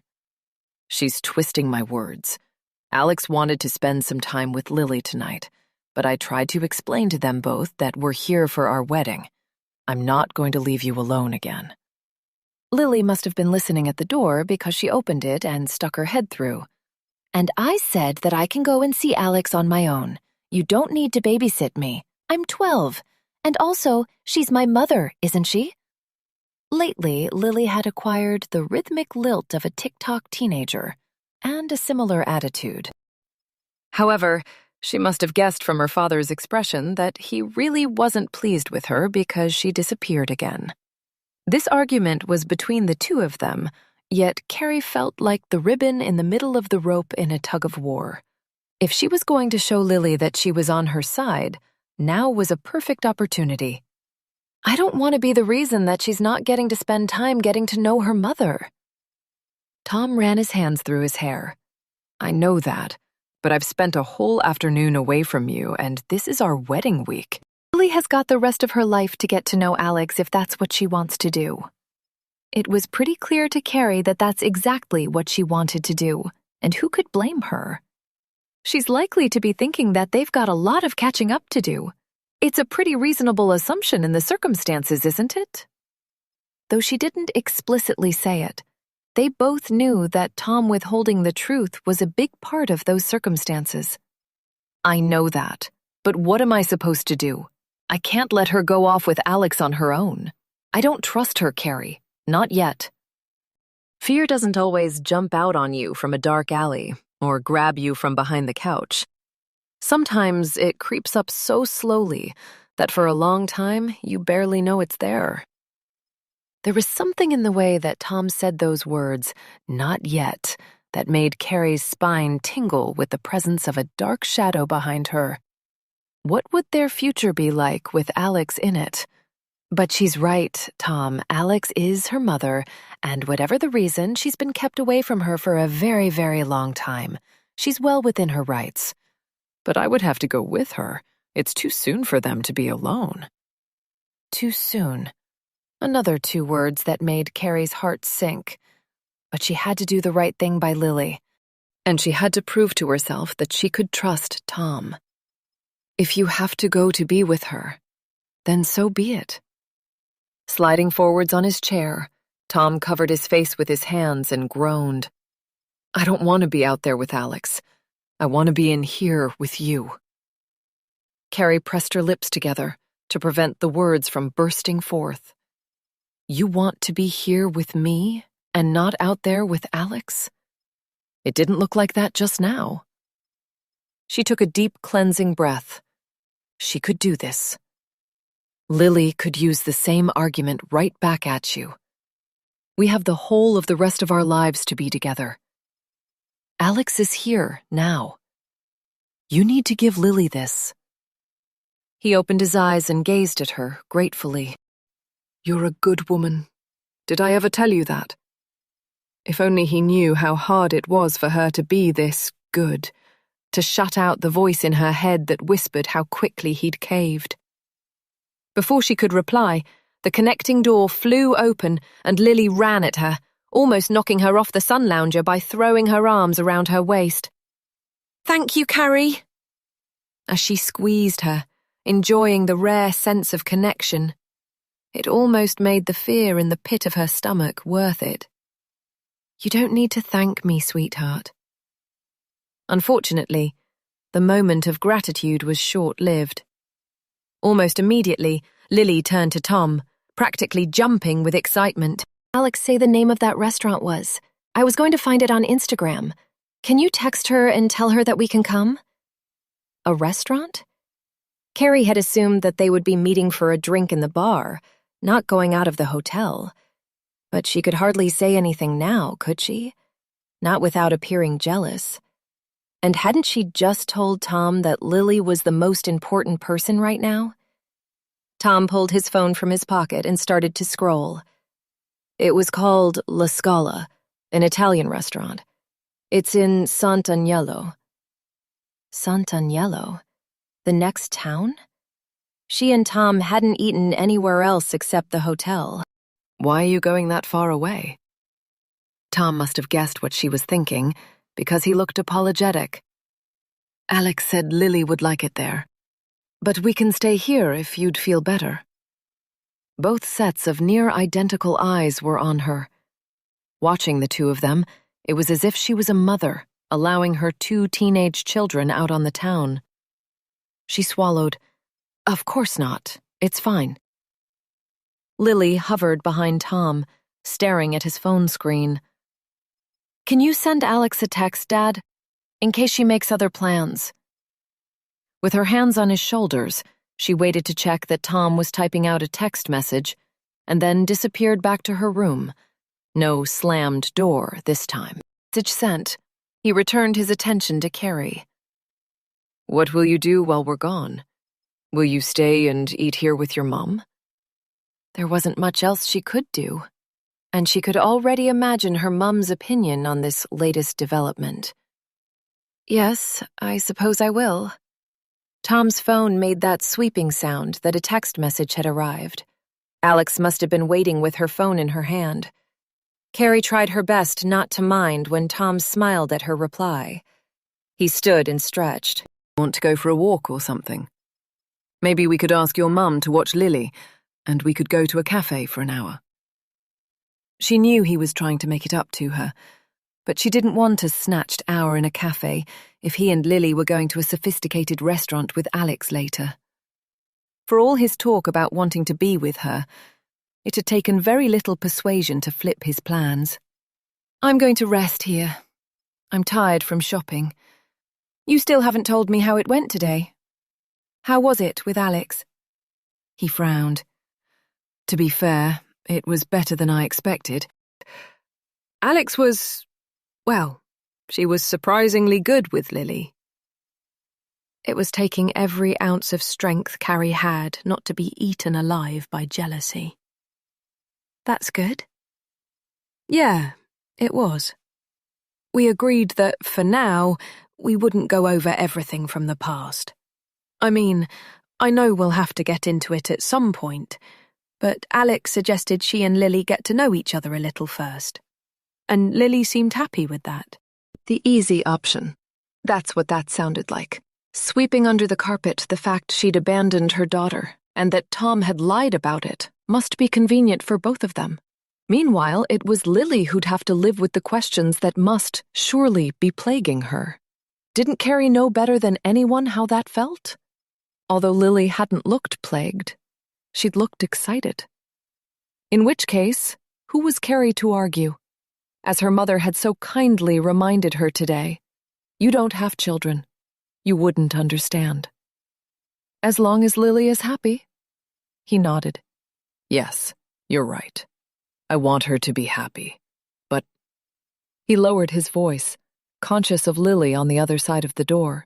"She's twisting my words. Alex wanted to spend some time with Lily tonight, but I tried to explain to them both that we're here for our wedding. I'm not going to leave you alone again." Lily must have been listening at the door because she opened it and stuck her head through. "And I said that I can go and see Alex on my own. You don't need to babysit me. I'm 12. And also, she's my mother, isn't she?" Lately, Lily had acquired the rhythmic lilt of a TikTok teenager, and a similar attitude. However, she must have guessed from her father's expression that he really wasn't pleased with her because she disappeared again. This argument was between the two of them, yet Carrie felt like the ribbon in the middle of the rope in a tug-of-war. If she was going to show Lily that she was on her side, now was a perfect opportunity. "I don't want to be the reason that she's not getting to spend time getting to know her mother." Tom ran his hands through his hair. "I know that, but I've spent a whole afternoon away from you, and this is our wedding week. Lily has got the rest of her life to get to know Alex if that's what she wants to do." It was pretty clear to Carrie that that's exactly what she wanted to do, and who could blame her? She's likely to be thinking that they've got a lot of catching up to do. It's a pretty reasonable assumption in the circumstances, isn't it? Though she didn't explicitly say it, they both knew that Tom withholding the truth was a big part of those circumstances. "I know that, but what am I supposed to do? I can't let her go off with Alex on her own. I don't trust her, Carrie. Not yet." Fear doesn't always jump out on you from a dark alley or grab you from behind the couch. Sometimes it creeps up so slowly that for a long time you barely know it's there. There was something in the way that Tom said those words, "not yet," that made Carrie's spine tingle with the presence of a dark shadow behind her. What would their future be like with Alex in it? But she's right, Tom. Alex is her mother, and whatever the reason, she's been kept away from her for a very, very long time. She's well within her rights. But I would have to go with her. It's too soon for them to be alone. Too soon. Another two words that made Carrie's heart sink. But she had to do the right thing by Lily, and she had to prove to herself that she could trust Tom. If you have to go to be with her, then so be it. Sliding forwards on his chair, Tom covered his face with his hands and groaned. "I don't want to be out there with Alex. I want to be in here with you." Carrie pressed her lips together to prevent the words from bursting forth. "You want to be here with me and not out there with Alex?" It didn't look like that just now. She took a deep, cleansing breath. She could do this. Lily could use the same argument right back at you. We have the whole of the rest of our lives to be together. Alex is here, now. You need to give Lily this. He opened his eyes and gazed at her, gratefully. You're a good woman. Did I ever tell you that? If only he knew how hard it was for her to be this good, to shut out the voice in her head that whispered how quickly he'd caved. Before she could reply, the connecting door flew open and Lily ran at her, almost knocking her off the sun lounger by throwing her arms around her waist. "Thank you, Carrie," as she squeezed her, enjoying the rare sense of connection. It almost made the fear in the pit of her stomach worth it. "You don't need to thank me, sweetheart." Unfortunately, the moment of gratitude was short-lived. Almost immediately, Lily turned to Tom, practically jumping with excitement. "Alex, say the name of that restaurant was. I was going to find it on Instagram. Can you text her and tell her that we can come?" A restaurant? Carrie had assumed that they would be meeting for a drink in the bar, not going out of the hotel. But she could hardly say anything now, could she? Not without appearing jealous. And hadn't she just told Tom that Lily was the most important person right now? Tom pulled his phone from his pocket and started to scroll. It was called La Scala, an Italian restaurant. It's in Sant'Agnello. Sant'Agnello? The next town? She and Tom hadn't eaten anywhere else except the hotel. Why are you going that far away? Tom must have guessed what she was thinking, because he looked apologetic. Alex said Lily would like it there. But we can stay here if you'd feel better. Both sets of near-identical eyes were on her. Watching the two of them, it was as if she was a mother, allowing her 2 teenage children out on the town. She swallowed. "Of course not. It's fine." Lily hovered behind Tom, staring at his phone screen. "Can you send Alex a text, Dad? In case she makes other plans." With her hands on his shoulders, she waited to check that Tom was typing out a text message, and then disappeared back to her room. No slammed door this time. Message sent. He returned his attention to Carrie. "What will you do while we're gone? Will you stay and eat here with your mom?" There wasn't much else she could do, and she could already imagine her mum's opinion on this latest development. "Yes, I suppose I will." Tom's phone made that sweeping sound that a text message had arrived. Alex must have been waiting with her phone in her hand. Carrie tried her best not to mind when Tom smiled at her reply. He stood and stretched. "Want to go for a walk or something? Maybe we could ask your mum to watch Lily, and we could go to a cafe for an hour." She knew he was trying to make it up to her, but she didn't want a snatched hour in a cafe if he and Lily were going to a sophisticated restaurant with Alex later. For all his talk about wanting to be with her, it had taken very little persuasion to flip his plans. "I'm going to rest here. I'm tired from shopping. You still haven't told me how it went today. How was it with Alex?" He frowned. "To be fair, it was better than I expected. Alex was, well, she was surprisingly good with Lily." It was taking every ounce of strength Carrie had not to be eaten alive by jealousy. "That's good." "Yeah, it was. We agreed that, for now, we wouldn't go over everything from the past. I mean, I know we'll have to get into it at some point, but Alex suggested she and Lily get to know each other a little first. And Lily seemed happy with that. The easy option. That's what that sounded like. Sweeping under the carpet the fact she'd abandoned her daughter, and that Tom had lied about it, must be convenient for both of them. Meanwhile, it was Lily who'd have to live with the questions that must, surely, be plaguing her. Didn't Carrie know better than anyone how that felt? Although Lily hadn't looked plagued, she'd looked excited. In which case, who was Carrie to argue? As her mother had so kindly reminded her today, you don't have children. You wouldn't understand. As long as Lily is happy. He nodded. Yes, you're right. I want her to be happy. But he lowered his voice, conscious of Lily on the other side of the door.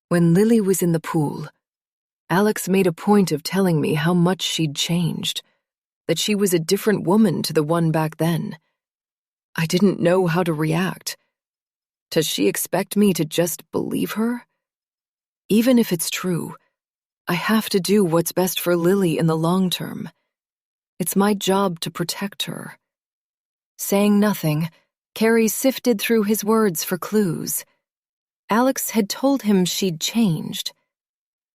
When Lily was in the pool, Alex made a point of telling me how much she'd changed, that she was a different woman to the one back then. I didn't know how to react. Does she expect me to just believe her? Even if it's true, I have to do what's best for Lily in the long term. It's my job to protect her. Saying nothing, Carrie sifted through his words for clues. Alex had told him she'd changed.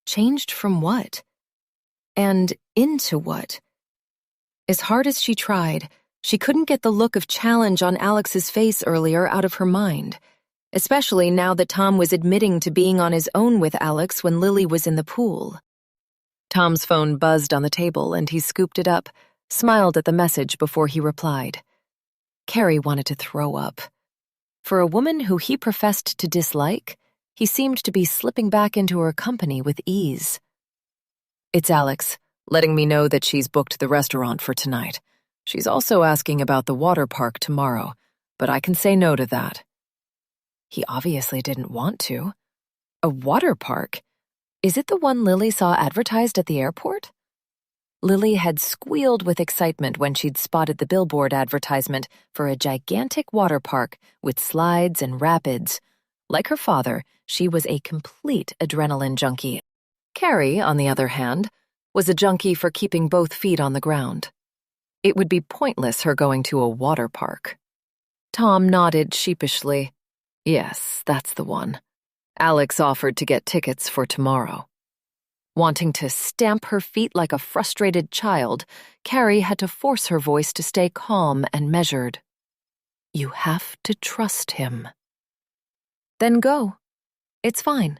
Changed from what? And into what? As hard as she tried, she couldn't get the look of challenge on Alex's face earlier out of her mind, especially now that Tom was admitting to being on his own with Alex when Lily was in the pool. Tom's phone buzzed on the table and he scooped it up, smiled at the message before he replied. Carrie wanted to throw up. For a woman who he professed to dislike, he seemed to be slipping back into her company with ease. It's Alex, letting me know that she's booked the restaurant for tonight. She's also asking about the water park tomorrow, but I can say no to that. He obviously didn't want to. A water park? Is it the one Lily saw advertised at the airport? Lily had squealed with excitement when she'd spotted the billboard advertisement for a gigantic water park with slides and rapids. Like her father, she was a complete adrenaline junkie. Carrie, on the other hand, was a junkie for keeping both feet on the ground. It would be pointless her going to a water park. Tom nodded sheepishly. Yes, that's the one. Alex offered to get tickets for tomorrow. Wanting to stamp her feet like a frustrated child, Carrie had to force her voice to stay calm and measured. You have to trust him. Then go. It's fine.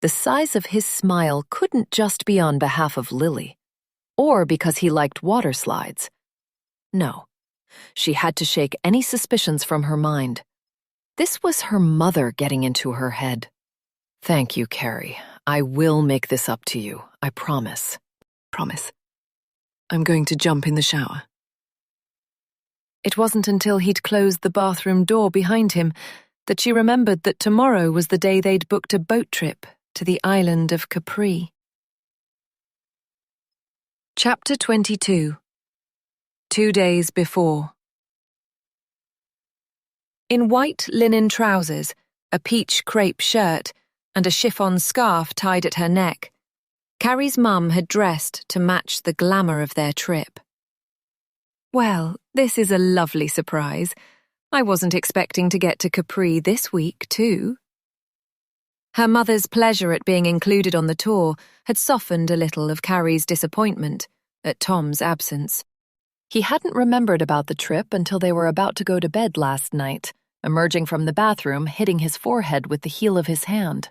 The size of his smile couldn't just be on behalf of Lily, or because he liked water slides. No, she had to shake any suspicions from her mind. This was her mother getting into her head. Thank you, Carrie. I will make this up to you, I promise. Promise. I'm going to jump in the shower. It wasn't until he'd closed the bathroom door behind him that she remembered that tomorrow was the day they'd booked a boat trip to the island of Capri. Chapter 22. 2 days before. In white linen trousers, a peach crepe shirt, and a chiffon scarf tied at her neck, Carrie's mum had dressed to match the glamour of their trip. Well, this is a lovely surprise. I wasn't expecting to get to Capri this week, too. Her mother's pleasure at being included on the tour had softened a little of Carrie's disappointment at Tom's absence. He hadn't remembered about the trip until they were about to go to bed last night, emerging from the bathroom, hitting his forehead with the heel of his hand.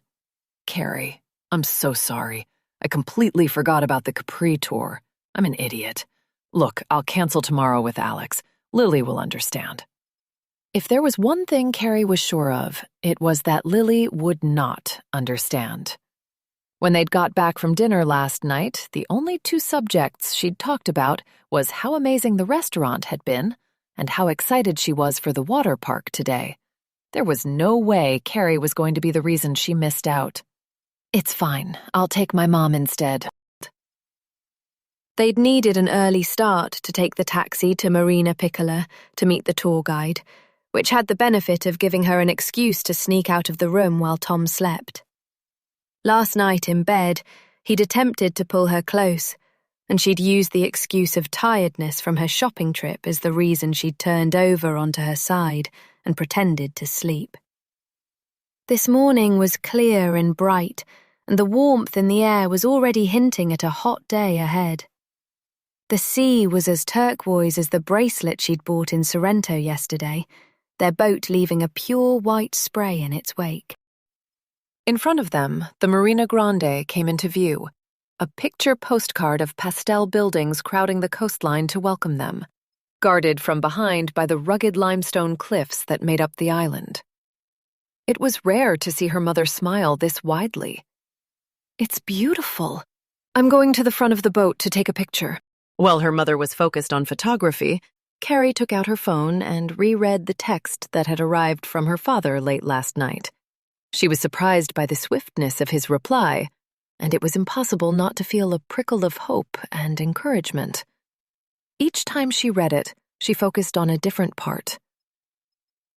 Carrie, I'm so sorry. I completely forgot about the Capri tour. I'm an idiot. Look, I'll cancel tomorrow with Alex. Lily will understand. If there was one thing Carrie was sure of, it was that Lily would not understand. When they'd got back from dinner last night, the only two subjects she'd talked about was how amazing the restaurant had been and how excited she was for the water park today. There was no way Carrie was going to be the reason she missed out. It's fine. I'll take my mom instead. They'd needed an early start to take the taxi to Marina Piccola to meet the tour guide, which had the benefit of giving her an excuse to sneak out of the room while Tom slept. Last night in bed, he'd attempted to pull her close, and she'd used the excuse of tiredness from her shopping trip as the reason she'd turned over onto her side and pretended to sleep. This morning was clear and bright, and the warmth in the air was already hinting at a hot day ahead. The sea was as turquoise as the bracelet she'd bought in Sorrento yesterday, their boat leaving a pure white spray in its wake. In front of them, the Marina Grande came into view, a picture postcard of pastel buildings crowding the coastline to welcome them, guarded from behind by the rugged limestone cliffs that made up the island. It was rare to see her mother smile this widely. "It's beautiful. I'm going to the front of the boat to take a picture." While her mother was focused on photography, Carrie took out her phone and reread the text that had arrived from her father late last night. She was surprised by the swiftness of his reply, and it was impossible not to feel a prickle of hope and encouragement. Each time she read it, she focused on a different part.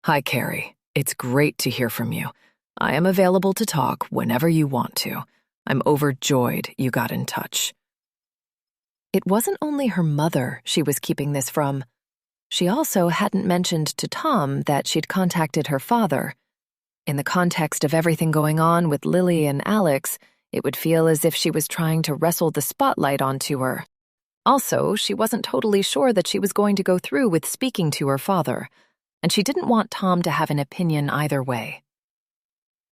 "Hi, Carrie. It's great to hear from you. I am available to talk whenever you want to. I'm overjoyed you got in touch." It wasn't only her mother she was keeping this from. She also hadn't mentioned to Tom that she'd contacted her father. In the context of everything going on with Lily and Alex, it would feel as if she was trying to wrestle the spotlight onto her. Also, she wasn't totally sure that she was going to go through with speaking to her father, and she didn't want Tom to have an opinion either way.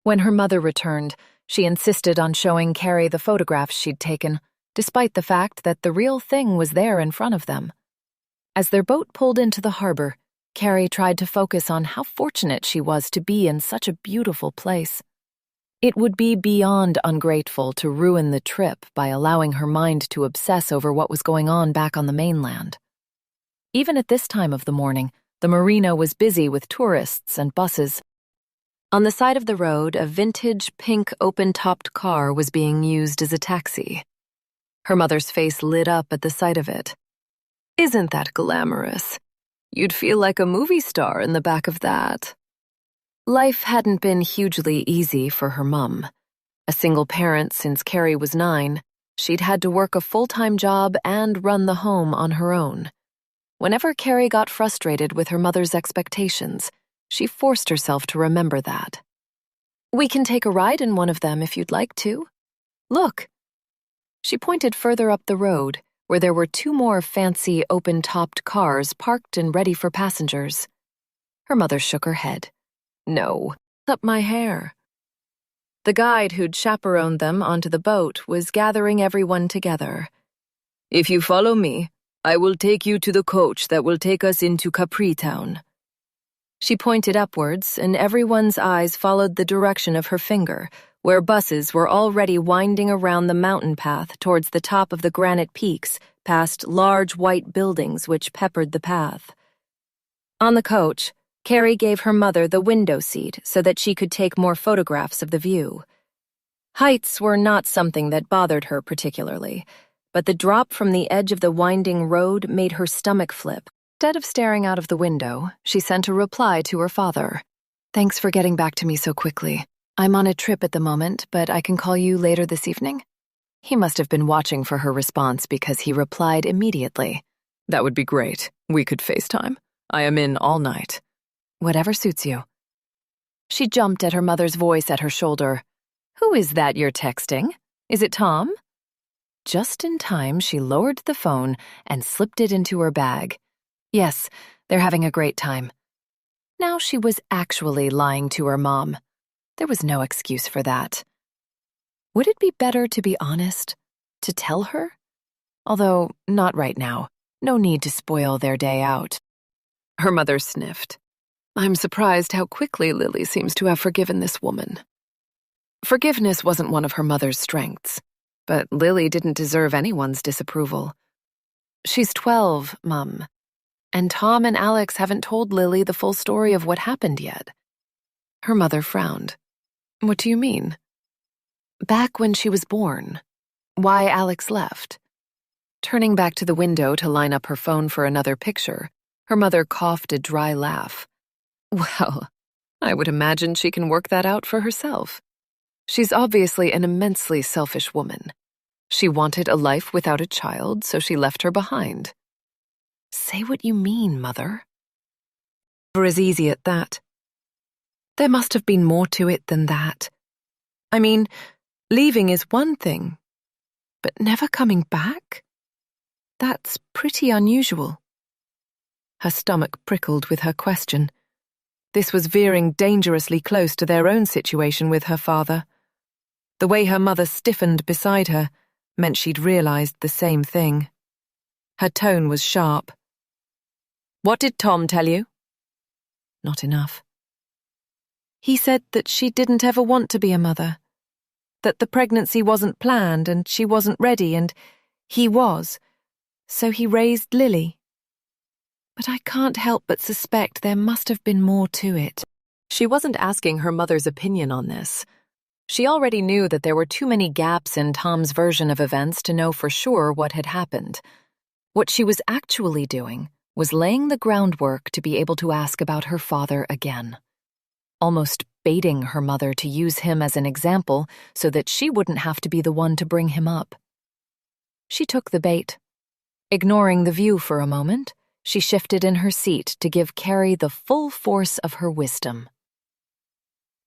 When her mother returned, she insisted on showing Carrie the photographs she'd taken, despite the fact that the real thing was there in front of them. As their boat pulled into the harbor, Carrie tried to focus on how fortunate she was to be in such a beautiful place. It would be beyond ungrateful to ruin the trip by allowing her mind to obsess over what was going on back on the mainland. Even at this time of the morning, the marina was busy with tourists and buses. On the side of the road, a vintage pink open-topped car was being used as a taxi. Her mother's face lit up at the sight of it. "Isn't that glamorous? You'd feel like a movie star in the back of that." Life hadn't been hugely easy for her mum. A single parent since Carrie was 9, she'd had to work a full-time job and run the home on her own. Whenever Carrie got frustrated with her mother's expectations, she forced herself to remember that. "We can take a ride in one of them if you'd like to. Look." She pointed further up the road, where there were 2 more fancy open-topped cars parked and ready for passengers. Her mother shook her head. "No, up my hair." The guide who'd chaperoned them onto the boat was gathering everyone together. "If you follow me, I will take you to the coach that will take us into Capri Town." She pointed upwards, and everyone's eyes followed the direction of her finger, where buses were already winding around the mountain path towards the top of the granite peaks, past large white buildings which peppered the path. On the coach, Carrie gave her mother the window seat so that she could take more photographs of the view. Heights were not something that bothered her particularly, but the drop from the edge of the winding road made her stomach flip. Instead of staring out of the window, she sent a reply to her father. "Thanks for getting back to me so quickly. I'm on a trip at the moment, but I can call you later this evening." He must have been watching for her response because he replied immediately. "That would be great. We could FaceTime. I am in all night." "Whatever suits you." She jumped at her mother's voice at her shoulder. "Who is that you're texting? Is it Tom?" Just in time, she lowered the phone and slipped it into her bag. Yes, they're having a great time. Now she was actually lying to her mom. There was no excuse for that. Would it be better to be honest? To tell her? Although, not right now. No need to spoil their day out. Her mother sniffed. "I'm surprised how quickly Lily seems to have forgiven this woman." Forgiveness wasn't one of her mother's strengths, but Lily didn't deserve anyone's disapproval. "She's 12, Mum, and Tom and Alex haven't told Lily the full story of what happened yet." Her mother frowned. "What do you mean?" "Back when she was born. Why Alex left." Turning back to the window to line up her phone for another picture, her mother coughed a dry laugh. "Well, I would imagine she can work that out for herself. She's obviously an immensely selfish woman. She wanted a life without a child, so she left her behind." "Say what you mean, Mother." "Never as easy at that. There must have been more to it than that. I mean, leaving is one thing, but never coming back? That's pretty unusual." Her stomach prickled with her question. This was veering dangerously close to their own situation with her father. The way her mother stiffened beside her meant she'd realized the same thing. Her tone was sharp. "What did Tom tell you?" "Not enough." He said that she didn't ever want to be a mother, that the pregnancy wasn't planned and she wasn't ready, and he was, so he raised Lily. But I can't help but suspect there must have been more to it. She wasn't asking her mother's opinion on this. She already knew that there were too many gaps in Tom's version of events to know for sure what had happened. What she was actually doing was laying the groundwork to be able to ask about her father again, almost baiting her mother to use him as an example so that she wouldn't have to be the one to bring him up. She took the bait. Ignoring the view for a moment, she shifted in her seat to give Carrie the full force of her wisdom.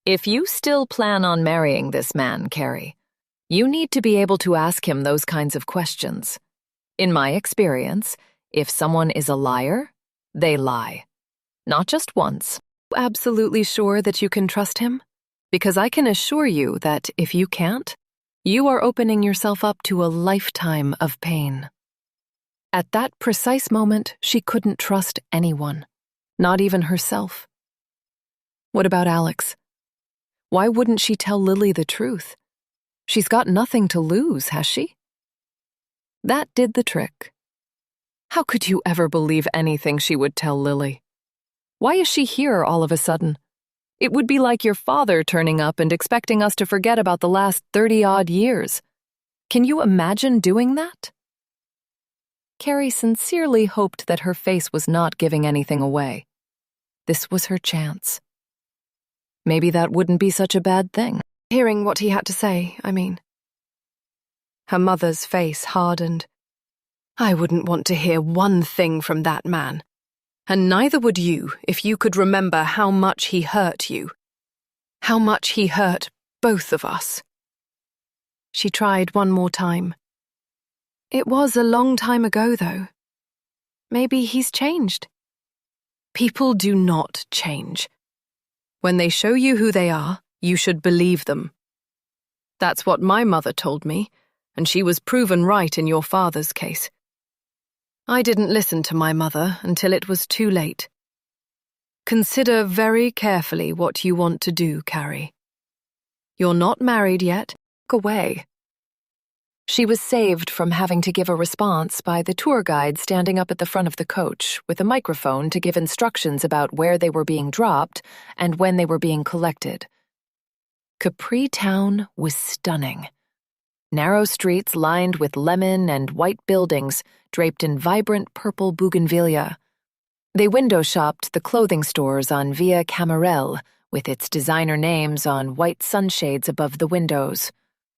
If you still plan on marrying this man, Carrie, you need to be able to ask him those kinds of questions. In my experience, if someone is a liar, they lie. Not just once. Absolutely sure that you can trust him? Because I can assure you that if you can't, you are opening yourself up to a lifetime of pain. At that precise moment, she couldn't trust anyone, not even herself. What about Alex? Why wouldn't she tell Lily the truth? She's got nothing to lose, has she? That did the trick. How could you ever believe anything she would tell Lily? Why is she here all of a sudden? It would be like your father turning up and expecting us to forget about the last 30-odd years. Can you imagine doing that? Carrie sincerely hoped that her face was not giving anything away. This was her chance. Maybe that wouldn't be such a bad thing. Hearing what he had to say, I mean. Her mother's face hardened. I wouldn't want to hear one thing from that man. And neither would you if you could remember how much he hurt you. How much he hurt both of us. She tried one more time. It was a long time ago, though. Maybe he's changed. People do not change. When they show you who they are, you should believe them. That's what my mother told me, and she was proven right in your father's case. I didn't listen to my mother until it was too late. Consider very carefully what you want to do, Carrie. You're not married yet. Look away. She was saved from having to give a response by the tour guide standing up at the front of the coach with a microphone to give instructions about where they were being dropped and when they were being collected. Capri Town was stunning. Narrow streets lined with lemon and white buildings draped in vibrant purple bougainvillea. They window-shopped the clothing stores on Via Camarelle with its designer names on white sunshades above the windows.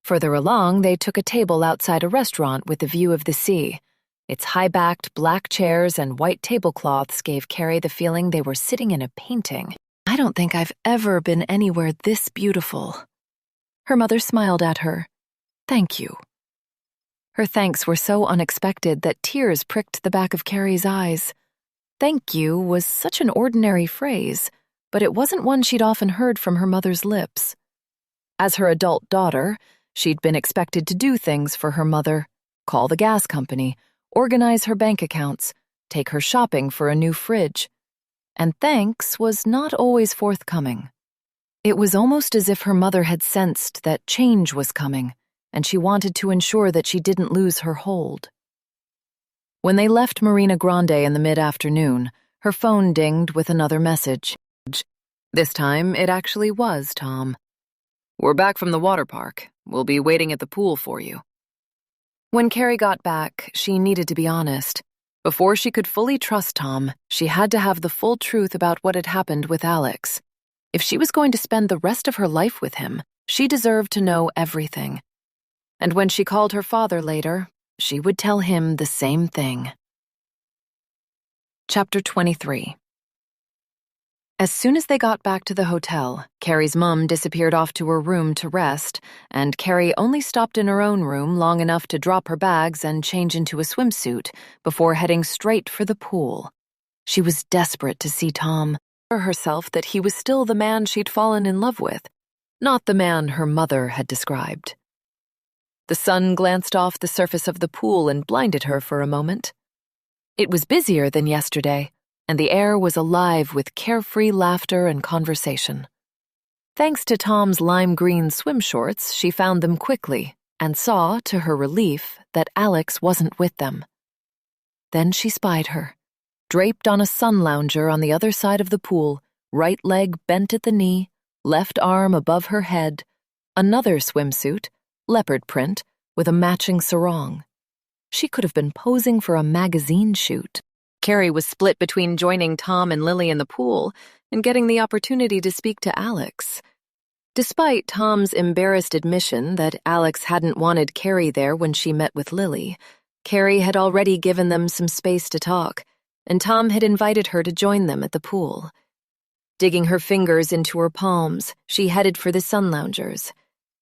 Further along, they took a table outside a restaurant with a view of the sea. Its high-backed black chairs and white tablecloths gave Carrie the feeling they were sitting in a painting. I don't think I've ever been anywhere this beautiful. Her mother smiled at her. Thank you. Her thanks were so unexpected that tears pricked the back of Carrie's eyes. Thank you was such an ordinary phrase, but it wasn't one she'd often heard from her mother's lips. As her adult daughter, she'd been expected to do things for her mother, call the gas company, organize her bank accounts, take her shopping for a new fridge. And thanks was not always forthcoming. It was almost as if her mother had sensed that change was coming, and she wanted to ensure that she didn't lose her hold. When they left Marina Grande in the mid-afternoon, her phone dinged with another message. This time, it actually was Tom. "We're back from the water park. We'll be waiting at the pool for you." When Carrie got back, she needed to be honest. Before she could fully trust Tom, she had to have the full truth about what had happened with Alex. If she was going to spend the rest of her life with him, she deserved to know everything. And when she called her father later, she would tell him the same thing. Chapter 23. As soon as they got back to the hotel, Carrie's mum disappeared off to her room to rest, and Carrie only stopped in her own room long enough to drop her bags and change into a swimsuit before heading straight for the pool. She was desperate to see Tom, for herself that he was still the man she'd fallen in love with, not the man her mother had described. The sun glanced off the surface of the pool and blinded her for a moment. It was busier than yesterday, and the air was alive with carefree laughter and conversation. Thanks to Tom's lime green swim shorts, she found them quickly and saw, to her relief, that Alex wasn't with them. Then she spied her, draped on a sun lounger on the other side of the pool, right leg bent at the knee, left arm above her head, another swimsuit, leopard print, with a matching sarong. She could have been posing for a magazine shoot. Carrie was split between joining Tom and Lily in the pool and getting the opportunity to speak to Alex. Despite Tom's embarrassed admission that Alex hadn't wanted Carrie there when she met with Lily, Carrie had already given them some space to talk, and Tom had invited her to join them at the pool. Digging her fingers into her palms, she headed for the sun loungers.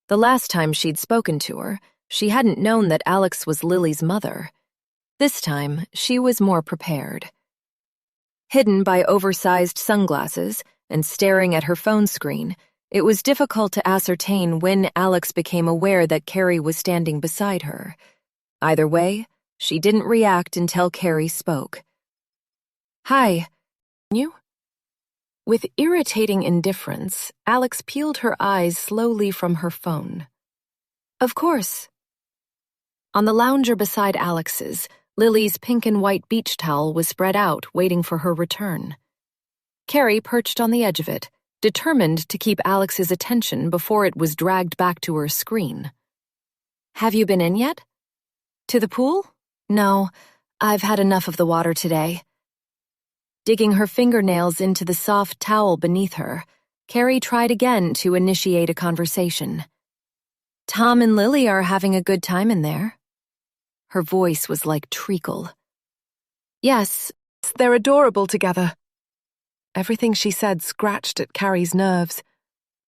The last time she'd spoken to her, she hadn't known that Alex was Lily's mother. This time, she was more prepared. Hidden by oversized sunglasses and staring at her phone screen, it was difficult to ascertain when Alex became aware that Carrie was standing beside her. Either way, she didn't react until Carrie spoke. "Hi. You?" With irritating indifference, Alex peeled her eyes slowly from her phone. "Of course." On the lounger beside Alex's, Lily's pink and white beach towel was spread out, waiting for her return. Carrie perched on the edge of it, determined to keep Alex's attention before it was dragged back to her screen. "Have you been in yet? To the pool? No, I've had enough of the water today." Digging her fingernails into the soft towel beneath her, Carrie tried again to initiate a conversation. "Tom and Lily are having a good time in there." Her voice was like treacle. "Yes, they're adorable together." Everything she said scratched at Carrie's nerves,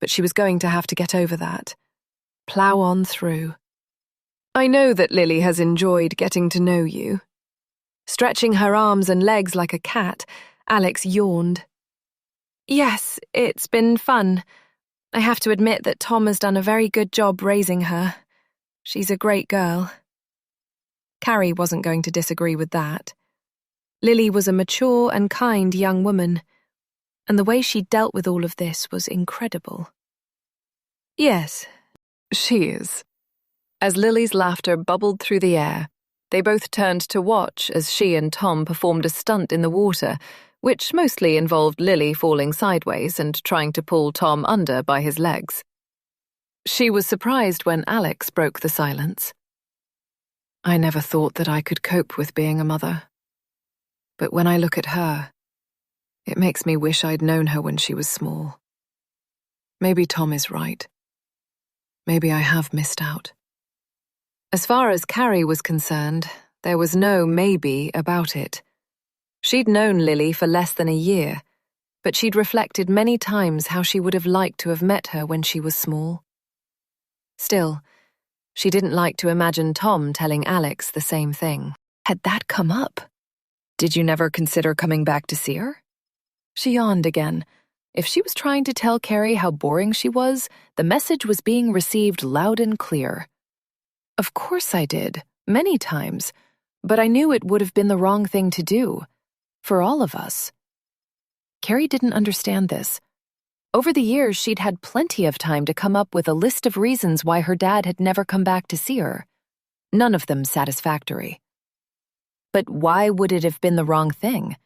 but she was going to have to get over that. Plow on through. "I know that Lily has enjoyed getting to know you." Stretching her arms and legs like a cat, Alex yawned. "Yes, it's been fun. I have to admit that Tom has done a very good job raising her. She's a great girl." Carrie wasn't going to disagree with that. Lily was a mature and kind young woman, and the way she dealt with all of this was incredible. "Yes, she is." As Lily's laughter bubbled through the air, they both turned to watch as she and Tom performed a stunt in the water, which mostly involved Lily falling sideways and trying to pull Tom under by his legs. She was surprised when Alex broke the silence. "I never thought that I could cope with being a mother. But when I look at her, it makes me wish I'd known her when she was small. Maybe Tom is right. Maybe I have missed out." As far as Carrie was concerned, there was no maybe about it. She'd known Lily for less than a year, but she'd reflected many times how she would have liked to have met her when she was small. Still, she didn't like to imagine Tom telling Alex the same thing. Had that come up? "Did you never consider coming back to see her?" She yawned again. If she was trying to tell Carrie how boring she was, the message was being received loud and clear. "Of course I did, many times, but I knew it would have been the wrong thing to do. For all of us." Carrie didn't understand this. Over the years, she'd had plenty of time to come up with a list of reasons why her dad had never come back to see her. None of them satisfactory. But why would it have been the wrong thing?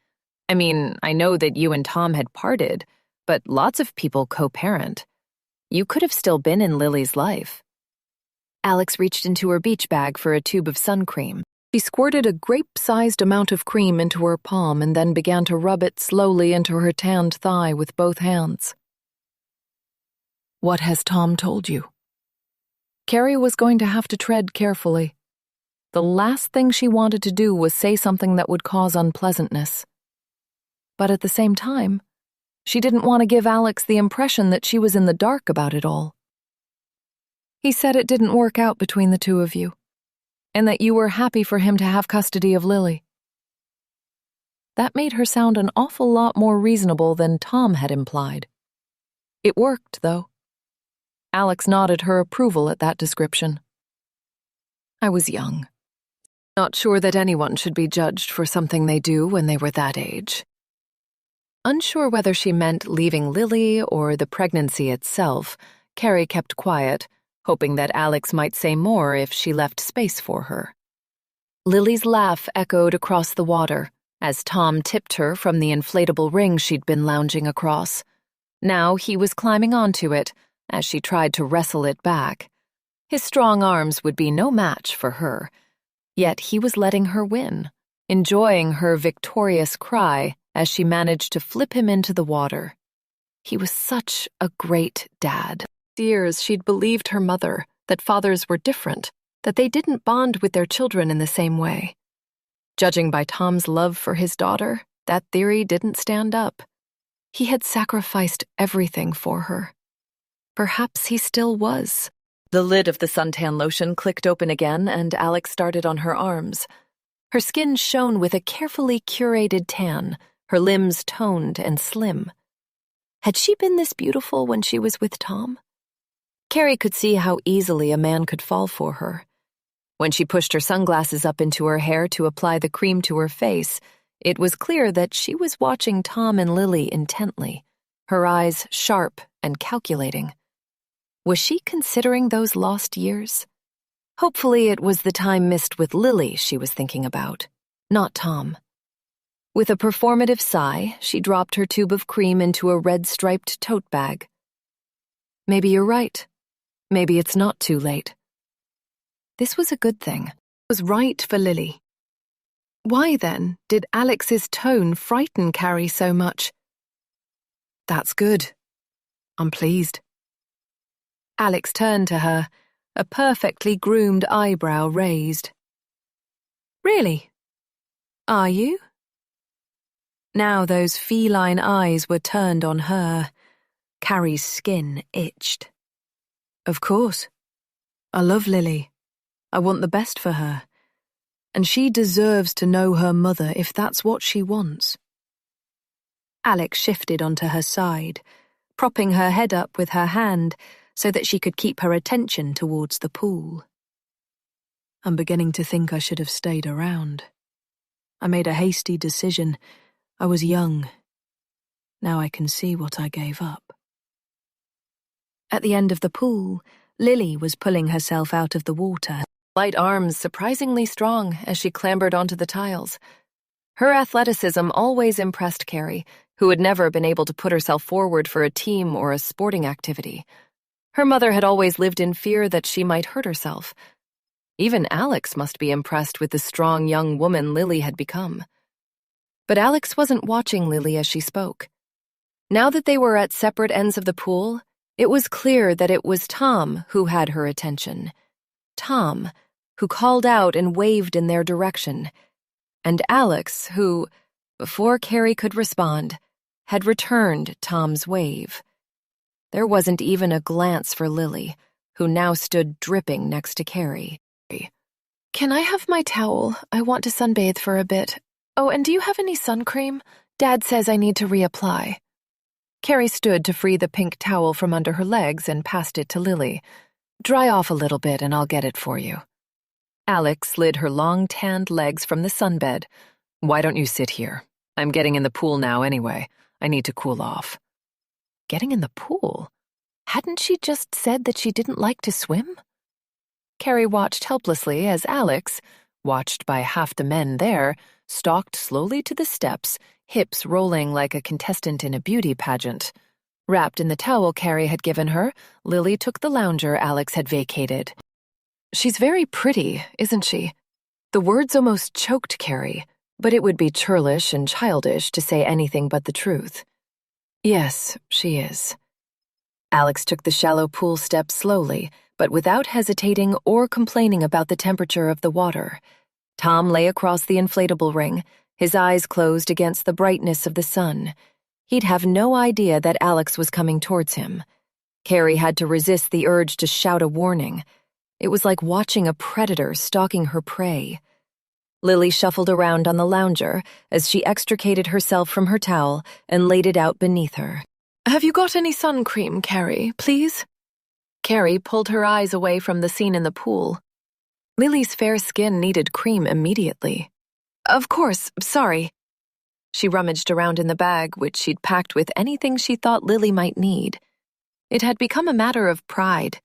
I mean, I know that you and Tom had parted, but lots of people co-parent. You could have still been in Lily's life. Alex reached into her beach bag for a tube of sun cream. She squirted a grape-sized amount of cream into her palm and then began to rub it slowly into her tanned thigh with both hands. "What has Tom told you?" Carrie was going to have to tread carefully. The last thing she wanted to do was say something that would cause unpleasantness. But at the same time, she didn't want to give Alex the impression that she was in the dark about it all. "He said it didn't work out between the two of you, and that you were happy for him to have custody of Lily." That made her sound an awful lot more reasonable than Tom had implied. It worked, though. Alex nodded her approval at that description. "I was young. Not sure that anyone should be judged for something they do when they were that age." Unsure whether she meant leaving Lily or the pregnancy itself, Carrie kept quiet, hoping that Alex might say more if she left space for her. Lily's laugh echoed across the water as Tom tipped her from the inflatable ring she'd been lounging across. Now he was climbing onto it as she tried to wrestle it back. His strong arms would be no match for her, yet he was letting her win, enjoying her victorious cry as she managed to flip him into the water. He was such a great dad. For years she'd believed her mother that fathers were different, that they didn't bond with their children in the same way. Judging by Tom's love for his daughter, that theory didn't stand up. He had sacrificed everything for her. Perhaps he still was. The lid of the suntan lotion clicked open again, and Alex started on her arms. Her skin shone with a carefully curated tan, her limbs toned and slim. Had she been this beautiful when she was with Tom? Carrie could see how easily a man could fall for her. When she pushed her sunglasses up into her hair to apply the cream to her face, it was clear that she was watching Tom and Lily intently, her eyes sharp and calculating. Was she considering those lost years? Hopefully it was the time missed with Lily she was thinking about, not Tom. With a performative sigh, she dropped her tube of cream into a red-striped tote bag. Maybe you're right. Maybe it's not too late. This was a good thing. It was right for Lily. Why, then, did Alex's tone frighten Carrie so much? That's good. I'm pleased. Alex turned to her, a perfectly groomed eyebrow raised. Really? Are you? Now those feline eyes were turned on her. Carrie's skin itched. Of course. I love Lily. I want the best for her. And she deserves to know her mother if that's what she wants. Alex shifted onto her side, propping her head up with her hand so that she could keep her attention towards the pool. I'm beginning to think I should have stayed around. I made a hasty decision. I was young. Now I can see what I gave up. At the end of the pool, Lily was pulling herself out of the water, light arms surprisingly strong as she clambered onto the tiles. Her athleticism always impressed Carrie, who had never been able to put herself forward for a team or a sporting activity. Her mother had always lived in fear that she might hurt herself. Even Alex must be impressed with the strong young woman Lily had become. But Alex wasn't watching Lily as she spoke. Now that they were at separate ends of the pool, it was clear that it was Tom who had her attention. Tom, who called out and waved in their direction, and Alex, who, before Carrie could respond, had returned Tom's wave. There wasn't even a glance for Lily, who now stood dripping next to Carrie. Can I have my towel? I want to sunbathe for a bit. Oh, and do you have any sun cream? Dad says I need to reapply. Carrie stood to free the pink towel from under her legs and passed it to Lily. Dry off a little bit and I'll get it for you. Alex slid her long tanned legs from the sunbed. Why don't you sit here? I'm getting in the pool now anyway. I need to cool off. Getting in the pool? Hadn't she just said that she didn't like to swim? Carrie watched helplessly as Alex, watched by half the men there, stalked slowly to the steps, hips rolling like a contestant in a beauty pageant. Wrapped in the towel Carrie had given her, Lily took the lounger Alex had vacated. She's very pretty, isn't she? The words almost choked Carrie, but it would be churlish and childish to say anything but the truth. Yes, she is. Alex took the shallow pool step slowly, but without hesitating or complaining about the temperature of the water. Tom lay across the inflatable ring, his eyes closed against the brightness of the sun. He'd have no idea that Alex was coming towards him. Carrie had to resist the urge to shout a warning. It was like watching a predator stalking her prey. Lily shuffled around on the lounger as she extricated herself from her towel and laid it out beneath her. Have you got any sun cream, Carrie, please? Carrie pulled her eyes away from the scene in the pool. Lily's fair skin needed cream immediately. Of course, sorry. She rummaged around in the bag, which she'd packed with anything she thought Lily might need. It had become a matter of pride.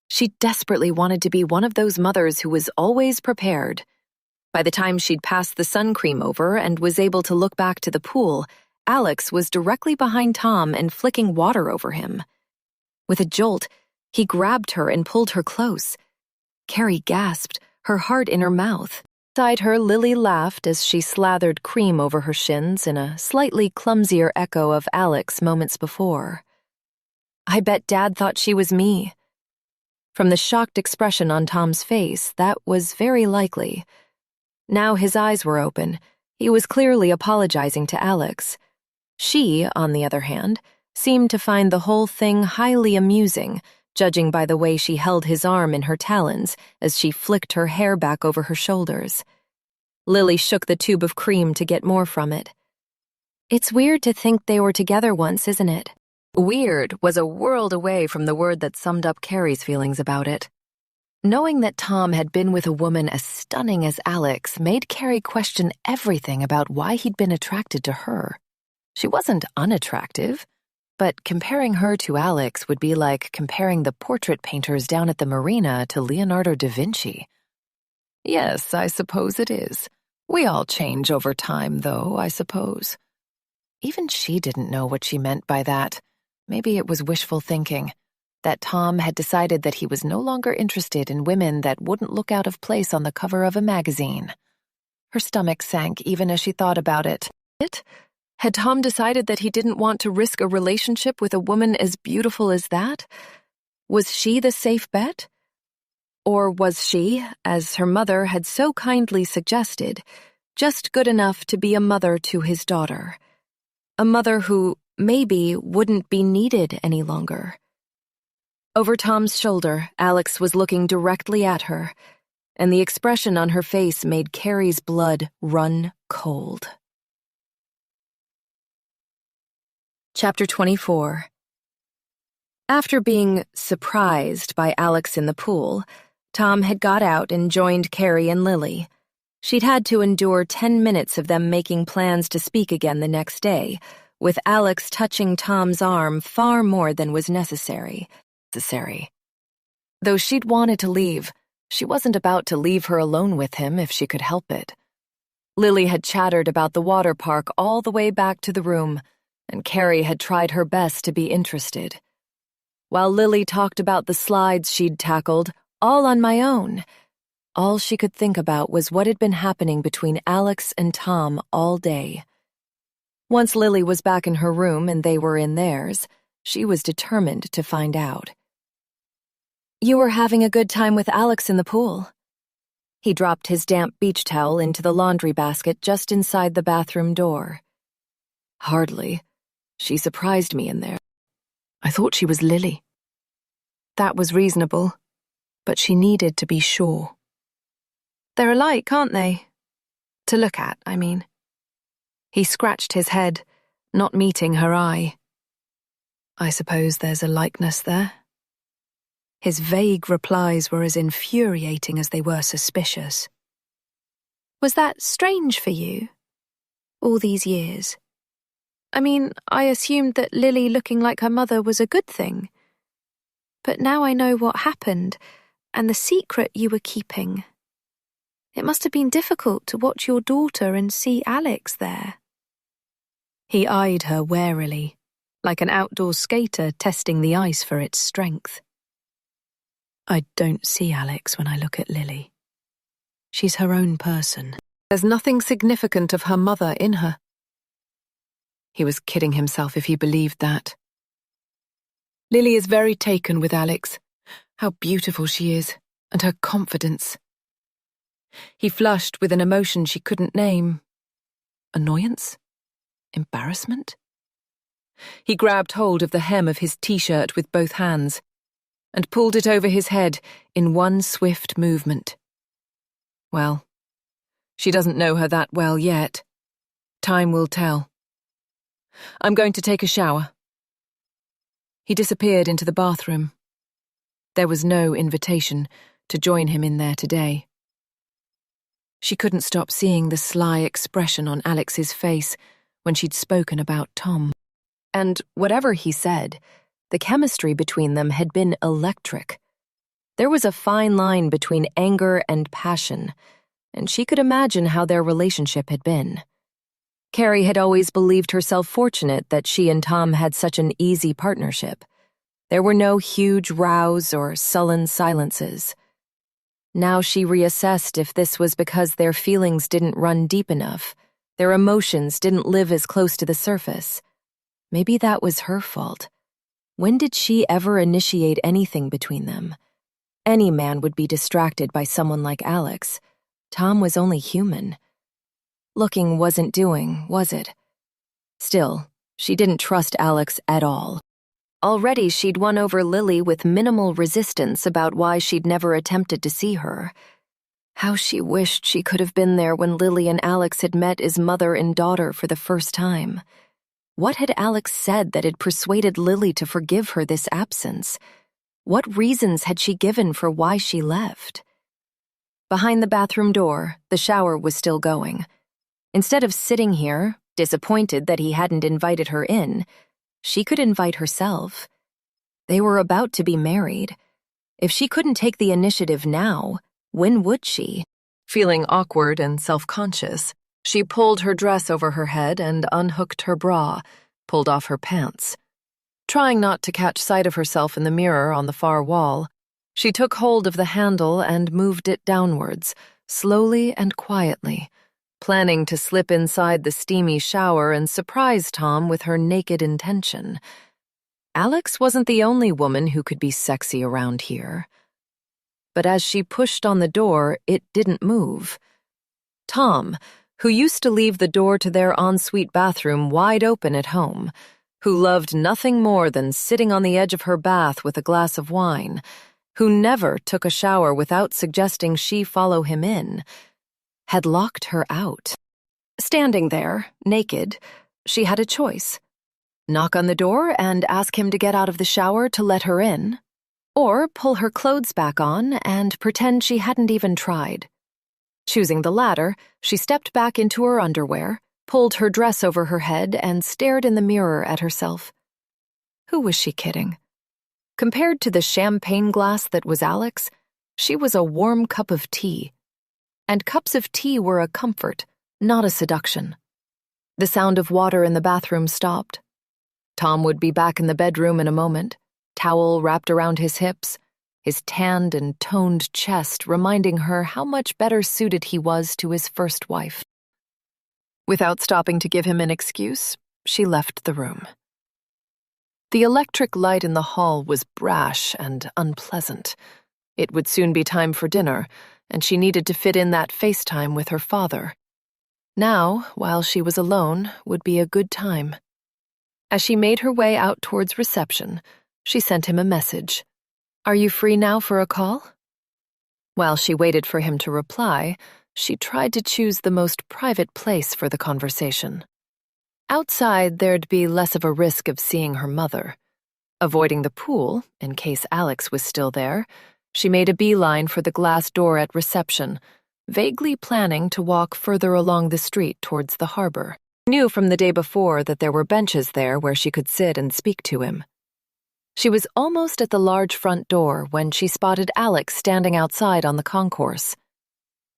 She desperately wanted to be one of those mothers who was always prepared. By the time she'd passed the sun cream over and was able to look back to the pool, Alex was directly behind Tom and flicking water over him. With a jolt, he grabbed her and pulled her close. Carrie gasped, her heart in her mouth. Beside her, Lily laughed as she slathered cream over her shins in a slightly clumsier echo of Alex moments before. I bet Dad thought she was me. From the shocked expression on Tom's face, that was very likely. Now his eyes were open. He was clearly apologizing to Alex. She, on the other hand, seemed to find the whole thing highly amusing, judging by the way she held his arm in her talons as she flicked her hair back over her shoulders. Lily shook the tube of cream to get more from it. It's weird to think they were together once, isn't it? Weird was a world away from the word that summed up Carrie's feelings about it. Knowing that Tom had been with a woman as stunning as Alex made Carrie question everything about why he'd been attracted to her. She wasn't unattractive, but comparing her to Alex would be like comparing the portrait painters down at the marina to Leonardo da Vinci. Yes, I suppose it is. We all change over time, though, I suppose. Even she didn't know what she meant by that. Maybe it was wishful thinking, that Tom had decided that he was no longer interested in women that wouldn't look out of place on the cover of a magazine. Her stomach sank even as she thought about it. Had Tom decided that he didn't want to risk a relationship with a woman as beautiful as that? Was she the safe bet? Or was she, as her mother had so kindly suggested, just good enough to be a mother to his daughter? A mother who, maybe, wouldn't be needed any longer. Over Tom's shoulder, Alex was looking directly at her, and the expression on her face made Carrie's blood run cold. Chapter 24. After being surprised by Alex in the pool, Tom had got out and joined Carrie and Lily. She'd had to endure 10 minutes of them making plans to speak again the next day, with Alex touching Tom's arm far more than was necessary. Though she'd wanted to leave, she wasn't about to leave her alone with him if she could help it. Lily had chattered about the water park all the way back to the room, and Carrie had tried her best to be interested. While Lily talked about the slides she'd tackled, all on my own, all she could think about was what had been happening between Alex and Tom all day. Once Lily was back in her room and they were in theirs, she was determined to find out. You were having a good time with Alex in the pool. He dropped his damp beach towel into the laundry basket just inside the bathroom door. Hardly. She surprised me in there. I thought she was Lily. That was reasonable, but she needed to be sure. They're alike, aren't they? To look at, I mean. He scratched his head, not meeting her eye. I suppose there's a likeness there. His vague replies were as infuriating as they were suspicious. Was that strange for you? All these years? I mean, I assumed that Lily looking like her mother was a good thing. But now I know what happened, and the secret you were keeping. It must have been difficult to watch your daughter and see Alex there. He eyed her warily, like an outdoor skater testing the ice for its strength. I don't see Alex when I look at Lily. She's her own person. There's nothing significant of her mother in her. He was kidding himself if he believed that. Lily is very taken with Alex. How beautiful she is, and her confidence. He flushed with an emotion she couldn't name. Annoyance? Embarrassment? He grabbed hold of the hem of his t-shirt with both hands and pulled it over his head in one swift movement. Well, she doesn't know her that well yet. Time will tell. I'm going to take a shower. He disappeared into the bathroom. There was no invitation to join him in there today. She couldn't stop seeing the sly expression on Alex's face when she'd spoken about Tom. And whatever he said, the chemistry between them had been electric. There was a fine line between anger and passion, and she could imagine how their relationship had been. Carrie had always believed herself fortunate that she and Tom had such an easy partnership. There were no huge rows or sullen silences. Now she reassessed if this was because their feelings didn't run deep enough, their emotions didn't live as close to the surface. Maybe that was her fault. When did she ever initiate anything between them? Any man would be distracted by someone like Alex. Tom was only human. Looking wasn't doing, was it? Still, she didn't trust Alex at all. Already she'd won over Lily with minimal resistance about why she'd never attempted to see her. How she wished she could have been there when Lily and Alex had met as mother and daughter for the first time. What had Alex said that had persuaded Lily to forgive her this absence? What reasons had she given for why she left? Behind the bathroom door, the shower was still going. Instead of sitting here, disappointed that he hadn't invited her in, she could invite herself. They were about to be married. If she couldn't take the initiative now, when would she? Feeling awkward and self-conscious, she pulled her dress over her head and unhooked her bra, pulled off her pants. Trying not to catch sight of herself in the mirror on the far wall, she took hold of the handle and moved it downwards, slowly and quietly, planning to slip inside the steamy shower and surprise Tom with her naked intention. Alex wasn't the only woman who could be sexy around here. But as she pushed on the door, it didn't move. Tom, who used to leave the door to their ensuite bathroom wide open at home, who loved nothing more than sitting on the edge of her bath with a glass of wine, who never took a shower without suggesting she follow him in, had locked her out. Standing there, naked, she had a choice. Knock on the door and ask him to get out of the shower to let her in, or pull her clothes back on and pretend she hadn't even tried. Choosing the latter, she stepped back into her underwear, pulled her dress over her head, and stared in the mirror at herself. Who was she kidding? Compared to the champagne glass that was Alex, she was a warm cup of tea. And cups of tea were a comfort, not a seduction. The sound of water in the bathroom stopped. Tom would be back in the bedroom in a moment, towel wrapped around his hips, his tanned and toned chest reminding her how much better suited he was to his first wife. Without stopping to give him an excuse, she left the room. The electric light in the hall was brash and unpleasant. It would soon be time for dinner, and she needed to fit in that FaceTime with her father. Now, while she was alone, would be a good time. As she made her way out towards reception, she sent him a message. "Are you free now for a call?" While she waited for him to reply, she tried to choose the most private place for the conversation. Outside, there'd be less of a risk of seeing her mother. Avoiding the pool, in case Alex was still there, she made a beeline for the glass door at reception, vaguely planning to walk further along the street towards the harbor. She knew from the day before that there were benches there where she could sit and speak to him. She was almost at the large front door when she spotted Alex standing outside on the concourse.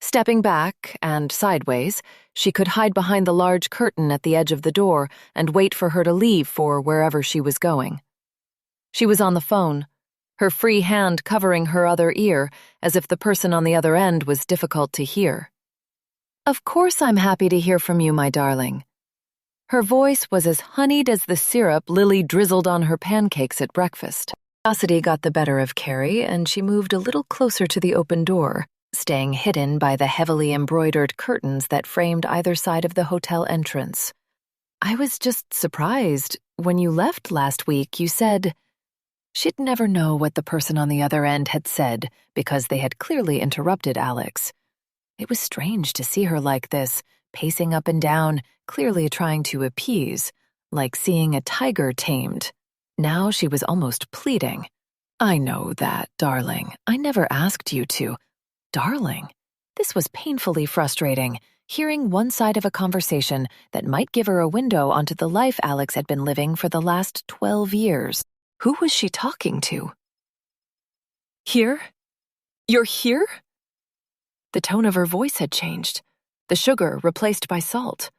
Stepping back and sideways, she could hide behind the large curtain at the edge of the door and wait for her to leave for wherever she was going. She was on the phone, her free hand covering her other ear as if the person on the other end was difficult to hear. "Of course I'm happy to hear from you, my darling." Her voice was as honeyed as the syrup Lily drizzled on her pancakes at breakfast. Curiosity got the better of Carrie, and she moved a little closer to the open door, staying hidden by the heavily embroidered curtains that framed either side of the hotel entrance. "I was just surprised. When you left last week, you said—" She'd never know what the person on the other end had said because they had clearly interrupted Alex. It was strange to see her like this, pacing up and down, clearly trying to appease, like seeing a tiger tamed. Now she was almost pleading. "I know that, darling. I never asked you to." Darling? This was painfully frustrating, hearing one side of a conversation that might give her a window onto the life Alex had been living for the last 12 years. Who was she talking to? Here? You're here? The tone of her voice had changed, the sugar replaced by salt.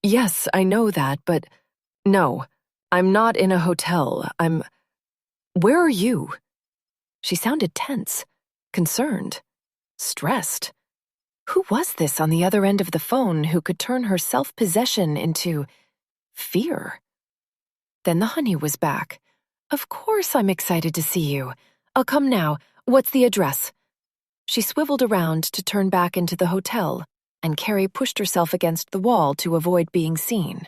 Yes, I know that, but no, I'm not in a hotel. Where are you? She sounded tense, concerned, stressed. Who was this on the other end of the phone who could turn her self-possession into fear? Then the honey was back. Of course I'm excited to see you. I'll come now. What's the address? She swiveled around to turn back into the hotel, and Carrie pushed herself against the wall to avoid being seen.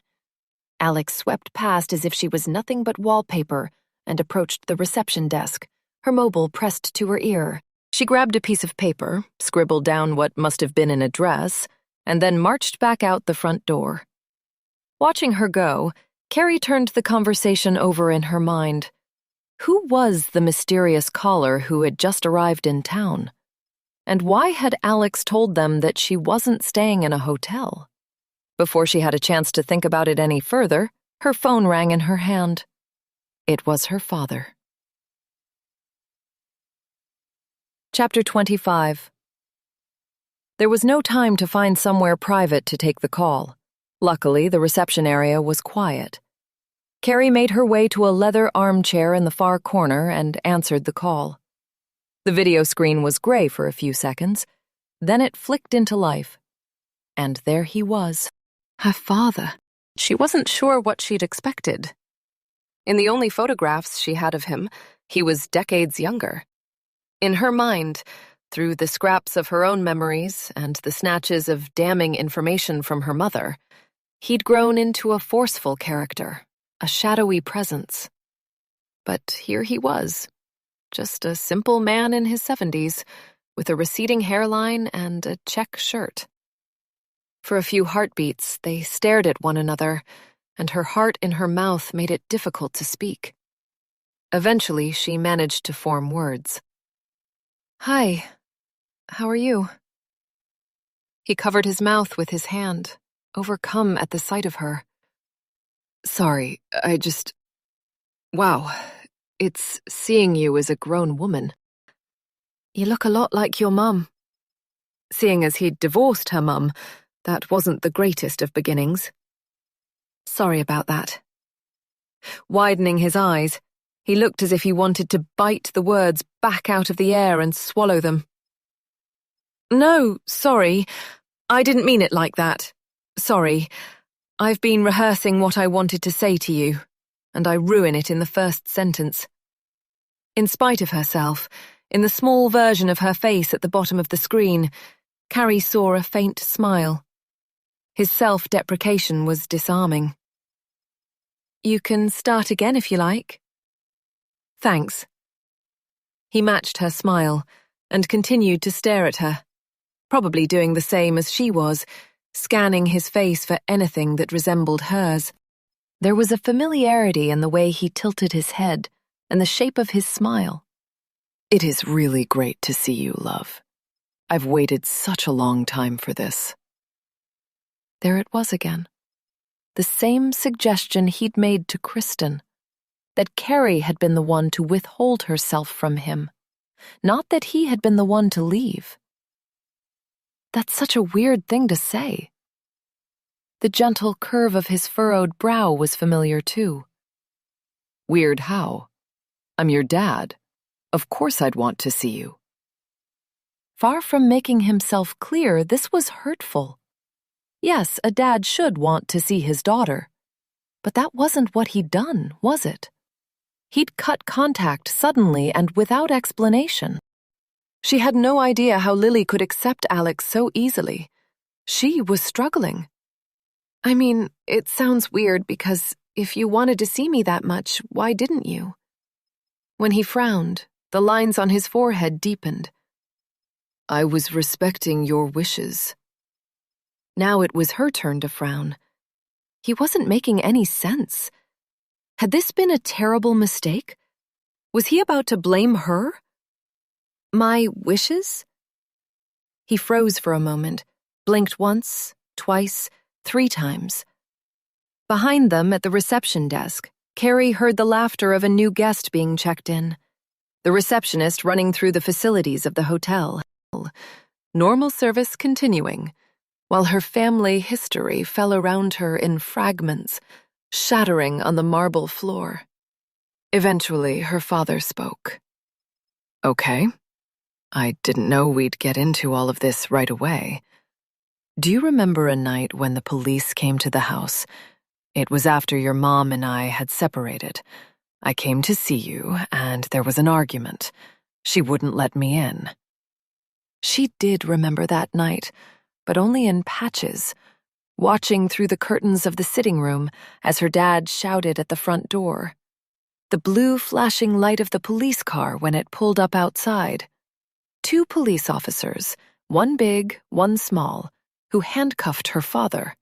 Alex swept past as if she was nothing but wallpaper and approached the reception desk, her mobile pressed to her ear. She grabbed a piece of paper, scribbled down what must have been an address, and then marched back out the front door. Watching her go, Carrie turned the conversation over in her mind. Who was the mysterious caller who had just arrived in town? And why had Alex told them that she wasn't staying in a hotel? Before she had a chance to think about it any further, her phone rang in her hand. It was her father. Chapter 25. There was no time to find somewhere private to take the call. Luckily, the reception area was quiet. Carrie made her way to a leather armchair in the far corner and answered the call. The video screen was gray for a few seconds, then it flicked into life. And there he was. Her father. She wasn't sure what she'd expected. In the only photographs she had of him, he was decades younger. In her mind, through the scraps of her own memories and the snatches of damning information from her mother, he'd grown into a forceful character, a shadowy presence. But here he was, just a simple man in his 70s, with a receding hairline and a check shirt. For a few heartbeats, they stared at one another, and her heart in her mouth made it difficult to speak. Eventually, she managed to form words. "Hi, how are you?" He covered his mouth with his hand, overcome at the sight of her. "Sorry, Wow, it's seeing you as a grown woman. You look a lot like your mum." Seeing as he'd divorced her mum, that wasn't the greatest of beginnings. "Sorry about that." Widening his eyes, he looked as if he wanted to bite the words back out of the air and swallow them. "No, sorry. I didn't mean it like that. Sorry. I've been rehearsing what I wanted to say to you, and I ruin it in the first sentence." In spite of herself, in the small version of her face at the bottom of the screen, Carrie saw a faint smile. His self-deprecation was disarming. "You can start again if you like." "Thanks." He matched her smile and continued to stare at her, probably doing the same as she was, scanning his face for anything that resembled hers. There was a familiarity in the way he tilted his head and the shape of his smile. "It is really great to see you, love. I've waited such a long time for this." There it was again. The same suggestion he'd made to Kristen, that Carrie had been the one to withhold herself from him, not that he had been the one to leave. That's such a weird thing to say. The gentle curve of his furrowed brow was familiar too. "Weird how? I'm your dad. Of course I'd want to see you." Far from making himself clear, this was hurtful. Yes, a dad should want to see his daughter. But that wasn't what he'd done, was it? He'd cut contact suddenly and without explanation. She had no idea how Lily could accept Alex so easily. She was struggling. "I mean, it sounds weird because if you wanted to see me that much, why didn't you?" When he frowned, the lines on his forehead deepened. "I was respecting your wishes." Now it was her turn to frown. He wasn't making any sense. Had this been a terrible mistake? Was he about to blame her? My wishes? He froze for a moment, blinked once, twice, 3 times. Behind them at the reception desk, Carrie heard the laughter of a new guest being checked in. The receptionist running through the facilities of the hotel. Normal service continuing, while her family history fell around her in fragments, shattering on the marble floor. Eventually, her father spoke. Okay. I didn't know we'd get into all of this right away. Do you remember a night when the police came to the house? It was after your mom and I had separated. I came to see you, and there was an argument. She wouldn't let me in. She did remember that night, but only in patches, watching through the curtains of the sitting room as her dad shouted at the front door. The blue flashing light of the police car when it pulled up outside. 2 police officers, one big, one small, who handcuffed her father.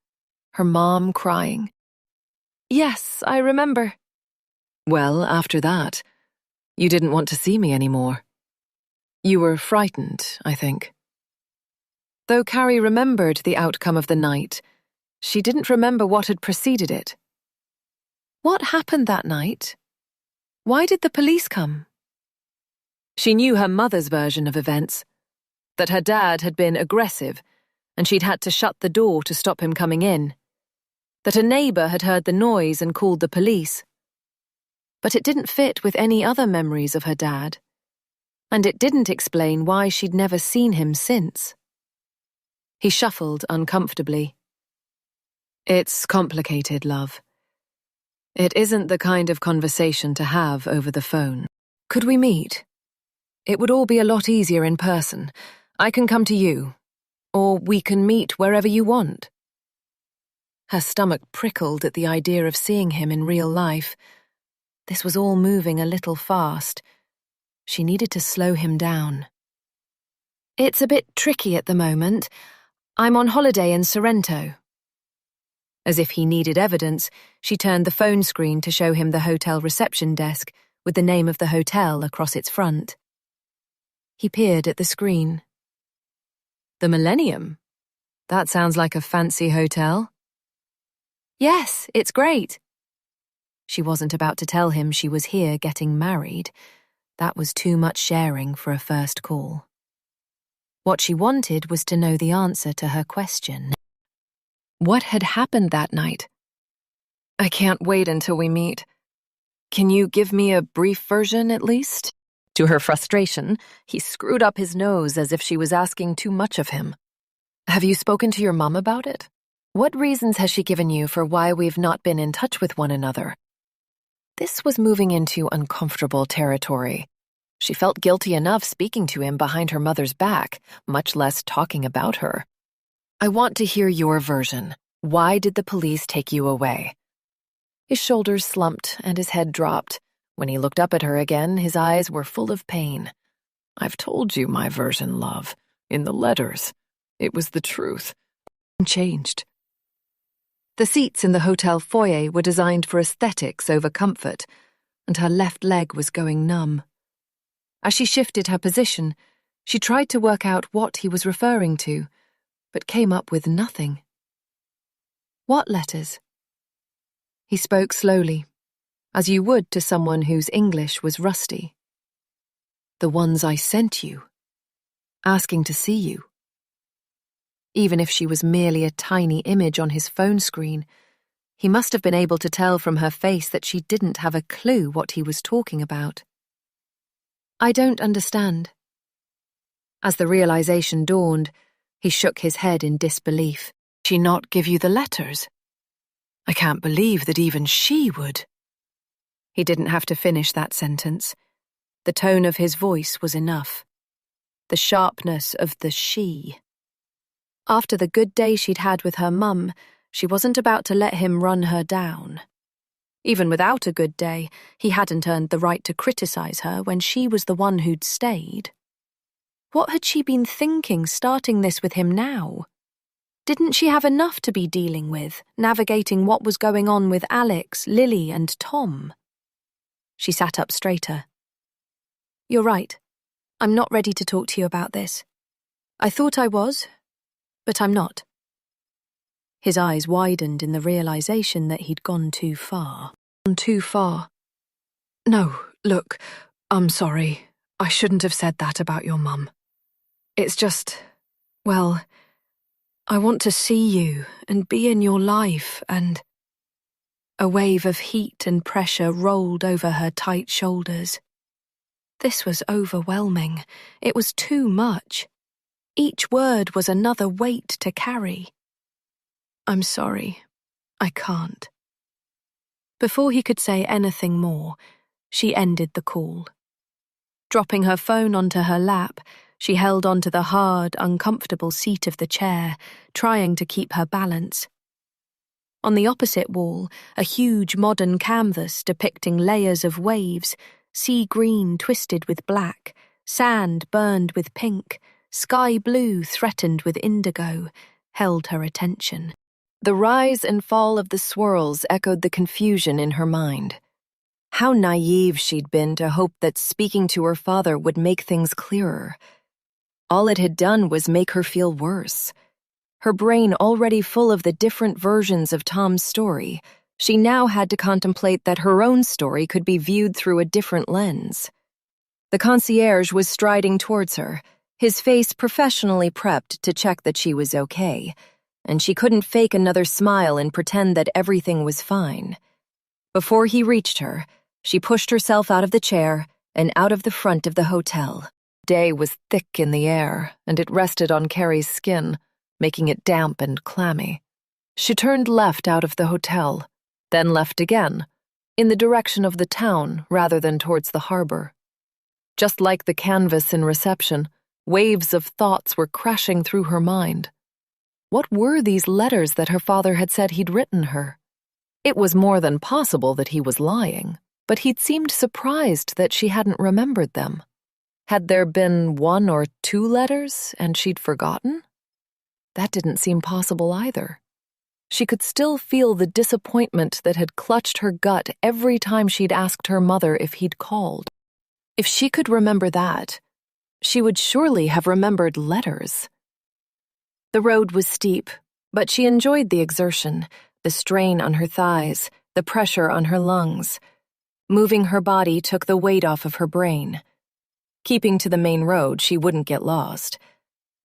Her mom crying. Yes, I remember. Well, after that, you didn't want to see me anymore. You were frightened, I think. Though Carrie remembered the outcome of the night, she didn't remember what had preceded it. What happened that night? Why did the police come? She knew her mother's version of events, that her dad had been aggressive and she'd had to shut the door to stop him coming in, that a neighbor had heard the noise and called the police. But it didn't fit with any other memories of her dad, and it didn't explain why she'd never seen him since. He shuffled uncomfortably. It's complicated, love. It isn't the kind of conversation to have over the phone. Could we meet? It would all be a lot easier in person. I can come to you, or we can meet wherever you want. Her stomach prickled at the idea of seeing him in real life. This was all moving a little fast. She needed to slow him down. It's a bit tricky at the moment. I'm on holiday in Sorrento. As if he needed evidence, she turned the phone screen to show him the hotel reception desk with the name of the hotel across its front. He peered at the screen. The Millennium? That sounds like a fancy hotel. Yes, it's great. She wasn't about to tell him she was here getting married. That was too much sharing for a first call. What she wanted was to know the answer to her question. What had happened that night? I can't wait until we meet. Can you give me a brief version, at least? To her frustration, he screwed up his nose as if she was asking too much of him. Have you spoken to your mom about it? What reasons has she given you for why we've not been in touch with one another? This was moving into uncomfortable territory. She felt guilty enough speaking to him behind her mother's back, much less talking about her. I want to hear your version. Why did the police take you away? His shoulders slumped and his head dropped. When he looked up at her again, his eyes were full of pain. I've told you my version, love. In the letters. It was the truth. Changed. The seats in the hotel foyer were designed for aesthetics over comfort, and her left leg was going numb. As she shifted her position, she tried to work out what he was referring to, but came up with nothing. What letters? He spoke slowly, as you would to someone whose English was rusty. The ones I sent you, asking to see you. Even if she was merely a tiny image on his phone screen, he must have been able to tell from her face that she didn't have a clue what he was talking about. I don't understand. As the realization dawned, he shook his head in disbelief. She not give you the letters? I can't believe that even she would. He didn't have to finish that sentence. The tone of his voice was enough. The sharpness of the she. After the good day she'd had with her mum, she wasn't about to let him run her down. Even without a good day, he hadn't earned the right to criticize her when she was the one who'd stayed. What had she been thinking starting this with him now? Didn't she have enough to be dealing with, navigating what was going on with Alex, Lily, and Tom? She sat up straighter. You're right. I'm not ready to talk to you about this. I thought I was, But I'm not. His eyes widened in the realization that he'd gone too far. Too far. No, look, I'm sorry. I shouldn't have said that about your mum. It's just, well, I want to see you and be in your life, and... A wave of heat and pressure rolled over her tight shoulders. This was overwhelming. It was too much. Each word was another weight to carry. I'm sorry. I can't. Before he could say anything more, she ended the call. Dropping her phone onto her lap, she held onto the hard, uncomfortable seat of the chair, trying to keep her balance. On the opposite wall, a huge modern canvas depicting layers of waves, sea green twisted with black, sand burned with pink, sky blue threatened with indigo, held her attention. The rise and fall of the swirls echoed the confusion in her mind. How naive she'd been to hope that speaking to her father would make things clearer. All it had done was make her feel worse. Her brain already full of the different versions of Tom's story, she now had to contemplate that her own story could be viewed through a different lens. The concierge was striding towards her, his face professionally prepped to check that she was okay, and she couldn't fake another smile and pretend that everything was fine. Before he reached her, she pushed herself out of the chair and out of the front of the hotel. Day was thick in the air, and it rested on Carrie's skin, making it damp and clammy. She turned left out of the hotel, then left again, in the direction of the town rather than towards the harbor. Just like the canvas in reception, waves of thoughts were crashing through her mind. What were these letters that her father had said he'd written her? It was more than possible that he was lying, but he'd seemed surprised that she hadn't remembered them. Had there been 1 or 2 letters and she'd forgotten? That didn't seem possible either. She could still feel the disappointment that had clutched her gut every time she'd asked her mother if he'd called. If she could remember that, she would surely have remembered letters. The road was steep, but she enjoyed the exertion, the strain on her thighs, the pressure on her lungs. Moving her body took the weight off of her brain. Keeping to the main road, she wouldn't get lost.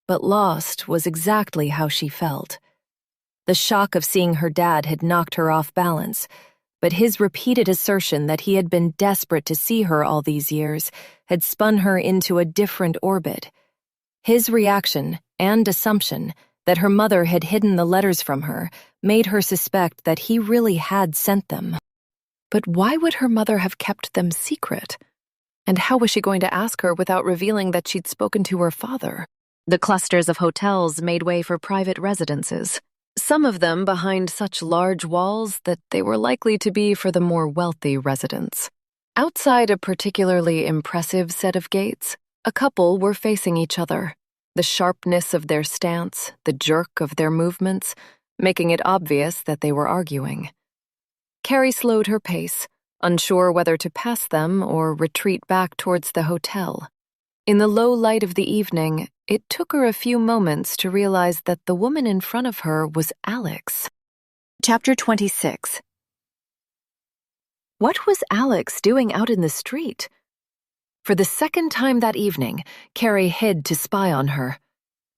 But lost was exactly how she felt. The shock of seeing her dad had knocked her off balance, but his repeated assertion that he had been desperate to see her all these years had spun her into a different orbit. His reaction and assumption that her mother had hidden the letters from her made her suspect that he really had sent them. But why would her mother have kept them secret? And how was she going to ask her without revealing that she'd spoken to her father? The clusters of hotels made way for private residences, some of them behind such large walls that they were likely to be for the more wealthy residents. Outside a particularly impressive set of gates, a couple were facing each other, the sharpness of their stance, the jerk of their movements, making it obvious that they were arguing. Carrie slowed her pace, unsure whether to pass them or retreat back towards the hotel. In the low light of the evening, it took her a few moments to realize that the woman in front of her was Alex. Chapter 26. What was Alex doing out in the street? For the second time that evening, Carrie hid to spy on her.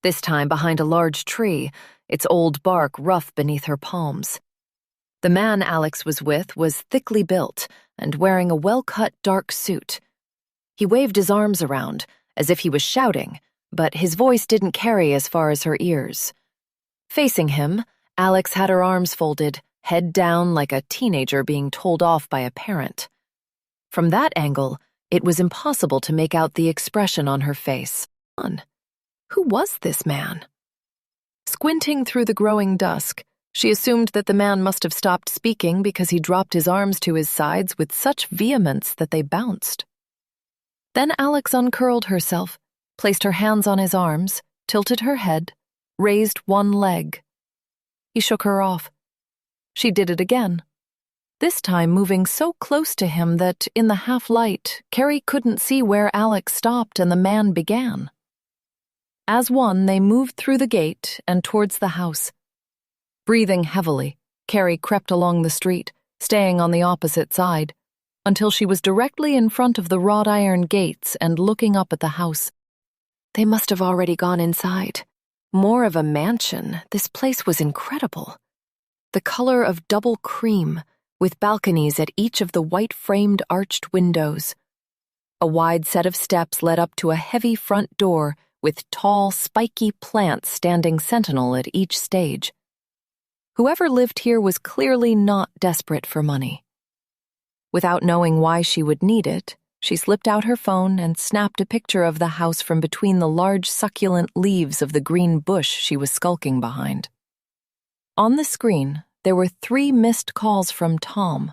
This time behind a large tree, its old bark rough beneath her palms. The man Alex was with was thickly built and wearing a well-cut dark suit. He waved his arms around, as if he was shouting, but his voice didn't carry as far as her ears. Facing him, Alex had her arms folded, head down like a teenager being told off by a parent. From that angle, it was impossible to make out the expression on her face. Who was this man? Squinting through the growing dusk, she assumed that the man must have stopped speaking because he dropped his arms to his sides with such vehemence that they bounced. Then Alex uncurled herself, placed her hands on his arms, tilted her head, raised one leg. He shook her off. She did it again, this time moving so close to him that, in the half-light, Carrie couldn't see where Alex stopped and the man began. As one, they moved through the gate and towards the house. Breathing heavily, Carrie crept along the street, staying on the opposite side, until she was directly in front of the wrought iron gates and looking up at the house. They must have already gone inside. More of a mansion, this place was incredible. The color of double cream, with balconies at each of the white-framed arched windows. A wide set of steps led up to a heavy front door with tall, spiky plants standing sentinel at each stage. Whoever lived here was clearly not desperate for money. Without knowing why she would need it, she slipped out her phone and snapped a picture of the house from between the large succulent leaves of the green bush she was skulking behind. On the screen, there were 3 missed calls from Tom,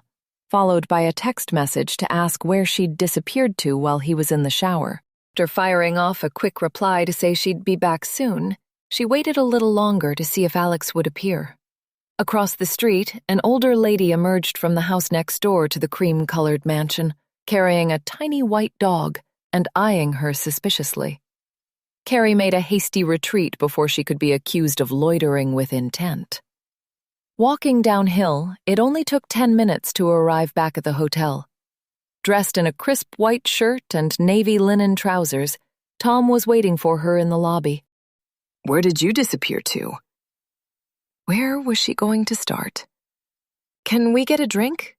followed by a text message to ask where she'd disappeared to while he was in the shower. After firing off a quick reply to say she'd be back soon, she waited a little longer to see if Alex would appear. Across the street, an older lady emerged from the house next door to the cream-colored mansion, carrying a tiny white dog and eyeing her suspiciously. Carrie made a hasty retreat before she could be accused of loitering with intent. Walking downhill, it only took 10 minutes to arrive back at the hotel. Dressed in a crisp white shirt and navy linen trousers, Tom was waiting for her in the lobby. Where did you disappear to? Where was she going to start? Can we get a drink?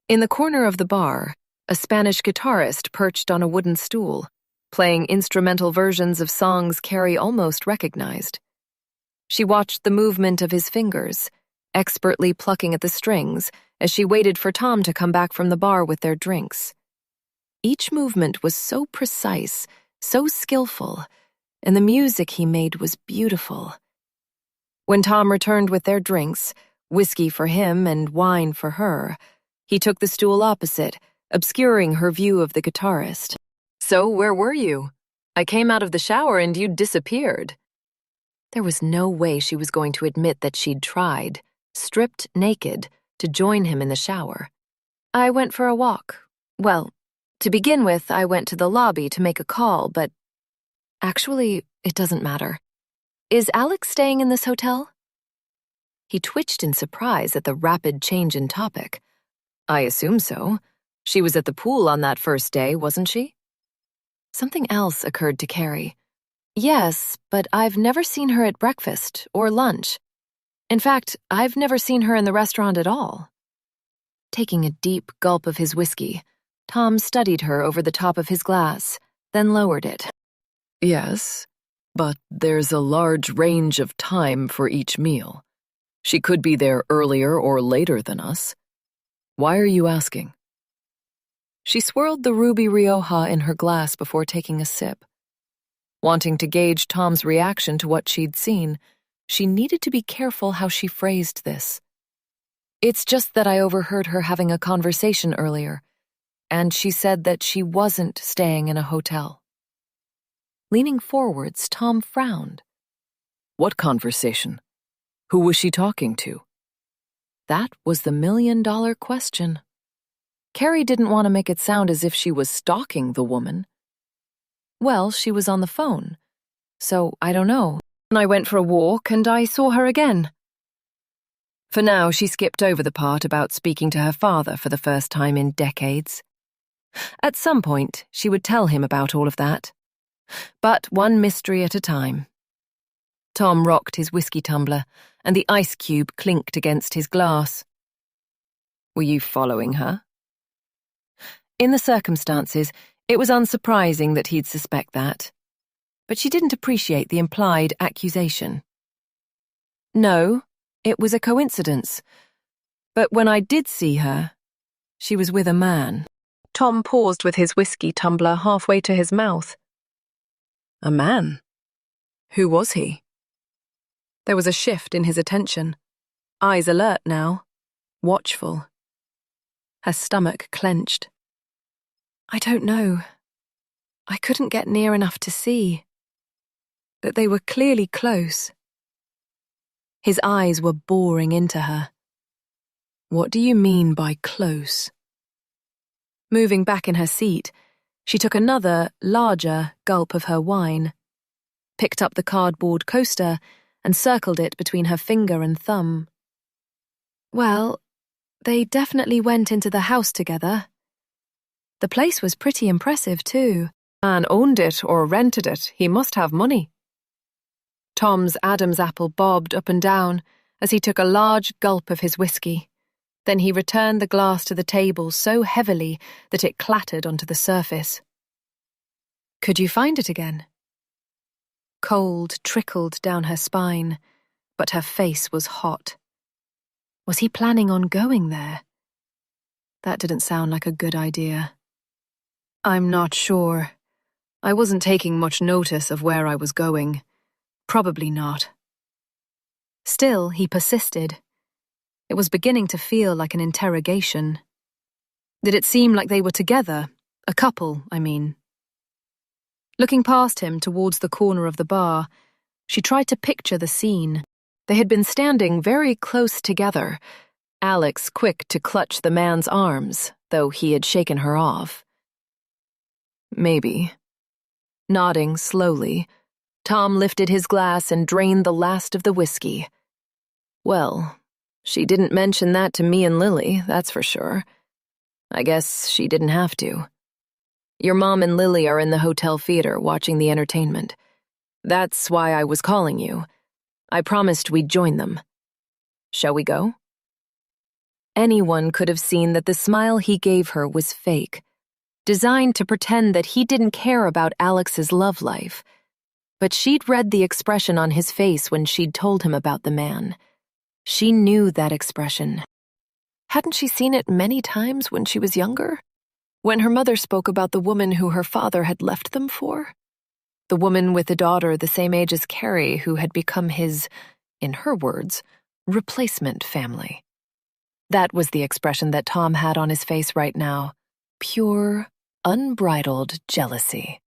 In the corner of the bar, a Spanish guitarist perched on a wooden stool, playing instrumental versions of songs Carrie almost recognized. She watched the movement of his fingers, expertly plucking at the strings, as she waited for Tom to come back from the bar with their drinks. Each movement was so precise, so skillful, and the music he made was beautiful. When Tom returned with their drinks, whiskey for him and wine for her, he took the stool opposite, obscuring her view of the guitarist. So where were you? I came out of the shower and you'd disappeared. There was no way she was going to admit that she'd tried, stripped naked, to join him in the shower. I went for a walk. Well, to begin with, I went to the lobby to make a call, but actually, it doesn't matter. Is Alex staying in this hotel? He twitched in surprise at the rapid change in topic. I assume so. She was at the pool on that first day, wasn't she? Something else occurred to Carrie. Yes, but I've never seen her at breakfast or lunch. In fact, I've never seen her in the restaurant at all. Taking a deep gulp of his whiskey, Tom studied her over the top of his glass, then lowered it. Yes, but there's a large range of time for each meal. She could be there earlier or later than us. Why are you asking? She swirled the Ruby Rioja in her glass before taking a sip. Wanting to gauge Tom's reaction to what she'd seen, she needed to be careful how she phrased this. It's just that I overheard her having a conversation earlier, and she said that she wasn't staying in a hotel. Leaning forwards, Tom frowned. What conversation? Who was she talking to? That was the million-dollar question. Carrie didn't want to make it sound as if she was stalking the woman. Well, she was on the phone, so I don't know. I went for a walk and I saw her again. For now, she skipped over the part about speaking to her father for the first time in decades. At some point, she would tell him about all of that. But one mystery at a time. Tom rocked his whiskey tumbler, and the ice cube clinked against his glass. Were you following her? In the circumstances, it was unsurprising that he'd suspect that. But she didn't appreciate the implied accusation. No, it was a coincidence. But when I did see her, she was with a man. Tom paused with his whiskey tumbler halfway to his mouth. A man? Who was he? There was a shift in his attention. Eyes alert now, watchful. Her stomach clenched. I don't know. I couldn't get near enough to see. But they were clearly close. His eyes were boring into her. What do you mean by close? Moving back in her seat, she took another, larger gulp of her wine. picked up the cardboard coaster, and circled it between her finger and thumb. Well, they definitely went into the house together. The place was pretty impressive, too. Man owned it or rented it. He must have money. Tom's Adam's apple bobbed up and down as he took a large gulp of his whiskey. Then he returned the glass to the table so heavily that it clattered onto the surface. Could you find it again? Cold trickled down her spine, but her face was hot. Was he planning on going there? That didn't sound like a good idea. I'm not sure. I wasn't taking much notice of where I was going. Probably not. Still, he persisted. It was beginning to feel like an interrogation. Did it seem like they were together? A couple, I mean. Looking past him towards the corner of the bar, she tried to picture the scene. They had been standing very close together, Alex quick to clutch the man's arms, though he had shaken her off. Maybe. Nodding slowly, Tom lifted his glass and drained the last of the whiskey. Well, she didn't mention that to me and Lily, that's for sure. I guess she didn't have to. Your mom and Lily are in the hotel theater watching the entertainment. That's why I was calling you. I promised we'd join them. Shall we go? Anyone could have seen that the smile he gave her was fake, designed to pretend that he didn't care about Alex's love life. But she'd read the expression on his face when she'd told him about the man. She knew that expression. Hadn't she seen it many times when she was younger? When her mother spoke about the woman who her father had left them for? The woman with a daughter the same age as Carrie who had become his, in her words, replacement family. That was the expression that Tom had on his face right now. Pure, unbridled jealousy.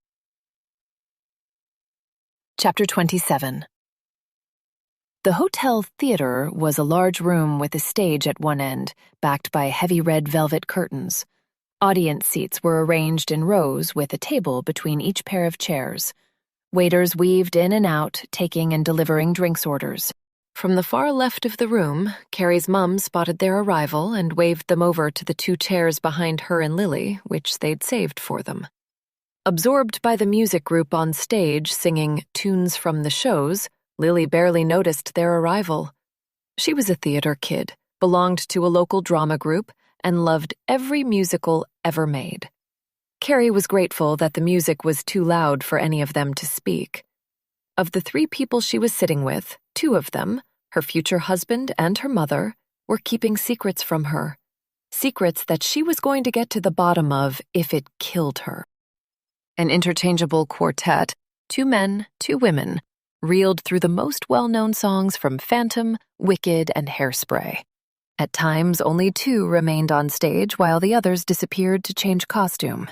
Chapter 27. The hotel theater was a large room with a stage at one end, backed by heavy red velvet curtains. Audience seats were arranged in rows with a table between each pair of chairs. Waiters weaved in and out, taking and delivering drinks orders. From the far left of the room, Carrie's mum spotted their arrival and waved them over to the two chairs behind her and Lily, which they'd saved for them. Absorbed by the music group on stage singing tunes from the shows, Lily barely noticed their arrival. She was a theater kid, belonged to a local drama group, and loved every musical ever made. Carrie was grateful that the music was too loud for any of them to speak. Of the three people she was sitting with, two of them, her future husband and her mother, were keeping secrets from her. Secrets that she was going to get to the bottom of if it killed her. An interchangeable quartet, 2 men, 2 women, reeled through the most well-known songs from Phantom, Wicked, and Hairspray. At times, only 2 remained on stage while the others disappeared to change costume.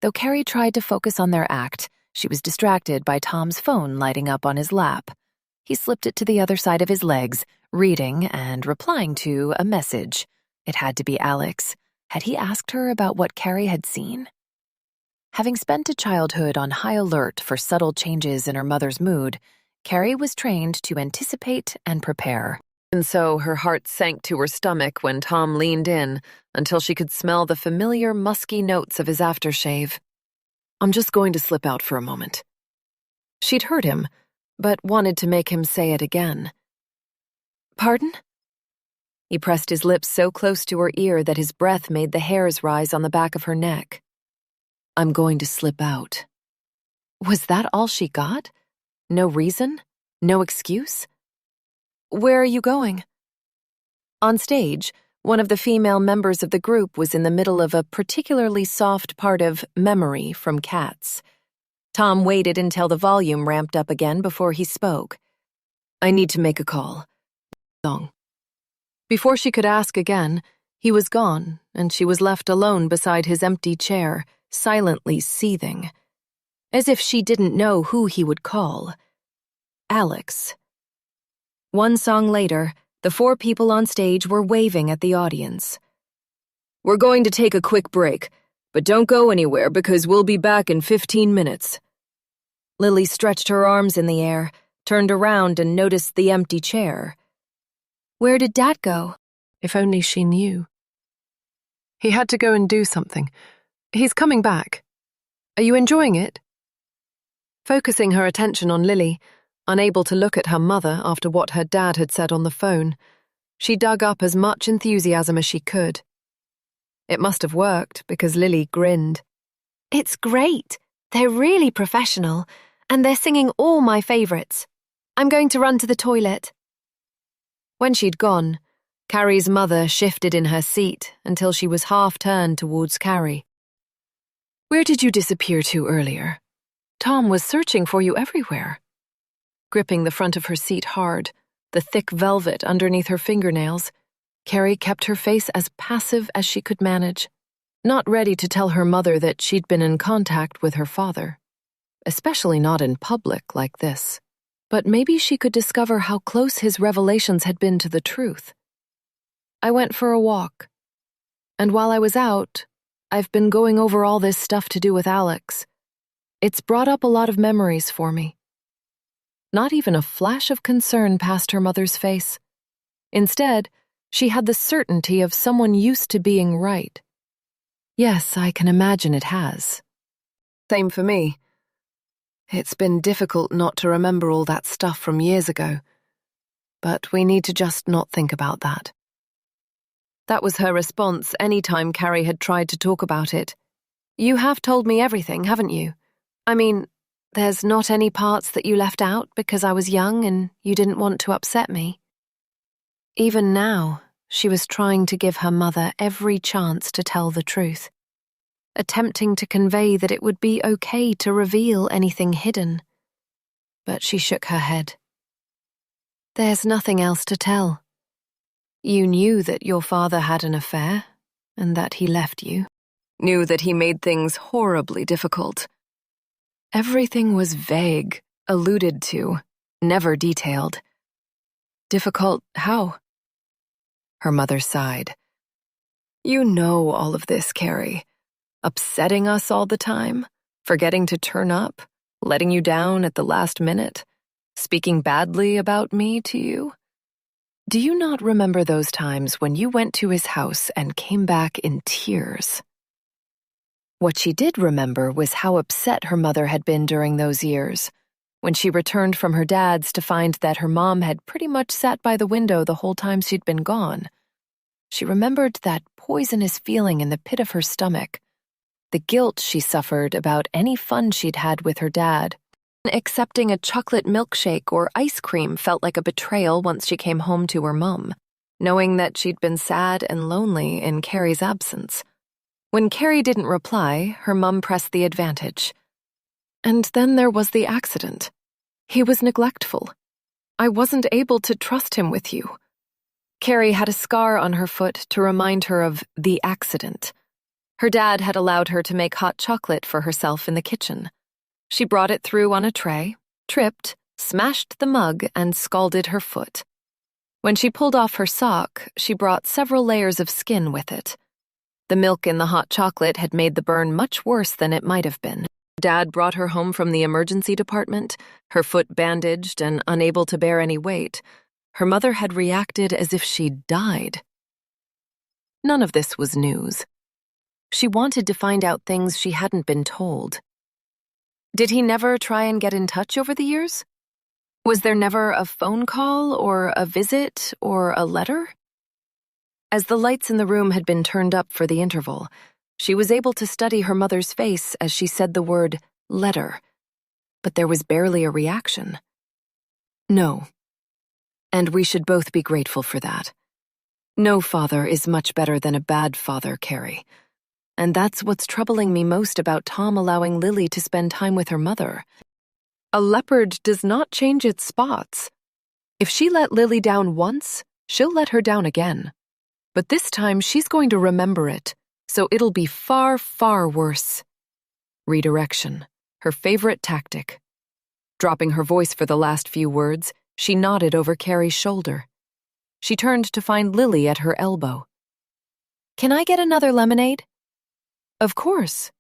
Though Carrie tried to focus on their act, she was distracted by Tom's phone lighting up on his lap. He slipped it to the other side of his legs, reading and replying to a message. It had to be Alex. Had he asked her about what Carrie had seen? Having spent a childhood on high alert for subtle changes in her mother's mood, Carrie was trained to anticipate and prepare. And so her heart sank to her stomach when Tom leaned in until she could smell the familiar musky notes of his aftershave. I'm just going to slip out for a moment. She'd heard him, but wanted to make him say it again. Pardon? He pressed his lips so close to her ear that his breath made the hairs rise on the back of her neck. I'm going to slip out. Was that all she got? No reason? No excuse? Where are you going? On stage, one of the female members of the group was in the middle of a particularly soft part of Memory from Cats. Tom waited until the volume ramped up again before he spoke. I need to make a call. Song. Before she could ask again, he was gone, and she was left alone beside his empty chair, silently seething. As if she didn't know who he would call. Alex. One song later, the 4 people on stage were waving at the audience. We're going to take a quick break, but don't go anywhere because we'll be back in 15 minutes. Lily stretched her arms in the air, turned around and noticed the empty chair. Where did Dad go? If only she knew. He had to go and do something. He's coming back. Are you enjoying it? Focusing her attention on Lily, unable to look at her mother after what her dad had said on the phone, she dug up as much enthusiasm as she could. It must have worked because Lily grinned. It's great. They're really professional, and they're singing all my favorites. I'm going to run to the toilet. When she'd gone, Carrie's mother shifted in her seat until she was half turned towards Carrie. Where did you disappear to earlier? Tom was searching for you everywhere. Gripping the front of her seat hard, the thick velvet underneath her fingernails, Carrie kept her face as passive as she could manage, not ready to tell her mother that she'd been in contact with her father, especially not in public like this. But maybe she could discover how close his revelations had been to the truth. I went for a walk, and while I was out, I've been going over all this stuff to do with Alex. It's brought up a lot of memories for me. Not even a flash of concern passed her mother's face. Instead, she had the certainty of someone used to being right. Yes, I can imagine it has. Same for me. It's been difficult not to remember all that stuff from years ago. But we need to just not think about that. That was her response any time Carrie had tried to talk about it. You have told me everything, haven't you? I mean, there's not any parts that you left out because I was young and you didn't want to upset me. Even now, she was trying to give her mother every chance to tell the truth, attempting to convey that it would be okay to reveal anything hidden. But she shook her head. There's nothing else to tell. You knew that your father had an affair, and that he left you. Knew that he made things horribly difficult. Everything was vague, alluded to, never detailed. Difficult how? Her mother sighed. You know all of this, Carrie. Upsetting us all the time, forgetting to turn up, letting you down at the last minute, speaking badly about me to you. Do you not remember those times when you went to his house and came back in tears? What she did remember was how upset her mother had been during those years, when she returned from her dad's to find that her mom had pretty much sat by the window the whole time she'd been gone. She remembered that poisonous feeling in the pit of her stomach, the guilt she suffered about any fun she'd had with her dad. Accepting a chocolate milkshake or ice cream felt like a betrayal once she came home to her mum, knowing that she'd been sad and lonely in Carrie's absence. When Carrie didn't reply, her mum pressed the advantage. And then there was the accident. He was neglectful. I wasn't able to trust him with you. Carrie had a scar on her foot to remind her of the accident. Her dad had allowed her to make hot chocolate for herself in the kitchen. She brought it through on a tray, tripped, smashed the mug, and scalded her foot. When she pulled off her sock, she brought several layers of skin with it. The milk in the hot chocolate had made the burn much worse than it might have been. Dad brought her home from the emergency department, her foot bandaged and unable to bear any weight. Her mother had reacted as if she'd died. None of this was news. She wanted to find out things she hadn't been told. Did he never try and get in touch over the years? Was there never a phone call or a visit or a letter? As the lights in the room had been turned up for the interval, she was able to study her mother's face as she said the word letter, but there was barely a reaction. No. And we should both be grateful for that. No father is much better than a bad father, Carrie. And that's what's troubling me most about Tom allowing Lily to spend time with her mother. A leopard does not change its spots. If she let Lily down once, she'll let her down again. But this time she's going to remember it, so it'll be far, far worse. Redirection, her favorite tactic. Dropping her voice for the last few words, she nodded over Carrie's shoulder. She turned to find Lily at her elbow. Can I get another lemonade? Of course.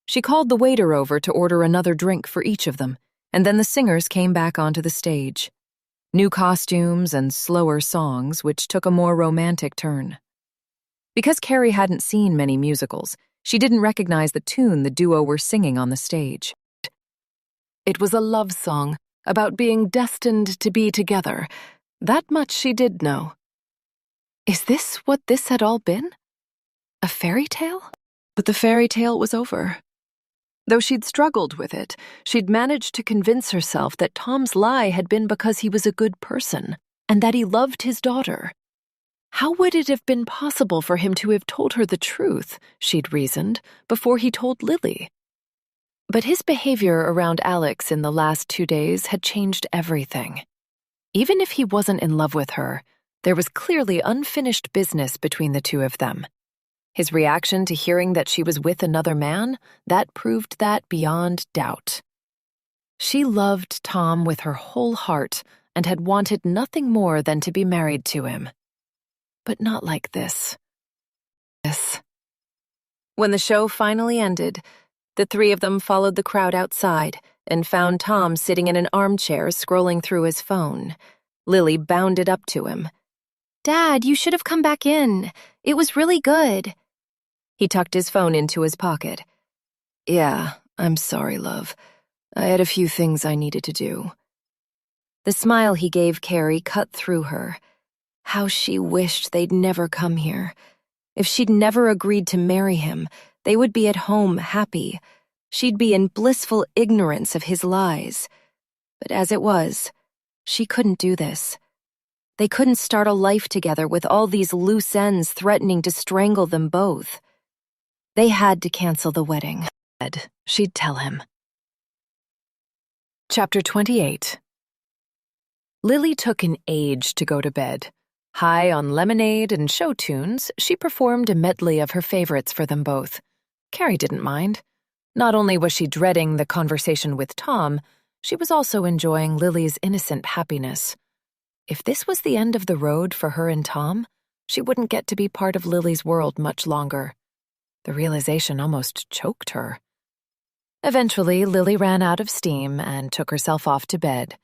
She called the waiter over to order another drink for each of them, and then the singers came back onto the stage. New costumes and slower songs, which took a more romantic turn. Because Carrie hadn't seen many musicals, she didn't recognize the tune the duo were singing on the stage. It was a love song about being destined to be together. That much she did know. Is this what this had all been? A fairy tale? But the fairy tale was over. Though she'd struggled with it, she'd managed to convince herself that Tom's lie had been because he was a good person, and that he loved his daughter. How would it have been possible for him to have told her the truth, she'd reasoned, before he told Lily? But his behavior around Alex in the last 2 days had changed everything. Even if he wasn't in love with her, there was clearly unfinished business between the two of them. His reaction to hearing that she was with another man, that proved that beyond doubt. She loved Tom with her whole heart and had wanted nothing more than to be married to him. But not like this. When the show finally ended, the three of them followed the crowd outside and found Tom sitting in an armchair scrolling through his phone. Lily bounded up to him. Dad, you should have come back in. It was really good. He tucked his phone into his pocket. Yeah, I'm sorry, love. I had a few things I needed to do. The smile he gave Carrie cut through her. How she wished they'd never come here. If she'd never agreed to marry him, they would be at home happy. She'd be in blissful ignorance of his lies. But as it was, she couldn't do this. They couldn't start a life together with all these loose ends threatening to strangle them both. They had to cancel the wedding. She'd tell him. Chapter 28. Lily took an age to go to bed. High on lemonade and show tunes, she performed a medley of her favorites for them both. Carrie didn't mind. Not only was she dreading the conversation with Tom, she was also enjoying Lily's innocent happiness. If this was the end of the road for her and Tom, she wouldn't get to be part of Lily's world much longer. The realization almost choked her. Eventually, Lily ran out of steam and took herself off to bed.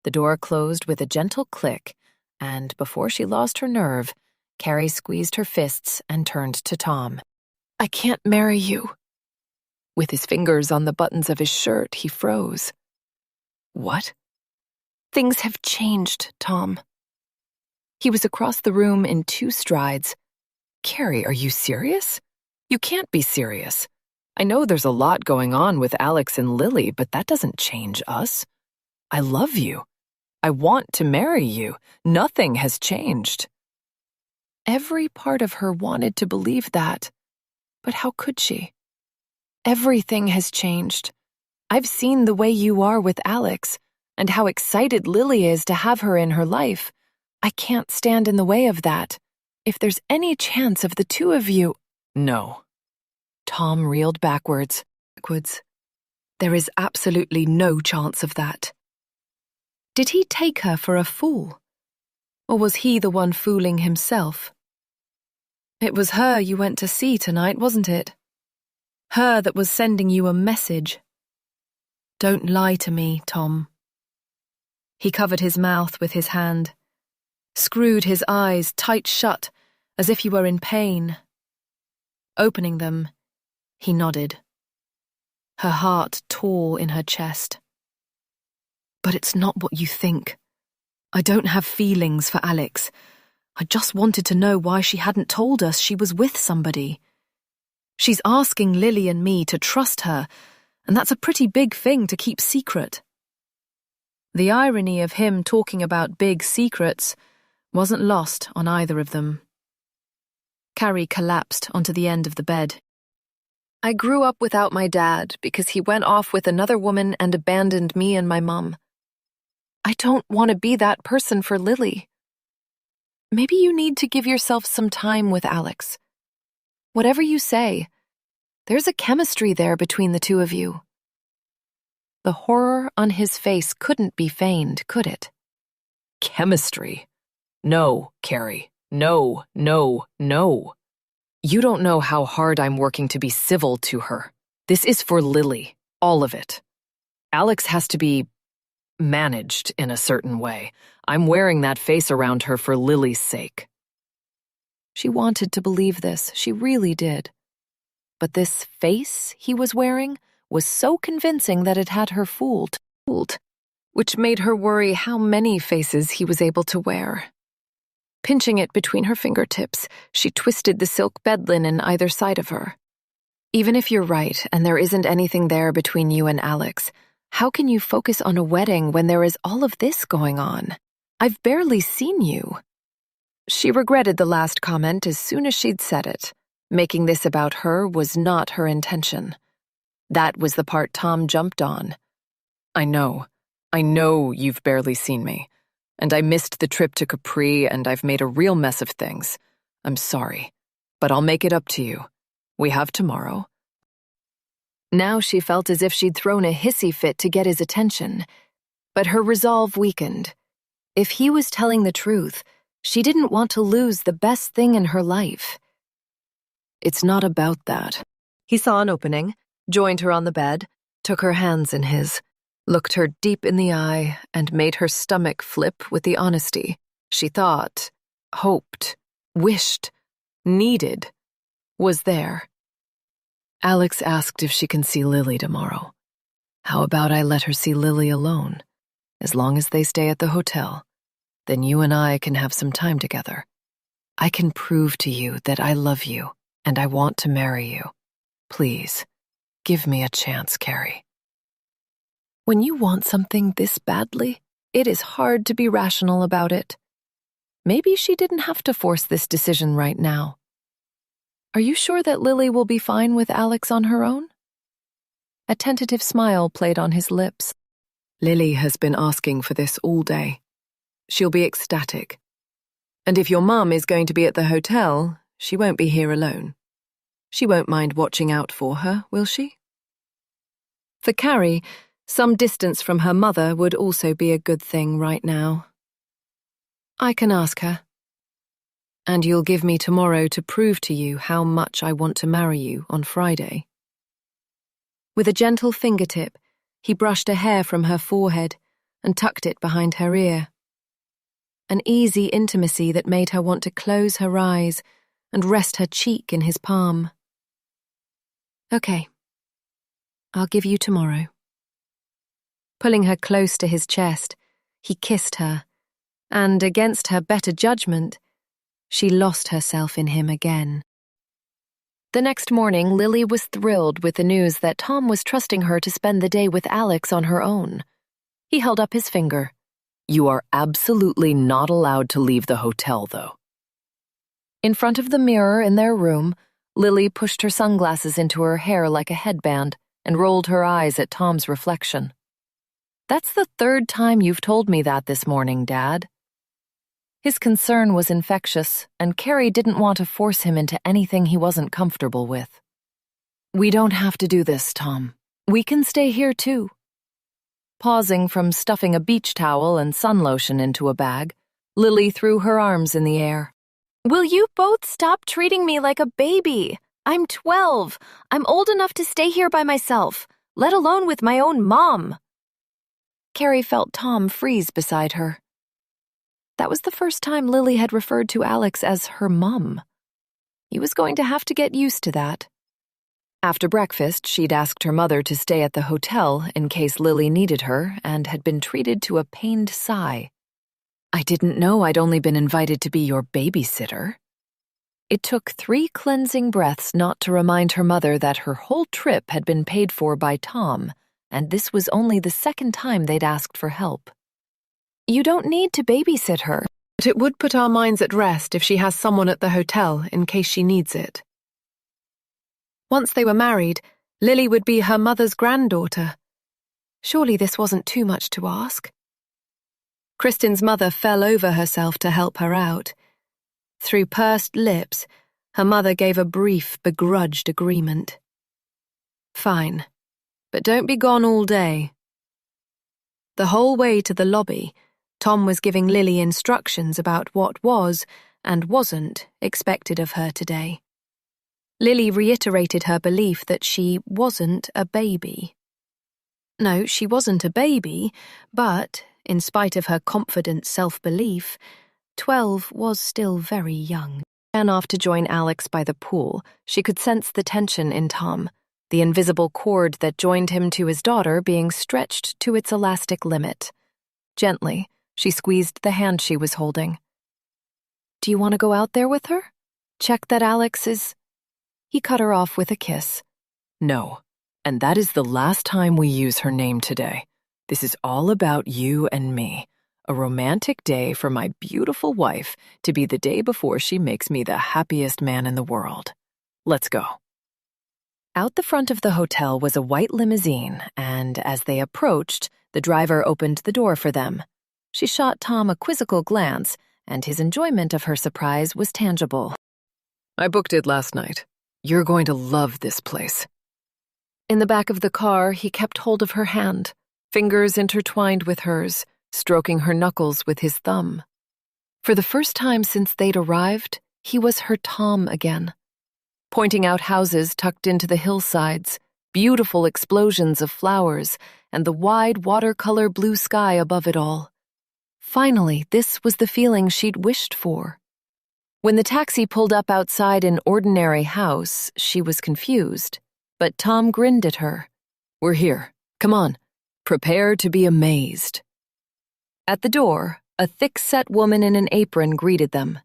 The door closed with a gentle click, and before she lost her nerve, Carrie squeezed her fists and turned to Tom. I can't marry you. With his fingers on the buttons of his shirt, he froze. What? Things have changed, Tom. He was across the room in 2 strides. Carrie, are you serious? You can't be serious. I know there's a lot going on with Alex and Lily, but that doesn't change us. I love you. I want to marry you. Nothing has changed. Every part of her wanted to believe that. But how could she? Everything has changed. I've seen the way you are with Alex, and how excited Lily is to have her in her life. I can't stand in the way of that. If there's any chance of the two of you— No. Tom reeled backwards. There is absolutely no chance of that. Did he take her for a fool? Or was he the one fooling himself? It was her you went to see tonight, wasn't it? Her that was sending you a message. Don't lie to me, Tom. He covered his mouth with his hand, screwed his eyes tight shut, as if he were in pain. Opening them, he nodded. Her heart tore in her chest. But it's not what you think. I don't have feelings for Alex. I just wanted to know why she hadn't told us she was with somebody. She's asking Lily and me to trust her, and that's a pretty big thing to keep secret. The irony of him talking about big secrets wasn't lost on either of them. Carrie collapsed onto the end of the bed. I grew up without my dad because he went off with another woman and abandoned me and my mum. I don't want to be that person for Lily. Maybe you need to give yourself some time with Alex. Whatever you say, there's a chemistry there between the two of you. The horror on his face couldn't be feigned, could it? Chemistry? No, Carrie. No, no, no. You don't know how hard I'm working to be civil to her. This is for Lily, all of it. Alex has to be managed in a certain way. I'm wearing that face around her for Lily's sake. She wanted to believe this, she really did. But this face he was wearing was so convincing that it had her fooled, which made her worry how many faces he was able to wear. Pinching it between her fingertips, she twisted the silk bed linen either side of her. Even if you're right and there isn't anything there between you and Alex, how can you focus on a wedding when there is all of this going on? I've barely seen you. She regretted the last comment as soon as she'd said it. Making this about her was not her intention. That was the part Tom jumped on. I know you've barely seen me. And I missed the trip to Capri and I've made a real mess of things. I'm sorry, but I'll make it up to you. We have tomorrow. Now she felt as if she'd thrown a hissy fit to get his attention, but her resolve weakened. If he was telling the truth, she didn't want to lose the best thing in her life. It's not about that. He saw an opening, joined her on the bed, took her hands in his, looked her deep in the eye, and made her stomach flip with the honesty she thought, hoped, wished, needed, was there. Alex asked if she can see Lily tomorrow. How about I let her see Lily alone? As long as they stay at the hotel, then you and I can have some time together. I can prove to you that I love you and I want to marry you. Please, give me a chance, Carrie. When you want something this badly, it is hard to be rational about it. Maybe she didn't have to force this decision right now. Are you sure that Lily will be fine with Alex on her own? A tentative smile played on his lips. Lily has been asking for this all day. She'll be ecstatic. And if your mum is going to be at the hotel, she won't be here alone. She won't mind watching out for her, will she? For Carrie, some distance from her mother would also be a good thing right now. I can ask her. And you'll give me tomorrow to prove to you how much I want to marry you on Friday. With a gentle fingertip, he brushed a hair from her forehead and tucked it behind her ear. An easy intimacy that made her want to close her eyes and rest her cheek in his palm. Okay, I'll give you tomorrow. Pulling her close to his chest, he kissed her, and against her better judgment, she lost herself in him again. The next morning, Lily was thrilled with the news that Tom was trusting her to spend the day with Alex on her own. He held up his finger. You are absolutely not allowed to leave the hotel, though. In front of the mirror in their room, Lily pushed her sunglasses into her hair like a headband and rolled her eyes at Tom's reflection. That's the third time you've told me that this morning, Dad. His concern was infectious, and Carrie didn't want to force him into anything he wasn't comfortable with. We don't have to do this, Tom. We can stay here, too. Pausing from stuffing a beach towel and sun lotion into a bag, Lily threw her arms in the air. Will you both stop treating me like a baby? I'm 12. I'm old enough to stay here by myself, let alone with my own mom. Carrie felt Tom freeze beside her. That was the first time Lily had referred to Alex as her mum. He was going to have to get used to that. After breakfast, she'd asked her mother to stay at the hotel in case Lily needed her and had been treated to a pained sigh. I didn't know I'd only been invited to be your babysitter. It took 3 cleansing breaths not to remind her mother that her whole trip had been paid for by Tom, and this was only the second time they'd asked for help. You don't need to babysit her. But it would put our minds at rest if she has someone at the hotel in case she needs it. Once they were married, Lily would be her mother's granddaughter. Surely this wasn't too much to ask. Kristin's mother fell over herself to help her out. Through pursed lips, her mother gave a brief, begrudged agreement. Fine, but don't be gone all day. The whole way to the lobby, Tom was giving Lily instructions about what was and wasn't expected of her today. Lily reiterated her belief that she wasn't a baby. No, she wasn't a baby, but, in spite of her confident self-belief, 12 was still very young. Ran off to join Alex by the pool. She could sense the tension in Tom, the invisible cord that joined him to his daughter being stretched to its elastic limit. Gently, she squeezed the hand she was holding. "Do you want to go out there with her? Check that Alex is—" He cut her off with a kiss. No, and that is the last time we use her name today. This is all about you and me. A romantic day for my beautiful wife to be the day before she makes me the happiest man in the world. Let's go." Out the front of the hotel was a white limousine, and as they approached, the driver opened the door for them. She shot Tom a quizzical glance, and his enjoyment of her surprise was tangible. "I booked it last night. You're going to love this place." In the back of the car, he kept hold of her hand, fingers intertwined with hers, stroking her knuckles with his thumb. For the first time since they'd arrived, he was her Tom again. Pointing out houses tucked into the hillsides, beautiful explosions of flowers, and the wide watercolor blue sky above it all. Finally, this was the feeling she'd wished for. When the taxi pulled up outside an ordinary house, she was confused, but Tom grinned at her. "We're here. Come on. Prepare to be amazed." At the door, a thick-set woman in an apron greeted them.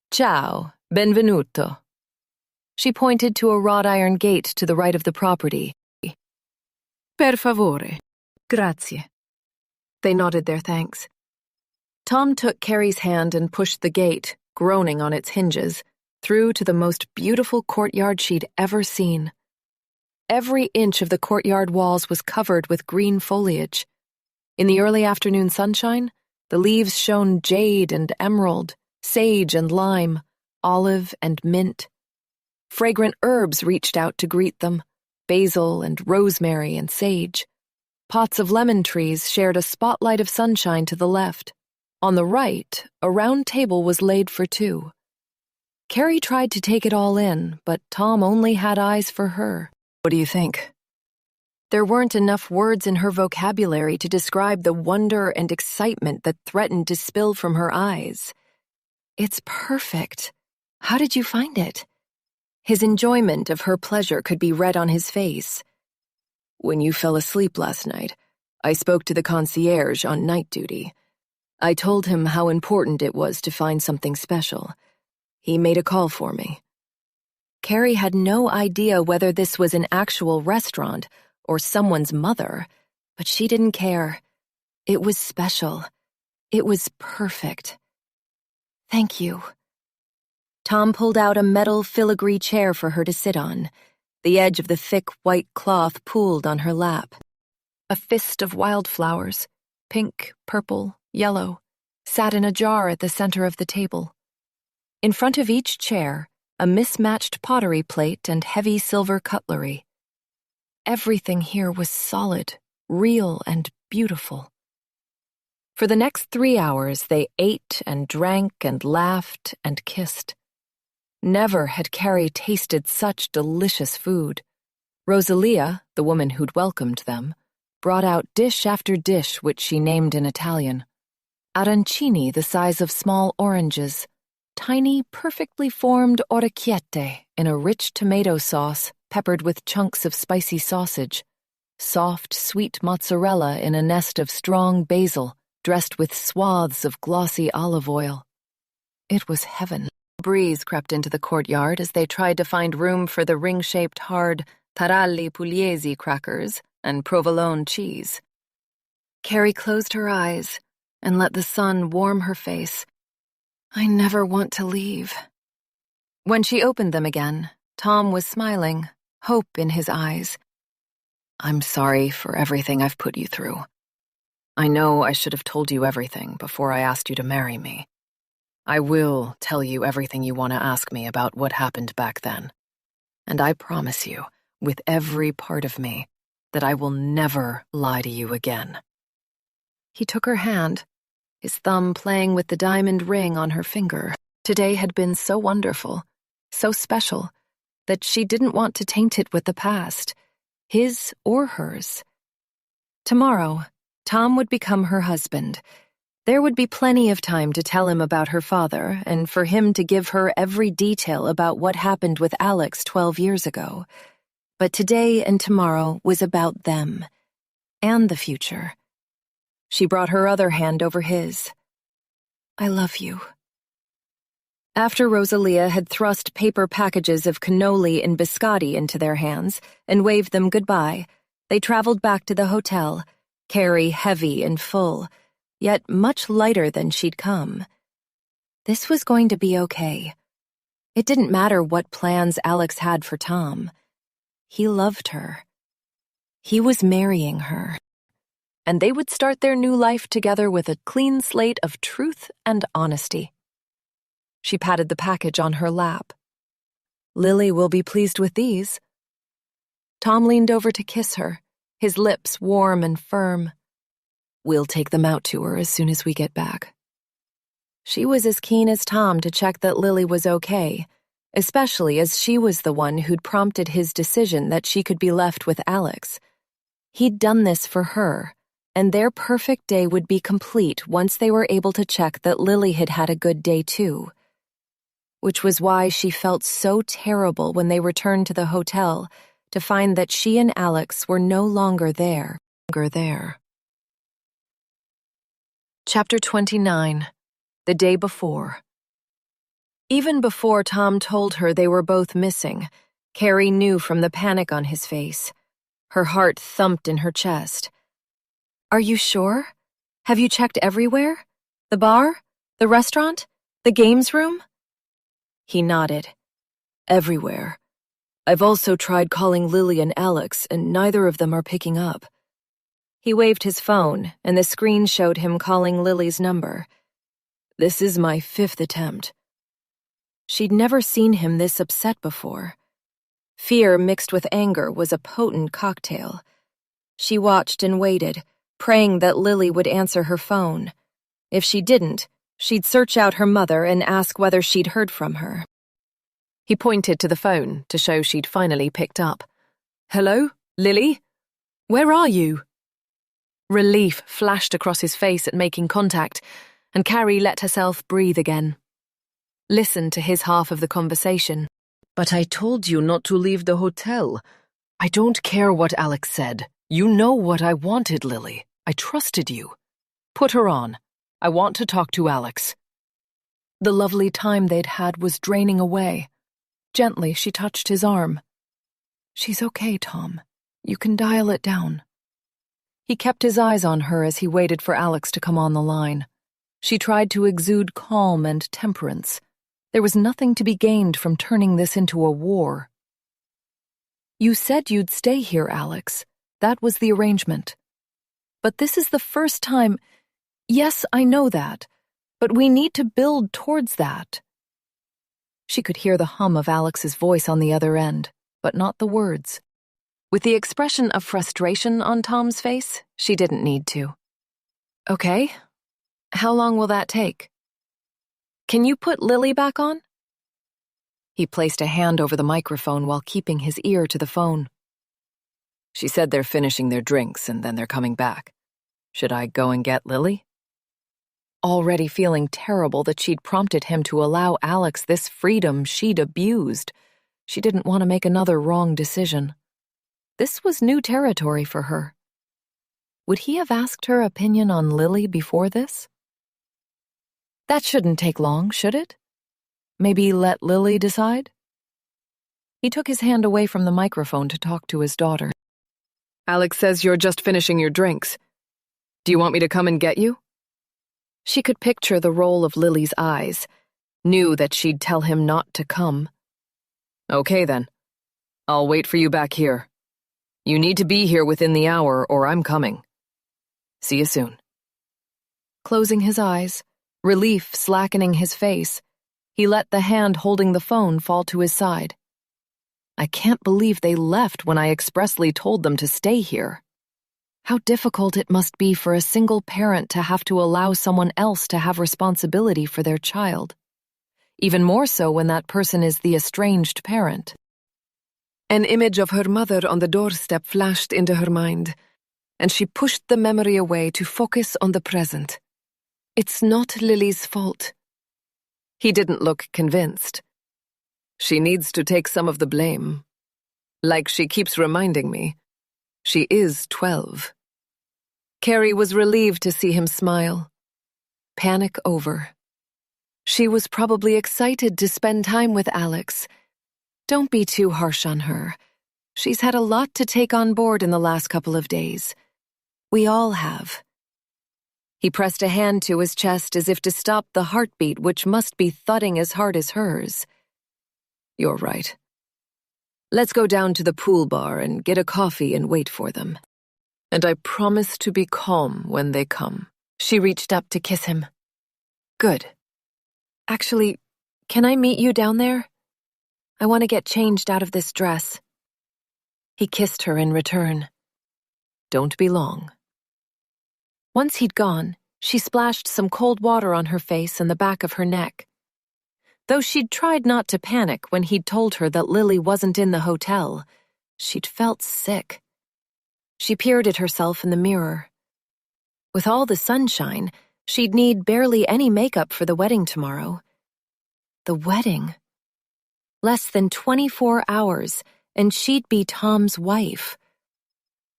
"Ciao, benvenuto." She pointed to a wrought iron gate to the right of the property. Per favore. Grazie. They nodded their thanks. Tom took Carrie's hand and pushed the gate, groaning on its hinges, through to the most beautiful courtyard she'd ever seen. Every inch of the courtyard walls was covered with green foliage. In the early afternoon sunshine, the leaves shone jade and emerald, sage and lime, olive and mint. Fragrant herbs reached out to greet them, basil and rosemary and sage. Pots of lemon trees shared a spotlight of sunshine to the left. On the right, a round table was laid for two. Carrie tried to take it all in, but Tom only had eyes for her. "What do you think?" There weren't enough words in her vocabulary to describe the wonder and excitement that threatened to spill from her eyes. "It's perfect. How did you find it?" His enjoyment of her pleasure could be read on his face. "When you fell asleep last night, I spoke to the concierge on night duty. I told him how important it was to find something special. He made a call for me." Carrie had no idea whether this was an actual restaurant or someone's mother, but she didn't care. It was special. It was perfect. "Thank you." Tom pulled out a metal filigree chair for her to sit on. The edge of the thick white cloth pooled on her lap. A fist of wildflowers, pink, purple, yellow, sat in a jar at the center of the table. In front of each chair, a mismatched pottery plate and heavy silver cutlery. Everything here was solid, real, and beautiful. For the next 3 hours, they ate and drank and laughed and kissed. Never had Carrie tasted such delicious food. Rosalia, the woman who'd welcomed them, brought out dish after dish which she named in Italian. Arancini the size of small oranges, tiny, perfectly formed orecchiette in a rich tomato sauce peppered with chunks of spicy sausage, soft, sweet mozzarella in a nest of strong basil dressed with swaths of glossy olive oil. It was heaven. A breeze crept into the courtyard as they tried to find room for the ring-shaped hard taralli pugliese crackers and provolone cheese. Carrie closed her eyes and let the sun warm her face. "I never want to leave." When she opened them again, Tom was smiling, hope in his eyes. "I'm sorry for everything I've put you through. I know I should have told you everything before I asked you to marry me. I will tell you everything you want to ask me about what happened back then. And I promise you, with every part of me, that I will never lie to you again." He took her hand, his thumb playing with the diamond ring on her finger. Today had been so wonderful, so special. that she didn't want to taint it with the past, his or hers. Tomorrow, Tom would become her husband. There would be plenty of time to tell him about her father and for him to give her every detail about what happened with Alex 12 years ago. But today and tomorrow was about them and the future. She brought her other hand over his. "I love you." After Rosalia had thrust paper packages of cannoli and biscotti into their hands and waved them goodbye, they traveled back to the hotel, Carrie heavy and full, yet much lighter than she'd come. This was going to be okay. It didn't matter what plans Alex had for Tom. He loved her. He was marrying her. And they would start their new life together with a clean slate of truth and honesty. She patted the package on her lap. "Lily will be pleased with these." Tom leaned over to kiss her, his lips warm and firm. "We'll take them out to her as soon as we get back." She was as keen as Tom to check that Lily was okay, especially as she was the one who'd prompted his decision that she could be left with Alex. He'd done this for her, and their perfect day would be complete once they were able to check that Lily had had a good day too. Which was why she felt so terrible when they returned to the hotel to find that she and Alex were no longer there. Chapter 29. The Day Before. Even before Tom told her they were both missing, Carrie knew from the panic on his face. Her heart thumped in her chest. "Are you sure? Have you checked everywhere? The bar? The restaurant? The games room?" He nodded. "Everywhere. I've also tried calling Lily and Alex, and neither of them are picking up." He waved his phone, and the screen showed him calling Lily's number. "This is my 5th attempt." She'd never seen him this upset before. Fear mixed with anger was a potent cocktail. She watched and waited, praying that Lily would answer her phone. If she didn't, she'd search out her mother and ask whether she'd heard from her. He pointed to the phone to show she'd finally picked up. "Hello, Lily? Where are you?" Relief flashed across his face at making contact, and Carrie let herself breathe again. Listened to his half of the conversation. "But I told you not to leave the hotel. I don't care what Alex said. You know what I wanted, Lily. I trusted you. Put her on. I want to talk to Alex." The lovely time they'd had was draining away. Gently, she touched his arm. "She's okay, Tom. You can dial it down." He kept his eyes on her as he waited for Alex to come on the line. She tried to exude calm and temperance. There was nothing to be gained from turning this into a war. "You said you'd stay here, Alex. That was the arrangement. But this is the first time— Yes, I know that, but we need to build towards that." She could hear the hum of Alex's voice on the other end, but not the words. With the expression of frustration on Tom's face, she didn't need to. "Okay. How long will that take? Can you put Lily back on?" He placed a hand over the microphone while keeping his ear to the phone. "She said they're finishing their drinks and then they're coming back. Should I go and get Lily?" Already feeling terrible that she'd prompted him to allow Alex this freedom she'd abused, she didn't want to make another wrong decision. This was new territory for her. Would he have asked her opinion on Lily before this? That shouldn't take long, should it? Maybe let Lily decide? He took his hand away from the microphone to talk to his daughter. "Alex says you're just finishing your drinks. Do you want me to come and get you?" She could picture the roll of Lily's eyes, knew that she'd tell him not to come. "Okay then. I'll wait for you back here. You need to be here within the hour or I'm coming. See you soon." Closing his eyes, relief slackening his face, he let the hand holding the phone fall to his side. "I can't believe they left when I expressly told them to stay here. How difficult it must be for a single parent to have to allow someone else to have responsibility for their child. Even more so when that person is the estranged parent." An image of her mother on the doorstep flashed into her mind, and she pushed the memory away to focus on the present. It's not Lily's fault. He didn't look convinced. She needs to take some of the blame. Like she keeps reminding me, she is 12. Carrie was relieved to see him smile. Panic over. She was probably excited to spend time with Alex. Don't be too harsh on her. She's had a lot to take on board in the last couple of days. We all have. He pressed a hand to his chest as if to stop the heartbeat which must be thudding as hard as hers. You're right. Let's go down to the pool bar and get a coffee and wait for them. And I promise to be calm when they come. She reached up to kiss him. Good. Actually, can I meet you down there? I want to get changed out of this dress. He kissed her in return. Don't be long. Once he'd gone, she splashed some cold water on her face and the back of her neck. Though she'd tried not to panic when he'd told her that Lily wasn't in the hotel, she'd felt sick. She peered at herself in the mirror. With all the sunshine, she'd need barely any makeup for the wedding tomorrow. The wedding. Less than 24 hours, and she'd be Tom's wife.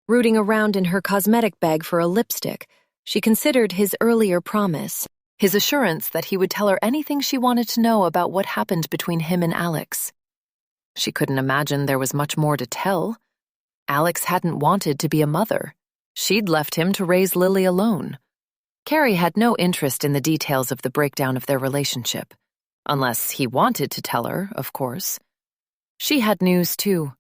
Rooting around in her cosmetic bag for a lipstick, she considered his earlier promise, his assurance that he would tell her anything she wanted to know about what happened between him and Alex. She couldn't imagine there was much more to tell. Alex hadn't wanted to be a mother. She'd left him to raise Lily alone. Carrie had no interest in the details of the breakdown of their relationship. Unless he wanted to tell her, of course. She had news, too.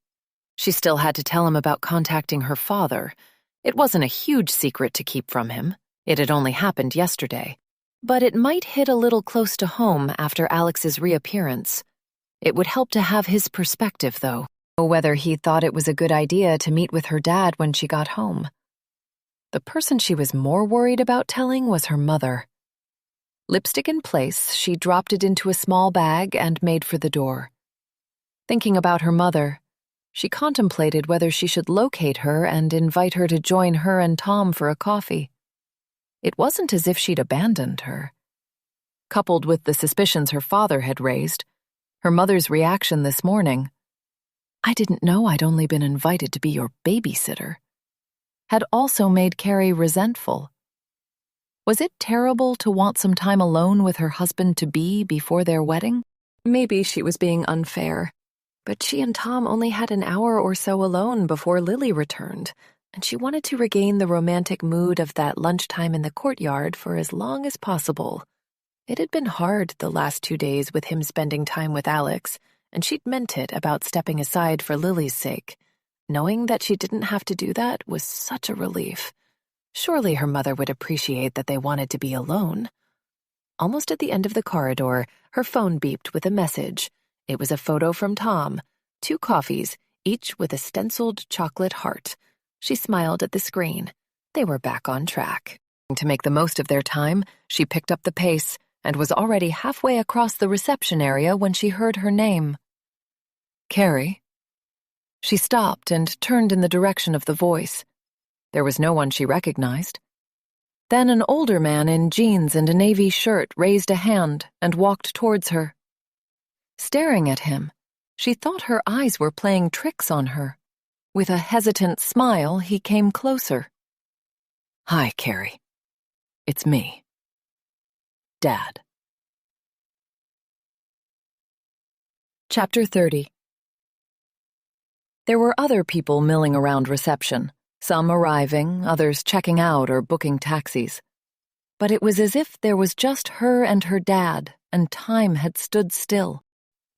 She still had to tell him about contacting her father. It wasn't a huge secret to keep from him. It had only happened yesterday. But it might hit a little close to home after Alex's reappearance. It would help to have his perspective, though, whether he thought it was a good idea to meet with her dad when she got home. The person she was more worried about telling was her mother. Lipstick in place, she dropped it into a small bag and made for the door. Thinking about her mother, she contemplated whether she should locate her and invite her to join her and Tom for a coffee. It wasn't as if she'd abandoned her. Coupled with the suspicions her father had raised, her mother's reaction this morning, "I didn't know I'd only been invited to be your babysitter," had also made Carrie resentful. Was it terrible to want some time alone with her husband-to-be before their wedding? Maybe she was being unfair, but she and Tom only had an hour or so alone before Lily returned, and she wanted to regain the romantic mood of that lunchtime in the courtyard for as long as possible. It had been hard the last 2 days with him spending time with Alex, and she'd meant it about stepping aside for Lily's sake. Knowing that she didn't have to do that was such a relief. Surely her mother would appreciate that they wanted to be alone. Almost at the end of the corridor, her phone beeped with a message. It was a photo from Tom, 2 coffees, each with a stenciled chocolate heart. She smiled at the screen. They were back on track. To make the most of their time, she picked up the pace and was already halfway across the reception area when she heard her name. Carrie. She stopped and turned in the direction of the voice. There was no one she recognized. Then an older man in jeans and a navy shirt raised a hand and walked towards her. Staring at him, she thought her eyes were playing tricks on her. With a hesitant smile, he came closer. "Hi, Carrie. It's me. Dad." Chapter 30. There were other people milling around reception, some arriving, others checking out or booking taxis. But it was as if there was just her and her dad, and time had stood still.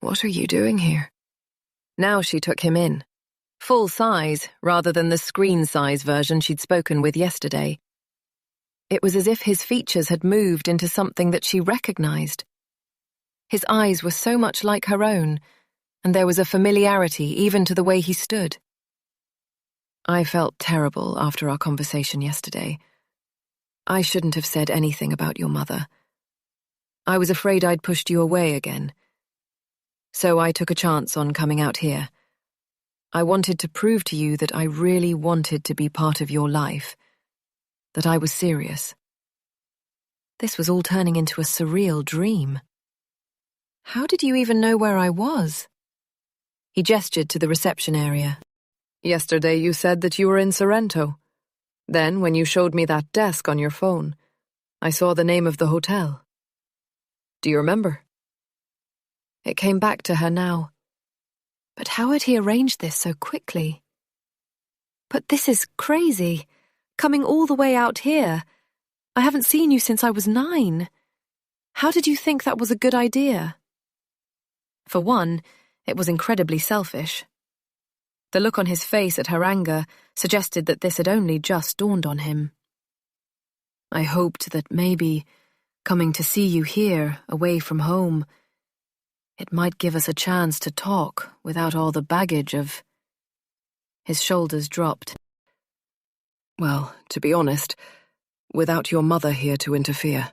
"What are you doing here?" Now she took him in. Full size, rather than the screen-size version she'd spoken with yesterday. It was as if his features had moved into something that she recognized. His eyes were so much like her own, and there was a familiarity even to the way he stood. "I felt terrible after our conversation yesterday. I shouldn't have said anything about your mother. I was afraid I'd pushed you away again. So I took a chance on coming out here. I wanted to prove to you that I really wanted to be part of your life, that I was serious. This was all turning into a surreal dream. How did you even know where I was? He gestured to the reception area. Yesterday you said that you were in Sorrento. Then, when you showed me that desk on your phone, I saw the name of the hotel. Do you remember? It came back to her now. But how had he arranged this so quickly? But this is crazy. Coming all the way out here. I haven't seen you since I was 9. How did you think that was a good idea? For one, it was incredibly selfish. The look on his face at her anger suggested that this had only just dawned on him. I hoped that maybe, coming to see you here, away from home, it might give us a chance to talk without all the baggage of... His shoulders dropped. Well, to be honest, without your mother here to interfere.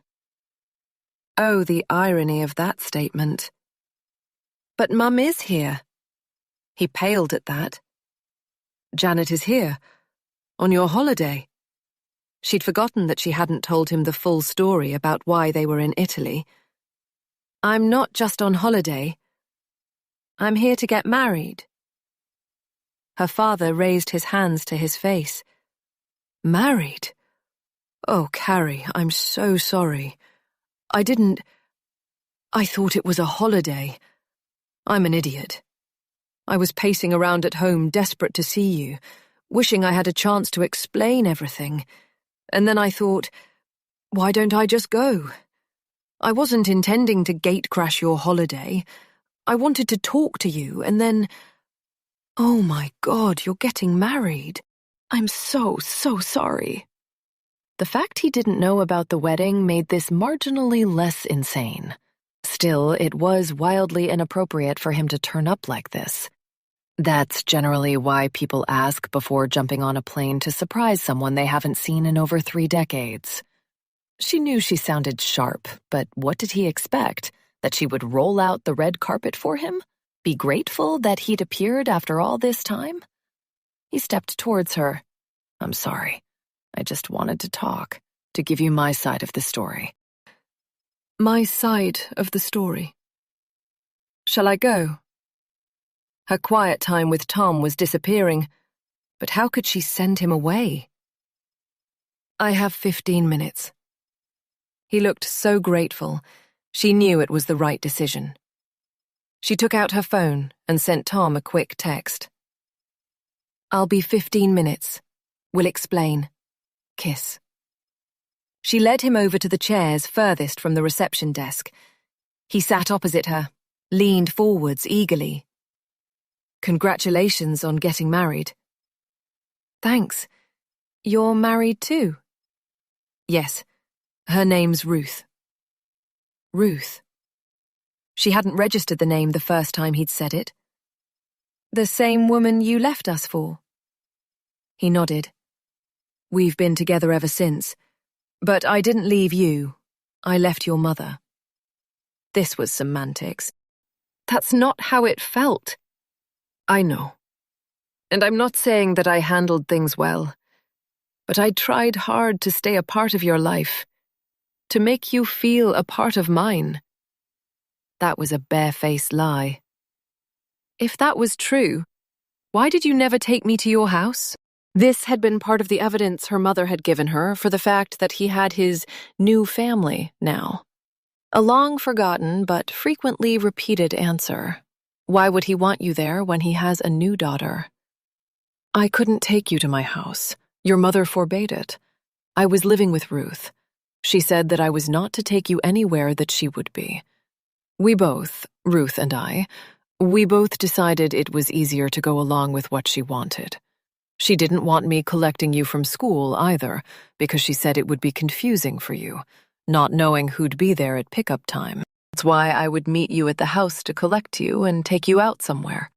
Oh, the irony of that statement. But Mum is here. He paled at that. Janet is here, on your holiday. She'd forgotten that she hadn't told him the full story about why they were in Italy. I'm not just on holiday. I'm here to get married. Her father raised his hands to his face. Married? Oh, Carrie, I'm so sorry. I thought it was a holiday. I'm an idiot. I was pacing around at home, desperate to see you, wishing I had a chance to explain everything. And then I thought, why don't I just go? I wasn't intending to gatecrash your holiday. I wanted to talk to you, and then... Oh my God, you're getting married. I'm so sorry. The fact he didn't know about the wedding made this marginally less insane. Still, it was wildly inappropriate for him to turn up like this. That's generally why people ask before jumping on a plane to surprise someone they haven't seen in over 3 decades. She knew she sounded sharp, but what did he expect? That she would roll out the red carpet for him? Be grateful that he'd appeared after all this time? He stepped towards her. I'm sorry. I just wanted to talk, to give you my side of the story. My side of the story. Shall I go? Her quiet time with Tom was disappearing, but how could she send him away? I have 15 minutes. He looked so grateful. She knew it was the right decision. She took out her phone and sent Tom a quick text. I'll be 15 minutes. Will explain. Kiss. She led him over to the chairs furthest from the reception desk. He sat opposite her, leaned forwards eagerly. Congratulations on getting married. Thanks. You're married too? Yes. Her name's Ruth. Ruth. She hadn't registered the name the first time he'd said it. The same woman you left us for? He nodded. We've been together ever since. But I didn't leave you. I left your mother. This was semantics. That's not how it felt. I know. And I'm not saying that I handled things well. But I tried hard to stay a part of your life. To make you feel a part of mine. That was a barefaced lie. If that was true, why did you never take me to your house? This had been part of the evidence her mother had given her for the fact that he had his new family now. A long-forgotten but frequently repeated answer. Why would he want you there when he has a new daughter? I couldn't take you to my house. Your mother forbade it. I was living with Ruth. She said that I was not to take you anywhere that she would be. We both, Ruth and I, we both decided it was easier to go along with what she wanted. She didn't want me collecting you from school either, because she said it would be confusing for you, not knowing who'd be there at pickup time. That's why I would meet you at the house to collect you and take you out somewhere.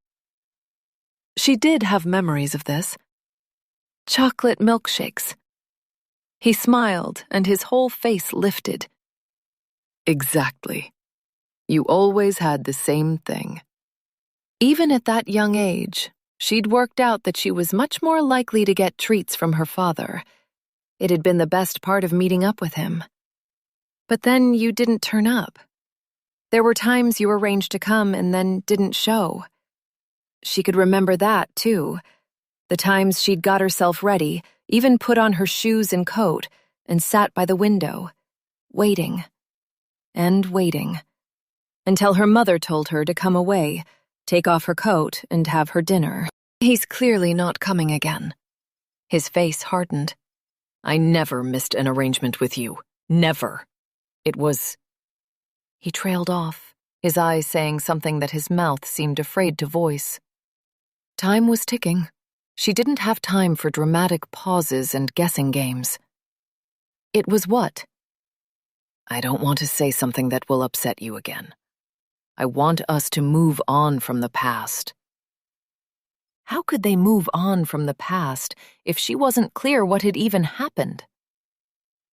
She did have memories of this. Chocolate milkshakes. He smiled, and his whole face lifted. Exactly. You always had the same thing. Even at that young age, She'd worked out that she was much more likely to get treats from her father. It had been the best part of meeting up with him. But then you didn't turn up. There were times you arranged to come and then didn't show. She could remember that, too. The times she'd got herself ready, even put on her shoes and coat, and sat by the window, waiting and waiting, until her mother told her to come away, take off her coat, and have her dinner. He's clearly not coming again. His face hardened. I never missed an arrangement with you. Never. It was... He trailed off, his eyes saying something that his mouth seemed afraid to voice. Time was ticking. She didn't have time for dramatic pauses and guessing games. It was what? I don't want to say something that will upset you again. I want us to move on from the past. How could they move on from the past if she wasn't clear what had even happened?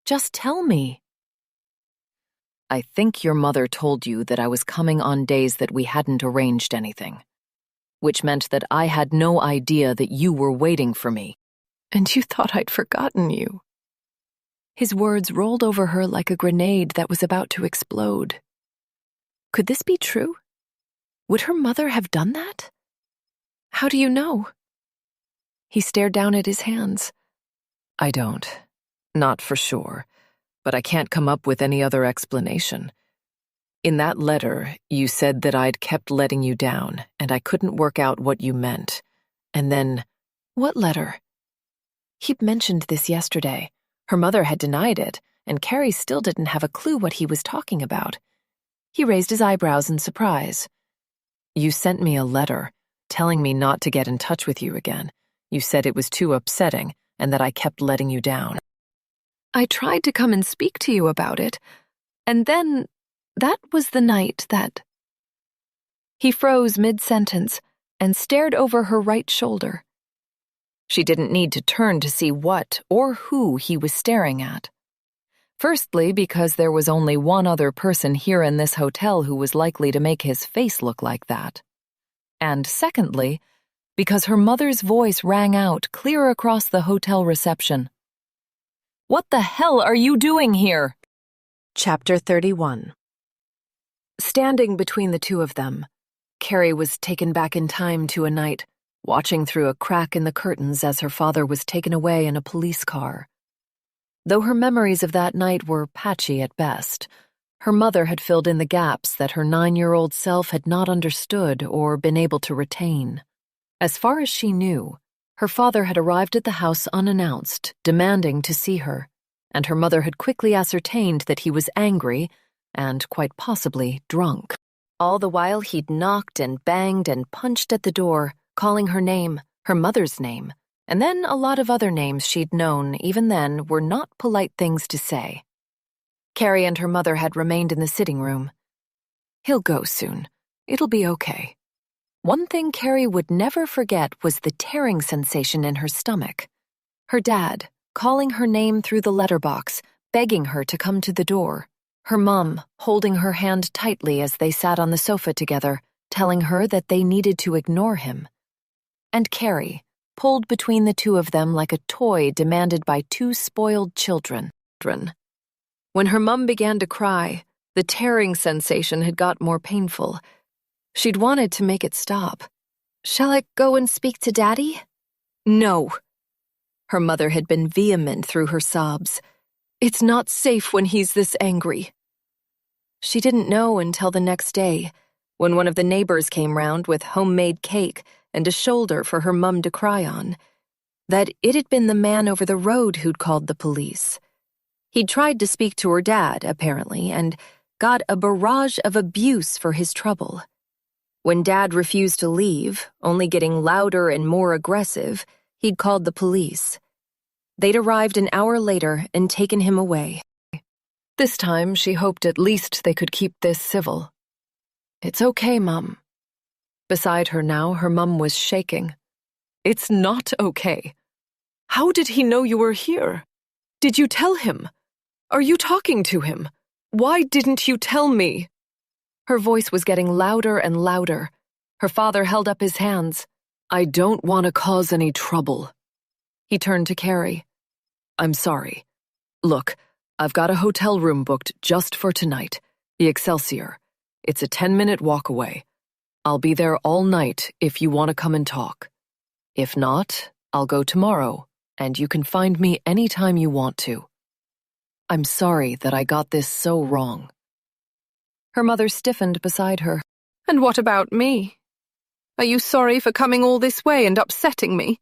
Just tell me. I think your mother told you that I was coming on days that we hadn't arranged anything, which meant that I had no idea that you were waiting for me. And you thought I'd forgotten you. His words rolled over her like a grenade that was about to explode. Could this be true? Would her mother have done that? How do you know? He stared down at his hands. I don't. Not for sure. But I can't come up with any other explanation. In that letter, you said that I'd kept letting you down, and I couldn't work out what you meant. And then... What letter? He'd mentioned this yesterday. Her mother had denied it, and Carrie still didn't have a clue what he was talking about. He raised his eyebrows in surprise. You sent me a letter, telling me not to get in touch with you again. You said it was too upsetting, and that I kept letting you down. I tried to come and speak to you about it, and then that was the night that... He froze mid-sentence and stared over her right shoulder. She didn't need to turn to see what or who he was staring at. Firstly, because there was only one other person here in this hotel who was likely to make his face look like that. And secondly, because her mother's voice rang out clear across the hotel reception. What the hell are you doing here? Chapter 31. Standing between the two of them, Carrie was taken back in time to a night, watching through a crack in the curtains as her father was taken away in a police car. Though her memories of that night were patchy at best, her mother had filled in the gaps that her 9-year-old self had not understood or been able to retain. As far as she knew, her father had arrived at the house unannounced, demanding to see her, and her mother had quickly ascertained that he was angry and, quite possibly, drunk. All the while he'd knocked and banged and punched at the door, calling her name, her mother's name, and then a lot of other names she'd known even then were not polite things to say. Carrie and her mother had remained in the sitting room. He'll go soon. It'll be okay. One thing Carrie would never forget was the tearing sensation in her stomach. Her dad, calling her name through the letterbox, begging her to come to the door. Her mom, holding her hand tightly as they sat on the sofa together, telling her that they needed to ignore him. And Carrie, pulled between the two of them like a toy demanded by two spoiled children. When her mom began to cry, the tearing sensation had got more painful. She'd wanted to make it stop. Shall I go and speak to Daddy? No. Her mother had been vehement through her sobs. It's not safe when he's this angry. She didn't know until the next day, when one of the neighbors came round with homemade cake and a shoulder for her mum to cry on, that it had been the man over the road who'd called the police. He'd tried to speak to her dad, apparently, and got a barrage of abuse for his trouble. When Dad refused to leave, only getting louder and more aggressive, he'd called the police. They'd arrived an hour later and taken him away. This time, she hoped at least they could keep this civil. It's okay, Mum. Beside her now, her mum was shaking. It's not okay. How did he know you were here? Did you tell him? Are you talking to him? Why didn't you tell me? Her voice was getting louder and louder. Her father held up his hands. I don't want to cause any trouble. He turned to Carrie. I'm sorry. Look, I've got a hotel room booked just for tonight, the Excelsior. It's a 10-minute walk away. I'll be there all night if you want to come and talk. If not, I'll go tomorrow, and you can find me anytime you want to. I'm sorry that I got this so wrong. Her mother stiffened beside her. And what about me? Are you sorry for coming all this way and upsetting me?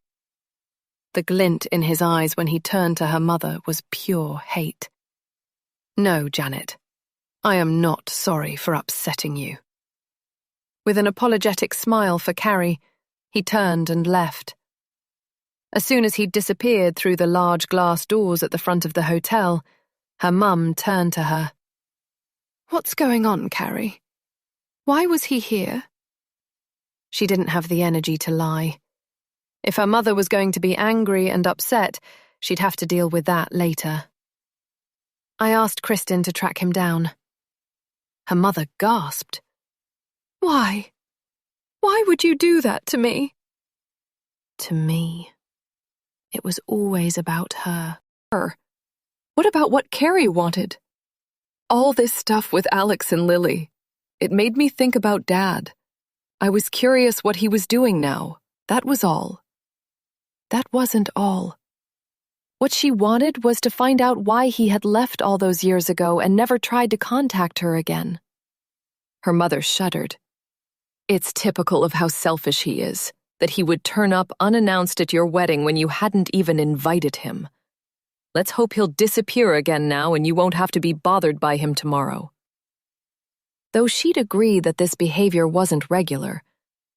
The glint in his eyes when he turned to her mother was pure hate. No, Janet, I am not sorry for upsetting you. With an apologetic smile for Carrie, he turned and left. As soon as he'd disappeared through the large glass doors at the front of the hotel, her mum turned to her. What's going on, Carrie? Why was he here? She didn't have the energy to lie. If her mother was going to be angry and upset, she'd have to deal with that later. I asked Kristen to track him down. Her mother gasped. Why? Why would you do that to me? To me. It was always about her. What about what Carrie wanted? All this stuff with Alex and Lily. It made me think about Dad. I was curious what he was doing now. That was all. That wasn't all. What she wanted was to find out why he had left all those years ago and never tried to contact her again. Her mother shuddered. It's typical of how selfish he is, that he would turn up unannounced at your wedding when you hadn't even invited him. Let's hope he'll disappear again now and you won't have to be bothered by him tomorrow. Though she'd agree that this behavior wasn't regular,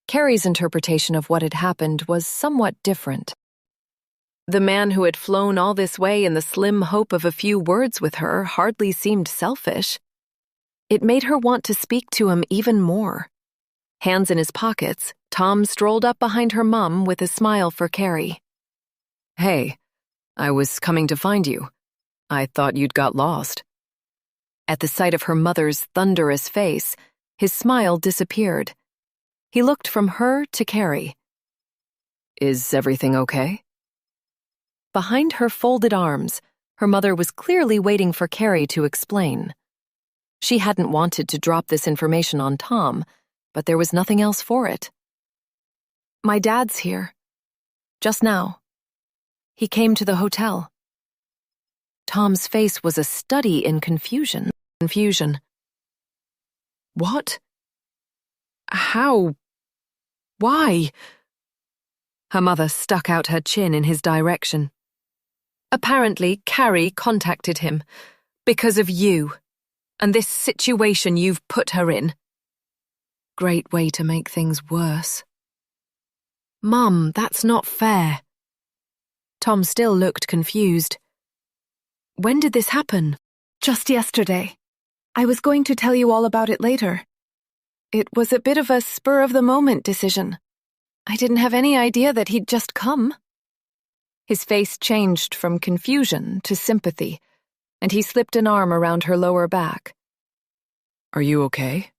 Carrie's interpretation of what had happened was somewhat different. The man who had flown all this way in the slim hope of a few words with her hardly seemed selfish. It made her want to speak to him even more. Hands in his pockets, Tom strolled up behind her mum with a smile for Carrie. Hey, I was coming to find you. I thought you'd got lost. At the sight of her mother's thunderous face, his smile disappeared. He looked from her to Carrie. Is everything okay? Behind her folded arms, her mother was clearly waiting for Carrie to explain. She hadn't wanted to drop this information on Tom, but there was nothing else for it. My dad's here. Just now. He came to the hotel. Tom's face was a study in confusion. What? How? Why? Her mother stuck out her chin in his direction. Apparently, Carrie contacted him. Because of you. And this situation you've put her in. Great way to make things worse. Mum, that's not fair. Tom still looked confused. When did this happen? Just yesterday. I was going to tell you all about it later. It was a bit of a spur-of-the-moment decision. I didn't have any idea that he'd just come. His face changed from confusion to sympathy, and he slipped an arm around her lower back. Are you okay?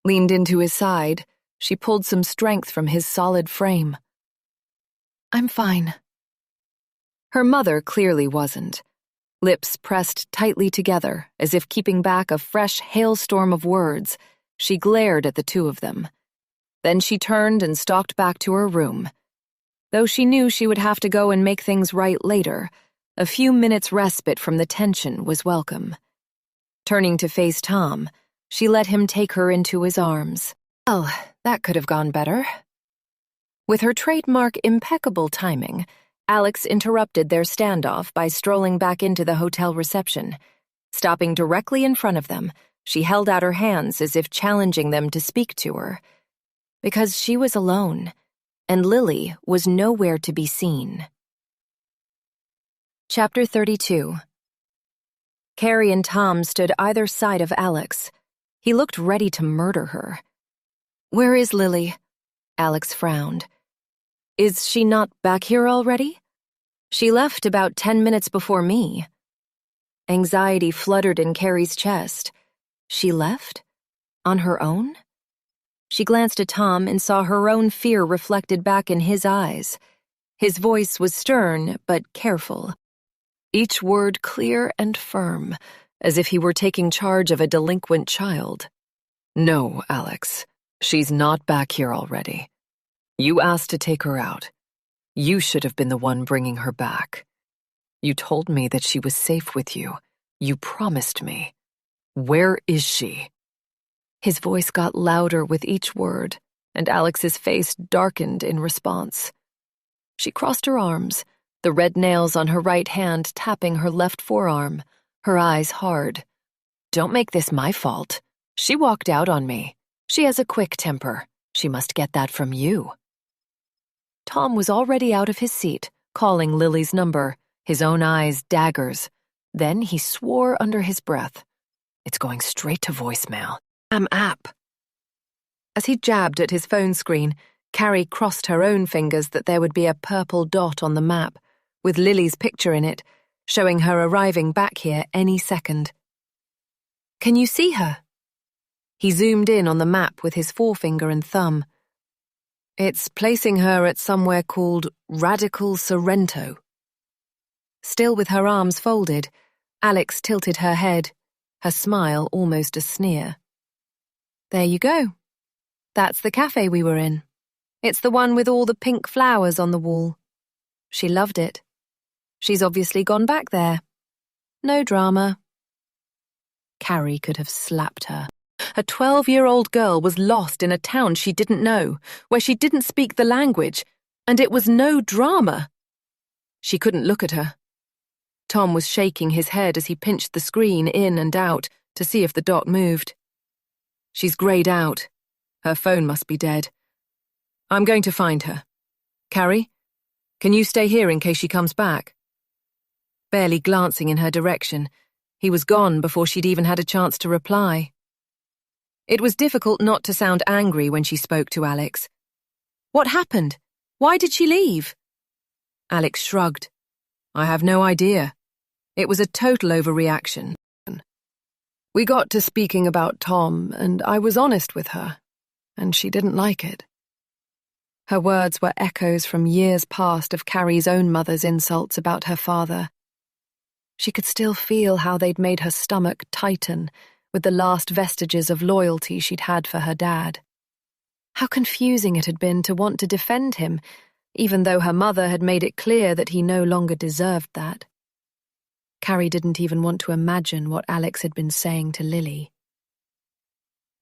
Leaned into his side, she pulled some strength from his solid frame. I'm fine. Her mother clearly wasn't. Lips pressed tightly together, as if keeping back a fresh hailstorm of words, she glared at the two of them. Then she turned and stalked back to her room. Though she knew she would have to go and make things right later, a few minutes' respite from the tension was welcome. Turning to face Tom, she let him take her into his arms. Well, that could have gone better. With her trademark impeccable timing, Alex interrupted their standoff by strolling back into the hotel reception. Stopping directly in front of them, she held out her hands as if challenging them to speak to her. Because she was alone, and Lily was nowhere to be seen. Chapter 32. Carrie and Tom stood either side of Alex. He looked ready to murder her. Where is Lily? Alex frowned. Is she not back here already? She left about 10 minutes before me. Anxiety fluttered in Carrie's chest. She left? On her own? She glanced at Tom and saw her own fear reflected back in his eyes. His voice was stern but careful, each word clear and firm, as if he were taking charge of a delinquent child. No, Alex, she's not back here already. You asked to take her out. You should have been the one bringing her back. You told me that she was safe with you. You promised me. Where is she? His voice got louder with each word, and Alex's face darkened in response. She crossed her arms, the red nails on her right hand tapping her left forearm, her eyes hard. Don't make this my fault. She walked out on me. She has a quick temper. She must get that from you. Tom was already out of his seat, calling Lily's number, his own eyes daggers. Then he swore under his breath. It's going straight to voicemail. App. As he jabbed at his phone screen, Carrie crossed her own fingers that there would be a purple dot on the map, with Lily's picture in it, showing her arriving back here any second. Can you see her? He zoomed in on the map with his forefinger and thumb. It's placing her at somewhere called Radical Sorrento. Still with her arms folded, Alex tilted her head, her smile almost a sneer. There you go. That's the cafe we were in. It's the one with all the pink flowers on the wall. She loved it. She's obviously gone back there. No drama. Carrie could have slapped her. A 12-year-old girl was lost in a town she didn't know, where she didn't speak the language, and it was no drama. She couldn't look at her. Tom was shaking his head as he pinched the screen in and out to see if the dot moved. She's grayed out. Her phone must be dead. I'm going to find her. Carrie, can you stay here in case she comes back? Barely glancing in her direction, he was gone before she'd even had a chance to reply. It was difficult not to sound angry when she spoke to Alex. What happened? Why did she leave? Alex shrugged. I have no idea. It was a total overreaction. We got to speaking about Tom, and I was honest with her, and she didn't like it. Her words were echoes from years past of Carrie's own mother's insults about her father. She could still feel how they'd made her stomach tighten with the last vestiges of loyalty she'd had for her dad. How confusing it had been to want to defend him, even though her mother had made it clear that he no longer deserved that. Carrie didn't even want to imagine what Alex had been saying to Lily.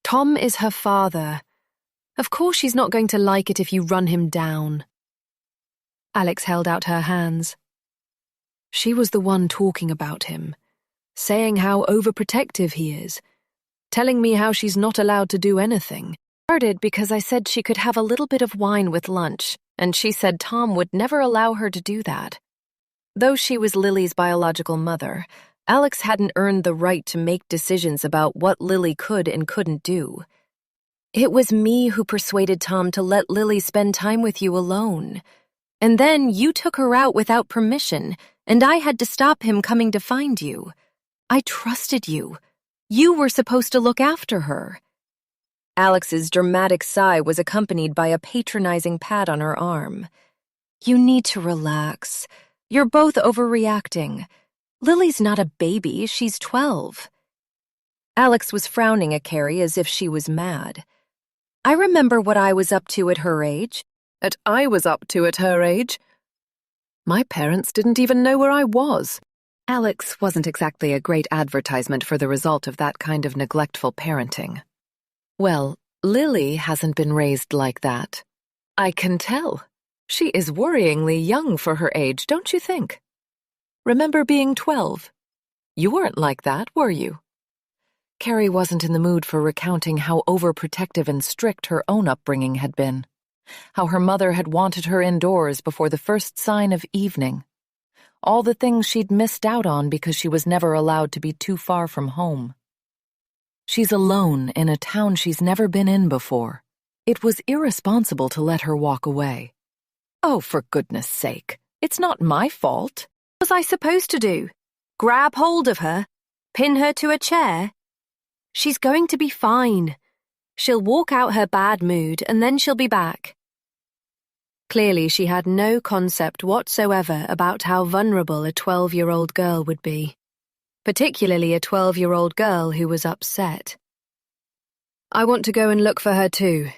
Tom is her father. Of course she's not going to like it if you run him down. Alex held out her hands. She was the one talking about him, saying how overprotective he is, telling me how she's not allowed to do anything. Started because I said she could have a little bit of wine with lunch, and she said Tom would never allow her to do that. Though she was Lily's biological mother, Alex hadn't earned the right to make decisions about what Lily could and couldn't do. It was me who persuaded Tom to let Lily spend time with you alone. And then you took her out without permission, and I had to stop him coming to find you. I trusted you. You were supposed to look after her. Alex's dramatic sigh was accompanied by a patronizing pat on her arm. You need to relax. You're both overreacting. Lily's not a baby, she's 12. Alex was frowning at Carrie as if she was mad. I remember what I was up to at her age. My parents didn't even know where I was. Alex wasn't exactly a great advertisement for the result of that kind of neglectful parenting. Well, Lily hasn't been raised like that. I can tell. She is worryingly young for her age, don't you think? Remember being 12? You weren't like that, were you? Carrie wasn't in the mood for recounting how overprotective and strict her own upbringing had been, how her mother had wanted her indoors before the first sign of evening, all the things she'd missed out on because she was never allowed to be too far from home. She's alone in a town she's never been in before. It was irresponsible to let her walk away. Oh, for goodness sake, it's not my fault. What was I supposed to do? Grab hold of her? Pin her to a chair? She's going to be fine. She'll walk out her bad mood and then she'll be back. Clearly, she had no concept whatsoever about how vulnerable a 12-year-old girl would be, particularly a 12-year-old girl who was upset. I want to go and look for her too.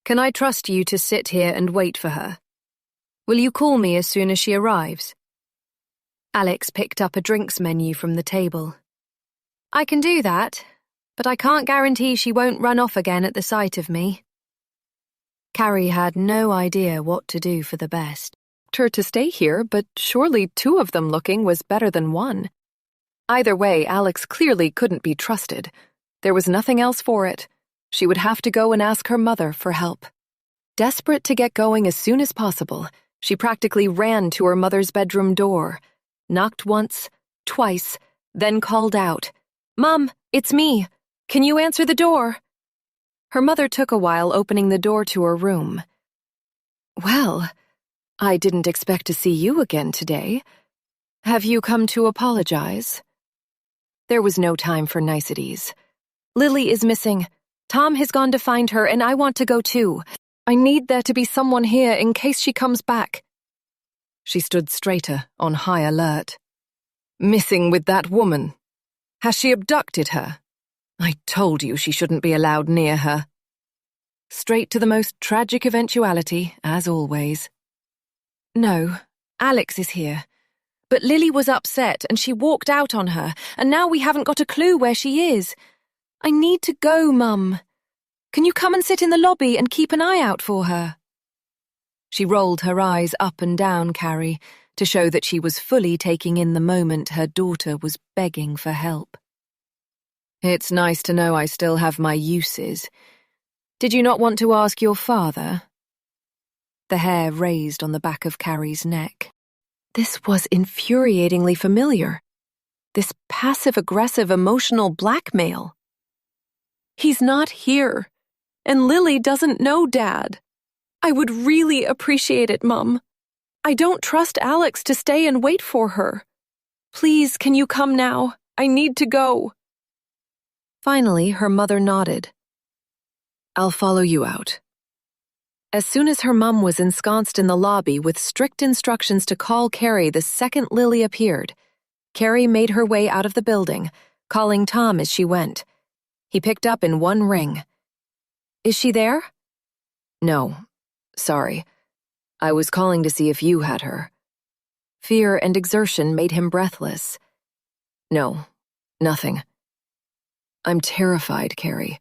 Can I trust you to sit here and wait for her? Will you call me as soon as she arrives? Alex picked up a drinks menu from the table. I can do that, but I can't guarantee she won't run off again at the sight of me. Carrie had no idea what to do for the best. Her to stay here, but surely 2 of them looking was better than 1. Either way, Alex clearly couldn't be trusted. There was nothing else for it. She would have to go and ask her mother for help. Desperate to get going as soon as possible, she practically ran to her mother's bedroom door, knocked once, twice, then called out, "Mom, it's me. Can you answer the door?" Her mother took a while opening the door to her room. "Well, I didn't expect to see you again today. Have you come to apologize?" There was no time for niceties. "Lily is missing. Tom has gone to find her, and I want to go too. I need there to be someone here in case she comes back." She stood straighter, on high alert. "Missing with that woman? Has she abducted her? I told you she shouldn't be allowed near her." Straight to the most tragic eventuality, as always. "No, Alex is here. But Lily was upset and she walked out on her, and now we haven't got a clue where she is. I need to go, Mum. Can you come and sit in the lobby and keep an eye out for her?" She rolled her eyes up and down Carrie to show that she was fully taking in the moment her daughter was begging for help. "It's nice to know I still have my uses. Did you not want to ask your father?" The hair raised on the back of Carrie's neck. This was infuriatingly familiar. This passive-aggressive emotional blackmail. "He's not here, and Lily doesn't know Dad. I would really appreciate it, Mum. I don't trust Alex to stay and wait for her. Please, can you come now? I need to go." Finally, her mother nodded. "I'll follow you out." As soon as her mum was ensconced in the lobby with strict instructions to call Carrie the second Lily appeared, Carrie made her way out of the building, calling Tom as she went. He picked up in one ring. "Is she there?" "No, sorry. I was calling to see if you had her." Fear and exertion made him breathless. "No, nothing. I'm terrified, Carrie.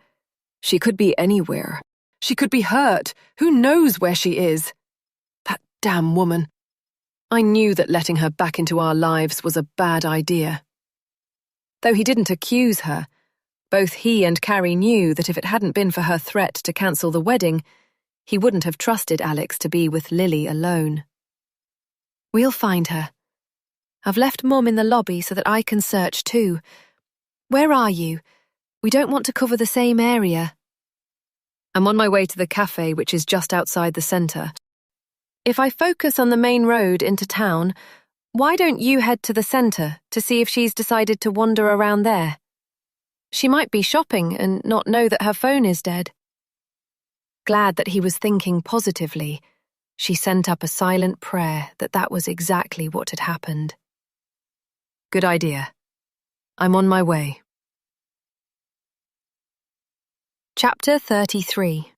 She could be anywhere. She could be hurt. Who knows where she is? That damn woman. I knew that letting her back into our lives was a bad idea." Though he didn't accuse her, both he and Carrie knew that if it hadn't been for her threat to cancel the wedding, he wouldn't have trusted Alex to be with Lily alone. "We'll find her. I've left Mum in the lobby so that I can search too. Where are you? We don't want to cover the same area." "I'm on my way to the cafe, which is just outside the center. If I focus on the main road into town, why don't you head to the center to see if she's decided to wander around there? She might be shopping and not know that her phone is dead." Glad that he was thinking positively, she sent up a silent prayer that was exactly what had happened. "Good idea. I'm on my way." Chapter 33.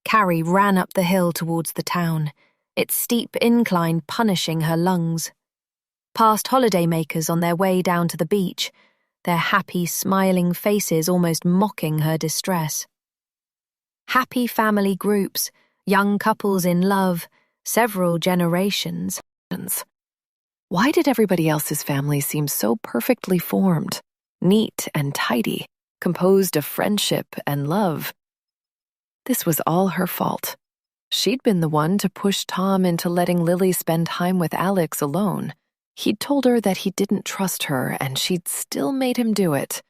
Carrie ran up the hill towards the town, its steep incline punishing her lungs. Past holidaymakers on their way down to the beach, their happy, smiling faces almost mocking her distress. Happy family groups, young couples in love, several generations. Why did everybody else's family seem so perfectly formed, neat and tidy, composed of friendship and love? This was all her fault. She'd been the one to push Tom into letting Lily spend time with Alex alone. He'd told her that he didn't trust her, and she'd still made him do it.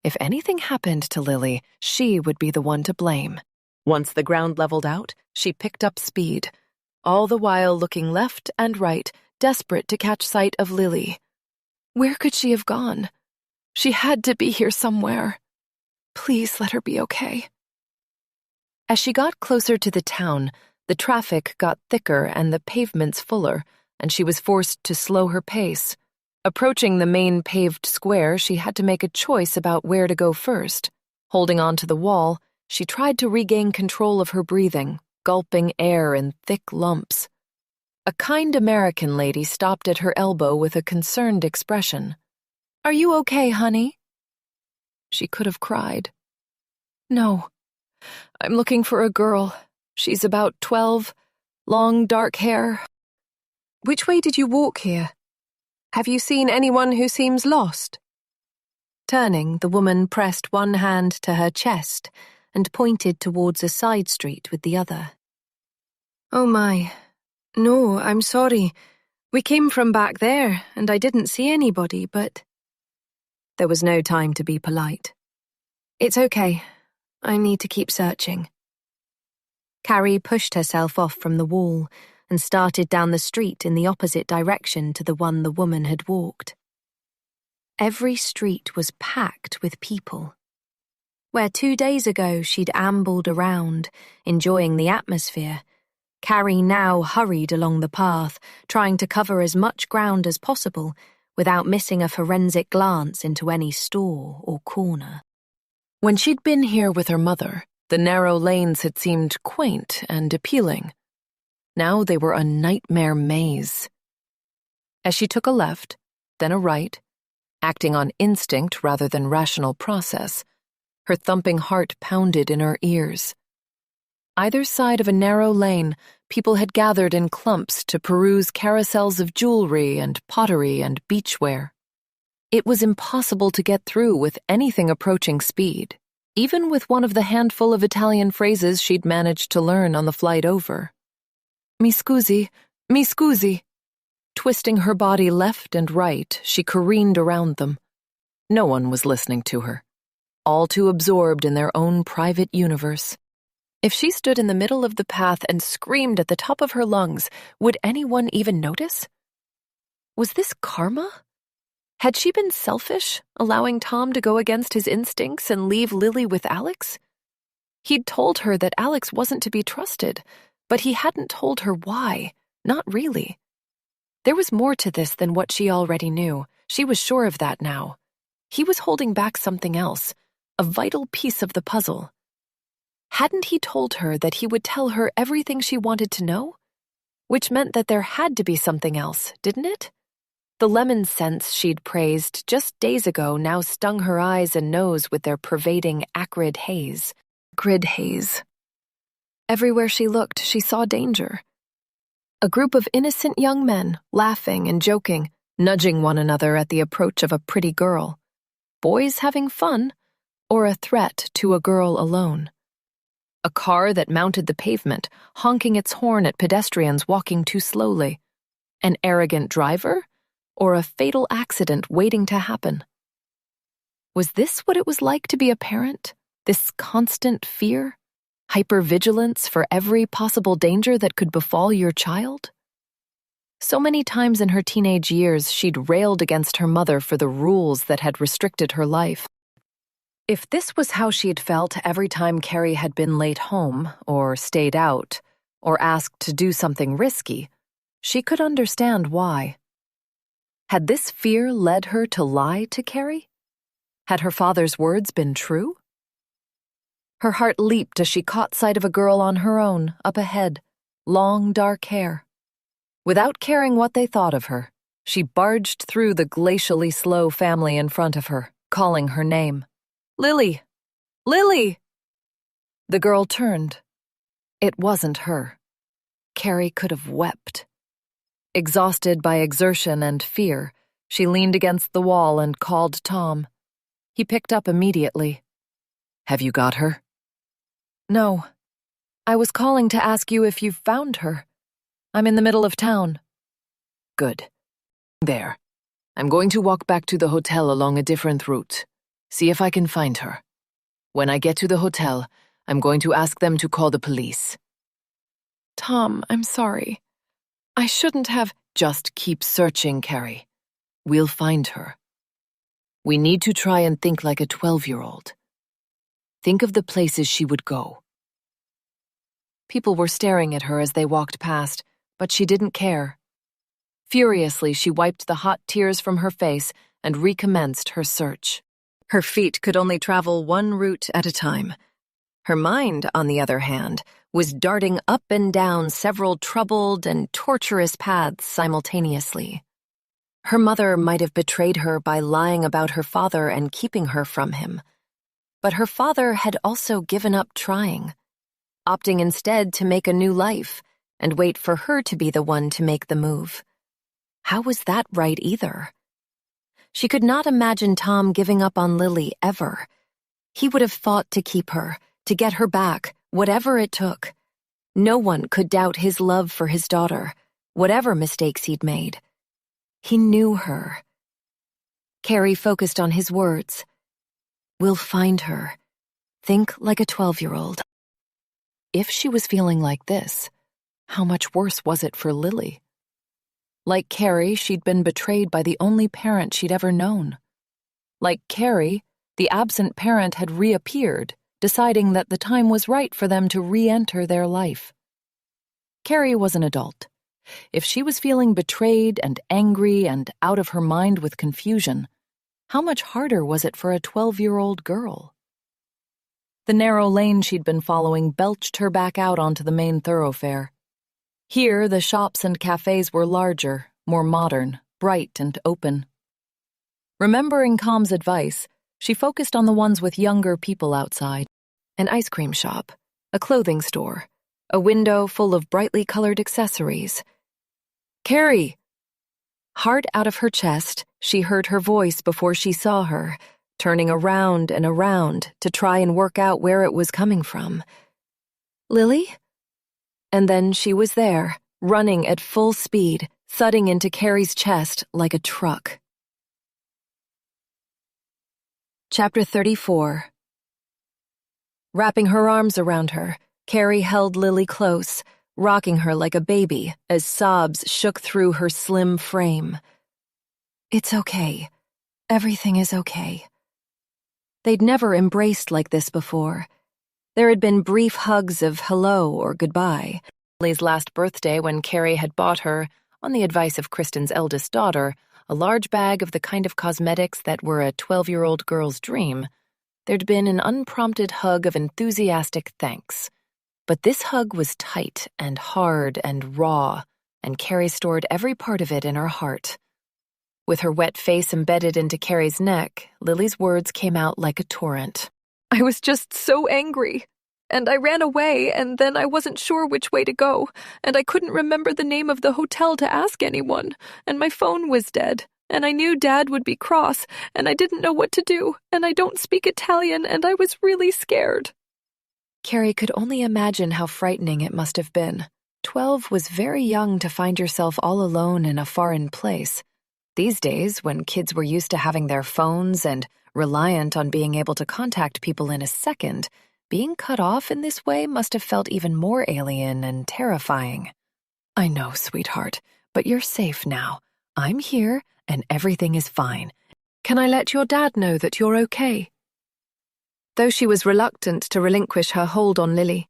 If anything happened to Lily, she would be the one to blame. Once the ground leveled out, she picked up speed, all the while looking left and right, desperate to catch sight of Lily. Where could she have gone? She had to be here somewhere. Please let her be okay. As she got closer to the town, the traffic got thicker and the pavements fuller, and she was forced to slow her pace. Approaching the main paved square, she had to make a choice about where to go first. Holding on to the wall, she tried to regain control of her breathing, gulping air in thick lumps. A kind American lady stopped at her elbow with a concerned expression. "Are you okay, honey?" She could have cried. No. I'm looking for a girl. She's about 12, long dark hair. Which way did you walk here? Have you seen anyone who seems lost? Turning, the woman pressed one hand to her chest and pointed towards a side street with the other. Oh my. No, I'm sorry. We came from back there, and I didn't see anybody, but... There was no time to be polite. It's okay. I need to keep searching. Carrie pushed herself off from the wall and started down the street in the opposite direction to the one the woman had walked. Every street was packed with people. Where 2 days ago she'd ambled around, enjoying the atmosphere, Carrie now hurried along the path, trying to cover as much ground as possible without missing a forensic glance into any store or corner. When she'd been here with her mother, the narrow lanes had seemed quaint and appealing. Now they were a nightmare maze. As she took a left, then a right, acting on instinct rather than rational process, her thumping heart pounded in her ears. Either side of a narrow lane, people had gathered in clumps to peruse carousels of jewelry and pottery and beachwear. It was impossible to get through with anything approaching speed, even with one of the handful of Italian phrases she'd managed to learn on the flight over. Mi scusi, mi scusi. Twisting her body left and right, she careened around them. No one was listening to her, all too absorbed in their own private universe. If she stood in the middle of the path and screamed at the top of her lungs, would anyone even notice? Was this karma? Had she been selfish, allowing Tom to go against his instincts and leave Lily with Alex? He'd told her that Alex wasn't to be trusted, but he hadn't told her why, not really. There was more to this than what she already knew. She was sure of that now. He was holding back something else, a vital piece of the puzzle. Hadn't he told her that he would tell her everything she wanted to know? Which meant that there had to be something else, didn't it? The lemon scents she'd praised just days ago now stung her eyes and nose with their pervading acrid haze. Acrid haze. Everywhere she looked, she saw danger. A group of innocent young men, laughing and joking, nudging one another at the approach of a pretty girl. Boys having fun, or a threat to a girl alone. A car that mounted the pavement, honking its horn at pedestrians walking too slowly. An arrogant driver, or a fatal accident waiting to happen. Was this what it was like to be a parent? This constant fear? Hypervigilance for every possible danger that could befall your child? So many times in her teenage years, she'd railed against her mother for the rules that had restricted her life. If this was how she'd felt every time Carrie had been late home, or stayed out, or asked to do something risky, she could understand why. Had this fear led her to lie to Carrie? Had her father's words been true? Her heart leaped as she caught sight of a girl on her own, up ahead, long dark hair. Without caring what they thought of her, she barged through the glacially slow family in front of her, calling her name. Lily! Lily! The girl turned. It wasn't her. Carrie could have wept. Exhausted by exertion and fear, she leaned against the wall and called Tom. He picked up immediately. Have you got her? No. I was calling to ask you if you've found her. I'm in the middle of town. Good. There. I'm going to walk back to the hotel along a different route. See if I can find her. When I get to the hotel, I'm going to ask them to call the police. Tom, I'm sorry. I shouldn't have... Just keep searching, Carrie. We'll find her. We need to try and think like a 12-year-old. Think of the places she would go. People were staring at her as they walked past, but she didn't care. Furiously, she wiped the hot tears from her face and recommenced her search. Her feet could only travel one route at a time. Her mind, on the other hand, was darting up and down several troubled and torturous paths simultaneously. Her mother might have betrayed her by lying about her father and keeping her from him. But her father had also given up trying, opting instead to make a new life and wait for her to be the one to make the move. How was that right either? She could not imagine Tom giving up on Lily ever. He would have fought to keep her, to get her back, whatever it took. No one could doubt his love for his daughter, whatever mistakes he'd made. He knew her. Carrie focused on his words. We'll find her. Think like a 12-year-old. If she was feeling like this, how much worse was it for Lily? Like Carrie, she'd been betrayed by the only parent she'd ever known. Like Carrie, the absent parent had reappeared, deciding that the time was right for them to re-enter their life. Carrie was an adult. If she was feeling betrayed and angry and out of her mind with confusion, how much harder was it for a 12-year-old girl? The narrow lane she'd been following belched her back out onto the main thoroughfare. Here, the shops and cafes were larger, more modern, bright and open. Remembering Tom's advice, she focused on the ones with younger people outside. An ice cream shop, a clothing store, a window full of brightly colored accessories. Carrie! Hard out of her chest, she heard her voice before she saw her, turning around and around to try and work out where it was coming from. Lily? And then she was there, running at full speed, thudding into Carrie's chest like a truck. Chapter 34. Wrapping her arms around her, Carrie held Lily close, rocking her like a baby as sobs shook through her slim frame. It's okay. Everything is okay. They'd never embraced like this before. There had been brief hugs of hello or goodbye. Lily's last birthday when Carrie had bought her, on the advice of Kristen's eldest daughter, a large bag of the kind of cosmetics that were a 12-year-old girl's dream. There'd been an unprompted hug of enthusiastic thanks. But this hug was tight and hard and raw, and Carrie stored every part of it in her heart. With her wet face embedded into Carrie's neck, Lily's words came out like a torrent. I was just so angry, and I ran away, and then I wasn't sure which way to go, and I couldn't remember the name of the hotel to ask anyone, and my phone was dead, and I knew Dad would be cross, and I didn't know what to do, and I don't speak Italian, and I was really scared. Carrie could only imagine how frightening it must have been. 12 was very young to find yourself all alone in a foreign place. These days, when kids were used to having their phones and reliant on being able to contact people in a second, being cut off in this way must have felt even more alien and terrifying. I know, sweetheart, but you're safe now. I'm here, and everything is fine. Can I let your dad know that you're okay? Though she was reluctant to relinquish her hold on Lily,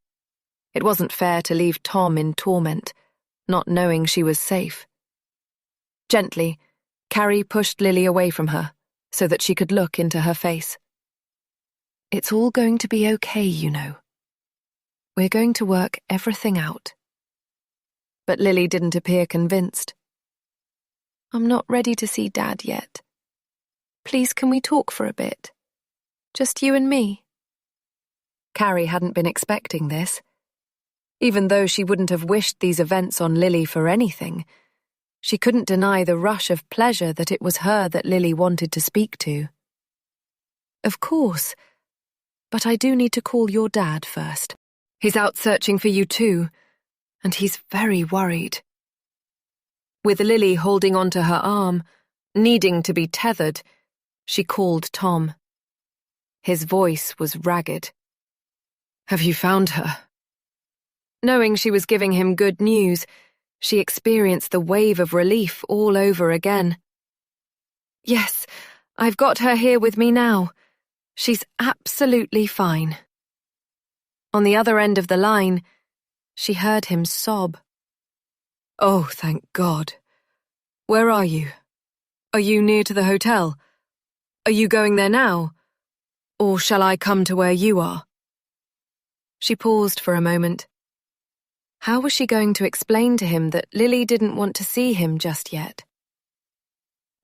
it wasn't fair to leave Tom in torment, not knowing she was safe. Gently, Carrie pushed Lily away from her, so that she could look into her face. It's all going to be okay, you know. We're going to work everything out. But Lily didn't appear convinced. I'm not ready to see Dad yet. Please, can we talk for a bit? Just you and me. Carrie hadn't been expecting this. Even though she wouldn't have wished these events on Lily for anything, she couldn't deny the rush of pleasure that it was her that Lily wanted to speak to. Of course, but I do need to call your dad first. He's out searching for you too, and he's very worried. With Lily holding onto her arm, needing to be tethered, she called Tom. His voice was ragged. Have you found her? Knowing she was giving him good news, she experienced the wave of relief all over again. Yes, I've got her here with me now. She's absolutely fine. On the other end of the line, she heard him sob. Oh, thank God. Where are you? Are you near to the hotel? Are you going there now? Or shall I come to where you are? She paused for a moment. How was she going to explain to him that Lily didn't want to see him just yet?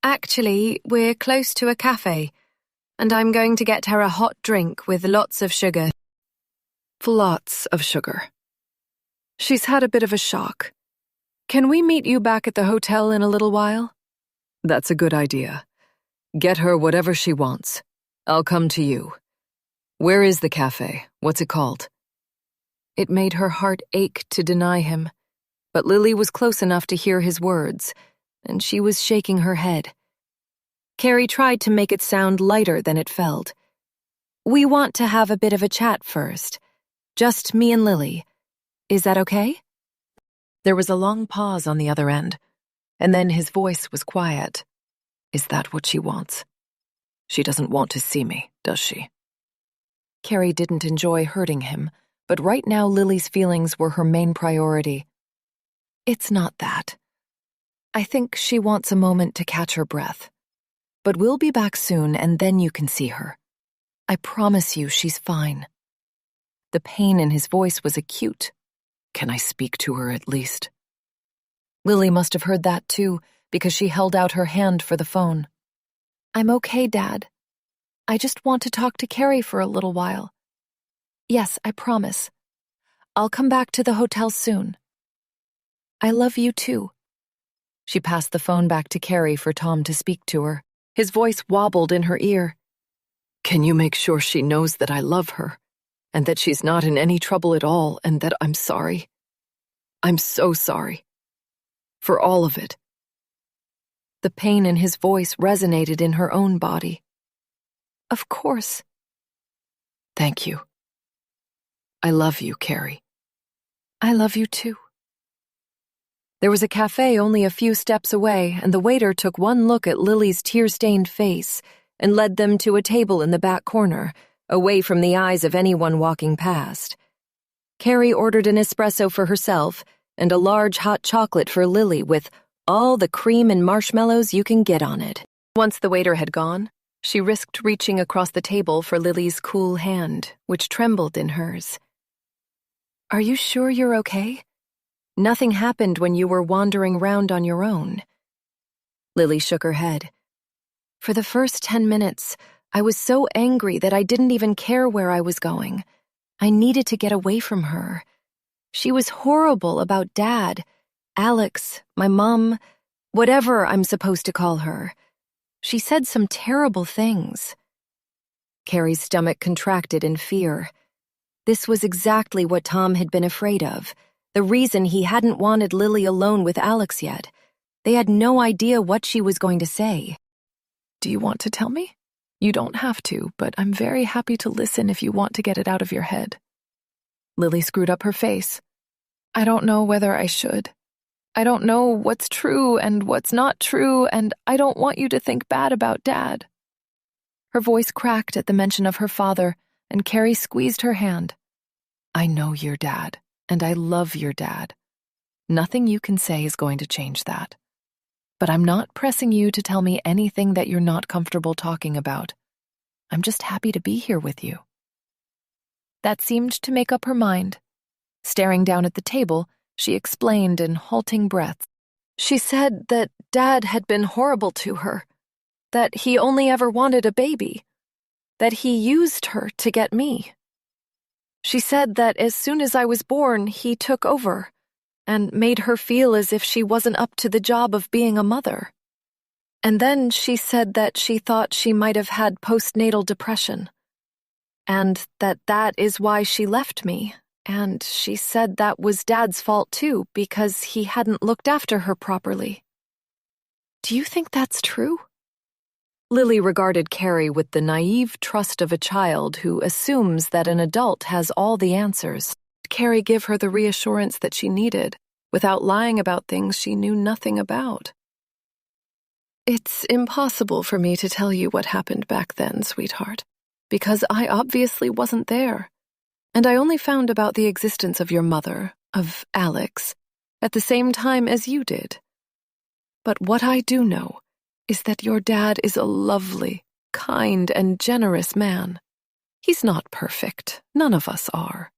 Actually, we're close to a cafe, and I'm going to get her a hot drink with lots of sugar. Lots of sugar. She's had a bit of a shock. Can we meet you back at the hotel in a little while? That's a good idea. Get her whatever she wants. I'll come to you. Where is the cafe? What's it called? It made her heart ache to deny him, but Lily was close enough to hear his words, and she was shaking her head. Carrie tried to make it sound lighter than it felt. We want to have a bit of a chat first. Just me and Lily. Is that okay? There was a long pause on the other end, and then his voice was quiet. Is that what she wants? She doesn't want to see me, does she? Carrie didn't enjoy hurting him, but right now Lily's feelings were her main priority. It's not that. I think she wants a moment to catch her breath. But we'll be back soon, and then you can see her. I promise you she's fine. The pain in his voice was acute. Can I speak to her at least? Lily must have heard that too, because she held out her hand for the phone. I'm okay, Dad. I just want to talk to Carrie for a little while. Yes, I promise. I'll come back to the hotel soon. I love you too. She passed the phone back to Carrie for Tom to speak to her. His voice wobbled in her ear. Can you make sure she knows that I love her, and that she's not in any trouble at all, and that I'm sorry? I'm so sorry. For all of it. The pain in his voice resonated in her own body. Of course. Thank you. I love you, Carrie. I love you too. There was a cafe only a few steps away, and the waiter took one look at Lily's tear-stained face and led them to a table in the back corner, away from the eyes of anyone walking past. Carrie ordered an espresso for herself and a large hot chocolate for Lily with all the cream and marshmallows you can get on it. Once the waiter had gone, she risked reaching across the table for Lily's cool hand, which trembled in hers. Are you sure you're okay? Nothing happened when you were wandering round on your own. Lily shook her head. For the first 10 minutes, I was so angry that I didn't even care where I was going. I needed to get away from her. She was horrible about Dad, Alex, my mom, whatever I'm supposed to call her. She said some terrible things. Carrie's stomach contracted in fear. This was exactly what Tom had been afraid of. The reason he hadn't wanted Lily alone with Alex yet. They had no idea what she was going to say. Do you want to tell me? You don't have to, but I'm very happy to listen if you want to get it out of your head. Lily screwed up her face. I don't know whether I should. I don't know what's true and what's not true, and I don't want you to think bad about Dad. Her voice cracked at the mention of her father, and Carrie squeezed her hand. I know your dad, and I love your dad. Nothing you can say is going to change that. But I'm not pressing you to tell me anything that you're not comfortable talking about. I'm just happy to be here with you. That seemed to make up her mind. Staring down at the table, she explained in halting breaths. She said that Dad had been horrible to her, that he only ever wanted a baby, that he used her to get me. She said that as soon as I was born, he took over and made her feel as if she wasn't up to the job of being a mother. And then she said that she thought she might have had postnatal depression, and that is why she left me. And she said that was Dad's fault too, because he hadn't looked after her properly. Do you think that's true? Lily regarded Carrie with the naive trust of a child who assumes that an adult has all the answers. Carrie give her the reassurance that she needed, without lying about things she knew nothing about. It's impossible for me to tell you what happened back then, sweetheart. because I obviously wasn't there. And I only found about the existence of your mother, of Alex, at the same time as you did. But what I do know is that your dad is a lovely, kind, and generous man. He's not perfect. None of us are.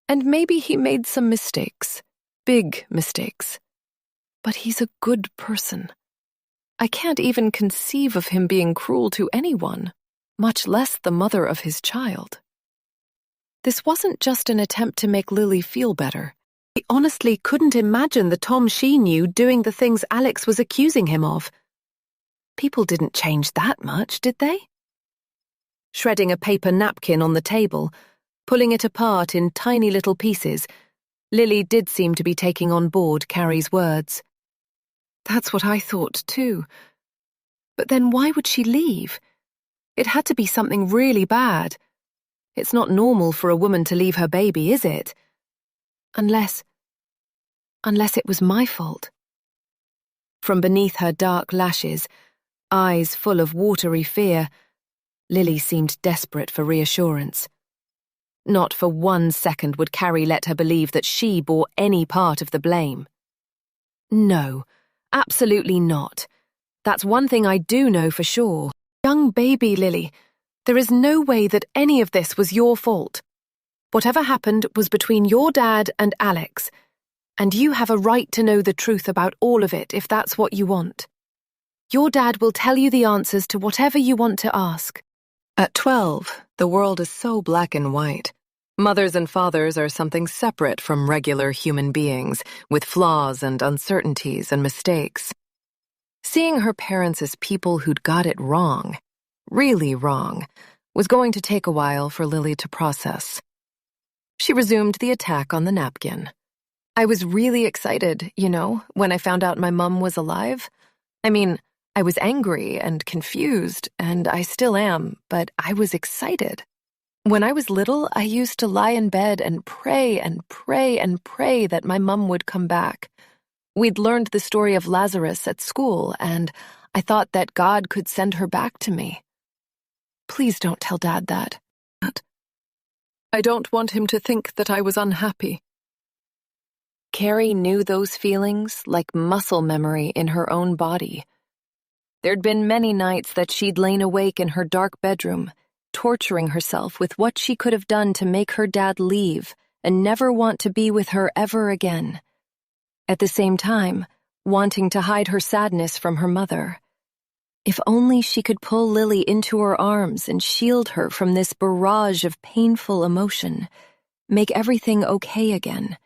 And maybe he made some mistakes, big mistakes. But he's a good person. I can't even conceive of him being cruel to anyone, much less the mother of his child. This wasn't just an attempt to make Lily feel better. He honestly couldn't imagine the Tom she knew doing the things Alex was accusing him of. People didn't change that much, did they? Shredding a paper napkin on the table, pulling it apart in tiny little pieces, Lily did seem to be taking on board Carrie's words. That's what I thought too. But then why would she leave? It had to be something really bad. It's not normal for a woman to leave her baby, is it? Unless it was my fault. From beneath her dark lashes, eyes full of watery fear, Lily seemed desperate for reassurance. Not for 1 second would Carrie let her believe that she bore any part of the blame. No, absolutely not. That's one thing I do know for sure. Young baby Lily, there is no way that any of this was your fault. Whatever happened was between your dad and Alex, and you have a right to know the truth about all of it if that's what you want. Your dad will tell you the answers to whatever you want to ask. At 12, the world is so black and white. Mothers and fathers are something separate from regular human beings, with flaws and uncertainties and mistakes. Seeing her parents as people who'd got it wrong, really wrong, was going to take a while for Lily to process. She resumed the attack on the napkin. I was really excited, when I found out my mom was alive. I mean, I was angry and confused, and I still am, but I was excited. When I was little, I used to lie in bed and pray and pray and pray that my mom would come back. We'd learned the story of Lazarus at school, and I thought that God could send her back to me. Please don't tell Dad that. I don't want him to think that I was unhappy. Carrie knew those feelings like muscle memory in her own body. There'd been many nights that she'd lain awake in her dark bedroom, torturing herself with what she could have done to make her dad leave and never want to be with her ever again. At the same time, wanting to hide her sadness from her mother. If only she could pull Lily into her arms and shield her from this barrage of painful emotion, make everything okay again.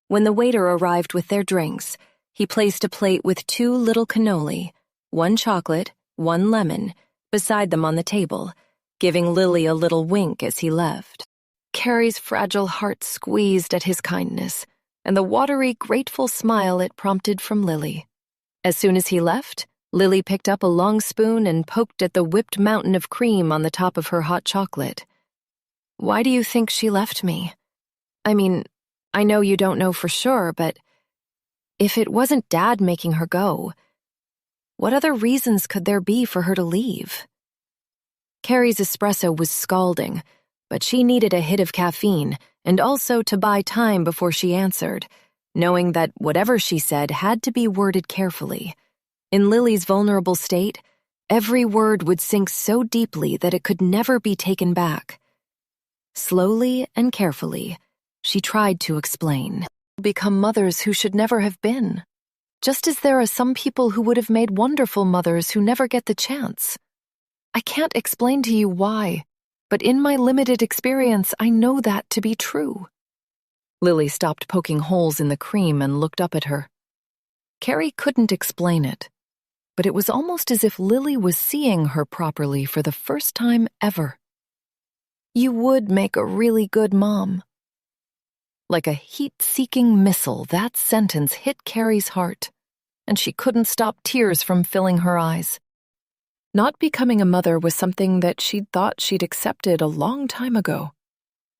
When the waiter arrived with their drinks, he placed a plate with 2 little cannoli, 1 chocolate, 1 lemon, beside them on the table, giving Lily a little wink as he left. Carrie's fragile heart squeezed at his kindness, and the watery, grateful smile it prompted from Lily. As soon as he left, Lily picked up a long spoon and poked at the whipped mountain of cream on the top of her hot chocolate. Why do you think she left me? I mean, I know you don't know for sure, but if it wasn't Dad making her go, what other reasons could there be for her to leave? Carrie's espresso was scalding, but she needed a hit of caffeine and also to buy time before she answered, knowing that whatever she said had to be worded carefully. In Lily's vulnerable state, every word would sink so deeply that it could never be taken back. Slowly and carefully, she tried to explain. Become mothers who should never have been. Just as there are some people who would have made wonderful mothers who never get the chance. I can't explain to you why, but in my limited experience, I know that to be true. Lily stopped poking holes in the cream and looked up at her. Carrie couldn't explain it, but it was almost as if Lily was seeing her properly for the first time ever. You would make a really good mom. Like a heat-seeking missile, that sentence hit Carrie's heart, and she couldn't stop tears from filling her eyes. Not becoming a mother was something that she'd thought she'd accepted a long time ago,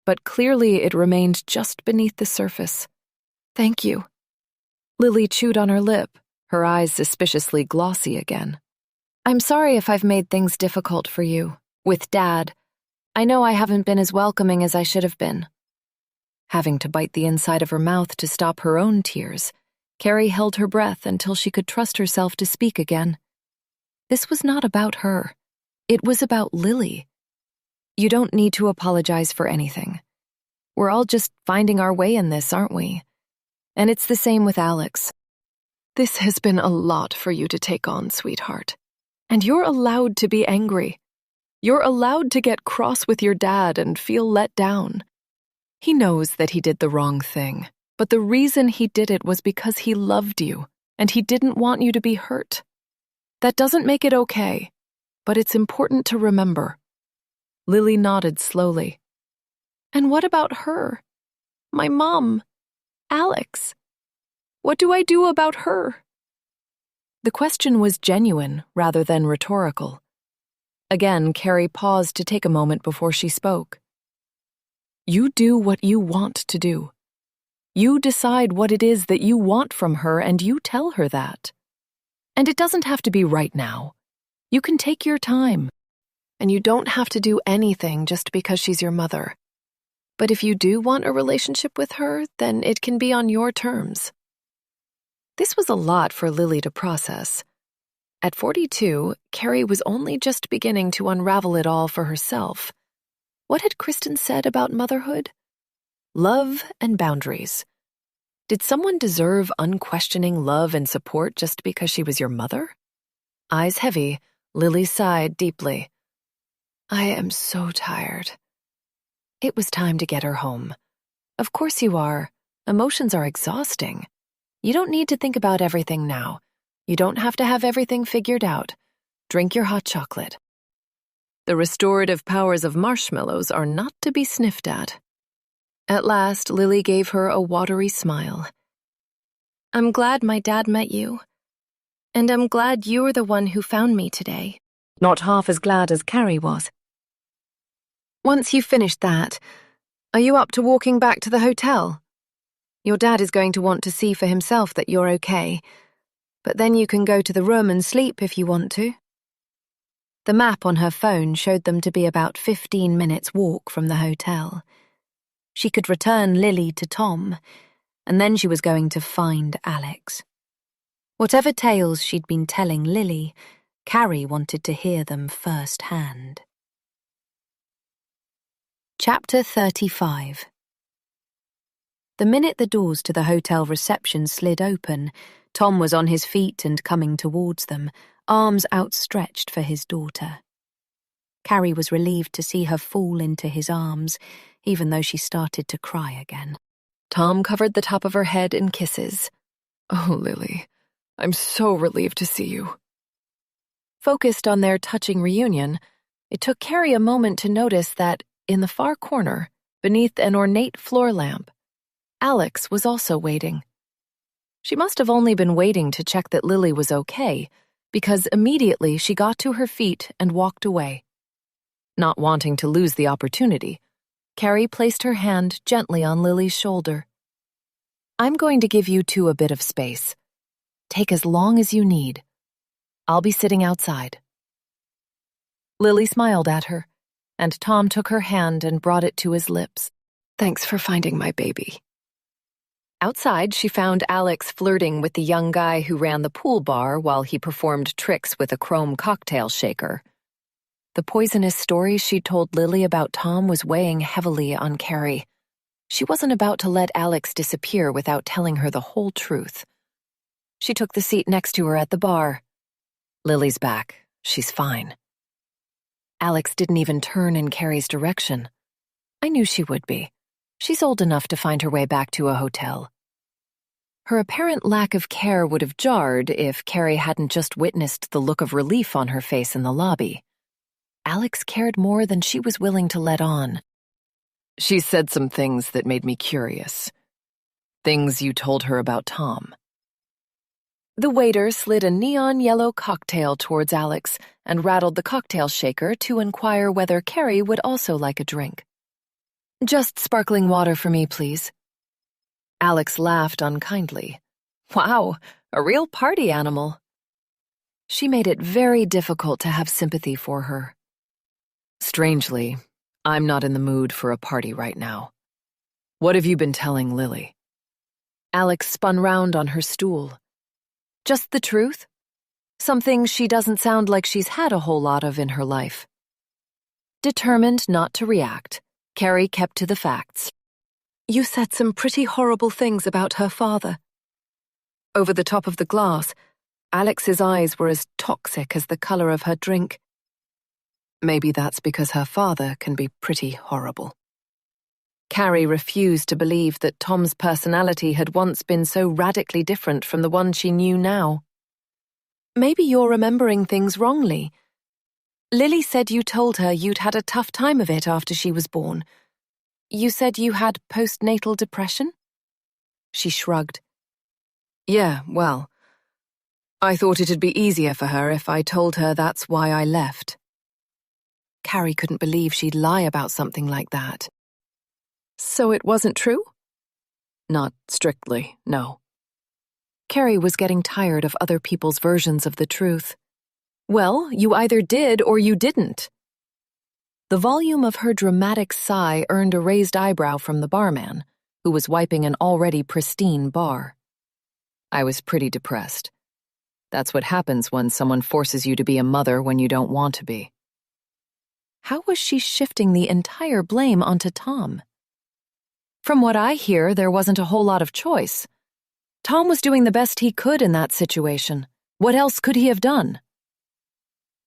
but clearly it remained just beneath the surface. Thank you. Lily chewed on her lip, her eyes suspiciously glossy again. I'm sorry if I've made things difficult for you. With Dad, I know I haven't been as welcoming as I should have been. Having to bite the inside of her mouth to stop her own tears, Carrie held her breath until she could trust herself to speak again. This was not about her. It was about Lily. You don't need to apologize for anything. We're all just finding our way in this, aren't we? And it's the same with Alex. This has been a lot for you to take on, sweetheart. And you're allowed to be angry. You're allowed to get cross with your dad and feel let down. He knows that he did the wrong thing, but the reason he did it was because he loved you, and he didn't want you to be hurt. That doesn't make it okay, but it's important to remember. Lily nodded slowly. And what about her? My mom, Alex. What do I do about her? The question was genuine rather than rhetorical. Again, Carrie paused to take a moment before she spoke. You do what you want to do. You decide what it is that you want from her, and you tell her that. And it doesn't have to be right now. You can take your time. And you don't have to do anything just because she's your mother. But if you do want a relationship with her, then it can be on your terms. This was a lot for Lily to process. At 42, Carrie was only just beginning to unravel it all for herself. What had Kristen said about motherhood? Love and boundaries. Did someone deserve unquestioning love and support just because she was your mother? Eyes heavy, Lily sighed deeply. I am so tired. It was time to get her home. Of course you are. Emotions are exhausting. You don't need to think about everything now. You don't have to have everything figured out. Drink your hot chocolate. The restorative powers of marshmallows are not to be sniffed at. At last, Lily gave her a watery smile. I'm glad my dad met you. And I'm glad you're the one who found me today. Not half as glad as Carrie was. Once you've finished that, are you up to walking back to the hotel? Your dad is going to want to see for himself that you're okay. But then you can go to the room and sleep if you want to. The map on her phone showed them to be about 15 minutes walk from the hotel. She could return Lily to Tom, and then she was going to find Alex. Whatever tales she'd been telling Lily, Carrie wanted to hear them firsthand. Chapter 35. The minute the doors to the hotel reception slid open, Tom was on his feet and coming towards them, arms outstretched for his daughter. Carrie was relieved to see her fall into his arms, even though she started to cry again. Tom covered the top of her head in kisses. Oh, Lily, I'm so relieved to see you. Focused on their touching reunion, it took Carrie a moment to notice that, in the far corner, beneath an ornate floor lamp, Alex was also waiting. She must have only been waiting to check that Lily was okay, because immediately she got to her feet and walked away. Not wanting to lose the opportunity, Carrie placed her hand gently on Lily's shoulder. I'm going to give you two a bit of space. Take as long as you need. I'll be sitting outside. Lily smiled at her, and Tom took her hand and brought it to his lips. Thanks for finding my baby. Outside, she found Alex flirting with the young guy who ran the pool bar while he performed tricks with a chrome cocktail shaker. The poisonous story she'd told Lily about Tom was weighing heavily on Carrie. She wasn't about to let Alex disappear without telling her the whole truth. She took the seat next to her at the bar. Lily's back. She's fine. Alex didn't even turn in Carrie's direction. I knew she would be. She's old enough to find her way back to a hotel. Her apparent lack of care would have jarred if Carrie hadn't just witnessed the look of relief on her face in the lobby. Alex cared more than she was willing to let on. She said some things that made me curious. Things you told her about Tom. The waiter slid a neon yellow cocktail towards Alex and rattled the cocktail shaker to inquire whether Carrie would also like a drink. Just sparkling water for me, please. Alex laughed unkindly. Wow, a real party animal. She made it very difficult to have sympathy for her. Strangely, I'm not in the mood for a party right now. What have you been telling Lily? Alex spun round on her stool. Just the truth? Something she doesn't sound like she's had a whole lot of in her life. Determined not to react, Carrie kept to the facts. You said some pretty horrible things about her father. Over the top of the glass, Alex's eyes were as toxic as the color of her drink. Maybe that's because her father can be pretty horrible. Carrie refused to believe that Tom's personality had once been so radically different from the one she knew now. Maybe you're remembering things wrongly. Lily said you told her you'd had a tough time of it after she was born. You said you had postnatal depression? She shrugged. Yeah, well, I thought it'd be easier for her if I told her that's why I left. Carrie couldn't believe she'd lie about something like that. So it wasn't true? Not strictly, no. Carrie was getting tired of other people's versions of the truth. Well, you either did or you didn't. The volume of her dramatic sigh earned a raised eyebrow from the barman, who was wiping an already pristine bar. I was pretty depressed. That's what happens when someone forces you to be a mother when you don't want to be. How was she shifting the entire blame onto Tom? From what I hear, there wasn't a whole lot of choice. Tom was doing the best he could in that situation. What else could he have done?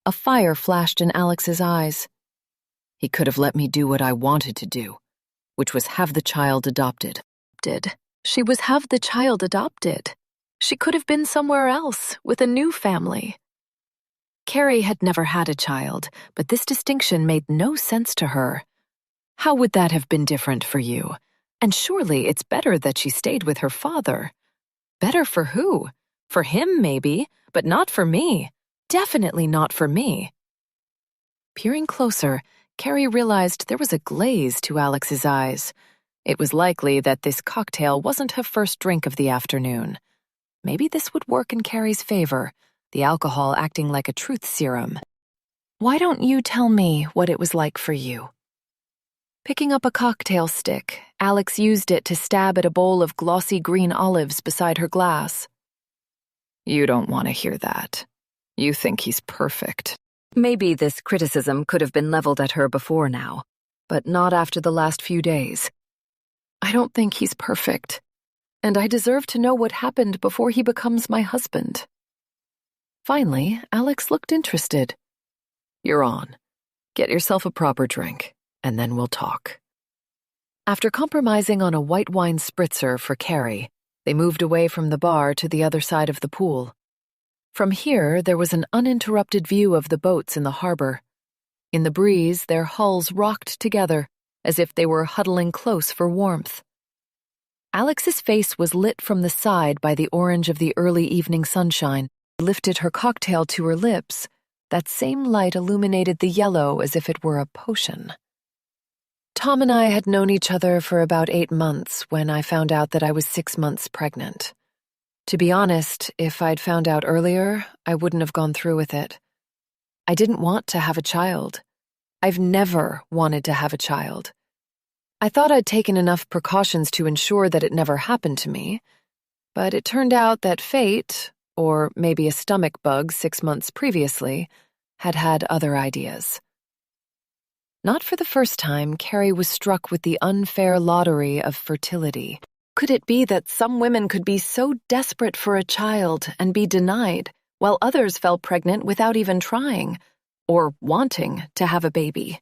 A fire flashed in Alex's eyes. He could have let me do what I wanted to do, which was have the child adopted. She was have the child adopted. She could have been somewhere else, with a new family. Carrie had never had a child, but this distinction made no sense to her. How would that have been different for you? And surely it's better that she stayed with her father. Better for who? For him, maybe, but not for me. Definitely not for me. Peering closer, Carrie realized there was a glaze to Alex's eyes. It was likely that this cocktail wasn't her first drink of the afternoon. Maybe this would work in Carrie's favor, the alcohol acting like a truth serum. Why don't you tell me what it was like for you? Picking up a cocktail stick, Alex used it to stab at a bowl of glossy green olives beside her glass. You don't want to hear that. You think he's perfect. Maybe this criticism could have been leveled at her before now, but not after the last few days. I don't think he's perfect, and I deserve to know what happened before he becomes my husband. Finally, Alex looked interested. You're on. Get yourself a proper drink, and then we'll talk. After compromising on a white wine spritzer for Carrie, they moved away from the bar to the other side of the pool. From here, there was an uninterrupted view of the boats in the harbor. In the breeze, their hulls rocked together, as if they were huddling close for warmth. Alex's face was lit from the side by the orange of the early evening sunshine. She lifted her cocktail to her lips. That same light illuminated the yellow as if it were a potion. Tom and I had known each other for about 8 months when I found out that I was 6 months pregnant. To be honest, if I'd found out earlier, I wouldn't have gone through with it. I didn't want to have a child. I've never wanted to have a child. I thought I'd taken enough precautions to ensure that it never happened to me, but it turned out that fate, or maybe a stomach bug 6 months previously, had had other ideas. Not for the first time, Carrie was struck with the unfair lottery of fertility. Could it be that some women could be so desperate for a child and be denied, while others fell pregnant without even trying, or wanting to have a baby?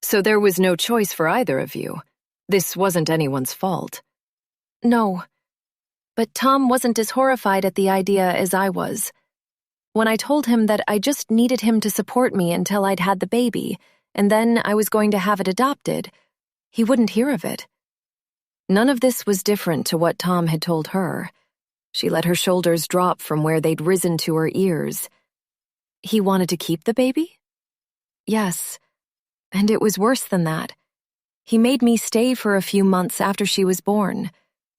So there was no choice for either of you. This wasn't anyone's fault. No. But Tom wasn't as horrified at the idea as I was. When I told him that I just needed him to support me until I'd had the baby, and then I was going to have it adopted, he wouldn't hear of it. None of this was different to what Tom had told her. She let her shoulders drop from where they'd risen to her ears. He wanted to keep the baby? Yes. And it was worse than that. He made me stay for a few months after she was born.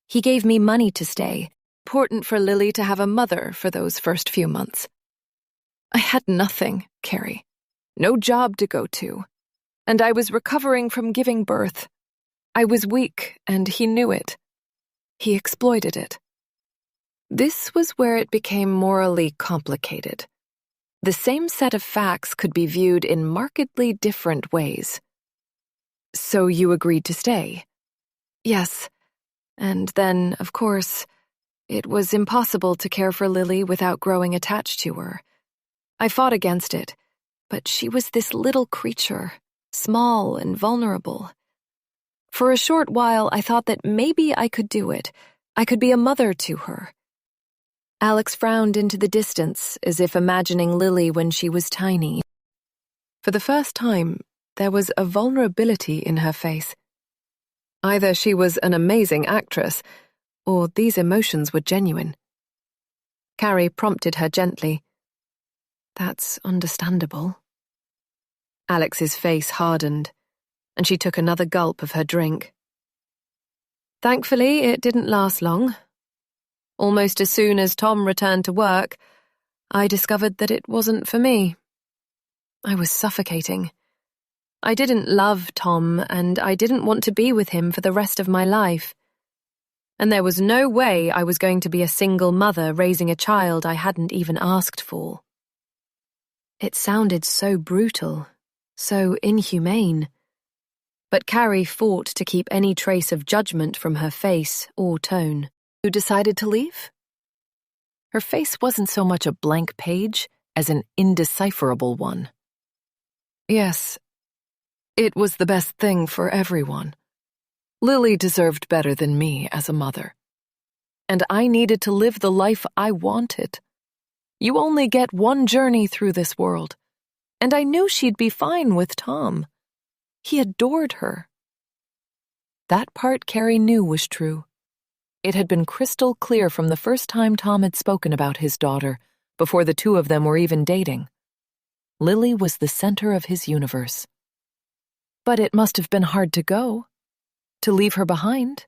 He gave me money to stay. Important for Lily to have a mother for those first few months. I had nothing, Carrie. no job to go to, and I was recovering from giving birth. I was weak, and he knew it. He exploited it. This was where it became morally complicated. The same set of facts could be viewed in markedly different ways. So you agreed to stay? Yes. And then, of course, it was impossible to care for Lily without growing attached to her. I fought against it, but she was this little creature, small and vulnerable. For a short while, I thought that maybe I could do it. I could be a mother to her. Alex frowned into the distance, as if imagining Lily when she was tiny. For the first time, there was a vulnerability in her face. Either she was an amazing actress, or these emotions were genuine. Carrie prompted her gently. That's understandable. Alex's face hardened, and she took another gulp of her drink. Thankfully, it didn't last long. Almost as soon as Tom returned to work, I discovered that it wasn't for me. I was suffocating. I didn't love Tom, and I didn't want to be with him for the rest of my life. And there was no way I was going to be a single mother raising a child I hadn't even asked for. It sounded so brutal, so inhumane. But Carrie fought to keep any trace of judgment from her face or tone. You decided to leave? Her face wasn't so much a blank page as an indecipherable one. Yes, it was the best thing for everyone. Lily deserved better than me as a mother. And I needed to live the life I wanted. You only get one journey through this world. And I knew she'd be fine with Tom. He adored her. That part Carrie knew was true. It had been crystal clear from the first time Tom had spoken about his daughter, before the two of them were even dating. Lily was the center of his universe. But it must have been hard to go, to leave her behind.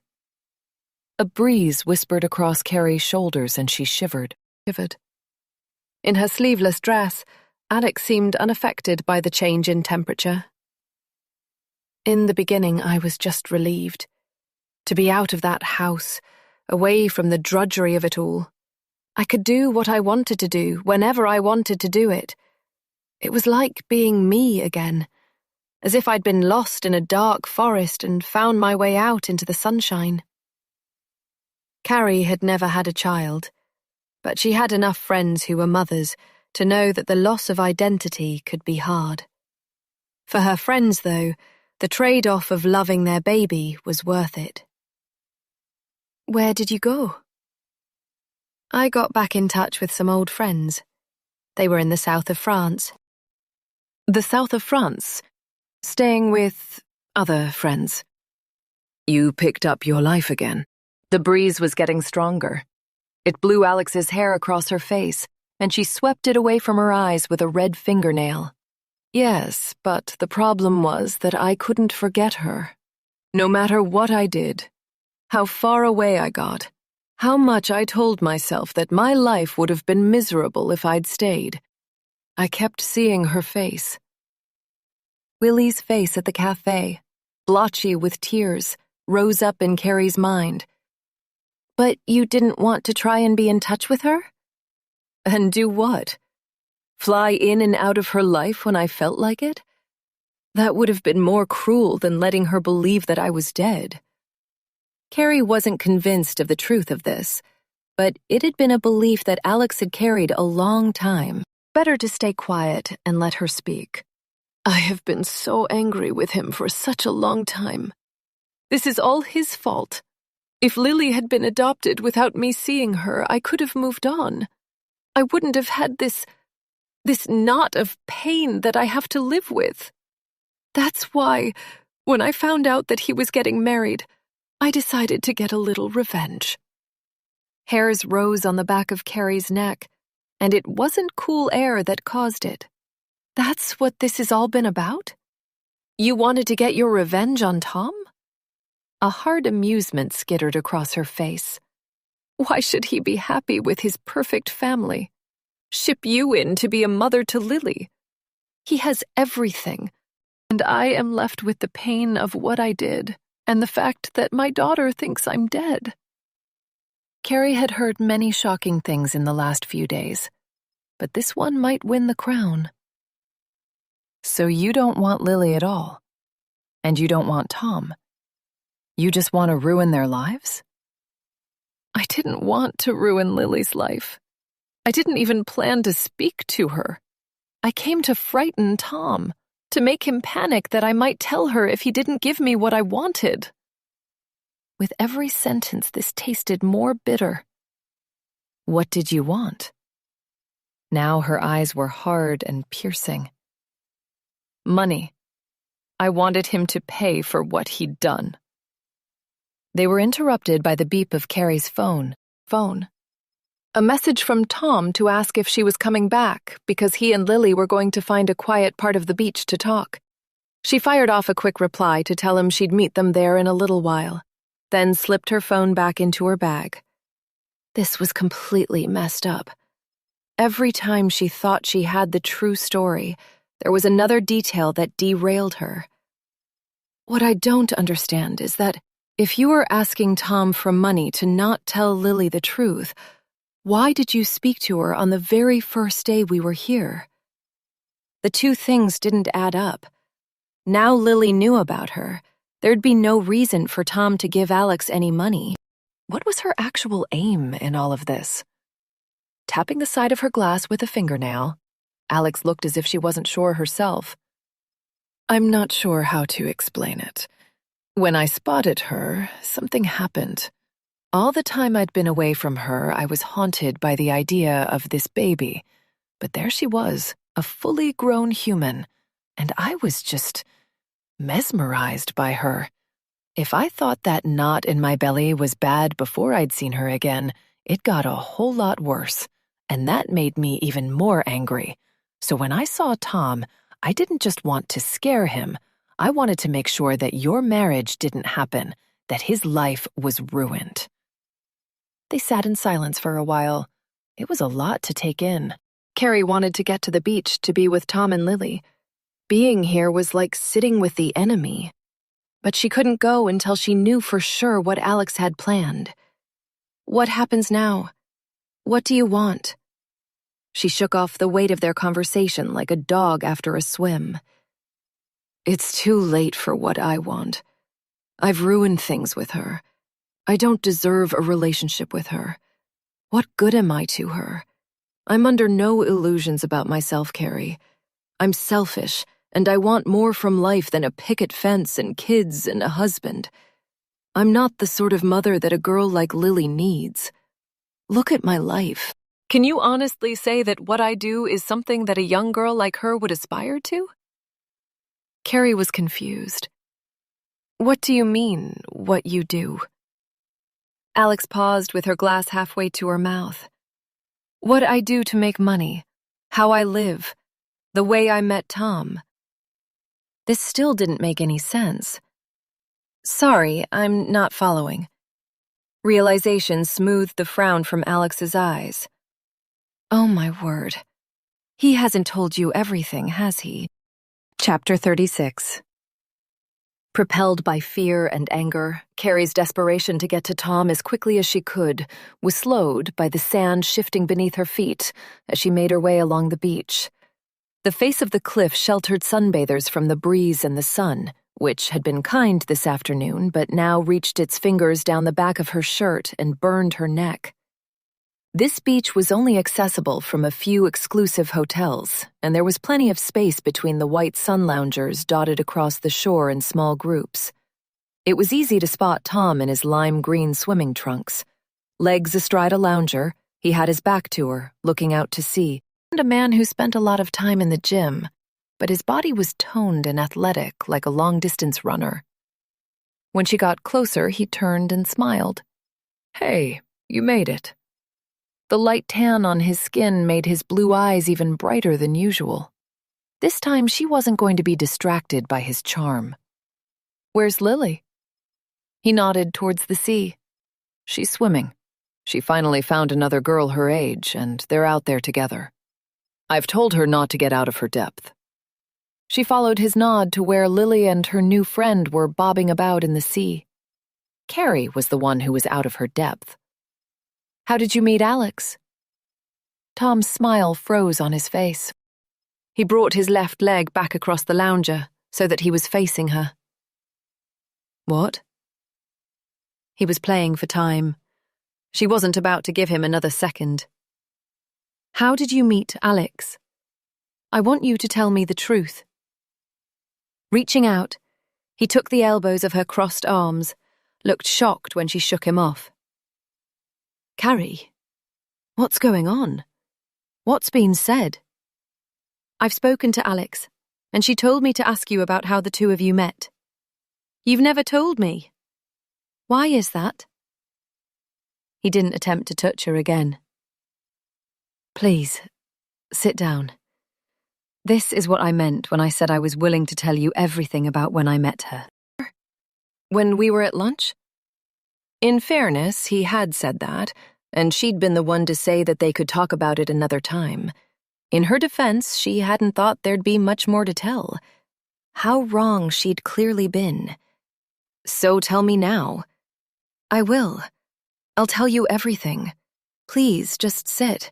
A breeze whispered across Carrie's shoulders and she shivered. In her sleeveless dress, Alex seemed unaffected by the change in temperature. In the beginning, I was just relieved. To be out of that house, away from the drudgery of it all. I could do what I wanted to do, whenever I wanted to do it. It was like being me again, as if I'd been lost in a dark forest and found my way out into the sunshine. Carrie had never had a child, but she had enough friends who were mothers to know that the loss of identity could be hard. For her friends, though, the trade-off of loving their baby was worth it. Where did you go? I got back in touch with some old friends. They were in the south of France. The south of France? Staying with other friends? You picked up your life again. The breeze was getting stronger. It blew Alex's hair across her face, and she swept it away from her eyes with a red fingernail. Yes, but the problem was that I couldn't forget her. No matter what I did, how far away I got, how much I told myself that my life would have been miserable if I'd stayed. I kept seeing her face. Willie's face at the cafe, blotchy with tears, rose up in Carrie's mind. But you didn't want to try and be in touch with her? And do what? Fly in and out of her life when I felt like it? That would have been more cruel than letting her believe that I was dead. Carrie wasn't convinced of the truth of this, but it had been a belief that Alex had carried a long time. Better to stay quiet and let her speak. I have been so angry with him for such a long time. This is all his fault. If Lily had been adopted without me seeing her, I could have moved on. I wouldn't have had this knot of pain that I have to live with. That's why, when I found out that he was getting married, I decided to get a little revenge. Hairs rose on the back of Carrie's neck, and it wasn't cool air that caused it. That's what this has all been about? You wanted to get your revenge on Tom? A hard amusement skittered across her face. Why should he be happy with his perfect family? Ship you in to be a mother to Lily? He has everything, and I am left with the pain of what I did and the fact that my daughter thinks I'm dead. Carrie had heard many shocking things in the last few days, but this one might win the crown. So you don't want Lily at all, and you don't want Tom. You just want to ruin their lives? I didn't want to ruin Lily's life. I didn't even plan to speak to her. I came to frighten Tom, to make him panic that I might tell her if he didn't give me what I wanted. With every sentence, this tasted more bitter. What did you want? Now her eyes were hard and piercing. Money. I wanted him to pay for what he'd done. They were interrupted by the beep of Carrie's phone. A message from Tom to ask if she was coming back because he and Lily were going to find a quiet part of the beach to talk. She fired off a quick reply to tell him she'd meet them there in a little while, then slipped her phone back into her bag. This was completely messed up. Every time she thought she had the true story, there was another detail that derailed her. What I don't understand is that if you were asking Tom for money to not tell Lily the truth, why did you speak to her on the very first day we were here? The two things didn't add up. Now Lily knew about her. There'd be no reason for Tom to give Alex any money. What was her actual aim in all of this? Tapping the side of her glass with a fingernail, Alex looked as if she wasn't sure herself. I'm not sure how to explain it. When I spotted her, something happened. All the time I'd been away from her, I was haunted by the idea of this baby. But there she was, a fully grown human, and I was just mesmerized by her. If I thought that knot in my belly was bad before I'd seen her again, it got a whole lot worse, and that made me even more angry. So when I saw Tom, I didn't just want to scare him. I wanted to make sure that your marriage didn't happen, that his life was ruined. They sat in silence for a while. It was a lot to take in. Carrie wanted to get to the beach to be with Tom and Lily. Being here was like sitting with the enemy. But she couldn't go until she knew for sure what Alex had planned. What happens now? What do you want? She shook off the weight of their conversation like a dog after a swim. It's too late for what I want. I've ruined things with her. I don't deserve a relationship with her. What good am I to her? I'm under no illusions about myself, Carrie. I'm selfish, and I want more from life than a picket fence and kids and a husband. I'm not the sort of mother that a girl like Lily needs. Look at my life. Can you honestly say that what I do is something that a young girl like her would aspire to? Carrie was confused. What do you mean, what you do? Alex paused with her glass halfway to her mouth. What I do to make money, how I live, the way I met Tom. This still didn't make any sense. Sorry, I'm not following. Realization smoothed the frown from Alex's eyes. Oh my word. He hasn't told you everything, has he? Chapter 36. Propelled by fear and anger, Carrie's desperation to get to Tom as quickly as she could was slowed by the sand shifting beneath her feet as she made her way along the beach. The face of the cliff sheltered sunbathers from the breeze and the sun, which had been kind this afternoon but now reached its fingers down the back of her shirt and burned her neck. This beach was only accessible from a few exclusive hotels, and there was plenty of space between the white sun loungers dotted across the shore in small groups. It was easy to spot Tom in his lime green swimming trunks. Legs astride a lounger, he had his back to her, looking out to sea, and a man who spent a lot of time in the gym, but his body was toned and athletic like a long-distance runner. When she got closer, he turned and smiled. Hey, you made it. The light tan on his skin made his blue eyes even brighter than usual. This time she wasn't going to be distracted by his charm. Where's Lily? He nodded towards the sea. She's swimming. She finally found another girl her age, and they're out there together. I've told her not to get out of her depth. She followed his nod to where Lily and her new friend were bobbing about in the sea. Carrie was the one who was out of her depth. "How did you meet Alex?" Tom's smile froze on his face. He brought his left leg back across the lounger so that he was facing her. "What?" He was playing for time. She wasn't about to give him another second. "How did you meet Alex? I want you to tell me the truth." Reaching out, he took the elbows of her crossed arms, looked shocked when she shook him off. "Carrie, what's going on? What's been said?" "I've spoken to Alex, and she told me to ask you about how the two of you met. You've never told me. Why is that?" He didn't attempt to touch her again. "Please, sit down. This is what I meant when I said I was willing to tell you everything about when I met her." "When we were at lunch?" In fairness, he had said that, and she'd been the one to say that they could talk about it another time. In her defense, she hadn't thought there'd be much more to tell. How wrong she'd clearly been. "So tell me now." "I will. I'll tell you everything. Please, just sit."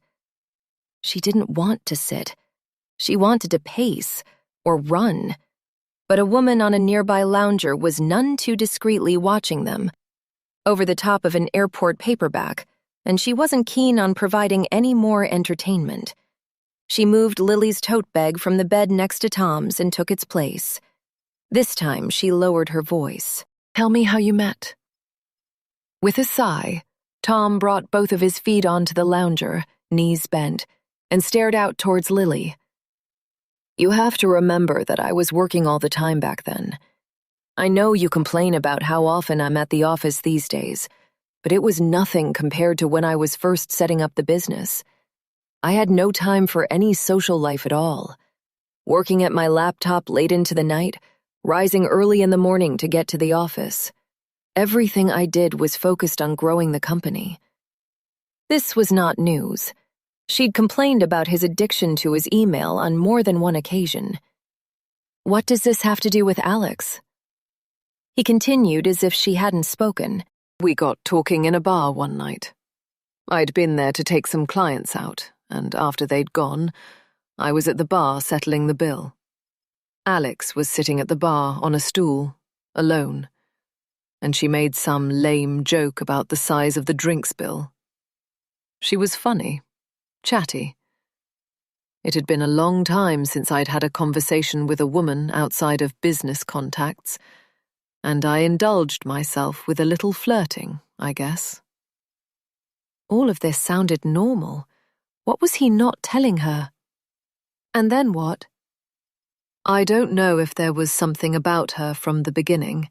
She didn't want to sit. She wanted to pace, or run. But a woman on a nearby lounger was none too discreetly watching them, over the top of an airport paperback, and she wasn't keen on providing any more entertainment. She moved Lily's tote bag from the bed next to Tom's and took its place. This time she lowered her voice. "Tell me how you met." With a sigh, Tom brought both of his feet onto the lounger, knees bent, and stared out towards Lily. "You have to remember that I was working all the time back then. I know you complain about how often I'm at the office these days, but it was nothing compared to when I was first setting up the business. I had no time for any social life at all. Working at my laptop late into the night, rising early in the morning to get to the office. Everything I did was focused on growing the company." This was not news. She'd complained about his addiction to his email on more than one occasion. "What does this have to do with Alex?" He continued as if she hadn't spoken. "We got talking in a bar one night. I'd been there to take some clients out, and after they'd gone, I was at the bar settling the bill. Alex was sitting at the bar on a stool, alone, and she made some lame joke about the size of the drinks bill. She was funny, chatty. It had been a long time since I'd had a conversation with a woman outside of business contacts, and I indulged myself with a little flirting, I guess." All of this sounded normal. What was he not telling her? "And then what?" "I don't know if there was something about her from the beginning,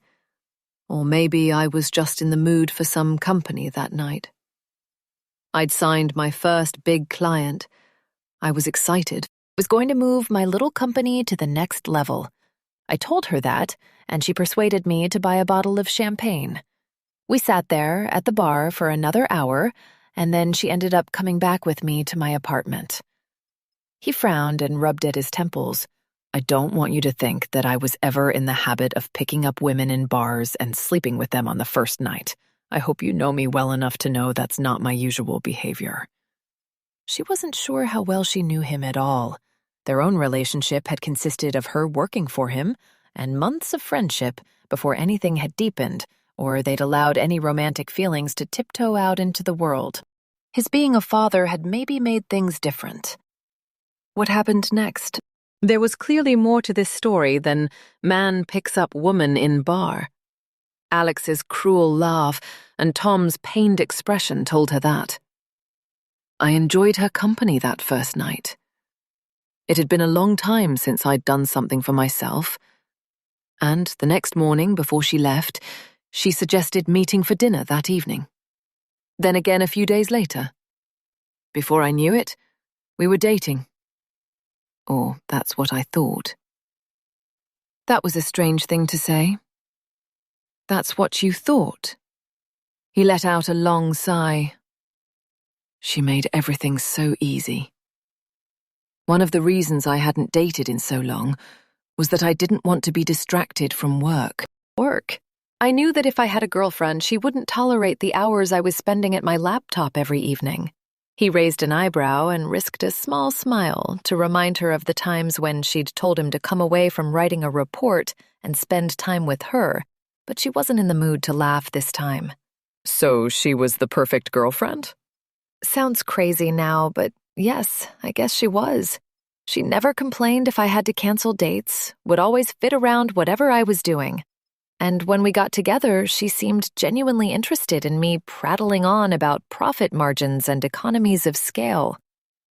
or maybe I was just in the mood for some company that night. I'd signed my first big client. I was excited. Was going to move my little company to the next level. I told her that, and she persuaded me to buy a bottle of champagne. We sat there at the bar for another hour, and then she ended up coming back with me to my apartment." He frowned and rubbed at his temples. "I don't want you to think that I was ever in the habit of picking up women in bars and sleeping with them on the first night. I hope you know me well enough to know that's not my usual behavior." She wasn't sure how well she knew him at all. Their own relationship had consisted of her working for him and months of friendship before anything had deepened or they'd allowed any romantic feelings to tiptoe out into the world. His being a father had maybe made things different. What happened next? There was clearly more to this story than man picks up woman in bar. Alex's cruel laugh and Tom's pained expression told her that. I enjoyed her company that first night. It had been a long time since I'd done something for myself, and the next morning before she left, she suggested meeting for dinner that evening. Then again a few days later. Before I knew it, we were dating. Or that's what I thought. That was a strange thing to say. That's what you thought. He let out a long sigh. She made everything so easy. One of the reasons I hadn't dated in so long was that I didn't want to be distracted from work. Work? I knew that if I had a girlfriend, she wouldn't tolerate the hours I was spending at my laptop every evening. He raised an eyebrow and risked a small smile to remind her of the times when she'd told him to come away from writing a report and spend time with her, but she wasn't in the mood to laugh this time. So she was the perfect girlfriend? Sounds crazy now, but yes, I guess she was. She never complained if I had to cancel dates, would always fit around whatever I was doing. And when we got together, she seemed genuinely interested in me prattling on about profit margins and economies of scale.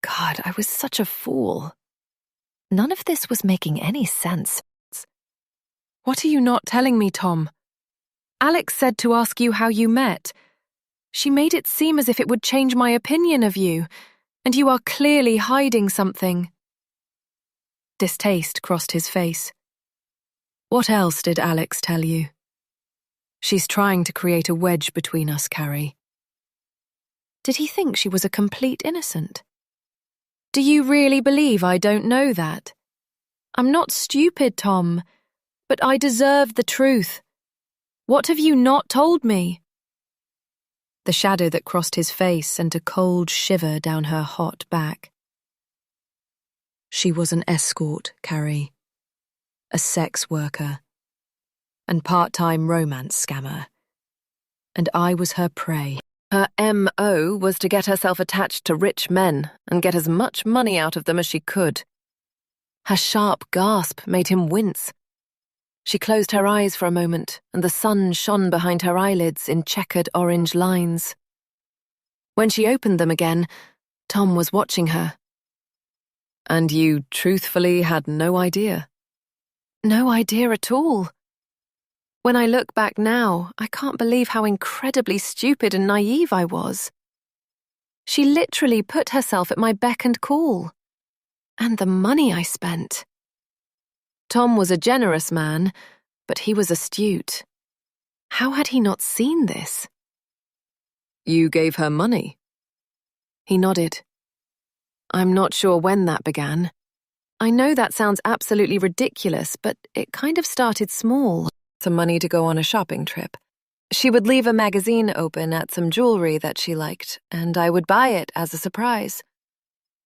God, I was such a fool. None of this was making any sense. What are you not telling me, Tom? Alex said to ask you how you met. She made it seem as if it would change my opinion of you, and you are clearly hiding something. Distaste crossed his face. What else did Alex tell you? She's trying to create a wedge between us, Carrie. Did he think she was a complete innocent? Do you really believe I don't know that? I'm not stupid, Tom, but I deserve the truth. What have you not told me? The shadow that crossed his face sent a cold shiver down her hot back. She was an escort, Carrie. A sex worker, and part-time romance scammer, and I was her prey. Her M.O. was to get herself attached to rich men and get as much money out of them as she could. Her sharp gasp made him wince. She closed her eyes for a moment, and the sun shone behind her eyelids in checkered orange lines. When she opened them again, Tom was watching her. And you truthfully had no idea? No idea at all. When I look back now, I can't believe how incredibly stupid and naive I was. She literally put herself at my beck and call. And the money I spent. Tom was a generous man, but he was astute. How had he not seen this? You gave her money? He nodded. I'm not sure when that began. I know that sounds absolutely ridiculous, but it kind of started small. Some money to go on a shopping trip. She would leave a magazine open at some jewelry that she liked, and I would buy it as a surprise.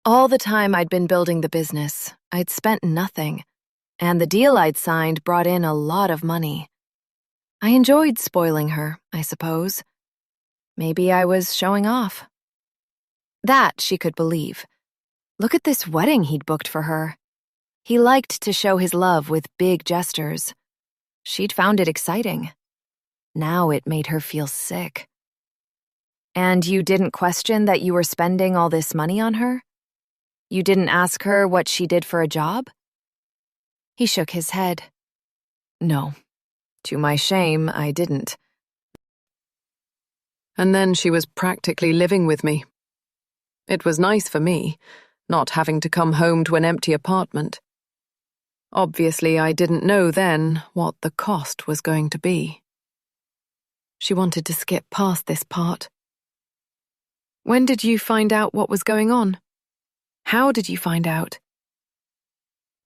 All the time I'd been building the business, I'd spent nothing, and the deal I'd signed brought in a lot of money. I enjoyed spoiling her, I suppose. Maybe I was showing off. That she could believe. Look at this wedding he'd booked for her. He liked to show his love with big gestures. She'd found it exciting. Now it made her feel sick. And you didn't question that you were spending all this money on her? You didn't ask her what she did for a job? He shook his head. No. To my shame, I didn't. And then she was practically living with me. It was nice for me, not having to come home to an empty apartment. Obviously, I didn't know then what the cost was going to be. She wanted to skip past this part. When did you find out what was going on? How did you find out?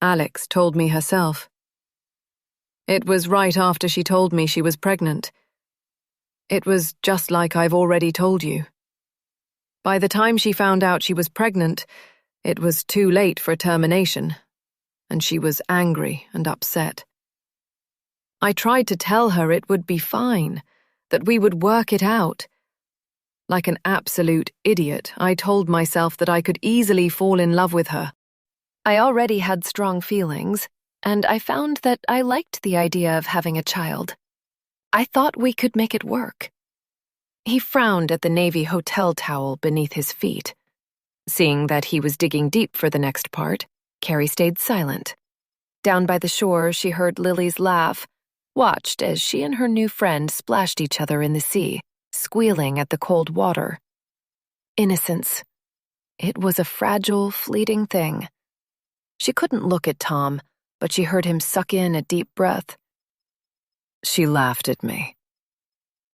Alex told me herself. It was right after she told me she was pregnant. It was just like I've already told you. By the time she found out she was pregnant, it was too late for termination, and she was angry and upset. I tried to tell her it would be fine, that we would work it out. Like an absolute idiot, I told myself that I could easily fall in love with her. I already had strong feelings, and I found that I liked the idea of having a child. I thought we could make it work. He frowned at the Navy hotel towel beneath his feet. Seeing that he was digging deep for the next part, Carrie stayed silent. Down by the shore, she heard Lily's laugh, watched as she and her new friend splashed each other in the sea, squealing at the cold water. Innocence. It was a fragile, fleeting thing. She couldn't look at Tom, but she heard him suck in a deep breath. She laughed at me.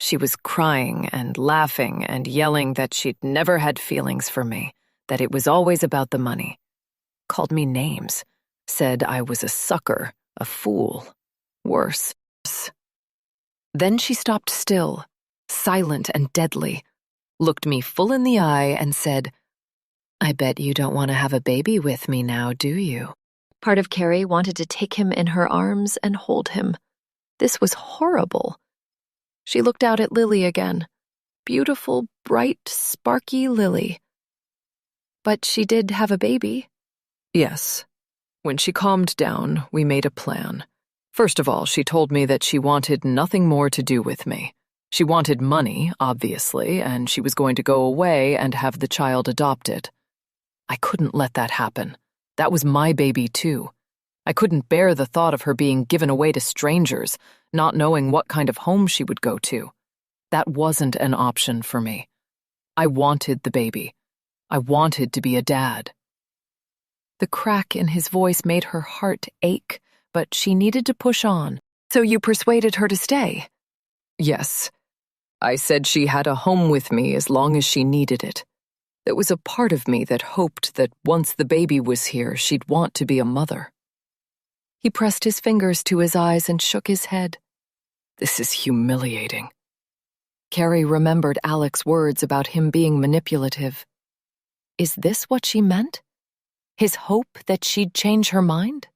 She was crying and laughing and yelling that she'd never had feelings for me, that it was always about the money. Called me names, said I was a sucker, A fool. Worse. Then she stopped still, silent and deadly, looked me full in the eye and said, "I bet you don't want to have a baby with me now, do you?" Part of Carrie wanted to take him in her arms and hold him. This was horrible. She looked out at Lily again. Beautiful, bright, sparky Lily. But she did have a baby. Yes. When she calmed down, we made a plan. First of all, she told me that she wanted nothing more to do with me. She wanted money, obviously, and she was going to go away and have the child adopted. I couldn't let that happen. That was my baby, too. I couldn't bear the thought of her being given away to strangers, not knowing what kind of home she would go to. That wasn't an option for me. I wanted the baby. I wanted to be a dad. The crack in his voice made her heart ache, but she needed to push on. So you persuaded her to stay? Yes. I said she had a home with me as long as she needed it. There was a part of me that hoped that once the baby was here, she'd want to be a mother. He pressed his fingers to his eyes and shook his head. This is humiliating. Carrie remembered Alex's words about him being manipulative. Is this what she meant? His hope that she'd change her mind?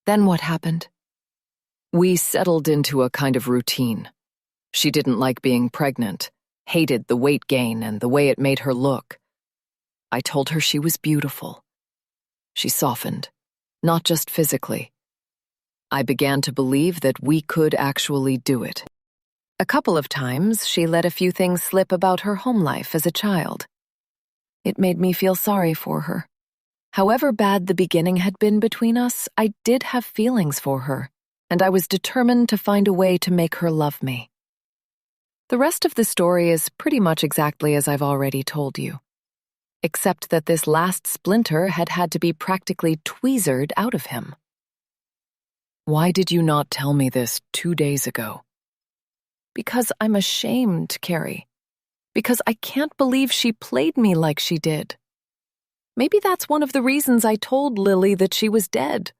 Then what happened? We settled into a kind of routine. She didn't like being pregnant, hated the weight gain and the way it made her look. I told her she was beautiful. She softened, not just physically. I began to believe that we could actually do it. A couple of times, she let a few things slip about her home life as a child. It made me feel sorry for her. However bad the beginning had been between us, I did have feelings for her, and I was determined to find a way to make her love me. The rest of the story is pretty much exactly as I've already told you, except that this last splinter had to be practically tweezered out of him. Why did you not tell me this 2 days ago? Because I'm ashamed, Carrie. Because I can't believe she played me like she did. Maybe that's one of the reasons I told Lily that she was dead.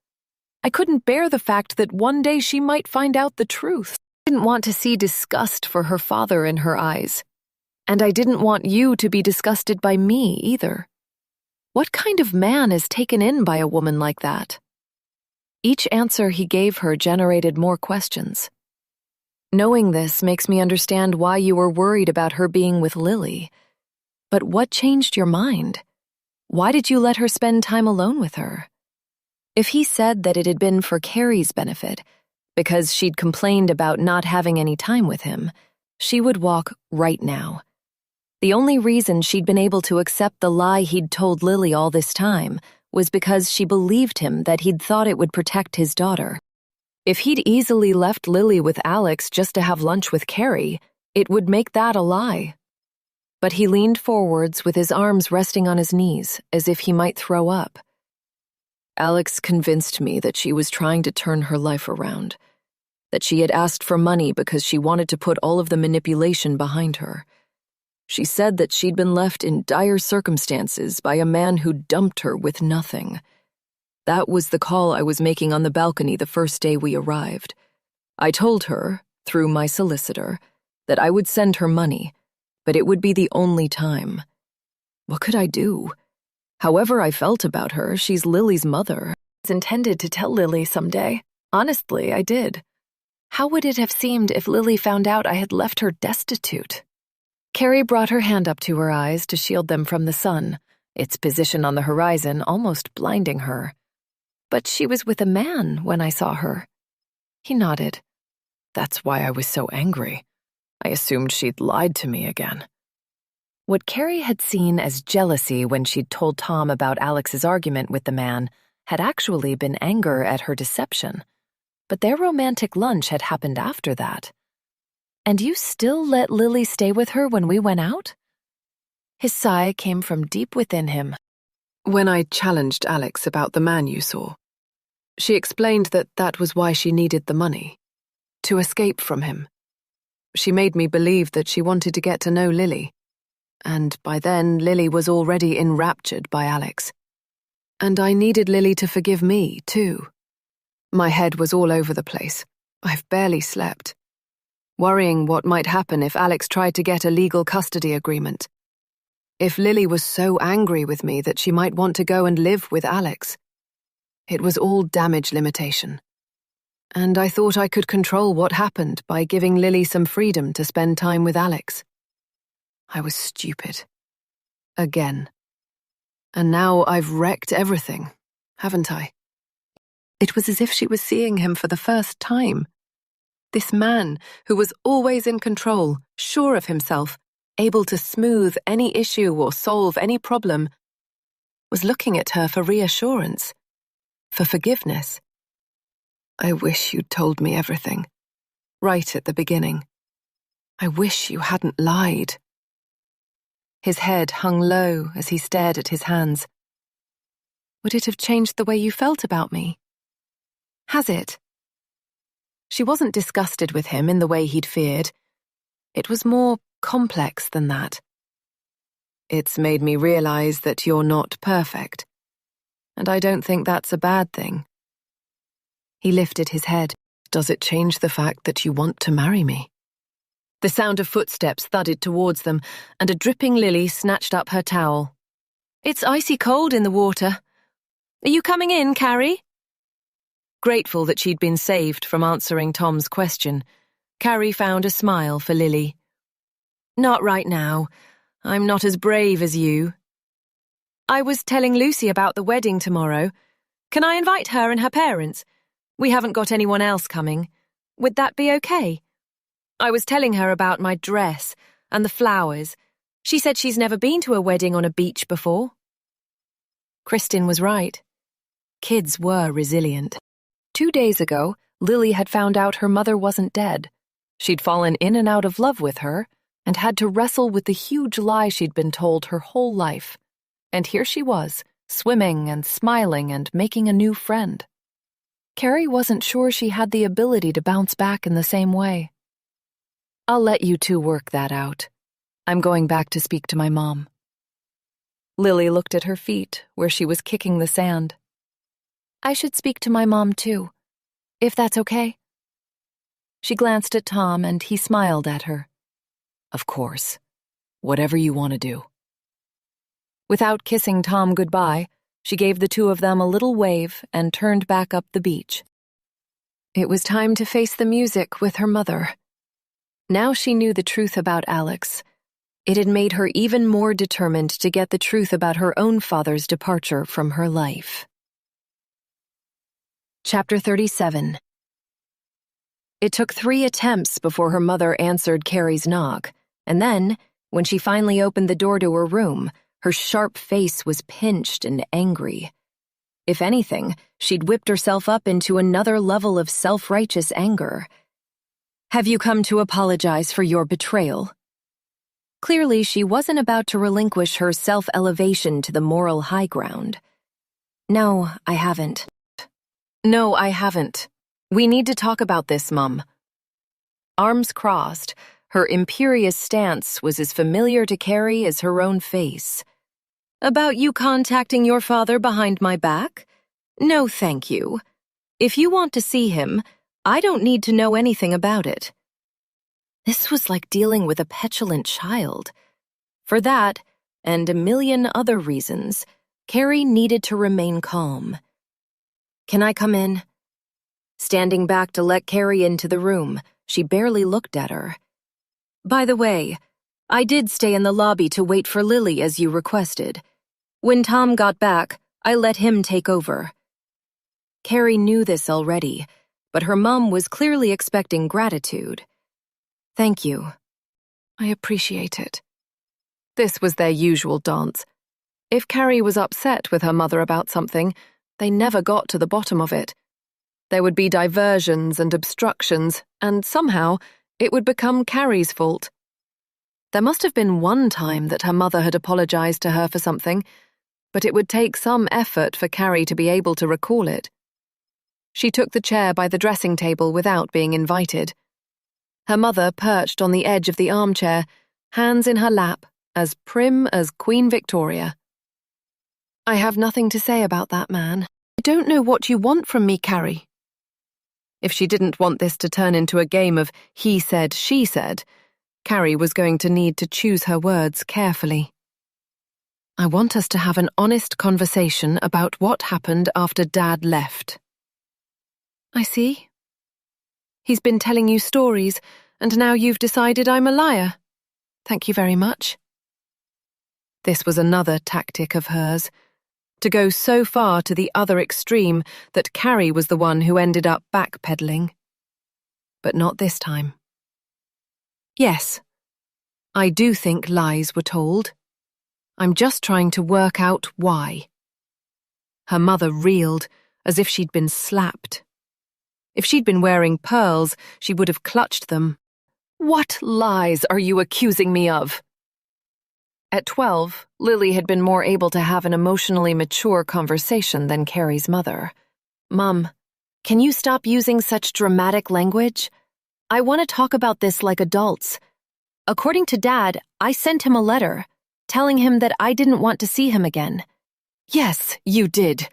I couldn't bear the fact that one day she might find out the truth. I didn't want to see disgust for her father in her eyes. And I didn't want you to be disgusted by me either. What kind of man is taken in by a woman like that? Each answer he gave her generated more questions. Knowing this makes me understand why you were worried about her being with Lily. But what changed your mind? Why did you let her spend time alone with her? If he said that it had been for Carrie's benefit, because she'd complained about not having any time with him, she would walk right now. The only reason she'd been able to accept the lie he'd told Lily all this time was because she believed him that he'd thought it would protect his daughter. If he'd easily left Lily with Alex just to have lunch with Carrie, it would make that a lie. But he leaned forwards with his arms resting on his knees, as if he might throw up. Alex convinced me that she was trying to turn her life around, that she had asked for money because she wanted to put all of the manipulation behind her. She said that she'd been left in dire circumstances by a man who dumped her with nothing. That was the call I was making on the balcony the first day we arrived. I told her, through my solicitor, that I would send her money, but it would be the only time. What could I do? However I felt about her, she's Lily's mother. I was intended to tell Lily someday. Honestly, I did. How would it have seemed if Lily found out I had left her destitute? Carrie brought her hand up to her eyes to shield them from the sun, its position on the horizon almost blinding her. But she was with a man when I saw her. He nodded. That's why I was so angry. I assumed she'd lied to me again. What Carrie had seen as jealousy when she'd told Tom about Alex's argument with the man had actually been anger at her deception. But their romantic lunch had happened after that. And you still let Lily stay with her when we went out? His sigh came from deep within him. When I challenged Alex about the man you saw, she explained that that was why she needed the money, to escape from him. She made me believe that she wanted to get to know Lily. And by then, Lily was already enraptured by Alex. And I needed Lily to forgive me, too. My head was all over the place. I've barely slept, worrying what might happen if Alex tried to get a legal custody agreement. If Lily was so angry with me that she might want to go and live with Alex. It was all damage limitation. And I thought I could control what happened by giving Lily some freedom to spend time with Alex. I was stupid. Again. And now I've wrecked everything, haven't I? It was as if she was seeing him for the first time. This man, who was always in control, sure of himself, able to smooth any issue or solve any problem, was looking at her for reassurance, for forgiveness. I wish you'd told me everything, right at the beginning. I wish you hadn't lied. His head hung low as he stared at his hands. Would it have changed the way you felt about me? Has it? She wasn't disgusted with him in the way he'd feared. It was more complex than that. It's made me realize that you're not perfect, and I don't think that's a bad thing. He lifted his head. Does it change the fact that you want to marry me? The sound of footsteps thudded towards them, and a dripping Lily snatched up her towel. It's icy cold in the water. Are you coming in, Carrie? Grateful that she'd been saved from answering Tom's question, Carrie found a smile for Lily. Not right now. I'm not as brave as you. I was telling Lucy about the wedding tomorrow. Can I invite her and her parents? We haven't got anyone else coming. Would that be okay? I was telling her about my dress and the flowers. She said she's never been to a wedding on a beach before. Kristin was right. Kids were resilient. 2 days ago, Lily had found out her mother wasn't dead. She'd fallen in and out of love with her and had to wrestle with the huge lie she'd been told her whole life. And here she was, swimming and smiling and making a new friend. Carrie wasn't sure she had the ability to bounce back in the same way. I'll let you two work that out. I'm going back to speak to my mom. Lily looked at her feet, where she was kicking the sand. I should speak to my mom too, if that's okay. She glanced at Tom and he smiled at her. Of course. Whatever you want to do. Without kissing Tom goodbye, she gave the two of them a little wave and turned back up the beach. It was time to face the music with her mother. Now she knew the truth about Alex. It had made her even more determined to get the truth about her own father's departure from her life. Chapter 37. It took 3 attempts before her mother answered Carrie's knock, and then, when she finally opened the door to her room, her sharp face was pinched and angry. If anything, she'd whipped herself up into another level of self-righteous anger. Have you come to apologize for your betrayal? Clearly, she wasn't about to relinquish her self-elevation to the moral high ground. No, I haven't. No, I haven't. We need to talk about this, Mum. Arms crossed, her imperious stance was as familiar to Carrie as her own face. About you contacting your father behind my back? No, thank you. If you want to see him, I don't need to know anything about it. This was like dealing with a petulant child. For that, and a million other reasons, Carrie needed to remain calm. Can I come in? Standing back to let Carrie into the room, she barely looked at her. By the way, I did stay in the lobby to wait for Lily as you requested. When Tom got back, I let him take over. Carrie knew this already, but her mum was clearly expecting gratitude. Thank you. I appreciate it. This was their usual dance. If Carrie was upset with her mother about something, they never got to the bottom of it. There would be diversions and obstructions, and somehow it would become Carrie's fault. There must have been one time that her mother had apologized to her for something, but it would take some effort for Carrie to be able to recall it. She took the chair by the dressing table without being invited. Her mother perched on the edge of the armchair, hands in her lap, as prim as Queen Victoria. I have nothing to say about that man. I don't know what you want from me, Carrie. If she didn't want this to turn into a game of he said, she said, Carrie was going to need to choose her words carefully. I want us to have an honest conversation about what happened after Dad left. I see. He's been telling you stories, and now you've decided I'm a liar. Thank you very much. This was another tactic of hers, to go so far to the other extreme that Carrie was the one who ended up backpedaling. But not this time. Yes, I do think lies were told. I'm just trying to work out why. Her mother reeled, as if she'd been slapped. If she'd been wearing pearls, she would have clutched them. What lies are you accusing me of? At 12, Lily had been more able to have an emotionally mature conversation than Carrie's mother. Mum, can you stop using such dramatic language? I want to talk about this like adults. According to Dad, I sent him a letter, telling him that I didn't want to see him again. Yes, you did.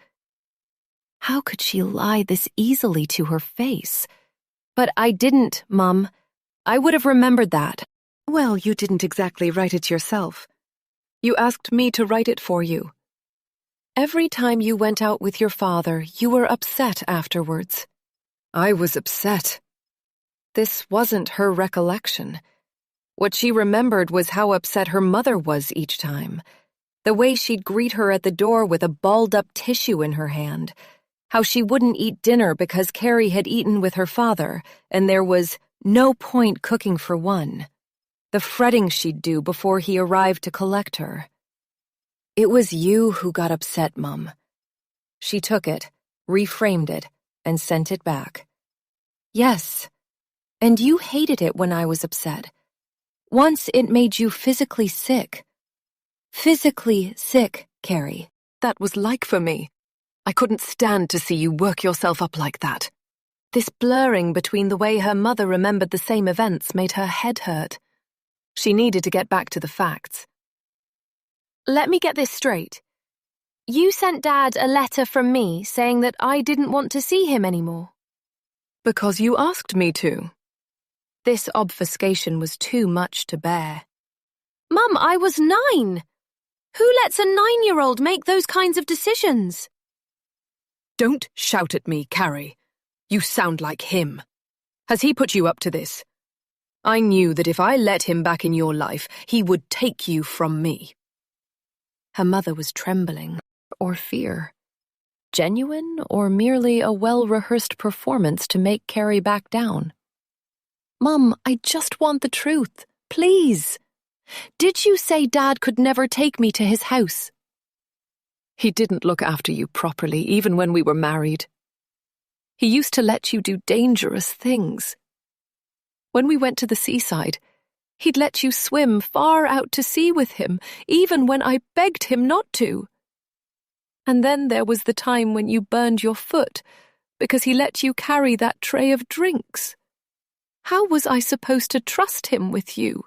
How could she lie this easily to her face? But I didn't, Mum. I would have remembered that. Well, you didn't exactly write it yourself. You asked me to write it for you. Every time you went out with your father, you were upset afterwards. I was upset. This wasn't her recollection. What she remembered was how upset her mother was each time. The way she'd greet her at the door with a balled-up tissue in her hand. How she wouldn't eat dinner because Carrie had eaten with her father, and there was no point cooking for one. The fretting she'd do before he arrived to collect her. It was you who got upset, Mum. She took it, reframed it, and sent it back. Yes, and you hated it when I was upset. Once it made you physically sick. Physically sick, Carrie. That was like for me. I couldn't stand to see you work yourself up like that. This blurring between the way her mother remembered the same events made her head hurt. She needed to get back to the facts. Let me get this straight. You sent Dad a letter from me saying that I didn't want to see him anymore. Because you asked me to. This obfuscation was too much to bear. Mum, I was 9. Who lets a 9-year-old make those kinds of decisions? Don't shout at me, Carrie. You sound like him. Has he put you up to this? I knew that if I let him back in your life, he would take you from me. Her mother was trembling, or fear. Genuine, or merely a well-rehearsed performance to make Carrie back down? Mum, I just want the truth. Please. Did you say Dad could never take me to his house? He didn't look after you properly, even when we were married. He used to let you do dangerous things. When we went to the seaside, he'd let you swim far out to sea with him, even when I begged him not to. And then there was the time when you burned your foot because he let you carry that tray of drinks. How was I supposed to trust him with you?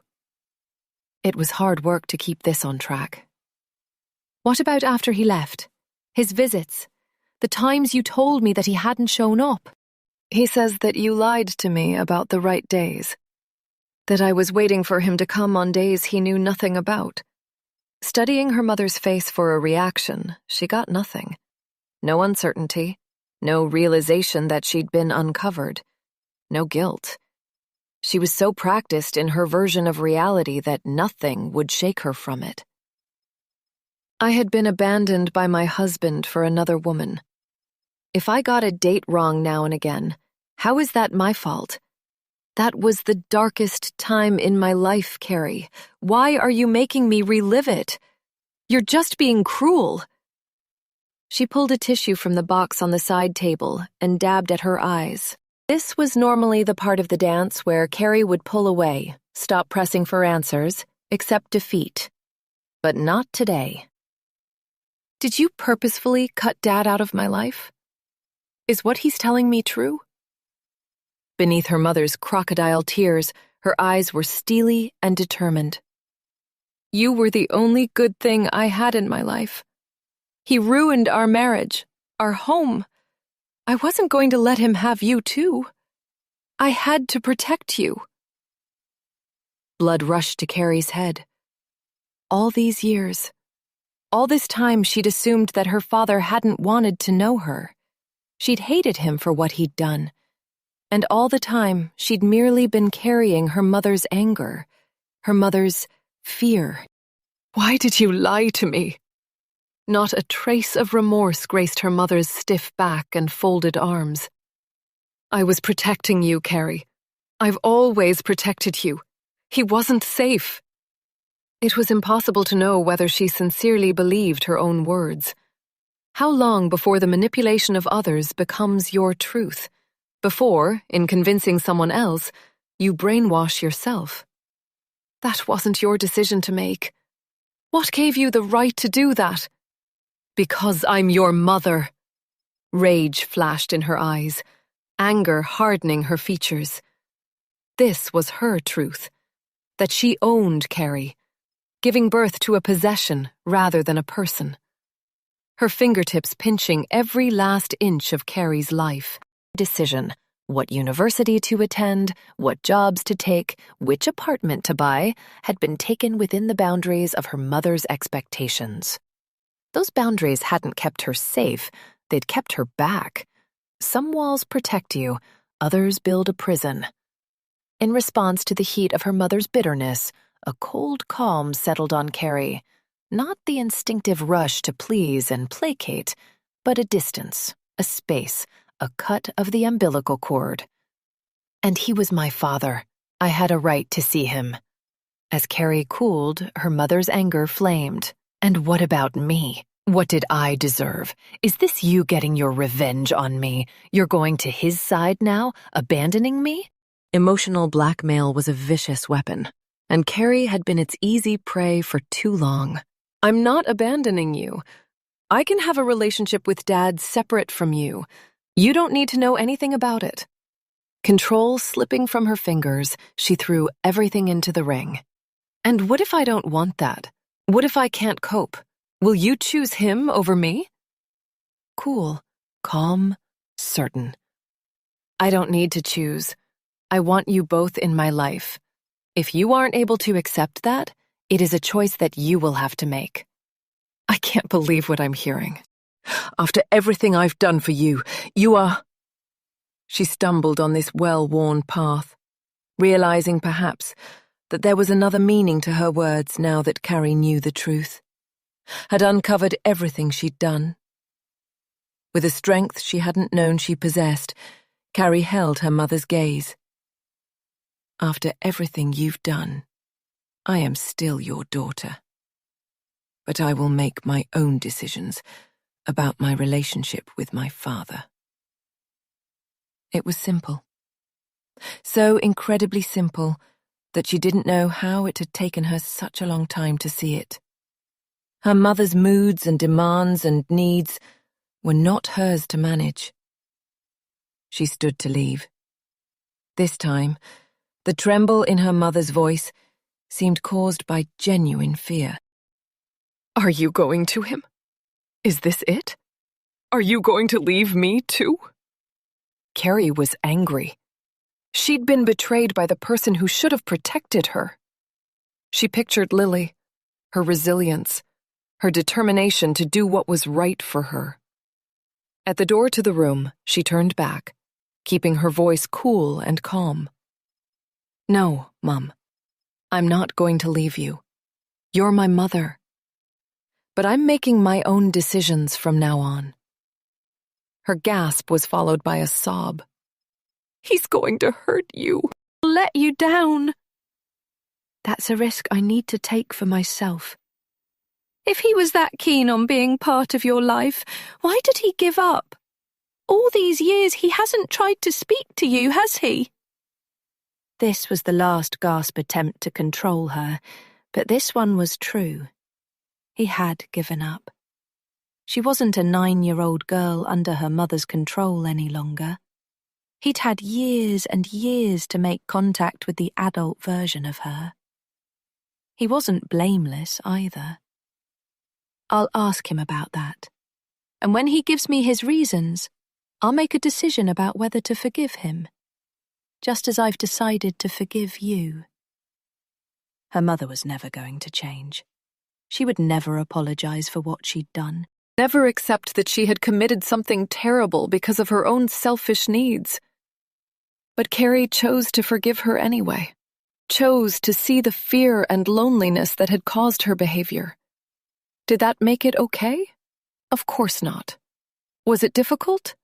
It was hard work to keep this on track. What about after he left? His visits? The times you told me that he hadn't shown up? He says that you lied to me about the right days. That I was waiting for him to come on days he knew nothing about. Studying her mother's face for a reaction, she got nothing. No uncertainty, no realization that she'd been uncovered, no guilt. She was so practiced in her version of reality that nothing would shake her from it. I had been abandoned by my husband for another woman. If I got a date wrong now and again, how is that my fault? That was the darkest time in my life, Carrie. Why are you making me relive it? You're just being cruel. She pulled a tissue from the box on the side table and dabbed at her eyes. This was normally the part of the dance where Carrie would pull away, stop pressing for answers, accept defeat. But not today. Did you purposefully cut Dad out of my life? Is what he's telling me true? Beneath her mother's crocodile tears, her eyes were steely and determined. You were the only good thing I had in my life. He ruined our marriage, our home. I wasn't going to let him have you too. I had to protect you. Blood rushed to Carrie's head. All these years, all this time she'd assumed that her father hadn't wanted to know her. She'd hated him for what he'd done. And all the time, she'd merely been carrying her mother's anger, her mother's fear. Why did you lie to me? Not a trace of remorse graced her mother's stiff back and folded arms. I was protecting you, Carrie. I've always protected you. He wasn't safe. It was impossible to know whether she sincerely believed her own words. How long before the manipulation of others becomes your truth? Before, in convincing someone else, you brainwash yourself. That wasn't your decision to make. What gave you the right to do that? Because I'm your mother. Rage flashed in her eyes, anger hardening her features. This was her truth, that she owned Carrie, giving birth to a possession rather than a person. Her fingertips pinching every last inch of Carrie's life. Decision: what university to attend, what jobs to take, which apartment to buy, had been taken within the boundaries of her mother's expectations. Those boundaries hadn't kept her safe, they'd kept her back. Some walls protect you, others build a prison. In response to the heat of her mother's bitterness, a cold calm settled on Carrie. Not the instinctive rush to please and placate, but a distance, a space, a cut of the umbilical cord. And he was my father. I had a right to see him. As Carrie cooled, her mother's anger flamed. And what about me? What did I deserve? Is this you getting your revenge on me? You're going to his side now, abandoning me? Emotional blackmail was a vicious weapon, and Carrie had been its easy prey for too long. I'm not abandoning you. I can have a relationship with Dad separate from you. You don't need to know anything about it. Control slipping from her fingers, she threw everything into the ring. And what if I don't want that? What if I can't cope? Will you choose him over me? Cool, calm, certain. I don't need to choose. I want you both in my life. If you aren't able to accept that, it is a choice that you will have to make. I can't believe what I'm hearing. After everything I've done for you, you are... She stumbled on this well-worn path, realizing perhaps that there was another meaning to her words now that Carrie knew the truth, had uncovered everything she'd done. With a strength she hadn't known she possessed, Carrie held her mother's gaze. After everything you've done, I am still your daughter. But I will make my own decisions about my relationship with my father. It was simple. So incredibly simple that she didn't know how it had taken her such a long time to see it. Her mother's moods and demands and needs were not hers to manage. She stood to leave. This time, the tremble in her mother's voice seemed caused by genuine fear. Are you going to him? Is this it? Are you going to leave me too? Carrie was angry. She'd been betrayed by the person who should have protected her. She pictured Lily, her resilience, her determination to do what was right for her. At the door to the room, she turned back, keeping her voice cool and calm. No, Mum. I'm not going to leave you. You're my mother. But I'm making my own decisions from now on. Her gasp was followed by a sob. He's going to hurt you, let you down. That's a risk I need to take for myself. If he was that keen on being part of your life, why did he give up? All these years he hasn't tried to speak to you, has he? This was the last gasp attempt to control her, but this one was true. He had given up. She wasn't a 9-year-old girl under her mother's control any longer. He'd had years and years to make contact with the adult version of her. He wasn't blameless either. I'll ask him about that. And when he gives me his reasons, I'll make a decision about whether to forgive him. just as I've decided to forgive you. Her mother was never going to change. She would never apologize for what she'd done. Never accept that she had committed something terrible because of her own selfish needs. But Carrie chose to forgive her anyway, chose to see the fear and loneliness that had caused her behavior. Did that make it okay? Of course not. Was it difficult?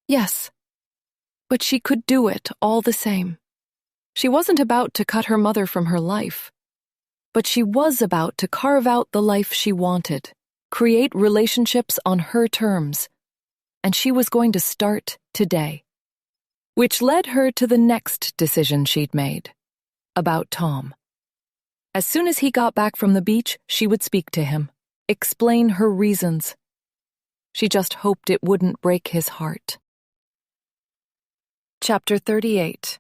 Yes. But she could do it all the same. She wasn't about to cut her mother from her life, but she was about to carve out the life she wanted, create relationships on her terms, and she was going to start today. Which led her to the next decision she'd made, about Tom. As soon as he got back from the beach, she would speak to him, explain her reasons. She just hoped it wouldn't break his heart. Chapter 38.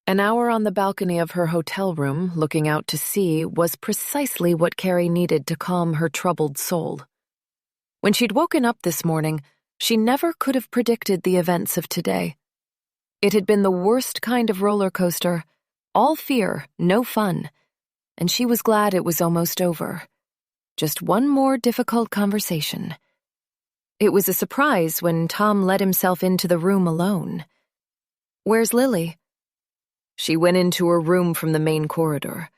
An hour on the balcony of her hotel room, looking out to sea, was precisely what Carrie needed to calm her troubled soul. When she'd woken up this morning, she never could have predicted the events of today. It had been the worst kind of roller coaster, all fear, no fun, and she was glad it was almost over. Just one more difficult conversation. It was a surprise when Tom let himself into the room alone. "Where's Lily?" She went into her room from the main corridor.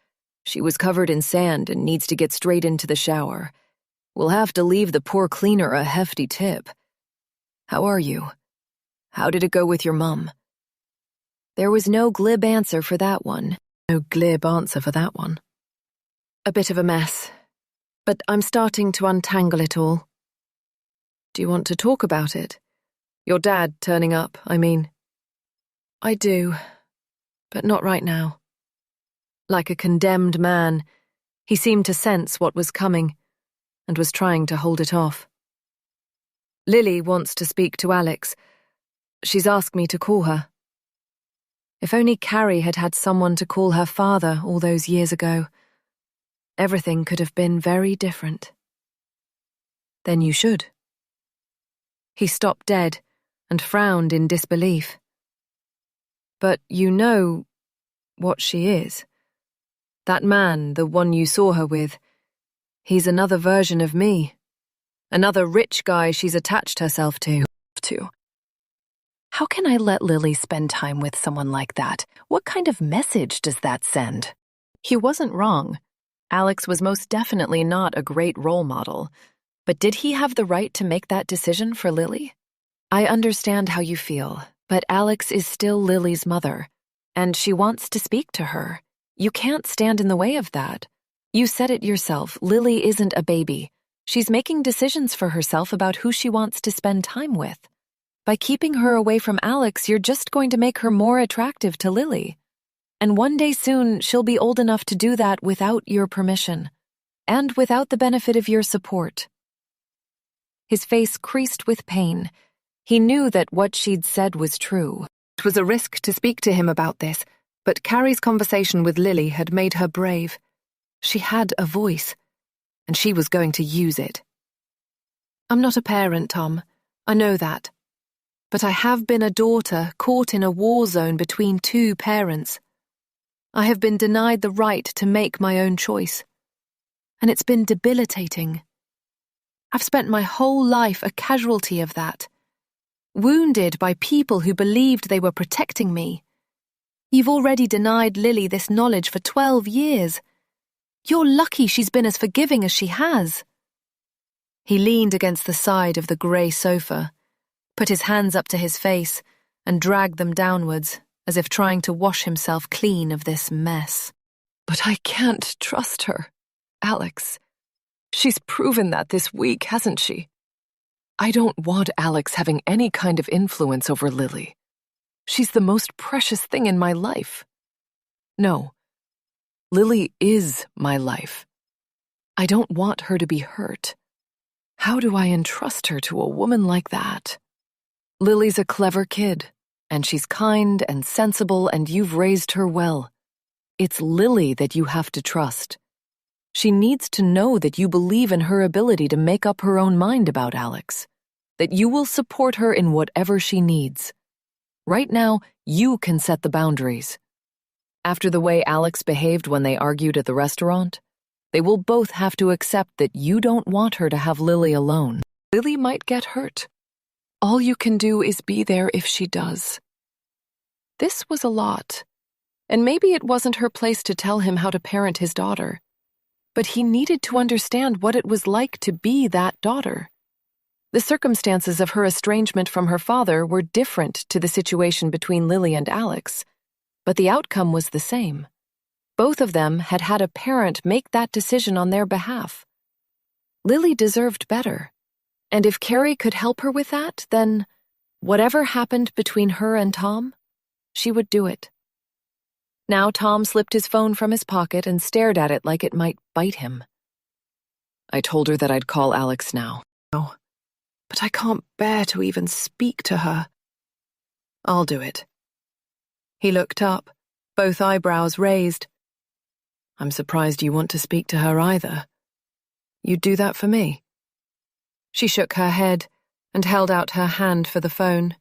She was covered in sand and needs to get straight into the shower. We'll have to leave the poor cleaner a hefty tip. "How are you? How did it go with your mum?" There was no glib answer for that one. A bit of a mess, but I'm starting to untangle it all. Do you want to talk about it? Your dad turning up, I mean. I do, but not right now. Like a condemned man, he seemed to sense what was coming and was trying to hold it off. Lily wants to speak to Alex. She's asked me to call her. If only Carrie had had someone to call her father all those years ago, everything could have been very different. Then you should. He stopped dead and frowned in disbelief. But you know what she is. That man, the one you saw her with, he's another version of me. Another rich guy she's attached herself to. How can I let Lily spend time with someone like that? What kind of message does that send? He wasn't wrong. Alex was most definitely not a great role model. But did he have the right to make that decision for Lily? I understand how you feel, but Alex is still Lily's mother, and she wants to speak to her. You can't stand in the way of that. You said it yourself, Lily isn't a baby. She's making decisions for herself about who she wants to spend time with. By keeping her away from Alex, you're just going to make her more attractive to Lily. And one day soon, she'll be old enough to do that without your permission, and without the benefit of your support. His face creased with pain. He knew that what she'd said was true. It was a risk to speak to him about this, but Carrie's conversation with Lily had made her brave. She had a voice, and she was going to use it. I'm not a parent, Tom. I know that. But I have been a daughter caught in a war zone between two parents. I have been denied the right to make my own choice. And it's been debilitating. I've spent my whole life a casualty of that. Wounded by people who believed they were protecting me. You've already denied Lily this knowledge for 12 years. You're lucky she's been as forgiving as she has. He leaned against the side of the grey sofa, put his hands up to his face, and dragged them downwards, as if trying to wash himself clean of this mess. But I can't trust her, Alex. She's proven that this week, hasn't she? I don't want Alex having any kind of influence over Lily. She's the most precious thing in my life. No, Lily is my life. I don't want her to be hurt. How do I entrust her to a woman like that? Lily's a clever kid, and she's kind and sensible, and you've raised her well. It's Lily that you have to trust. She needs to know that you believe in her ability to make up her own mind about Alex, that you will support her in whatever she needs. Right now, you can set the boundaries. After the way Alex behaved when they argued at the restaurant, they will both have to accept that you don't want her to have Lily alone. Lily might get hurt. All you can do is be there if she does. This was a lot, and maybe it wasn't her place to tell him how to parent his daughter, but he needed to understand what it was like to be that daughter. The circumstances of her estrangement from her father were different to the situation between Lily and Alex, but the outcome was the same. Both of them had had a parent make that decision on their behalf. Lily deserved better, and if Carrie could help her with that, then whatever happened between her and Tom, she would do it. Now Tom slipped his phone from his pocket and stared at it like it might bite him. I told her that I'd call Alex now. Oh, but I can't bear to even speak to her. I'll do it. He looked up, both eyebrows raised. I'm surprised you want to speak to her either. You'd do that for me. She shook her head and held out her hand for the phone.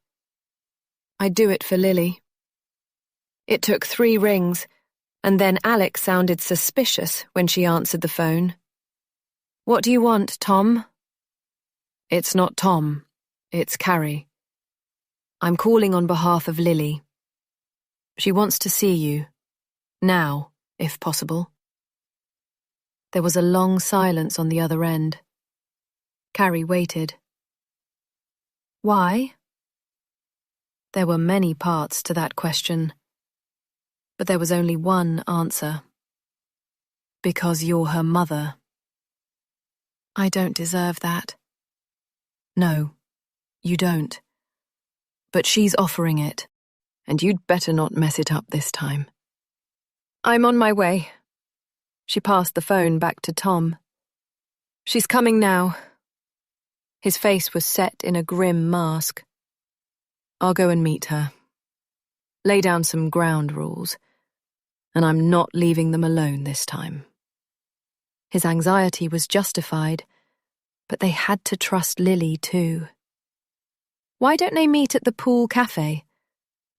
I'd do it for Lily. It took 3 rings, and then Alex sounded suspicious when she answered the phone. What do you want, Tom? It's not Tom, it's Carrie. I'm calling on behalf of Lily. She wants to see you. Now, if possible. There was a long silence on the other end. Carrie waited. Why? There were many parts to that question, but there was only one answer. Because you're her mother. I don't deserve that. No, you don't. But she's offering it, and you'd better not mess it up this time. I'm on my way. She passed the phone back to Tom. She's coming now. His face was set in a grim mask. I'll go and meet her. Lay down some ground rules, and I'm not leaving them alone this time. His anxiety was justified, but they had to trust Lily too. Why don't they meet at the pool cafe?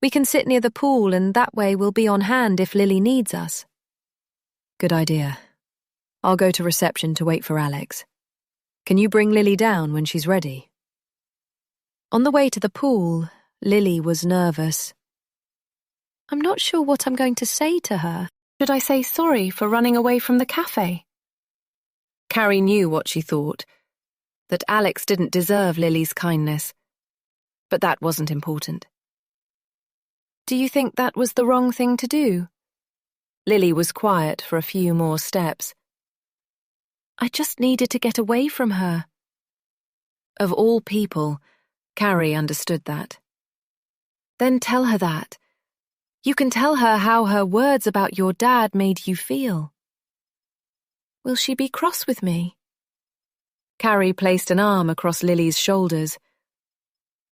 We can sit near the pool and that way we'll be on hand if Lily needs us. Good idea. I'll go to reception to wait for Alex. Can you bring Lily down when she's ready? On the way to the pool, Lily was nervous. I'm not sure what I'm going to say to her. Should I say sorry for running away from the cafe? Carrie knew what she thought, that Alex didn't deserve Lily's kindness. But that wasn't important. Do you think that was the wrong thing to do? Lily was quiet for a few more steps. I just needed to get away from her. Of all people, Carrie understood that. Then tell her that. You can tell her how her words about your dad made you feel. Will she be cross with me? Carrie placed an arm across Lily's shoulders.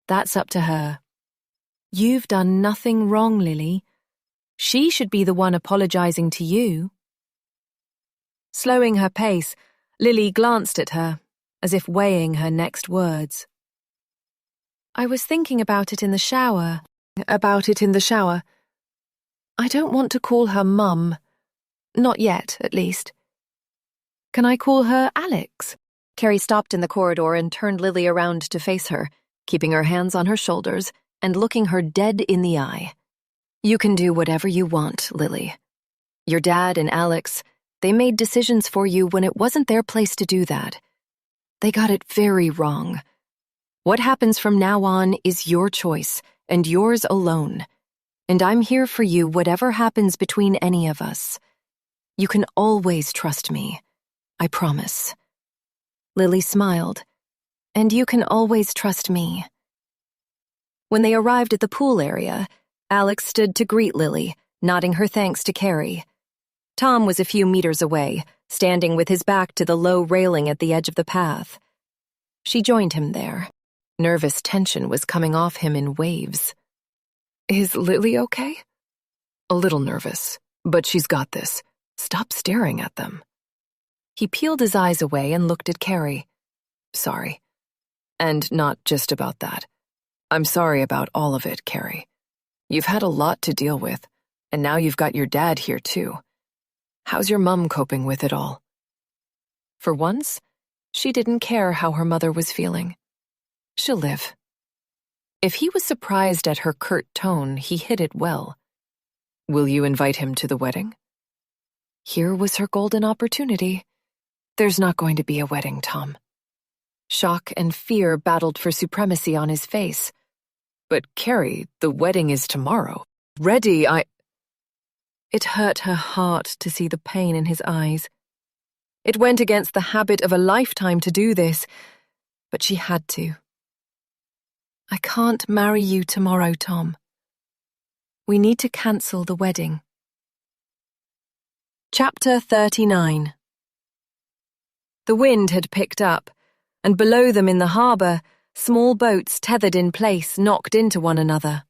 That's up to her. You've done nothing wrong, Lily. She should be the one apologizing to you. Slowing her pace, Lily glanced at her, as if weighing her next words. I was thinking about it in the shower. I don't want to call her Mum. Not yet, at least. Can I call her Alex? Carrie stopped in the corridor and turned Lily around to face her, keeping her hands on her shoulders and looking her dead in the eye. You can do whatever you want, Lily. Your dad and Alex, they made decisions for you when it wasn't their place to do that. They got it very wrong. What happens from now on is your choice, and yours alone. And I'm here for you whatever happens between any of us. You can always trust me. I promise. Lily smiled. And you can always trust me. When they arrived at the pool area, Alex stood to greet Lily, nodding her thanks to Carrie. Tom was a few meters away, standing with his back to the low railing at the edge of the path. She joined him there. Nervous tension was coming off him in waves. Is Lily okay? A little nervous, but she's got this. Stop staring at them. He peeled his eyes away and looked at Carrie. Sorry. And not just about that. I'm sorry about all of it, Carrie. You've had a lot to deal with, and now you've got your dad here too. How's your mum coping with it all?" For once, she didn't care how her mother was feeling. She'll live. If he was surprised at her curt tone, he hid it well. Will you invite him to the wedding? Here was her golden opportunity. There's not going to be a wedding, Tom. Shock and fear battled for supremacy on his face. But Carrie, the wedding is tomorrow. It hurt her heart to see the pain in his eyes. It went against the habit of a lifetime to do this, but she had to. I can't marry you tomorrow, Tom. We need to cancel the wedding. Chapter 39. The wind had picked up, and below them in the harbour, small boats tethered in place knocked into one another.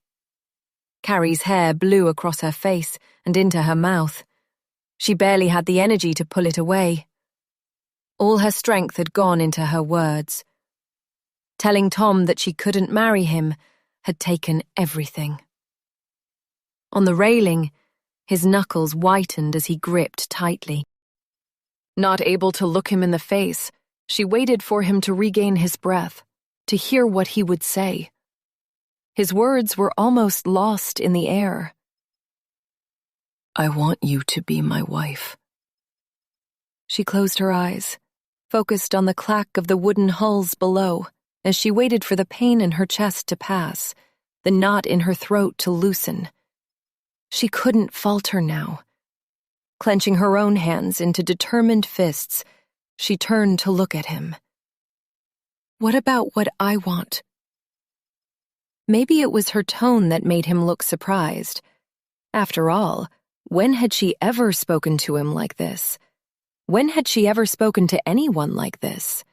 Carrie's hair blew across her face and into her mouth. She barely had the energy to pull it away. All her strength had gone into her words. Telling Tom that she couldn't marry him had taken everything. On the railing, his knuckles whitened as he gripped tightly. Not able to look him in the face, she waited for him to regain his breath, to hear what he would say. His words were almost lost in the air. "I want you to be my wife." She closed her eyes, focused on the clack of the wooden hulls below, as she waited for the pain in her chest to pass, the knot in her throat to loosen. She couldn't falter now. Clenching her own hands into determined fists, she turned to look at him. What about what I want? Maybe it was her tone that made him look surprised. After all, when had she ever spoken to him like this? When had she ever spoken to anyone like this?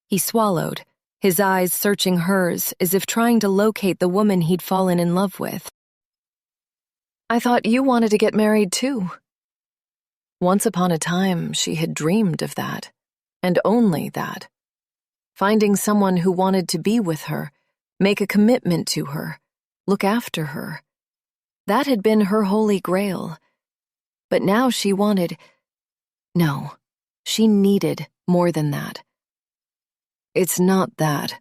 He swallowed, his eyes searching hers as if trying to locate the woman he'd fallen in love with. I thought you wanted to get married too. Once upon a time, she had dreamed of that, and only that. Finding someone who wanted to be with her, make a commitment to her, look after her. That had been her holy grail. But now she wanted... No, she needed more than that. It's not that.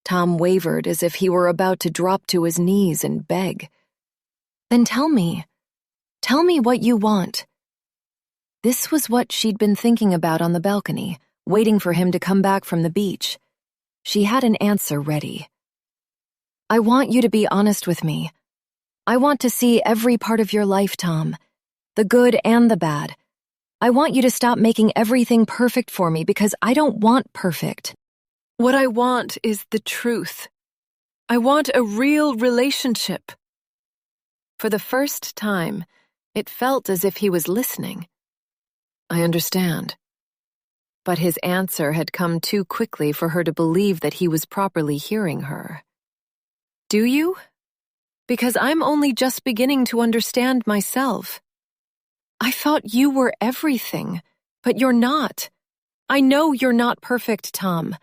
Tom wavered as if he were about to drop to his knees and beg. Then tell me. Tell me what you want. This was what she'd been thinking about on the balcony, waiting for him to come back from the beach. She had an answer ready. I want you to be honest with me. I want to see every part of your life, Tom, the good and the bad. I want you to stop making everything perfect for me because I don't want perfect. What I want is the truth. I want a real relationship. For the first time, it felt as if he was listening. I understand. But his answer had come too quickly for her to believe that he was properly hearing her. Do you? Because I'm only just beginning to understand myself. I thought you were everything, but you're not. I know you're not perfect, Tom.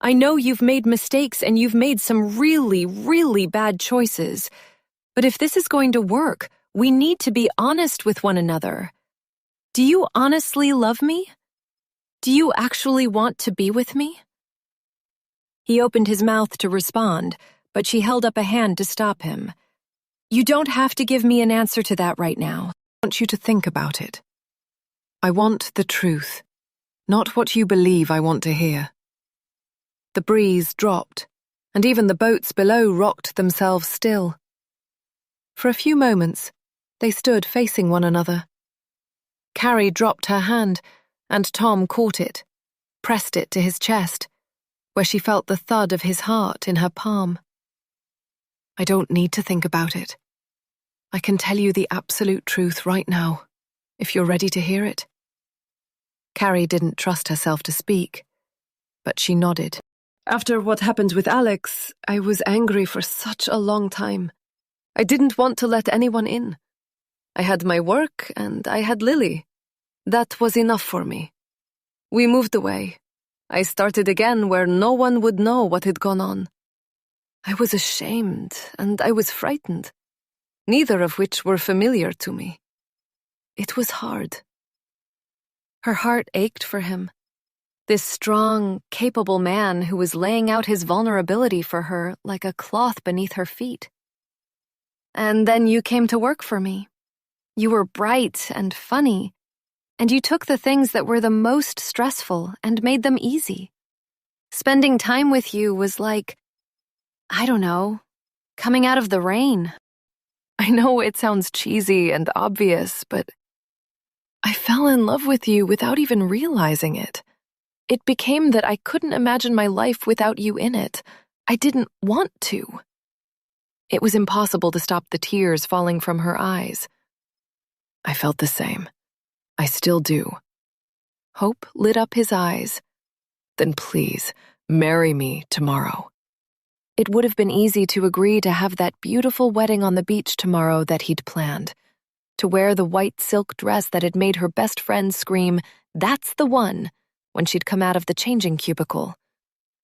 I know you've made mistakes and you've made some really, really bad choices. But if this is going to work, we need to be honest with one another. Do you honestly love me? Do you actually want to be with me? He opened his mouth to respond, but she held up a hand to stop him. You don't have to give me an answer to that right now. I want you to think about it. I want the truth, not what you believe I want to hear. The breeze dropped, and even the boats below rocked themselves still. For a few moments, they stood facing one another. Carrie dropped her hand, and Tom caught it, pressed it to his chest, where she felt the thud of his heart in her palm. I don't need to think about it. I can tell you the absolute truth right now, if you're ready to hear it. Carrie didn't trust herself to speak, but she nodded. After what happened with Alex, I was angry for such a long time. I didn't want to let anyone in. I had my work and I had Lily. That was enough for me. We moved away. I started again where no one would know what had gone on. I was ashamed and I was frightened, neither of which were familiar to me. It was hard. Her heart ached for him, this strong, capable man who was laying out his vulnerability for her like a cloth beneath her feet. And then you came to work for me. You were bright and funny, and you took the things that were the most stressful and made them easy. Spending time with you was like, I don't know, coming out of the rain. I know it sounds cheesy and obvious, but I fell in love with you without even realizing it. It became that I couldn't imagine my life without you in it. I didn't want to. It was impossible to stop the tears falling from her eyes. I felt the same. I still do. Hope lit up his eyes. Then please, marry me tomorrow. It would have been easy to agree to have that beautiful wedding on the beach tomorrow that he'd planned, to wear the white silk dress that had made her best friend scream, "That's the one," when she'd come out of the changing cubicle,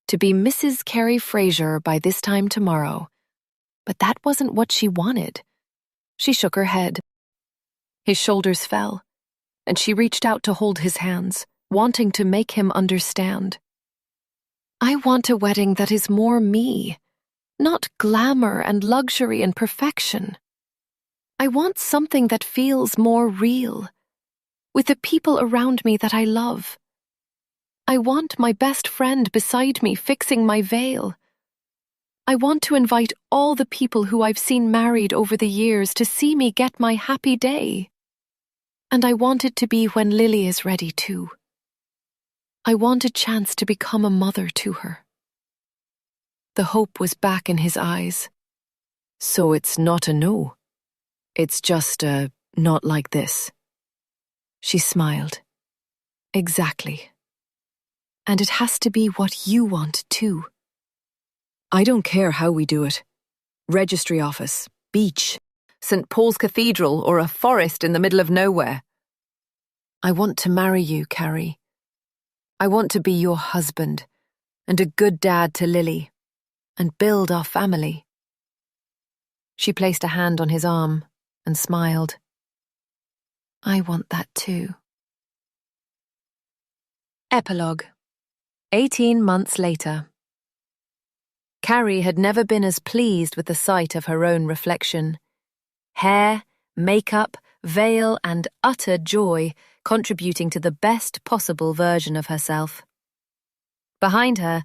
to be Mrs. Carrie Fraser by this time tomorrow. But that wasn't what she wanted. She shook her head. His shoulders fell, and she reached out to hold his hands, wanting to make him understand. I want a wedding that is more me, not glamour and luxury and perfection. I want something that feels more real, with the people around me that I love. I want my best friend beside me fixing my veil. I want to invite all the people who I've seen married over the years to see me get my happy day. And I want it to be when Lily is ready too. I want a chance to become a mother to her. The hope was back in his eyes. So it's not a no. It's just a not like this. She smiled. Exactly. And it has to be what you want too. I don't care how we do it. Registry office, beach, St. Paul's Cathedral, or a forest in the middle of nowhere. I want to marry you, Carrie. I want to be your husband and a good dad to Lily and build our family. She placed a hand on his arm and smiled. I want that too. Epilogue. 18 months later. Carrie had never been as pleased with the sight of her own reflection. Hair, makeup, veil, and utter joy contributing to the best possible version of herself. Behind her,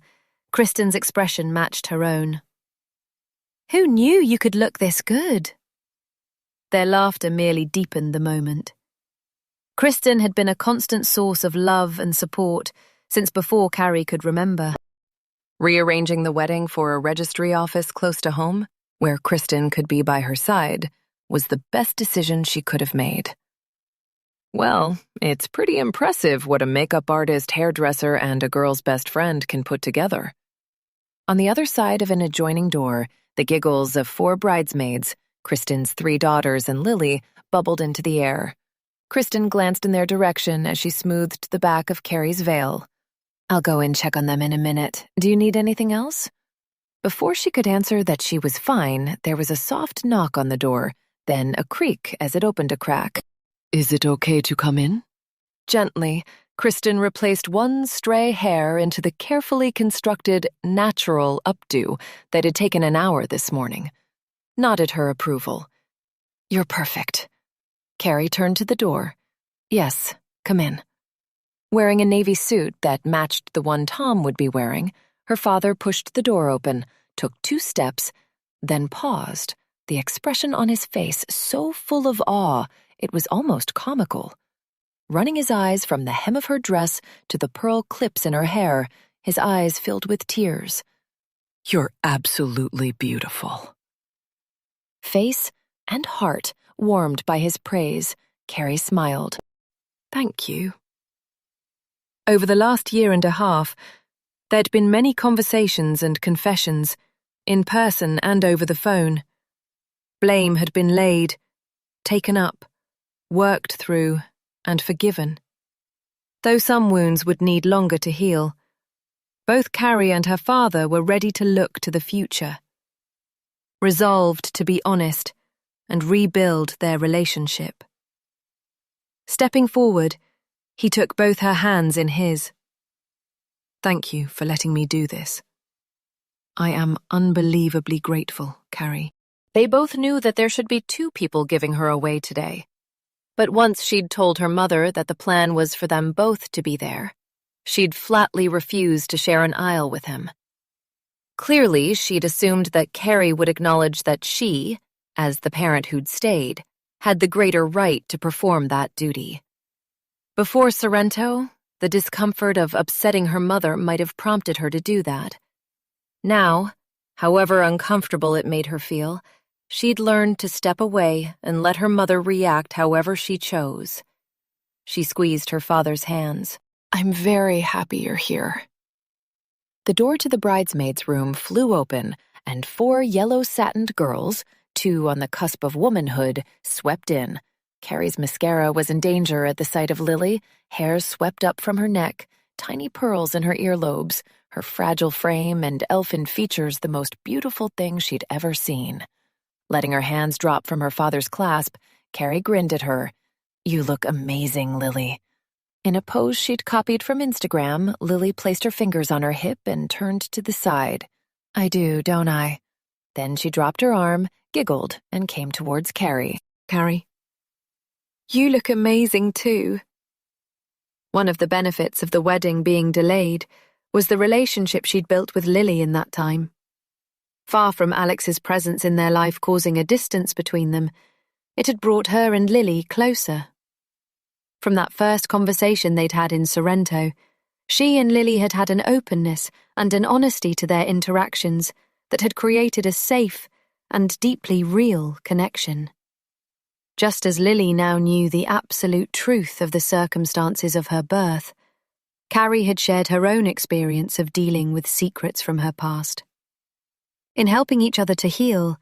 Kristen's expression matched her own. Who knew you could look this good? Their laughter merely deepened the moment. Kristen had been a constant source of love and support since before Carrie could remember. Rearranging the wedding for a registry office close to home, where Kristen could be by her side, was the best decision she could have made. Well, it's pretty impressive what a makeup artist, hairdresser, and a girl's best friend can put together. On the other side of an adjoining door, the giggles of 4 bridesmaids, Kristen's 3 daughters and Lily, bubbled into the air. Kristen glanced in their direction as she smoothed the back of Carrie's veil. I'll go and check on them in a minute. Do you need anything else? Before she could answer that she was fine, there was a soft knock on the door, then a creak as it opened a crack. Is it okay to come in? Gently, Kristen replaced one stray hair into the carefully constructed, natural updo that had taken an hour this morning. Nodded her approval. You're perfect. Carrie turned to the door. Yes, come in. Wearing a navy suit that matched the one Tom would be wearing, her father pushed the door open, took 2 steps, then paused, the expression on his face so full of awe it was almost comical. Running his eyes from the hem of her dress to the pearl clips in her hair, his eyes filled with tears. You're absolutely beautiful. Face and heart warmed by his praise, Carrie smiled. Thank you. Over the last year and a half, there'd been many conversations and confessions, in person and over the phone. Blame had been laid, taken up, worked through, and forgiven. Though some wounds would need longer to heal, both Carrie and her father were ready to look to the future. resolved to be honest and rebuild their relationship. Stepping forward, he took both her hands in his. "Thank you for letting me do this. I am unbelievably grateful, Carrie." They both knew that there should be two people giving her away today. But once she'd told her mother that the plan was for them both to be there, she'd flatly refused to share an aisle with him. Clearly, she'd assumed that Carrie would acknowledge that she, as the parent who'd stayed, had the greater right to perform that duty. Before Sorrento, the discomfort of upsetting her mother might have prompted her to do that. Now, however uncomfortable it made her feel, she'd learned to step away and let her mother react however she chose. She squeezed her father's hands. "I'm very happy you're here." The door to the bridesmaids' room flew open, and 4 yellow-satined girls, 2 on the cusp of womanhood, swept in. Carrie's mascara was in danger at the sight of Lily, hair swept up from her neck, tiny pearls in her earlobes, her fragile frame and elfin features the most beautiful thing she'd ever seen. Letting her hands drop from her father's clasp, Carrie grinned at her. "You look amazing, Lily." In a pose she'd copied from Instagram, Lily placed her fingers on her hip and turned to the side. "I do, don't I?" Then she dropped her arm, giggled, and came towards Carrie. "Carrie, you look amazing too." One of the benefits of the wedding being delayed was the relationship she'd built with Lily in that time. Far from Alex's presence in their life causing a distance between them, it had brought her and Lily closer. From that first conversation they'd had in Sorrento, she and Lily had had an openness and an honesty to their interactions that had created a safe and deeply real connection. Just as Lily now knew the absolute truth of the circumstances of her birth, Carrie had shared her own experience of dealing with secrets from her past. In helping each other to heal,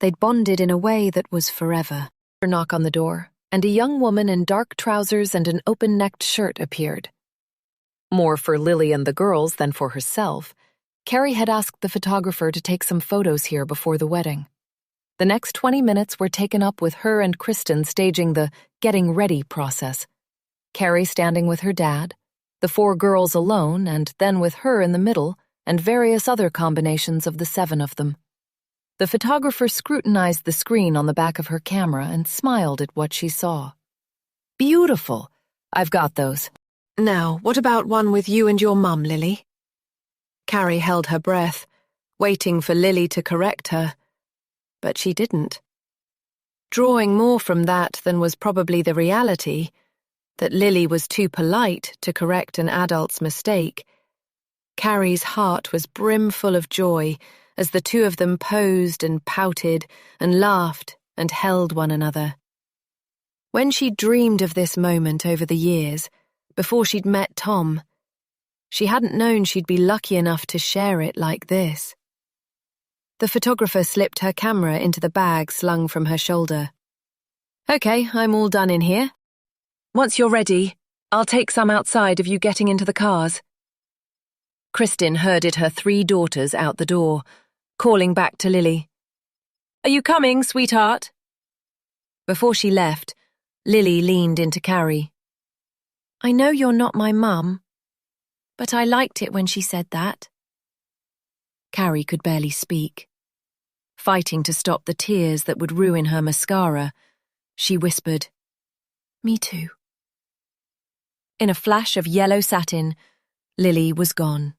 they'd bonded in a way that was forever. A knock on the door, and a young woman in dark trousers and an open-necked shirt appeared. More for Lily and the girls than for herself, Carrie had asked the photographer to take some photos here before the wedding. The next 20 minutes were taken up with her and Kristen staging the getting ready process. Carrie standing with her dad, the 4 girls alone, and then with her in the middle, and various other combinations of the 7 of them. The photographer scrutinized the screen on the back of her camera and smiled at what she saw. "Beautiful. I've got those." "Now, what about one with you and your mum, Lily?" Carrie held her breath, waiting for Lily to correct her, but she didn't. Drawing more from that than was probably the reality, that Lily was too polite to correct an adult's mistake, Carrie's heart was brimful of joy as the 2 of them posed and pouted and laughed and held one another. When she'd dreamed of this moment over the years, before she'd met Tom, she hadn't known she'd be lucky enough to share it like this. The photographer slipped her camera into the bag slung from her shoulder. "Okay, I'm all done in here. Once you're ready, I'll take some outside of you getting into the cars." Kristen herded her 3 daughters out the door, calling back to Lily. "Are you coming, sweetheart?" Before she left, Lily leaned into Carrie. "I know you're not my mum, but I liked it when she said that." Carrie could barely speak. Fighting to stop the tears that would ruin her mascara, she whispered, "Me too." In a flash of yellow satin, Lily was gone.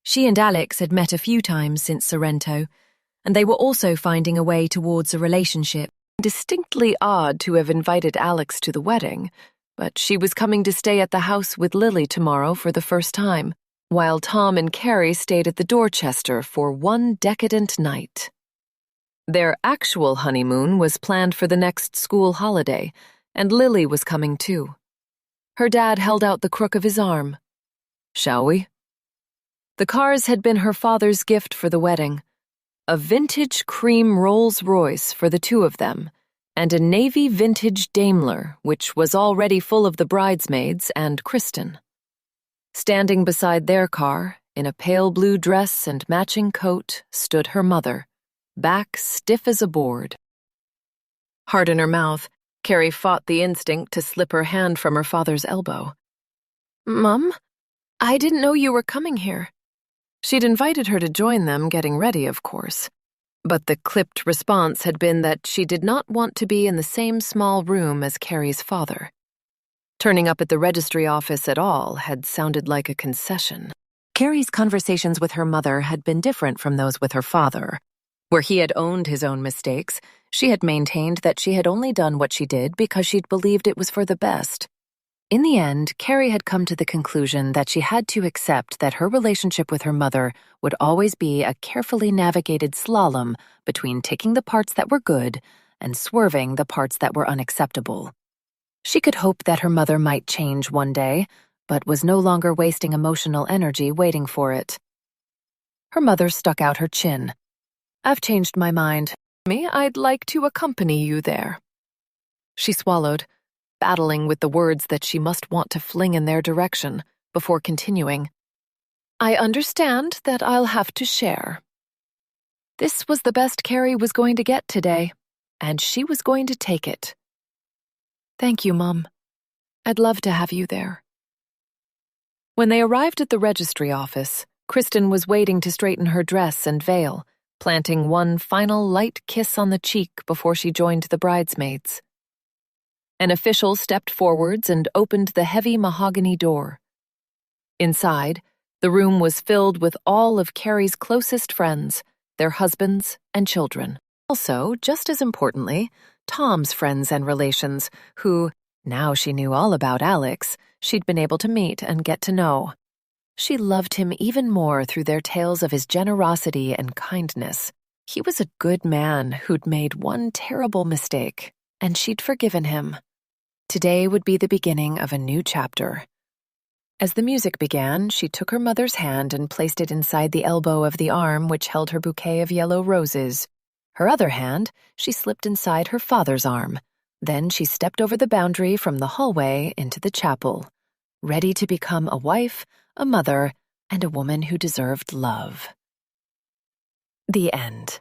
She and Alex had met a few times since Sorrento, and they were also finding a way towards a relationship. Distinctly odd to have invited Alex to the wedding, but she was coming to stay at the house with Lily tomorrow for the first time, while Tom and Carrie stayed at the Dorchester for one decadent night. Their actual honeymoon was planned for the next school holiday, and Lily was coming too. Her dad held out the crook of his arm. "Shall we?" The cars had been her father's gift for the wedding. A vintage cream Rolls-Royce for the 2 of them, and a navy vintage Daimler, which was already full of the bridesmaids and Kristen. Standing beside their car, in a pale blue dress and matching coat, stood her mother. back stiff as a board. Heart in her mouth, Carrie fought the instinct to slip her hand from her father's elbow. Mum, I didn't know you were coming here. She'd invited her to join them, getting ready, of course. But the clipped response had been that she did not want to be in the same small room as Carrie's father. Turning up at the registry office at all had sounded like a concession. Carrie's conversations with her mother had been different from those with her father. Where he had owned his own mistakes, she had maintained that she had only done what she did because she'd believed it was for the best. In the end, Carrie had come to the conclusion that she had to accept that her relationship with her mother would always be a carefully navigated slalom between ticking the parts that were good and swerving the parts that were unacceptable. She could hope that her mother might change one day, but was no longer wasting emotional energy waiting for it. Her mother stuck out her chin. "I've changed my mind. I'd like to accompany you there." She swallowed, battling with the words that she must want to fling in their direction, before continuing. "I understand that I'll have to share." This was the best Carrie was going to get today, and she was going to take it. "Thank you, Mum. I'd love to have you there." When they arrived at the registry office, Kristen was waiting to straighten her dress and veil, planting one final light kiss on the cheek before she joined the bridesmaids. An official stepped forwards and opened the heavy mahogany door. Inside, the room was filled with all of Carrie's closest friends, their husbands and children. Also, just as importantly, Tom's friends and relations, who, now she knew all about Alex, she'd been able to meet and get to know. She loved him even more through their tales of his generosity and kindness. He was a good man who'd made one terrible mistake, and she'd forgiven him. Today would be the beginning of a new chapter. As the music began, she took her mother's hand and placed it inside the elbow of the arm which held her bouquet of yellow roses. Her other hand she slipped inside her father's arm. Then she stepped over the boundary from the hallway into the chapel, ready to become a wife, a mother, and a woman who deserved love. The end.